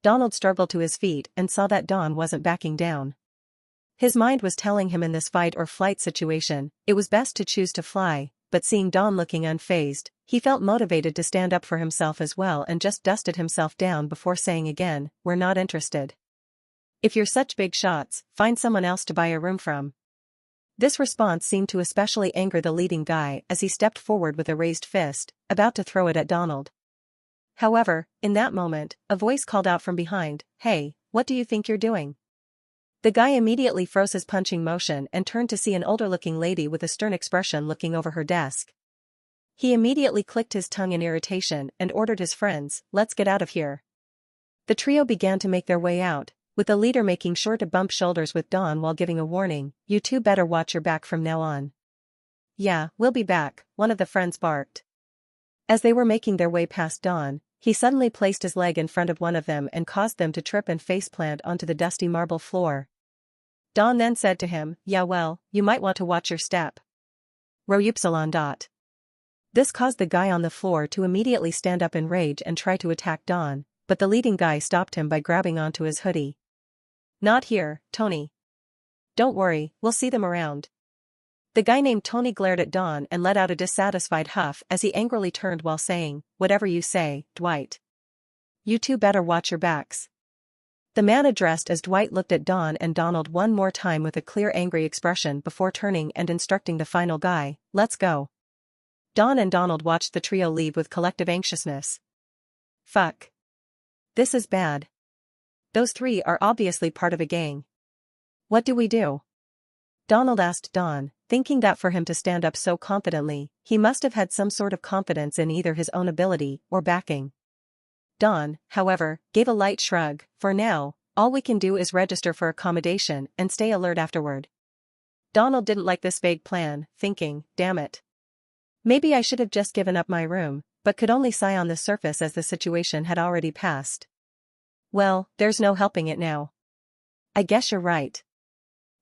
Donald struggled to his feet and saw that Don wasn't backing down. His mind was telling him in this fight or flight situation, it was best to choose to fly, but seeing Don looking unfazed, he felt motivated to stand up for himself as well and just dusted himself down before saying again, "We're not interested. If you're such big shots, find someone else to buy a room from." This response seemed to especially anger the leading guy as he stepped forward with a raised fist, about to throw it at Donald. However, in that moment, a voice called out from behind, "Hey, what do you think you're doing?" The guy immediately froze his punching motion and turned to see an older-looking lady with a stern expression looking over her desk. He immediately clicked his tongue in irritation and ordered his friends, "Let's get out of here." The trio began to make their way out, with the leader making sure to bump shoulders with Don while giving a warning, "You two better watch your back from now on." "Yeah, we'll be back," one of the friends barked. As they were making their way past Don, he suddenly placed his leg in front of one of them and caused them to trip and faceplant onto the dusty marble floor. Don then said to him, "Yeah, well, you might want to watch your step." Roupsilon. This caused the guy on the floor to immediately stand up in rage and try to attack Don, but the leading guy stopped him by grabbing onto his hoodie. "Not here, Tony. Don't worry, we'll see them around." The guy named Tony glared at Don and let out a dissatisfied huff as he angrily turned while saying, "Whatever you say, Dwight. You two better watch your backs." The man addressed as Dwight looked at Don and Donald one more time with a clear angry expression before turning and instructing the final guy, "Let's go." Don and Donald watched the trio leave with collective anxiousness. Fuck. This is bad. Those three are obviously part of a gang. What do we do? Donald asked Don, thinking that for him to stand up so confidently, he must have had some sort of confidence in either his own ability or backing. Don, however, gave a light shrug. "For now, all we can do is register for accommodation and stay alert afterward." Donald didn't like this vague plan, thinking, "Damn it. Maybe I should have just given up my room," but could only sigh on the surface as the situation had already passed. "Well, there's no helping it now. I guess you're right."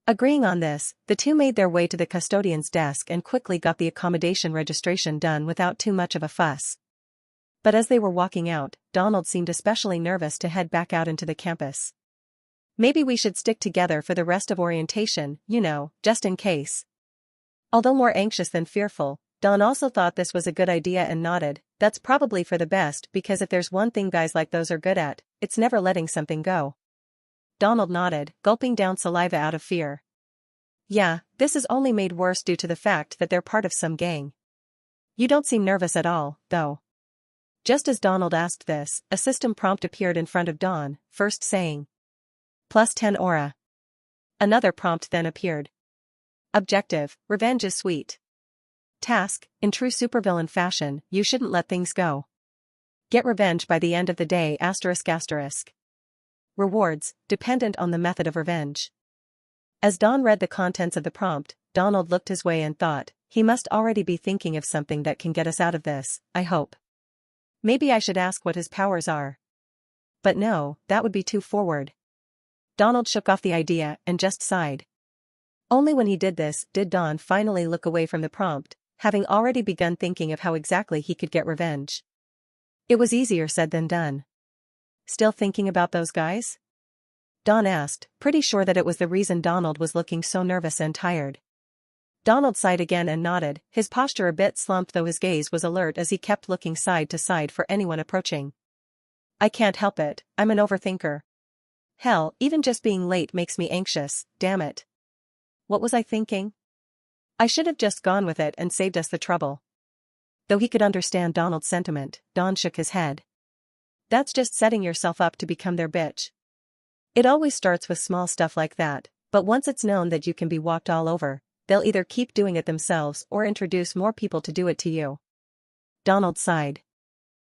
Agreeing on this, the two made their way to the custodian's desk and quickly got the accommodation registration done without too much of a fuss. But as they were walking out, Donald seemed especially nervous to head back out into the campus. "Maybe we should stick together for the rest of orientation, just in case." Although more anxious than fearful, Don also thought this was a good idea and nodded, "That's probably for the best because if there's one thing guys like those are good at, it's never letting something go." Donald nodded, gulping down saliva out of fear. "Yeah, this is only made worse due to the fact that they're part of some gang. You don't seem nervous at all, though." Just as Donald asked this, a system prompt appeared in front of Don, first saying, +10 aura. Another prompt then appeared. Objective, revenge is sweet. Task, in true supervillain fashion, you shouldn't let things go. Get revenge by the end of the day ***. Rewards, dependent on the method of revenge. As Don read the contents of the prompt, Donald looked his way and thought, he must already be thinking of something that can get us out of this, I hope. Maybe I should ask what his powers are. But no, that would be too forward. Donald shook off the idea and just sighed. Only when he did this did Don finally look away from the prompt, having already begun thinking of how exactly he could get revenge. It was easier said than done. "Still thinking about those guys?" Don asked, pretty sure that it was the reason Donald was looking so nervous and tired. Donald sighed again and nodded, his posture a bit slumped though his gaze was alert as he kept looking side to side for anyone approaching. "I can't help it, I'm an overthinker. Hell, even just being late makes me anxious, damn it. What was I thinking? I should have just gone with it and saved us the trouble." Though he could understand Donald's sentiment, Don shook his head. "That's just setting yourself up to become their bitch. It always starts with small stuff like that, but once it's known that you can be walked all over, they'll either keep doing it themselves or introduce more people to do it to you." Donald sighed.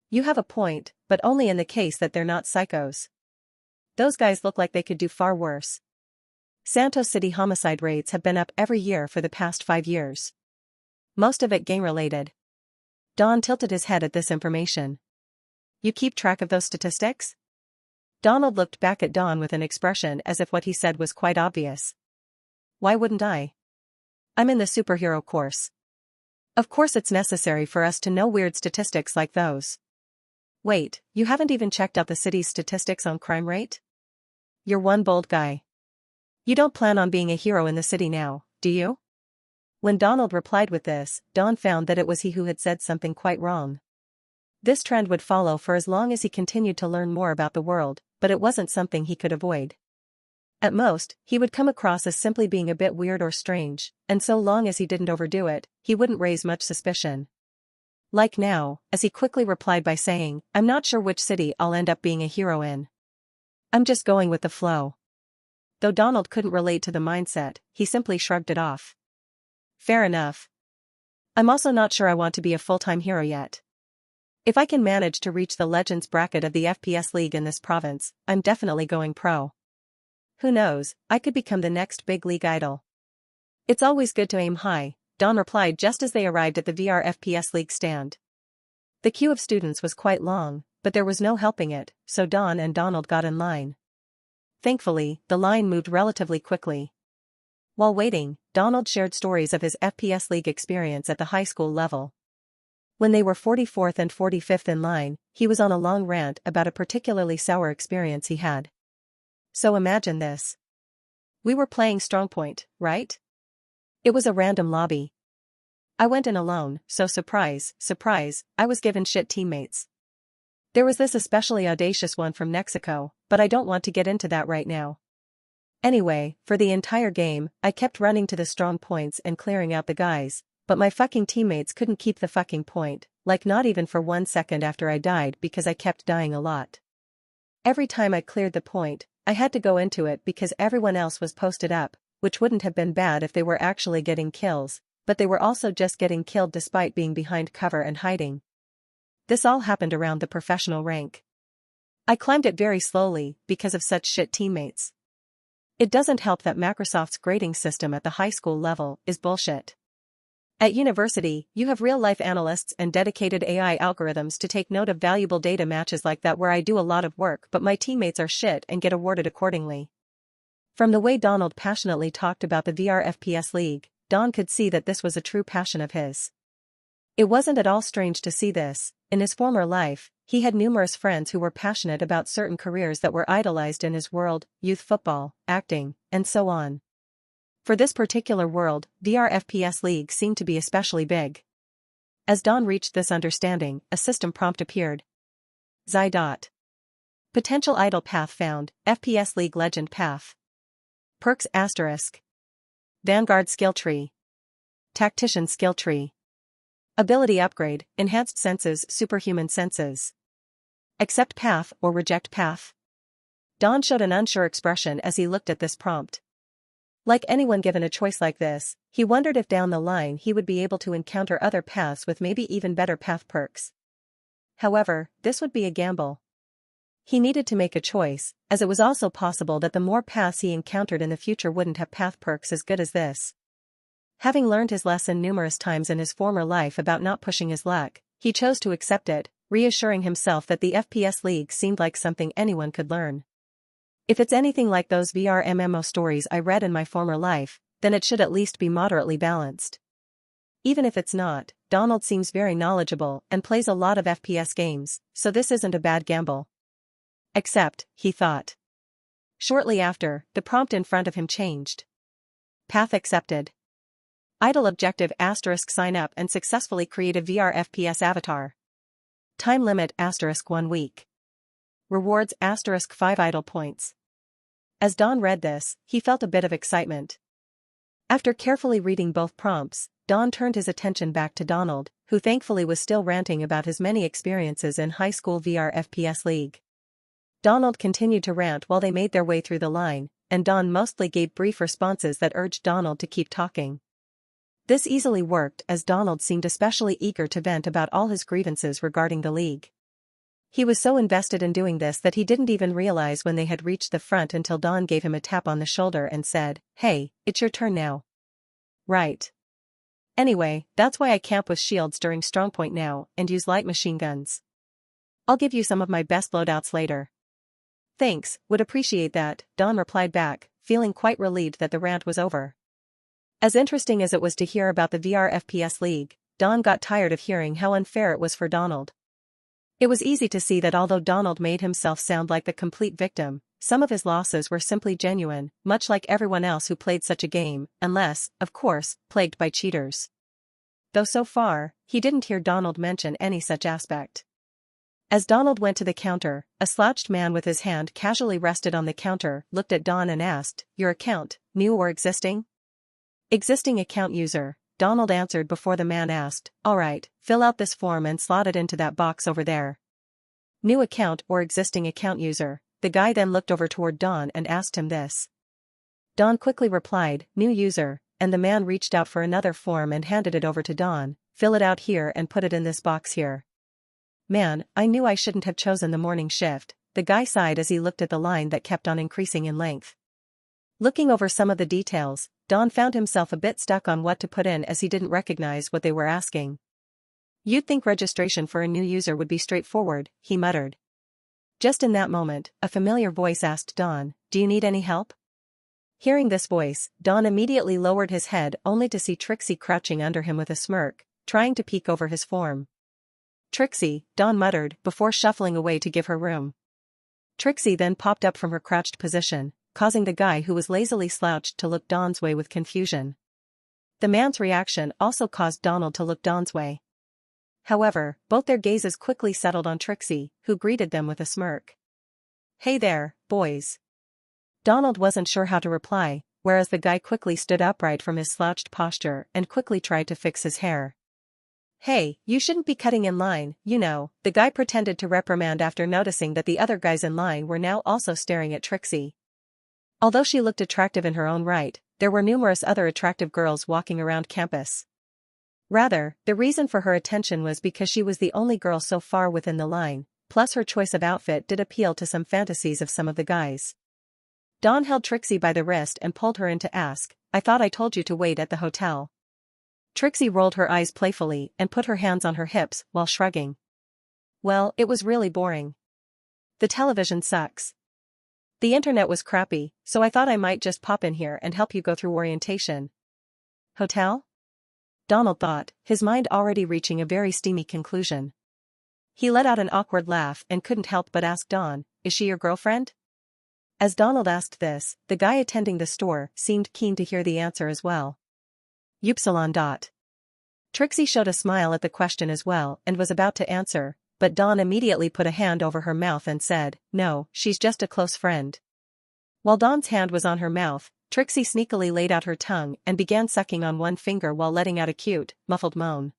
"You have a point, but only in the case that they're not psychos. Those guys look like they could do far worse." Santos City homicide rates have been up every year for the past 5 years. Most of it gang-related. Don tilted his head at this information. You keep track of those statistics? Donald looked back at Don with an expression as if what he said was quite obvious. Why wouldn't I? I'm in the superhero course. Of course it's necessary for us to know weird statistics like those. Wait, you haven't even checked out the city's statistics on crime rate? You're one bold guy. You don't plan on being a hero in the city now, do you? When Donald replied with this, Don found that it was he who had said something quite wrong. This trend would follow for as long as he continued to learn more about the world, but it wasn't something he could avoid. At most, he would come across as simply being a bit weird or strange, and so long as he didn't overdo it, he wouldn't raise much suspicion. Like now, as he quickly replied by saying, I'm not sure which city I'll end up being a hero in. I'm just going with the flow. Though Donald couldn't relate to the mindset, he simply shrugged it off. Fair enough. I'm also not sure I want to be a full-time hero yet. If I can manage to reach the Legends bracket of the FPS League in this province, I'm definitely going pro. Who knows, I could become the next big league idol. It's always good to aim high, Don replied just as they arrived at the VR FPS League stand. The queue of students was quite long, but there was no helping it, so Don and Donald got in line. Thankfully, the line moved relatively quickly. While waiting, Donald shared stories of his FPS League experience at the high school level. When they were 44th and 45th in line, he was on a long rant about a particularly sour experience he had. So imagine this. We were playing Strongpoint, right? It was a random lobby. I went in alone, so surprise, surprise, I was given shit teammates. There was this especially audacious one from Mexico, but I don't want to get into that right now. Anyway, for the entire game, I kept running to the strong points and clearing out the guys, but my fucking teammates couldn't keep the fucking point, like not even for 1 second after I died because I kept dying a lot. Every time I cleared the point, I had to go into it because everyone else was posted up, which wouldn't have been bad if they were actually getting kills, but they were also just getting killed despite being behind cover and hiding. This all happened around the professional rank. I climbed it very slowly because of such shit teammates. It doesn't help that Microsoft's grading system at the high school level is bullshit. At university, you have real-life analysts and dedicated AI algorithms to take note of valuable data matches like that where I do a lot of work but my teammates are shit and get awarded accordingly. From the way Donald passionately talked about the VR FPS League, Don could see that this was a true passion of his. It wasn't at all strange to see this. In his former life, he had numerous friends who were passionate about certain careers that were idolized in his world, youth football, acting, and so on. For this particular world, VR FPS League seemed to be especially big. As Don reached this understanding, a system prompt appeared. Zai. Potential idol path found, FPS League Legend path. Perks *. Vanguard skill tree. Tactician skill tree. Ability upgrade, enhanced senses, superhuman senses. Accept path or reject path. Don showed an unsure expression as he looked at this prompt. Like anyone given a choice like this, he wondered if down the line he would be able to encounter other paths with maybe even better path perks. However, this would be a gamble. He needed to make a choice, as it was also possible that the more paths he encountered in the future wouldn't have path perks as good as this. Having learned his lesson numerous times in his former life about not pushing his luck, he chose to accept it, reassuring himself that the FPS League seemed like something anyone could learn. If it's anything like those VR MMO stories I read in my former life, then it should at least be moderately balanced. Even if it's not, Donald seems very knowledgeable and plays a lot of FPS games, so this isn't a bad gamble. Except, he thought. Shortly after, the prompt in front of him changed. Path accepted. Idle objective * sign up and successfully create a VR FPS avatar. Time limit * 1 week. Rewards * 5 idle points. As Don read this, he felt a bit of excitement. After carefully reading both prompts, Don turned his attention back to Donald, who thankfully was still ranting about his many experiences in high school VR FPS League. Donald continued to rant while they made their way through the line, and Don mostly gave brief responses that urged Donald to keep talking. This easily worked as Donald seemed especially eager to vent about all his grievances regarding the league. He was so invested in doing this that he didn't even realize when they had reached the front until Dawn gave him a tap on the shoulder and said, "Hey, it's your turn now." "Right. Anyway, that's why I camp with shields during strongpoint now and use light machine guns. I'll give you some of my best loadouts later." "Thanks, would appreciate that," Dawn replied back, feeling quite relieved that the rant was over. As interesting as it was to hear about the VR FPS League, Dawn got tired of hearing how unfair it was for Donald. It was easy to see that although Donald made himself sound like the complete victim, some of his losses were simply genuine, much like everyone else who played such a game, unless, of course, plagued by cheaters. Though so far, he didn't hear Donald mention any such aspect. As Donald went to the counter, a slouched man with his hand casually rested on the counter looked at Dawn and asked, "Your account, new or existing?" "Existing account user," Donald answered before the man asked, "Alright, fill out this form and slot it into that box over there." "New account or existing account user," the guy then looked over toward Dawn and asked him this. Dawn quickly replied, "New user," and the man reached out for another form and handed it over to Dawn. "Fill it out here and put it in this box here." "Man, I knew I shouldn't have chosen the morning shift," the guy sighed as he looked at the line that kept on increasing in length. Looking over some of the details, Dawn found himself a bit stuck on what to put in as he didn't recognize what they were asking. "You'd think registration for a new user would be straightforward," he muttered. Just in that moment, a familiar voice asked Dawn, "Do you need any help?" Hearing this voice, Dawn immediately lowered his head only to see Trixie crouching under him with a smirk, trying to peek over his form. "Trixie," Dawn muttered before shuffling away to give her room. Trixie then popped up from her crouched position, causing the guy who was lazily slouched to look Dawn's way with confusion. The man's reaction also caused Donald to look Dawn's way. However, both their gazes quickly settled on Trixie, who greeted them with a smirk. "Hey there, boys." Donald wasn't sure how to reply, whereas the guy quickly stood upright from his slouched posture and quickly tried to fix his hair. "Hey, you shouldn't be cutting in line, you know," the guy pretended to reprimand after noticing that the other guys in line were now also staring at Trixie. Although she looked attractive in her own right, there were numerous other attractive girls walking around campus. Rather, the reason for her attention was because she was the only girl so far within the line, plus her choice of outfit did appeal to some fantasies of some of the guys. Dawn held Trixie by the wrist and pulled her in to ask, "I thought I told you to wait at the hotel." Trixie rolled her eyes playfully and put her hands on her hips while shrugging. "Well, it was really boring. The television sucks. The internet was crappy, so I thought I might just pop in here and help you go through orientation." "Hotel?" Donald thought, his mind already reaching a very steamy conclusion. He let out an awkward laugh and couldn't help but ask Dawn, "Is she your girlfriend?" As Donald asked this, the guy attending the store seemed keen to hear the answer as well. Upsilon. Trixie showed a smile at the question as well and was about to answer, but Dawn immediately put a hand over her mouth and said, "No, she's just a close friend." While Dawn's hand was on her mouth, Trixie sneakily laid out her tongue and began sucking on one finger while letting out a cute, muffled moan.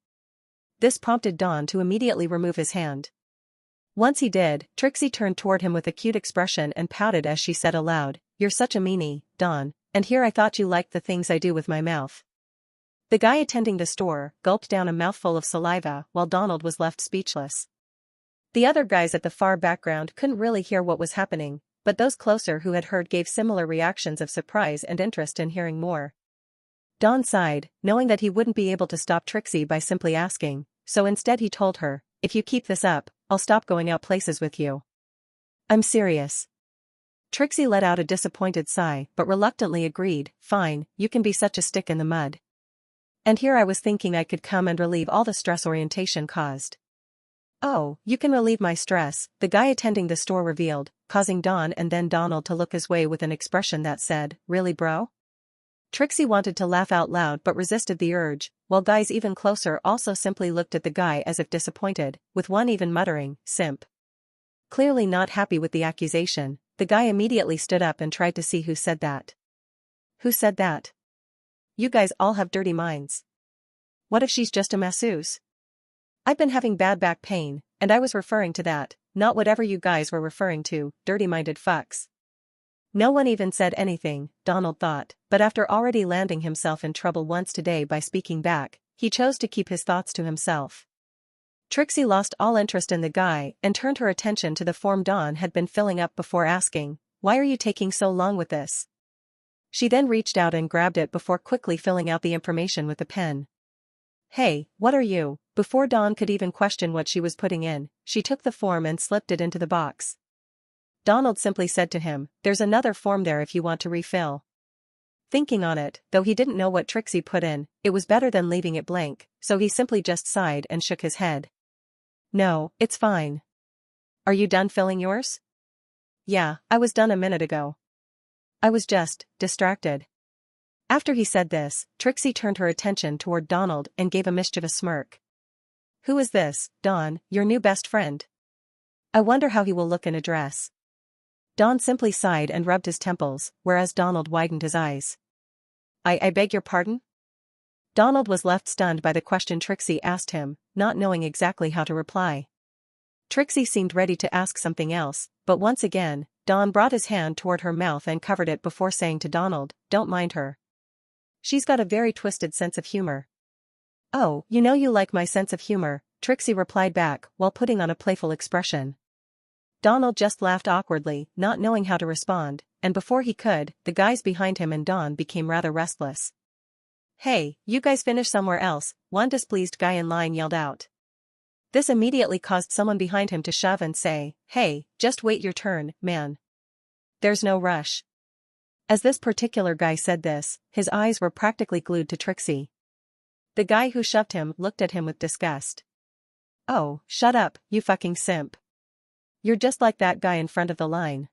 This prompted Dawn to immediately remove his hand. Once he did, Trixie turned toward him with a cute expression and pouted as she said aloud, "You're such a meanie, Dawn, and here I thought you liked the things I do with my mouth." The guy attending the store gulped down a mouthful of saliva while Donald was left speechless. The other guys at the far background couldn't really hear what was happening, but those closer who had heard gave similar reactions of surprise and interest in hearing more. Dawn sighed, knowing that he wouldn't be able to stop Trixie by simply asking, so instead he told her, "If you keep this up, I'll stop going out places with you." "I'm serious." Trixie let out a disappointed sigh but reluctantly agreed, "Fine, you can be such a stick in the mud. And here I was thinking I could come and relieve all the stress orientation caused." "Oh, you can relieve my stress," the guy attending the store revealed, causing Dawn and then Donald to look his way with an expression that said, "Really bro?" Trixie wanted to laugh out loud but resisted the urge, while guys even closer also simply looked at the guy as if disappointed, with one even muttering, "Simp." Clearly not happy with the accusation, the guy immediately stood up and tried to see who said that. "Who said that? You guys all have dirty minds. What if she's just a masseuse? I've been having bad back pain, and I was referring to that, not whatever you guys were referring to, dirty-minded fucks." No one even said anything, Donald thought, but after already landing himself in trouble once today by speaking back, he chose to keep his thoughts to himself. Trixie lost all interest in the guy and turned her attention to the form Dawn had been filling up before asking, "Why are you taking so long with this?" She then reached out and grabbed it before quickly filling out the information with a pen. "Hey, what are you?" Before Dawn could even question what she was putting in, she took the form and slipped it into the box. Donald simply said to him, "There's another form there if you want to refill." Thinking on it, though he didn't know what Trixie put in, it was better than leaving it blank, so he simply just sighed and shook his head. "No, it's fine." "Are you done filling yours?" "Yeah, I was done a minute ago. I was just distracted." After he said this, Trixie turned her attention toward Donald and gave a mischievous smirk. "Who is this, Dawn, your new best friend? I wonder how he will look in a dress." Don simply sighed and rubbed his temples, whereas Donald widened his eyes. I beg your pardon?" Donald was left stunned by the question Trixie asked him, not knowing exactly how to reply. Trixie seemed ready to ask something else, but once again, Don brought his hand toward her mouth and covered it before saying to Donald, "Don't mind her. She's got a very twisted sense of humor." "Oh, you know you like my sense of humor," Trixie replied back while putting on a playful expression. Donald just laughed awkwardly, not knowing how to respond, and before he could, the guys behind him and Don became rather restless. "Hey, you guys finish somewhere else," one displeased guy in line yelled out. This immediately caused someone behind him to shove and say, "Hey, just wait your turn, man. There's no rush." As this particular guy said this, his eyes were practically glued to Trixie. The guy who shoved him looked at him with disgust. "Oh, shut up, you fucking simp. You're just like that guy in front of the line."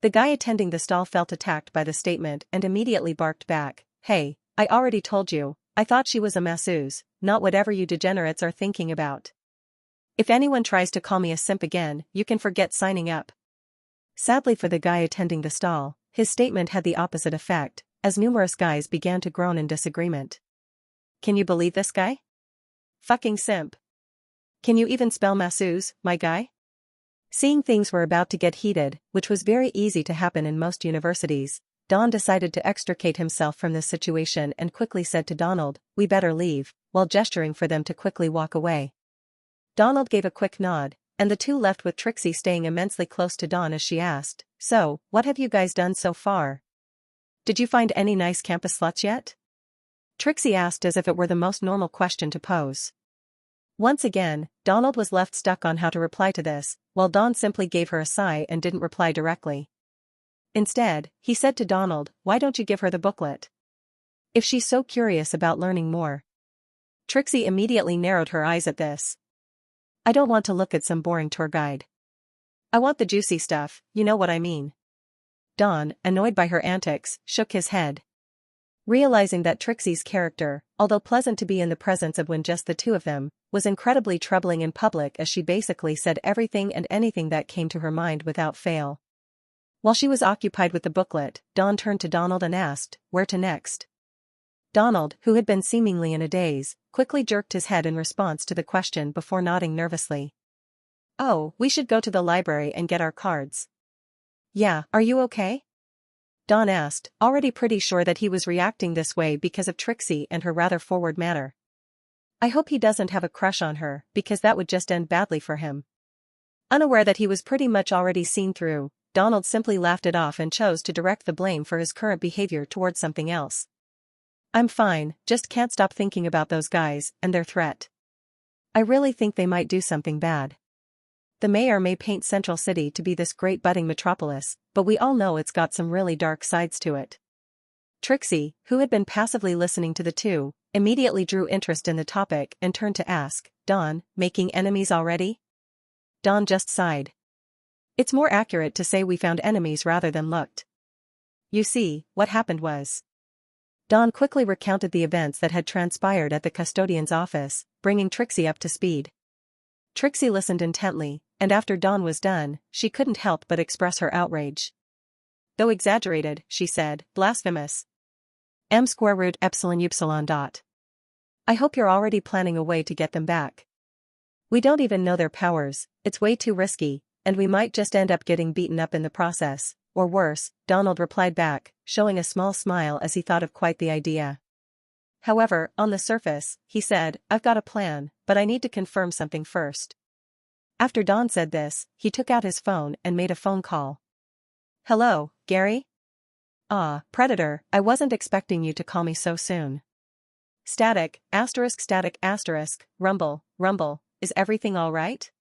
The guy attending the stall felt attacked by the statement and immediately barked back, "Hey, I already told you, I thought she was a masseuse, not whatever you degenerates are thinking about. If anyone tries to call me a simp again, you can forget signing up." Sadly for the guy attending the stall, his statement had the opposite effect, as numerous guys began to groan in disagreement. "Can you believe this guy? Fucking simp. Can you even spell masseuse, my guy?" Seeing things were about to get heated, which was very easy to happen in most universities, Don decided to extricate himself from this situation and quickly said to Donald, "We better leave," while gesturing for them to quickly walk away. Donald gave a quick nod, and the two left with Trixie staying immensely close to Don as she asked, "So, what have you guys done so far? Did you find any nice campus sluts yet?" Trixie asked as if it were the most normal question to pose. Once again, Donald was left stuck on how to reply to this, while Don simply gave her a sigh and didn't reply directly. Instead, he said to Donald, "Why don't you give her the booklet? If she's so curious about learning more." Trixie immediately narrowed her eyes at this. "I don't want to look at some boring tour guide. I want the juicy stuff, you know what I mean." Don, annoyed by her antics, shook his head. Realizing that Trixie's character, although pleasant to be in the presence of when just the two of them, was incredibly troubling in public as she basically said everything and anything that came to her mind without fail. While she was occupied with the booklet, Don turned to Donald and asked, "Where to next?" Donald, who had been seemingly in a daze, quickly jerked his head in response to the question before nodding nervously. "Oh, we should go to the library and get our cards." "Yeah, are you okay?" Don asked, already pretty sure that he was reacting this way because of Trixie and her rather forward manner. "I hope he doesn't have a crush on her, because that would just end badly for him." Unaware that he was pretty much already seen through, Donald simply laughed it off and chose to direct the blame for his current behavior towards something else. "I'm fine, just can't stop thinking about those guys and their threat. I really think they might do something bad. The mayor may paint Central City to be this great budding metropolis, but we all know it's got some really dark sides to it." Trixie, who had been passively listening to the two, immediately drew interest in the topic and turned to ask, "Don, making enemies already?" Don just sighed. "It's more accurate to say we found enemies rather than looked. You see, what happened was..." Don quickly recounted the events that had transpired at the custodian's office, bringing Trixie up to speed. Trixie listened intently, and after Don was done, she couldn't help but express her outrage. "Though exaggerated," she said, "blasphemous. M square root epsilon upsilon dot. I hope you're already planning a way to get them back. We don't even know their powers, it's way too risky, and we might just end up getting beaten up in the process, or worse," Donald replied back, showing a small smile as he thought of quite the idea. However, on the surface, he said, "I've got a plan, but I need to confirm something first. After Don said this, he took out his phone and made a phone call. Hello, Gary? Ah, Predator, I wasn't expecting you to call me so soon. Static, rumble, rumble, is everything all right?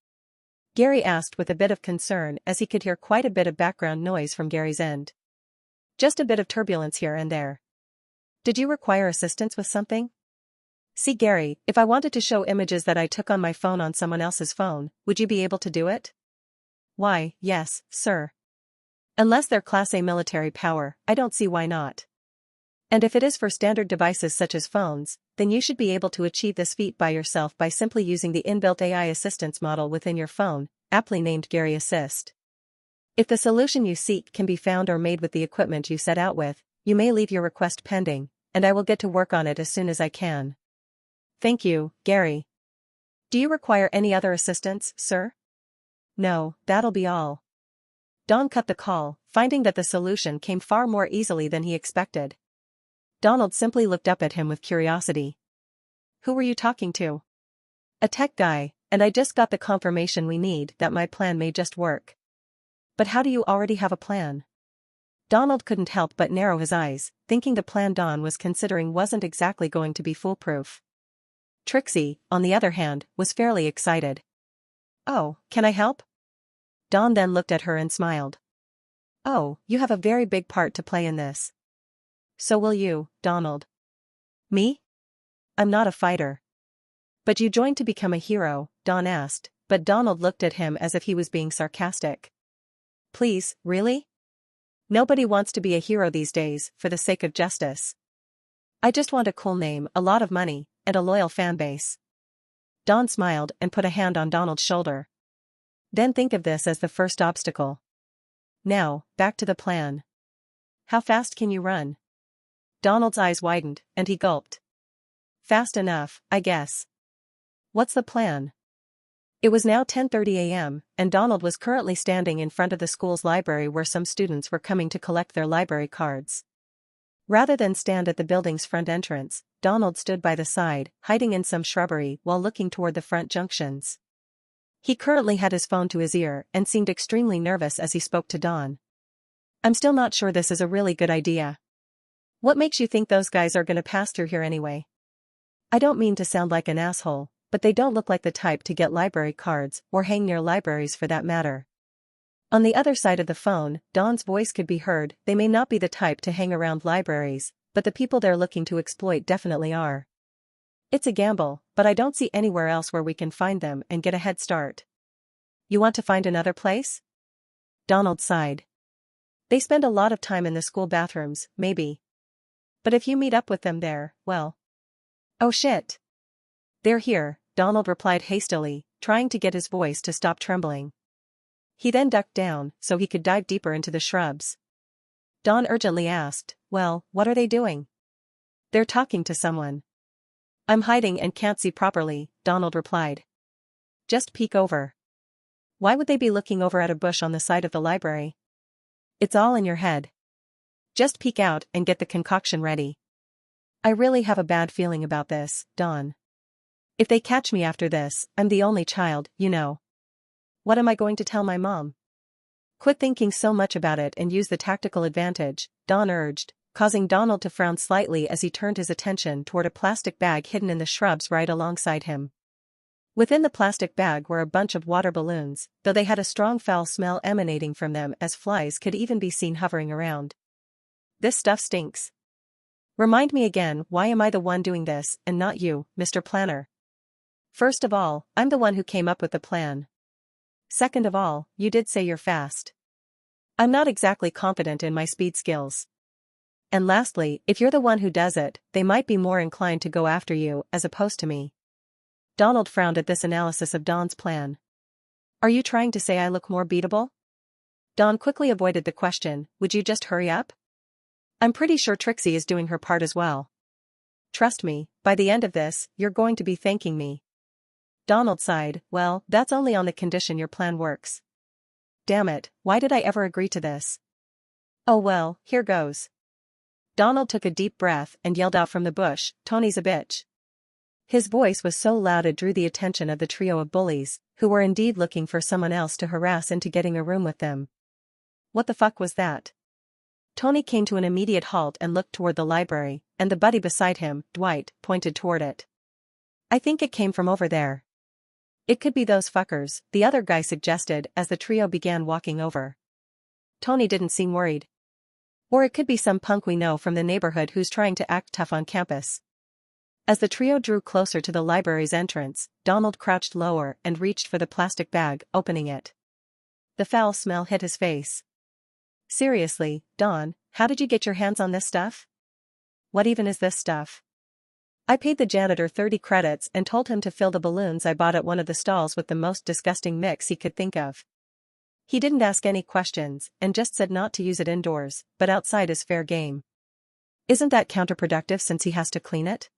Gary asked with a bit of concern as he could hear quite a bit of background noise from Gary's end. Just a bit of turbulence here and there. Did you require assistance with something? See Gary, if I wanted to show images that I took on my phone on someone else's phone, would you be able to do it? Why, yes, sir. Unless they're Class A military power, I don't see why not. And if it is for standard devices such as phones, then you should be able to achieve this feat by yourself by simply using the inbuilt AI assistance model within your phone, aptly named Gary Assist. If the solution you seek can be found or made with the equipment you set out with, you may leave your request pending, and I will get to work on it as soon as I can. Thank you, Gary. Do you require any other assistance, sir? No, that'll be all. Don cut the call, finding that the solution came far more easily than he expected. Donald simply looked up at him with curiosity. Who were you talking to? A tech guy, and I just got the confirmation we need that my plan may just work. But how do you already have a plan? Donald couldn't help but narrow his eyes, thinking the plan Don was considering wasn't exactly going to be foolproof. Trixie, on the other hand, was fairly excited. Oh, can I help? Don then looked at her and smiled. Oh, you have a very big part to play in this. So will you, Donald. Me? I'm not a fighter. But you joined to become a hero, Don asked, but Donald looked at him as if he was being sarcastic. Please, really? Nobody wants to be a hero these days, for the sake of justice. I just want a cool name, a lot of money, and a loyal fanbase. Don smiled and put a hand on Donald's shoulder. Then think of this as the first obstacle. Now, back to the plan. How fast can you run? Donald's eyes widened, and he gulped. Fast enough, I guess. What's the plan? It was now 10:30 a.m., and Donald was currently standing in front of the school's library where some students were coming to collect their library cards. Rather than stand at the building's front entrance, Donald stood by the side, hiding in some shrubbery while looking toward the front junctions. He currently had his phone to his ear and seemed extremely nervous as he spoke to Don. I'm still not sure this is a really good idea. What makes you think those guys are gonna pass through here anyway? I don't mean to sound like an asshole, but they don't look like the type to get library cards or hang near libraries for that matter. On the other side of the phone, Don's voice could be heard. They may not be the type to hang around libraries, but the people they're looking to exploit definitely are. It's a gamble, but I don't see anywhere else where we can find them and get a head start. You want to find another place? Donald sighed. They spend a lot of time in the school bathrooms, maybe. But if you meet up with them there, well. Oh shit. They're here, Donald replied hastily, trying to get his voice to stop trembling. He then ducked down so he could dive deeper into the shrubs. Don urgently asked, well, what are they doing? They're talking to someone. I'm hiding and can't see properly, Donald replied. Just peek over. Why would they be looking over at a bush on the side of the library? It's all in your head. Just peek out and get the concoction ready. I really have a bad feeling about this, Don. If they catch me after this, I'm the only child, you know. What am I going to tell my mom? Quit thinking so much about it and use the tactical advantage, Don urged, causing Donald to frown slightly as he turned his attention toward a plastic bag hidden in the shrubs right alongside him. Within the plastic bag were a bunch of water balloons, though they had a strong foul smell emanating from them as flies could even be seen hovering around. This stuff stinks. Remind me again, why am I the one doing this and not you, Mr. Planner? First of all, I'm the one who came up with the plan. Second of all, you did say you're fast. I'm not exactly confident in my speed skills. And lastly, if you're the one who does it, they might be more inclined to go after you as opposed to me. Donald frowned at this analysis of Don's plan. Are you trying to say I look more beatable? Don quickly avoided the question, would you just hurry up? I'm pretty sure Trixie is doing her part as well. Trust me, by the end of this, you're going to be thanking me. Donald sighed, well, that's only on the condition your plan works. Damn it, why did I ever agree to this? Oh well, here goes. Donald took a deep breath and yelled out from the bush, Tony's a bitch. His voice was so loud it drew the attention of the trio of bullies, who were indeed looking for someone else to harass into getting a room with them. What the fuck was that? Tony came to an immediate halt and looked toward the library, and the buddy beside him, Dwight, pointed toward it. I think it came from over there. It could be those fuckers, the other guy suggested as the trio began walking over. Tony didn't seem worried. Or it could be some punk we know from the neighborhood who's trying to act tough on campus. As the trio drew closer to the library's entrance, Donald crouched lower and reached for the plastic bag, opening it. The foul smell hit his face. Seriously, Don, how did you get your hands on this stuff? What even is this stuff? I paid the janitor 30 credits and told him to fill the balloons I bought at one of the stalls with the most disgusting mix he could think of. He didn't ask any questions and just said not to use it indoors, but outside is fair game. Isn't that counterproductive since he has to clean it?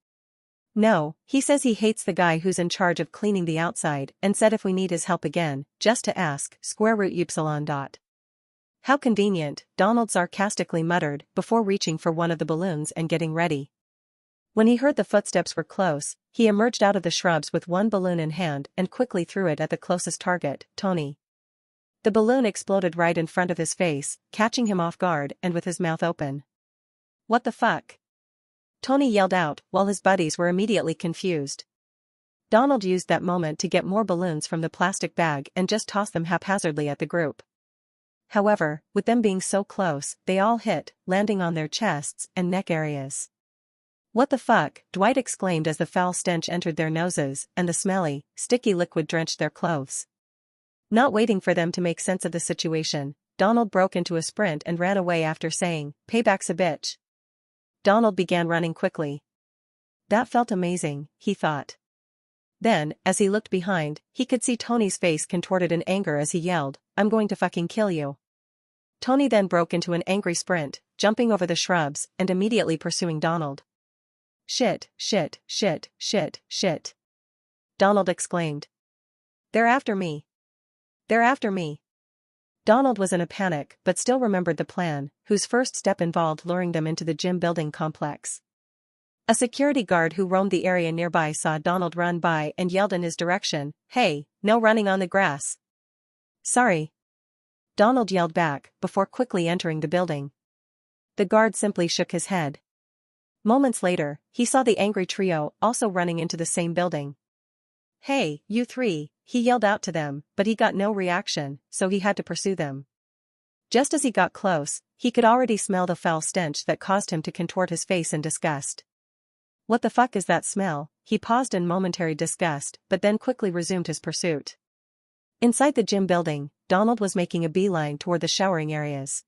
No, he says he hates the guy who's in charge of cleaning the outside and said if we need his help again, just to ask, square root upsilon dot. How convenient, Donald sarcastically muttered before reaching for one of the balloons and getting ready. When he heard the footsteps were close, he emerged out of the shrubs with one balloon in hand and quickly threw it at the closest target, Tony. The balloon exploded right in front of his face, catching him off guard and with his mouth open. What the fuck? Tony yelled out while his buddies were immediately confused. Donald used that moment to get more balloons from the plastic bag and just toss them haphazardly at the group. However, with them being so close, they all hit, landing on their chests and neck areas. What the fuck? Dwight exclaimed as the foul stench entered their noses and the smelly, sticky liquid drenched their clothes. Not waiting for them to make sense of the situation, Donald broke into a sprint and ran away after saying, "Payback's a bitch." Donald began running quickly. That felt amazing, he thought. Then, as he looked behind, he could see Tony's face contorted in anger as he yelled, "I'm going to fucking kill you." Tony then broke into an angry sprint, jumping over the shrubs and immediately pursuing Donald. Shit, shit, shit, shit, shit. Donald exclaimed. They're after me. They're after me. Donald was in a panic but still remembered the plan, whose first step involved luring them into the gym building complex. A security guard who roamed the area nearby saw Donald run by and yelled in his direction, "Hey, no running on the grass." "Sorry." Donald yelled back before quickly entering the building. The guard simply shook his head. Moments later, he saw the angry trio also running into the same building. "Hey, you three," he yelled out to them, but he got no reaction, so he had to pursue them. Just as he got close, he could already smell the foul stench that caused him to contort his face in disgust. What the fuck is that smell? He paused in momentary disgust, but then quickly resumed his pursuit. Inside the gym building, Donald was making a beeline toward the showering areas.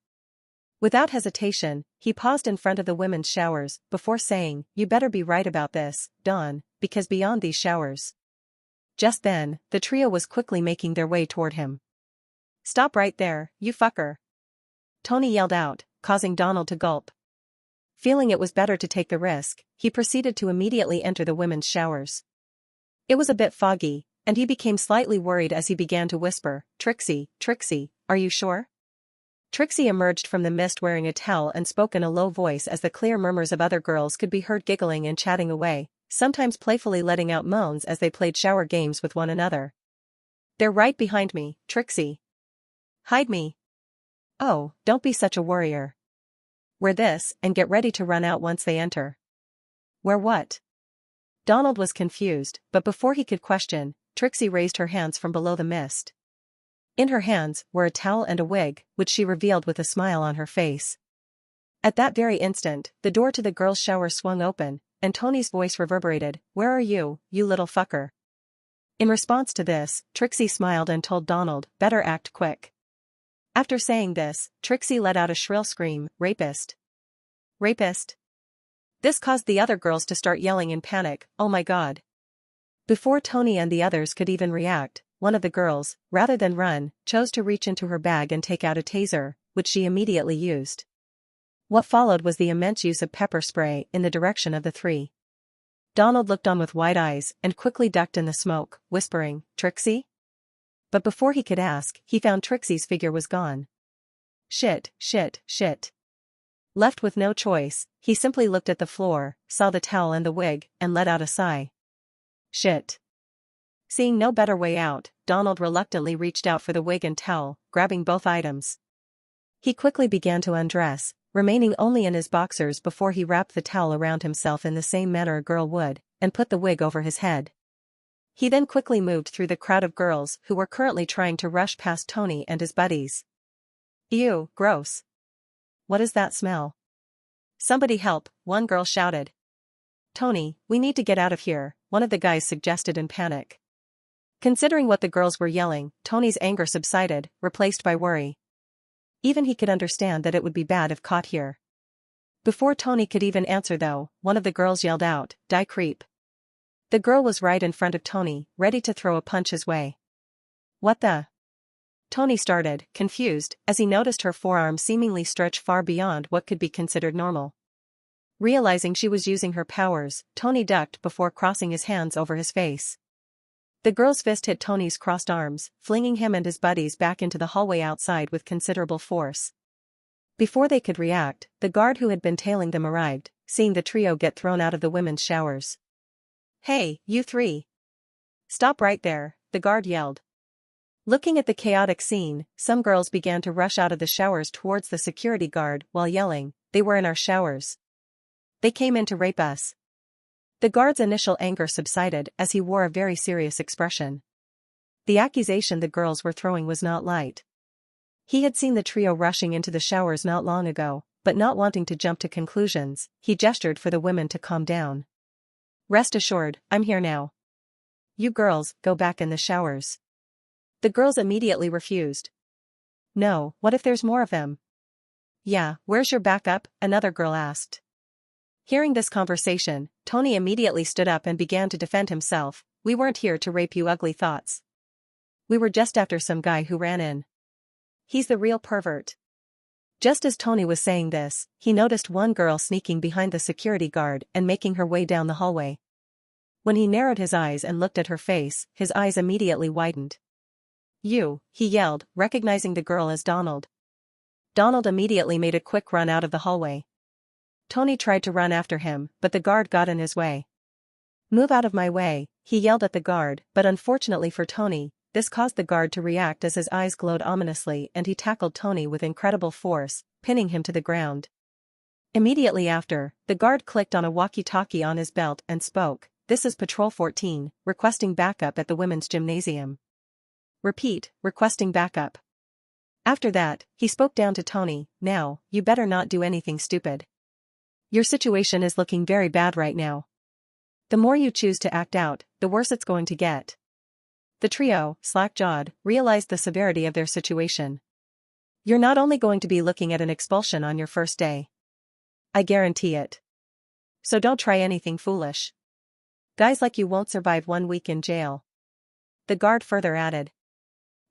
Without hesitation, he paused in front of the women's showers before saying, "You better be right about this, Don, because beyond these showers." Just then, the trio was quickly making their way toward him. "Stop right there, you fucker!" Tony yelled out, causing Donald to gulp. Feeling it was better to take the risk, he proceeded to immediately enter the women's showers. It was a bit foggy, and he became slightly worried as he began to whisper, "Trixie, Trixie, are you sure?" Trixie emerged from the mist wearing a towel and spoke in a low voice as the clear murmurs of other girls could be heard giggling and chatting away, sometimes playfully letting out moans as they played shower games with one another. "They're right behind me, Trixie. Hide me." "Oh, don't be such a worrier. Wear this and get ready to run out once they enter." "Wear what?" Donald was confused, but before he could question, Trixie raised her hands from below the mist. In her hands were a towel and a wig, which she revealed with a smile on her face. At that very instant, the door to the girls' shower swung open, and Tony's voice reverberated, "Where are you, you little fucker?" In response to this, Trixie smiled and told Donald, "Better act quick." After saying this, Trixie let out a shrill scream, "Rapist! Rapist!" This caused the other girls to start yelling in panic, "Oh my god!" Before Tony and the others could even react, one of the girls, rather than run, chose to reach into her bag and take out a taser, which she immediately used. What followed was the immense use of pepper spray in the direction of the three. Donald looked on with wide eyes and quickly ducked in the smoke, whispering, "Trixie?" But before he could ask, he found Trixie's figure was gone. Shit, shit, shit. Left with no choice, he simply looked at the floor, saw the towel and the wig, and let out a sigh. Shit. Seeing no better way out, Donald reluctantly reached out for the wig and towel, grabbing both items. He quickly began to undress, remaining only in his boxers before he wrapped the towel around himself in the same manner a girl would, and put the wig over his head. He then quickly moved through the crowd of girls who were currently trying to rush past Tony and his buddies. Ew, gross. What is that smell? Somebody help, one girl shouted. Tony, we need to get out of here, one of the guys suggested in panic. Considering what the girls were yelling, Tony's anger subsided, replaced by worry. Even he could understand that it would be bad if caught here. Before Tony could even answer though, one of the girls yelled out, "Die creep." The girl was right in front of Tony, ready to throw a punch his way. What the? Tony started, confused, as he noticed her forearm seemingly stretch far beyond what could be considered normal. Realizing she was using her powers, Tony ducked before crossing his hands over his face. The girl's fist hit Tony's crossed arms, flinging him and his buddies back into the hallway outside with considerable force. Before they could react, the guard who had been tailing them arrived, seeing the trio get thrown out of the women's showers. Hey, you three! Stop right there, the guard yelled. Looking at the chaotic scene, some girls began to rush out of the showers towards the security guard while yelling, "They were in our showers. They came in to rape us." The guard's initial anger subsided as he wore a very serious expression. The accusation the girls were throwing was not light. He had seen the trio rushing into the showers not long ago, but not wanting to jump to conclusions, he gestured for the women to calm down. "Rest assured, I'm here now. You girls, go back in the showers." The girls immediately refused. "No, what if there's more of them?" "Yeah, where's your backup?" another girl asked. Hearing this conversation, Tony immediately stood up and began to defend himself. "We weren't here to rape you ugly thoughts. We were just after some guy who ran in. He's the real pervert." Just as Tony was saying this, he noticed one girl sneaking behind the security guard and making her way down the hallway. When he narrowed his eyes and looked at her face, his eyes immediately widened. "You," he yelled, recognizing the girl as Donald. Donald immediately made a quick run out of the hallway. Tony tried to run after him, but the guard got in his way. "Move out of my way," he yelled at the guard, but unfortunately for Tony, this caused the guard to react as his eyes glowed ominously and he tackled Tony with incredible force, pinning him to the ground. Immediately after, the guard clicked on a walkie-talkie on his belt and spoke, "This is Patrol 14, requesting backup at the women's gymnasium. Repeat, requesting backup." After that, he spoke down to Tony, "Now, you better not do anything stupid. Your situation is looking very bad right now. The more you choose to act out, the worse it's going to get." The trio, slack-jawed, realized the severity of their situation. "You're not only going to be looking at an expulsion on your first day. I guarantee it. So don't try anything foolish. Guys like you won't survive 1 week in jail." The guard further added.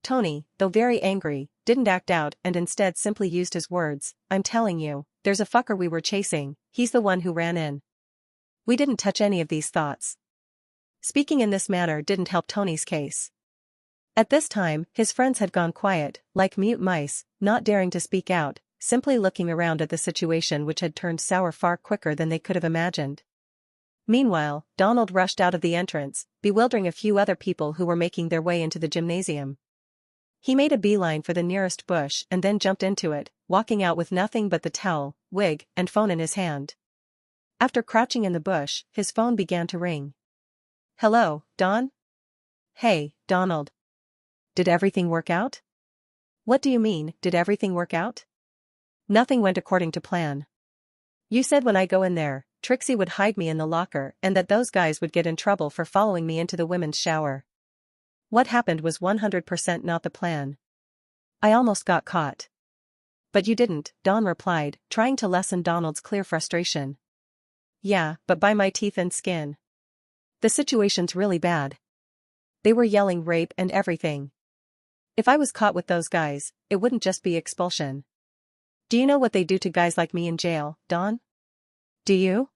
Tony, though very angry, didn't act out and instead simply used his words, "I'm telling you, there's a fucker we were chasing, he's the one who ran in. We didn't touch any of these thoughts." Speaking in this manner didn't help Tony's case. At this time, his friends had gone quiet, like mute mice, not daring to speak out, simply looking around at the situation which had turned sour far quicker than they could have imagined. Meanwhile, Donald rushed out of the entrance, bewildering a few other people who were making their way into the gymnasium. He made a beeline for the nearest bush and then jumped into it, walking out with nothing but the towel, wig, and phone in his hand. After crouching in the bush, his phone began to ring. "Hello, Don?" "Hey, Donald. Did everything work out?" "What do you mean, did everything work out?" "Nothing went according to plan. You said when I go in there, Trixie would hide me in the locker and that those guys would get in trouble for following me into the women's shower. What happened was 100% not the plan. I almost got caught." "But you didn't," Don replied, trying to lessen Donald's clear frustration. "Yeah, but by my teeth and skin. The situation's really bad. They were yelling rape and everything. If I was caught with those guys, it wouldn't just be expulsion. Do you know what they do to guys like me in jail, Don? Do you?"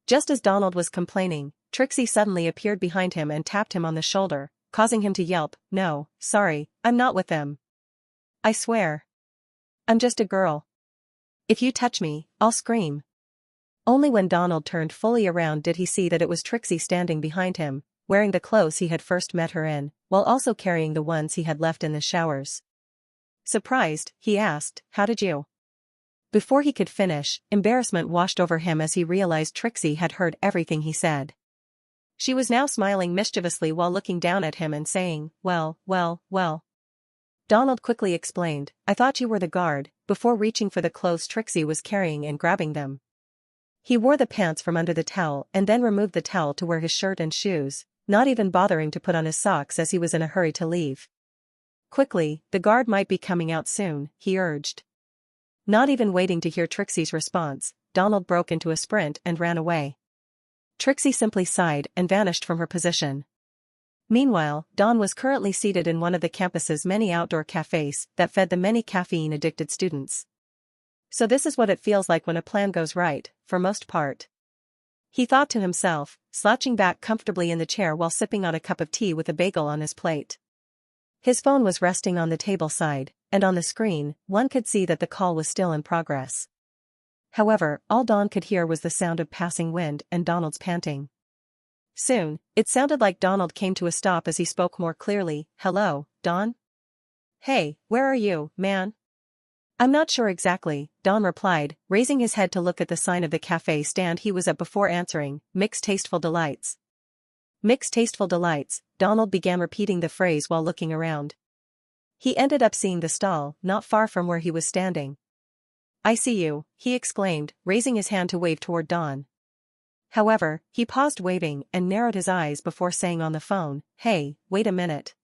Just as Donald was complaining, Trixie suddenly appeared behind him and tapped him on the shoulder, causing him to yelp, "No, sorry, I'm not with them. I swear. I'm just a girl. If you touch me, I'll scream." Only when Donald turned fully around did he see that it was Trixie standing behind him, wearing the clothes he had first met her in, while also carrying the ones he had left in the showers. Surprised, he asked, "How did you?" Before he could finish, embarrassment washed over him as he realized Trixie had heard everything he said. She was now smiling mischievously while looking down at him and saying, "Well, well, well." Donald quickly explained, "I thought you were the guard," before reaching for the clothes Trixie was carrying and grabbing them. He wore the pants from under the towel and then removed the towel to wear his shirt and shoes, not even bothering to put on his socks as he was in a hurry to leave. "Quickly, the guard might be coming out soon," he urged. Not even waiting to hear Trixie's response, Donald broke into a sprint and ran away. Trixie simply sighed and vanished from her position. Meanwhile, Dawn was currently seated in one of the campus's many outdoor cafes that fed the many caffeine-addicted students. So this is what it feels like when a plan goes right, for most part. He thought to himself, slouching back comfortably in the chair while sipping on a cup of tea with a bagel on his plate. His phone was resting on the table side, and on the screen, one could see that the call was still in progress. However, all Dawn could hear was the sound of passing wind and Donald's panting. Soon, it sounded like Donald came to a stop as he spoke more clearly. "Hello, Dawn? Hey, where are you, man?" "I'm not sure exactly," Dawn replied, raising his head to look at the sign of the cafe stand he was at before answering, "Mixed Tasteful Delights." "Mixed Tasteful Delights," Donald began repeating the phrase while looking around. He ended up seeing the stall, not far from where he was standing. "I see you," he exclaimed, raising his hand to wave toward Dawn. However, he paused waving and narrowed his eyes before saying on the phone, "Hey, wait a minute.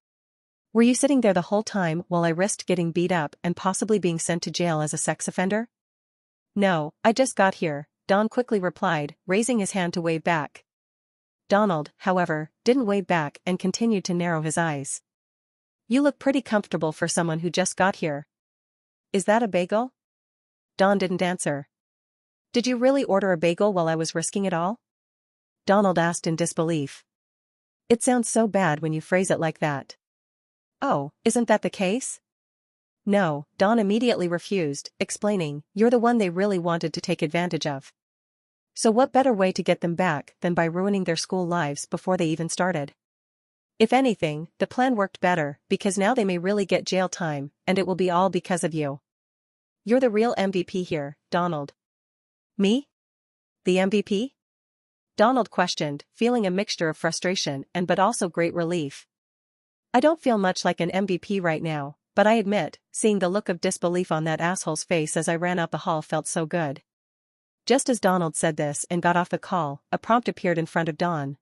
Were you sitting there the whole time while I risked getting beat up and possibly being sent to jail as a sex offender?" "No, I just got here," Dawn quickly replied, raising his hand to wave back. Donald, however, didn't wave back and continued to narrow his eyes. "You look pretty comfortable for someone who just got here. Is that a bagel?" Dawn didn't answer. "Did you really order a bagel while I was risking it all?" Donald asked in disbelief. "It sounds so bad when you phrase it like that." "Oh, isn't that the case?" "No," Dawn immediately refused, explaining, "You're the one they really wanted to take advantage of. So what better way to get them back than by ruining their school lives before they even started? If anything, the plan worked better, because now they may really get jail time, and it will be all because of you. You're the real MVP here, Donald." "Me? The MVP?" Donald questioned, feeling a mixture of frustration but also great relief. "I don't feel much like an MVP right now, but I admit, seeing the look of disbelief on that asshole's face as I ran out the hall felt so good." Just as Donald said this and got off the call, a prompt appeared in front of Dawn.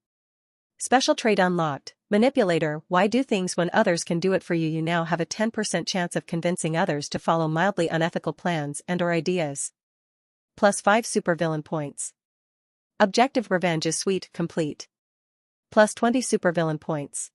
"Special trait unlocked. Manipulator. Why do things when others can do it for you? You now have a 10% chance of convincing others to follow mildly unethical plans and/or ideas. Plus 5 supervillain points. Objective revenge is sweet, complete. Plus 20 supervillain points.